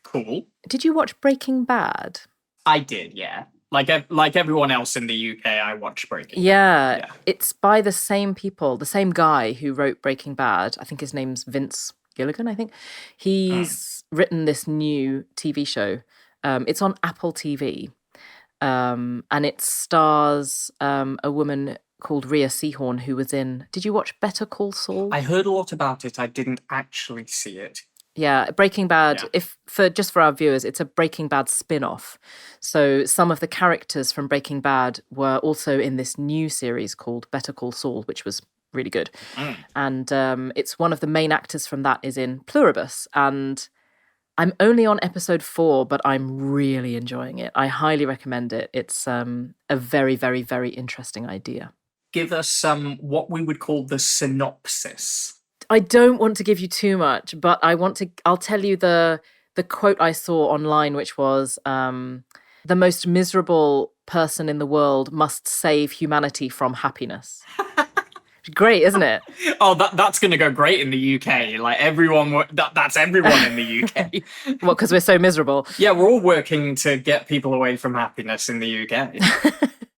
Cool. Did you watch Breaking Bad? I did, yeah. Like everyone else in the UK, I watched Breaking Bad. Yeah, it's by the same people, the same guy who wrote Breaking Bad. I think his name's Vince Gilligan, I think. He's written this new TV show. It's on Apple TV. And it stars a woman called Rhea Seehorn who was in... Did you watch Better Call Saul? I heard a lot about it. I didn't actually see it. Yeah, Breaking Bad, for our viewers, it's a Breaking Bad spin-off. So some of the characters from Breaking Bad were also in this new series called Better Call Saul, which was really good. And it's one of the main actors from that is in Pluribus. And I'm only on episode 4, but I'm really enjoying it. I highly recommend it. It's a very, very, very interesting idea. Give us what we would call the synopsis. I don't want to give you too much, but I'll tell you the quote I saw online, which was, the most miserable person in the world must save humanity from happiness. Great, isn't it? Oh, that's going to go great in the UK. Like that's everyone in the UK. What, because we're so miserable? Yeah, we're all working to get people away from happiness in the UK.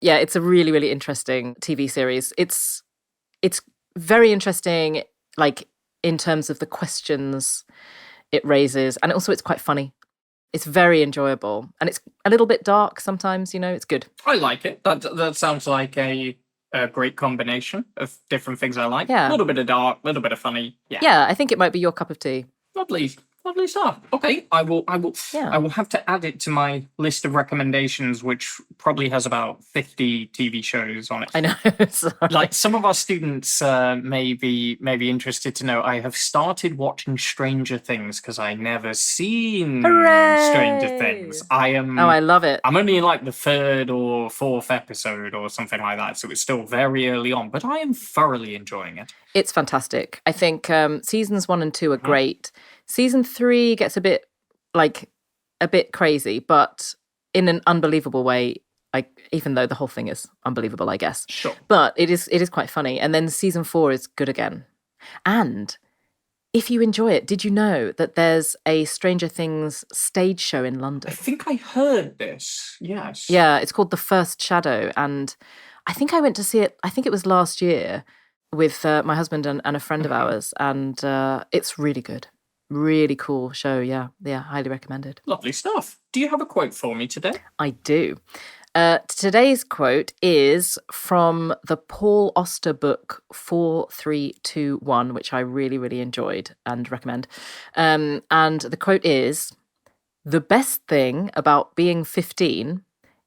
Yeah, it's a really, really interesting TV series. It's very interesting, like in terms of the questions it raises, and also it's quite funny. It's very enjoyable, and it's a little bit dark sometimes. It's good. I like it. That sounds like a great combination of different things I like. Yeah. A little bit of dark, a little bit of funny. Yeah, I think it might be your cup of tea. Lovely stuff. Okay, I will have to add it to my list of recommendations, which probably has about 50 TV shows on it. I know. Sorry. Like some of our students may be interested to know I have started watching Stranger Things because I never seen Hooray! Stranger Things. I love it. I'm only in like the 3rd or 4th episode or something like that, so it's still very early on, but I am thoroughly enjoying it. It's fantastic. I think seasons 1 and 2 are great. Season 3 gets a bit like a bit crazy, but in an unbelievable way. Even though the whole thing is unbelievable, I guess. Sure. But it is quite funny. And then season 4 is good again. And if you enjoy it, did you know that there's a Stranger Things stage show in London? I think I heard this. Yes. Yeah, it's called The First Shadow. And I think I went to see it, I think it was last year with my husband and a friend of ours. And it's really good. Really cool show. Yeah, highly recommended. Lovely stuff. Do you have a quote for me today? I do. Today's quote is from the Paul Aster book 4321, which I really, really enjoyed and recommend. And the quote is, "The best thing about being 15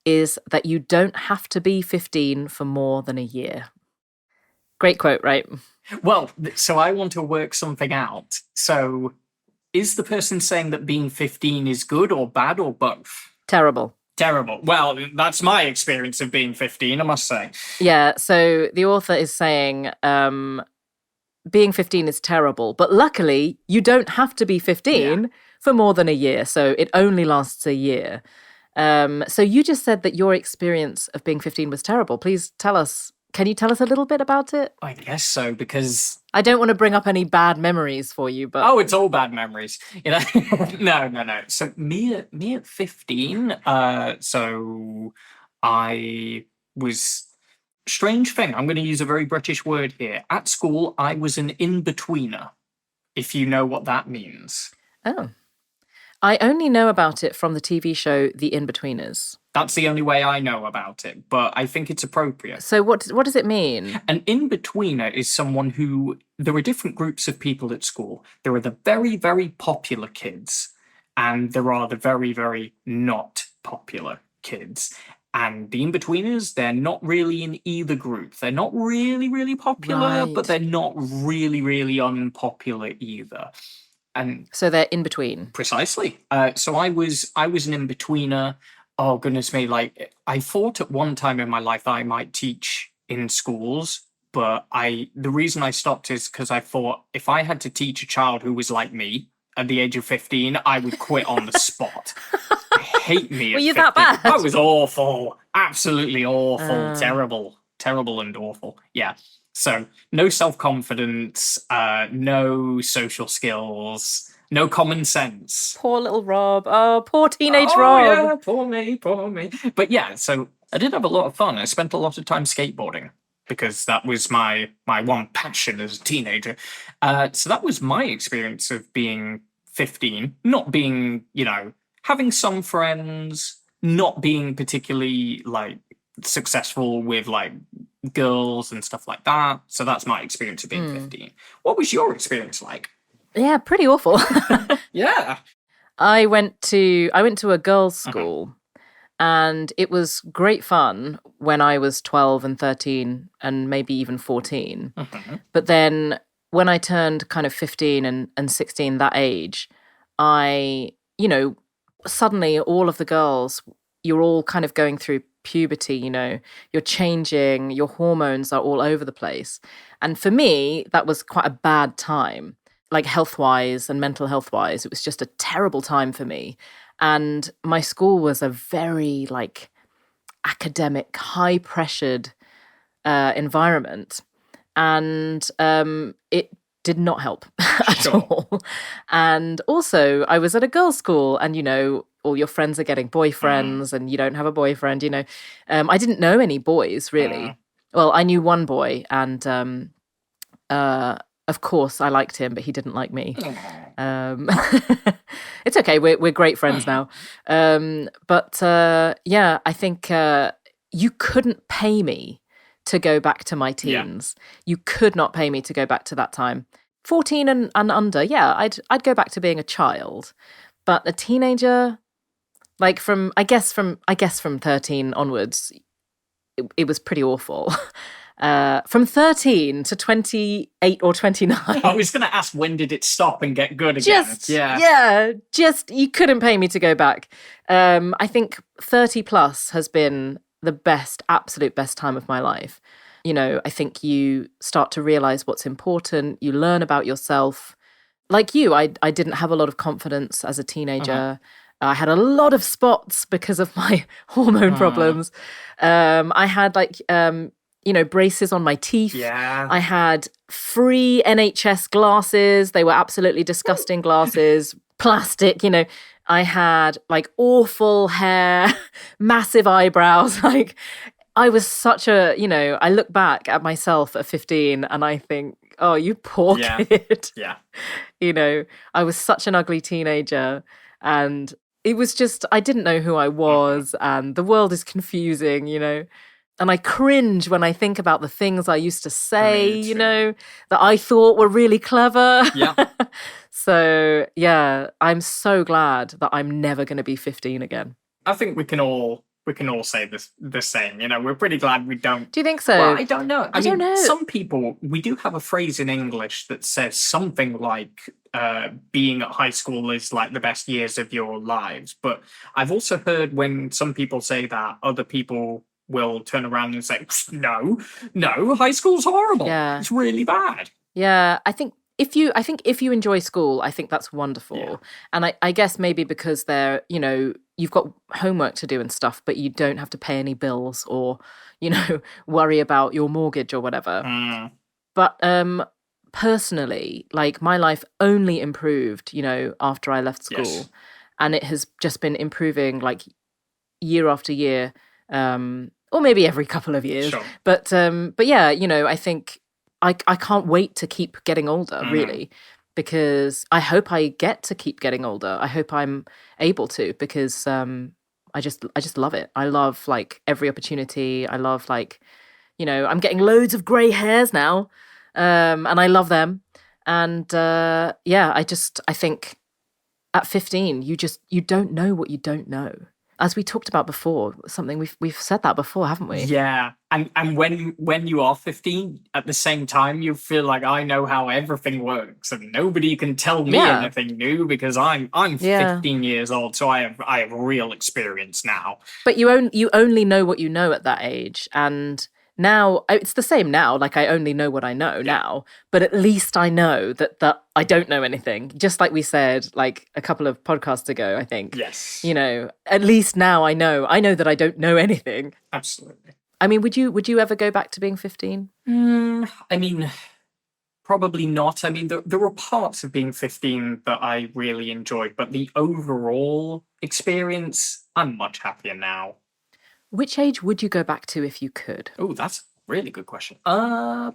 is that you don't have to be 15 for more than a year." Great quote, right? Well, so I want to work something out. So is the person saying that being 15 is good or bad or both? Terrible. Terrible. Well, that's my experience of being 15, I must say. Yeah, so the author is saying being 15 is terrible, but luckily you don't have to be 15 for more than a year, so it only lasts a year. So you just said that your experience of being 15 was terrible. Please tell us. Can you tell us a little bit about it? I guess so, because... I don't want to bring up any bad memories for you, but... Oh, it's all bad memories. You know? No. So me at 15, so I was... Strange thing, I'm going to use a very British word here. At school, I was an in-betweener, if you know what that means. Oh. I only know about it from the TV show The In-Betweeners. That's the only way I know about it, but I think it's appropriate. So what does it mean? An in-betweener is someone who... There are different groups of people at school. There are the very, very popular kids, and there are the very, very not popular kids. And the in-betweeners, they're not really in either group. They're not really, really popular, but they're not really, really unpopular either. And so they're in between. Precisely. So I was an in-betweener. Oh, goodness me. Like, I thought at one time in my life that I might teach in schools, but the reason I stopped is because I thought if I had to teach a child who was like me at the age of 15, I would quit on the spot. I hate me. Were at you 15. that bad? I was awful. Absolutely awful. Terrible and awful. Yeah. So no self-confidence, no social skills, no common sense. Poor little Rob. Oh, poor teenage Rob. Yeah, poor me. But yeah, so I did have a lot of fun. I spent a lot of time skateboarding because that was my one passion as a teenager. So that was my experience of being 15, not being, having some friends, not being particularly successful with girls and stuff like that. So that's my experience of being 15. What was your experience like? Yeah, pretty awful. Yeah. I went to a girls' school and it was great fun when I was 12 and 13 and maybe even 14. But then when I turned kind of 15 and 16, that age, suddenly all of the girls, you're all kind of going through puberty, you're changing, your hormones are all over the place. And for me, that was quite a bad time, health-wise and mental health-wise. It was just a terrible time for me. And my school was a very academic, high-pressured environment. And it did not help at all. And also, I was at a girls' school and, all your friends are getting boyfriends and you don't have a boyfriend, I didn't know any boys, really. Well, I knew one boy and, of course, I liked him, but he didn't like me. It's okay. We're great friends now. But I think you couldn't pay me to go back to my teens. Yeah. You could not pay me to go back to that time. 14 and under, I'd go back to being a child. But a teenager, from 13 onwards, it was pretty awful. From 13 to 28 or 29. I was going to ask, when did it stop and get good again? Just you couldn't pay me to go back. I think 30 plus has been the absolute best time of my life. I think you start to realize what's important. You learn about yourself. Like you, I didn't have a lot of confidence as a teenager. I had a lot of spots because of my hormone problems. I had braces on my teeth. Yeah. I had free NHS glasses. They were absolutely disgusting glasses, plastic, I had like awful hair, massive eyebrows. Like I was such a, I look back at myself at 15 and I think, oh, you poor kid. Yeah. I was such an ugly teenager and it was just, I didn't know who I was and the world is confusing, And I cringe when I think about the things I used to say, that I thought were really clever. Yeah. So, yeah, I'm so glad that I'm never going to be 15 again. I think we can all say the same. We're pretty glad we don't. Do you think so? Well, I don't know. I don't know. Some people, we do have a phrase in English that says something like being at high school is like the best years of your lives. But I've also heard when some people say that, other people will turn around and say, no, high school's horrible. Yeah. It's really bad. Yeah, I think if you enjoy school, I think that's wonderful. Yeah. And I guess maybe because they're, you've got homework to do and stuff, but you don't have to pay any bills or, worry about your mortgage or whatever. But personally, like my life only improved, after I left school. Yes. And it has just been improving like year after year, or maybe every couple of years. Sure. But yeah, I think I can't wait to keep getting older, really, because I hope I get to keep getting older. I hope I'm able to, because I just love it. I love like every opportunity. I love like, I'm getting loads of grey hairs now, and I love them. And yeah, I think at 15, you don't know what you don't know. As we talked about before, something we've said that before, haven't we? Yeah, and when you are 15, at the same time, you feel like I know how everything works, and nobody can tell me anything new because I'm 15 years old, so I have real experience now. But you only know what you know at that age, and now it's the same now. Like I only know what I know now, but at least I know that I don't know anything. Just like we said, like a couple of podcasts ago, I think. Yes. At least now I know that I don't know anything. Absolutely. I mean, would you ever go back to being 15? I mean, probably not. I mean, there were parts of being 15 that I really enjoyed, but the overall experience, I'm much happier now. Which age would you go back to if you could? Oh, that's a really good question. Oh,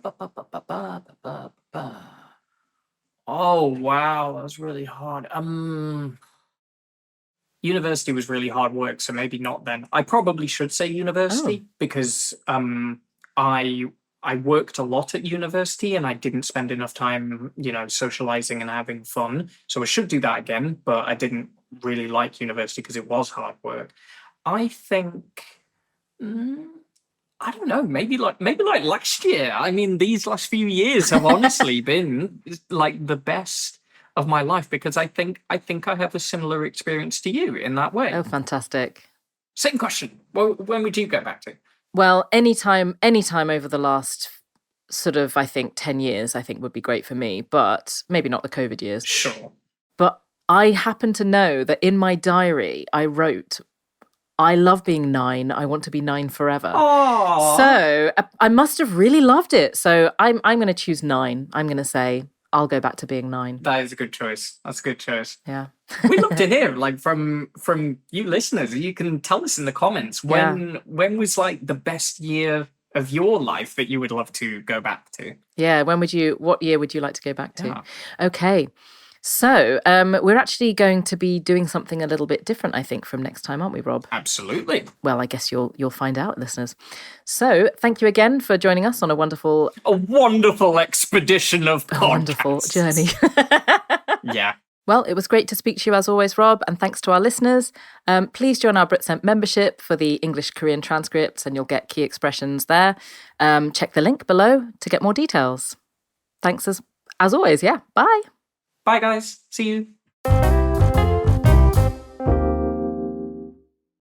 wow, that was really hard. University was really hard work, so maybe not then. I probably should say university because I worked a lot at university and I didn't spend enough time, socializing and having fun. So I should do that again, but I didn't really like university because it was hard work. I think I don't know, maybe like last year. I mean, these last few years have honestly been like the best of my life because I think I have a similar experience to you in that way. Oh, fantastic. Same question. Well, when would you go back to? Well, anytime over the last sort of, I think 10 years, I think would be great for me, but maybe not the COVID years. Sure. But I happen to know that in my diary, I wrote, I love being 9. I want to be 9 forever. Aww. So I must have really loved it. So I'm going to choose 9. I'm going to say I'll go back to being 9. That is a good choice. That's a good choice. Yeah. We'd love to hear, like from you listeners. You can tell us in the comments when was like the best year of your life that you would love to go back to. Yeah. What year would you like to go back to? Okay. So we're actually going to be doing something a little bit different, I think, from next time, aren't we, Rob? Absolutely. Well, I guess you'll find out, listeners. So thank you again for joining us on a wonderful expedition of podcasts. A wonderful journey. Yeah. Well, it was great to speak to you as always, Rob, and thanks to our listeners. Please join our BritSent membership for the English-Korean transcripts, and you'll get key expressions there. Check the link below to get more details. Thanks as always. Yeah. Bye. Bye, guys. See you.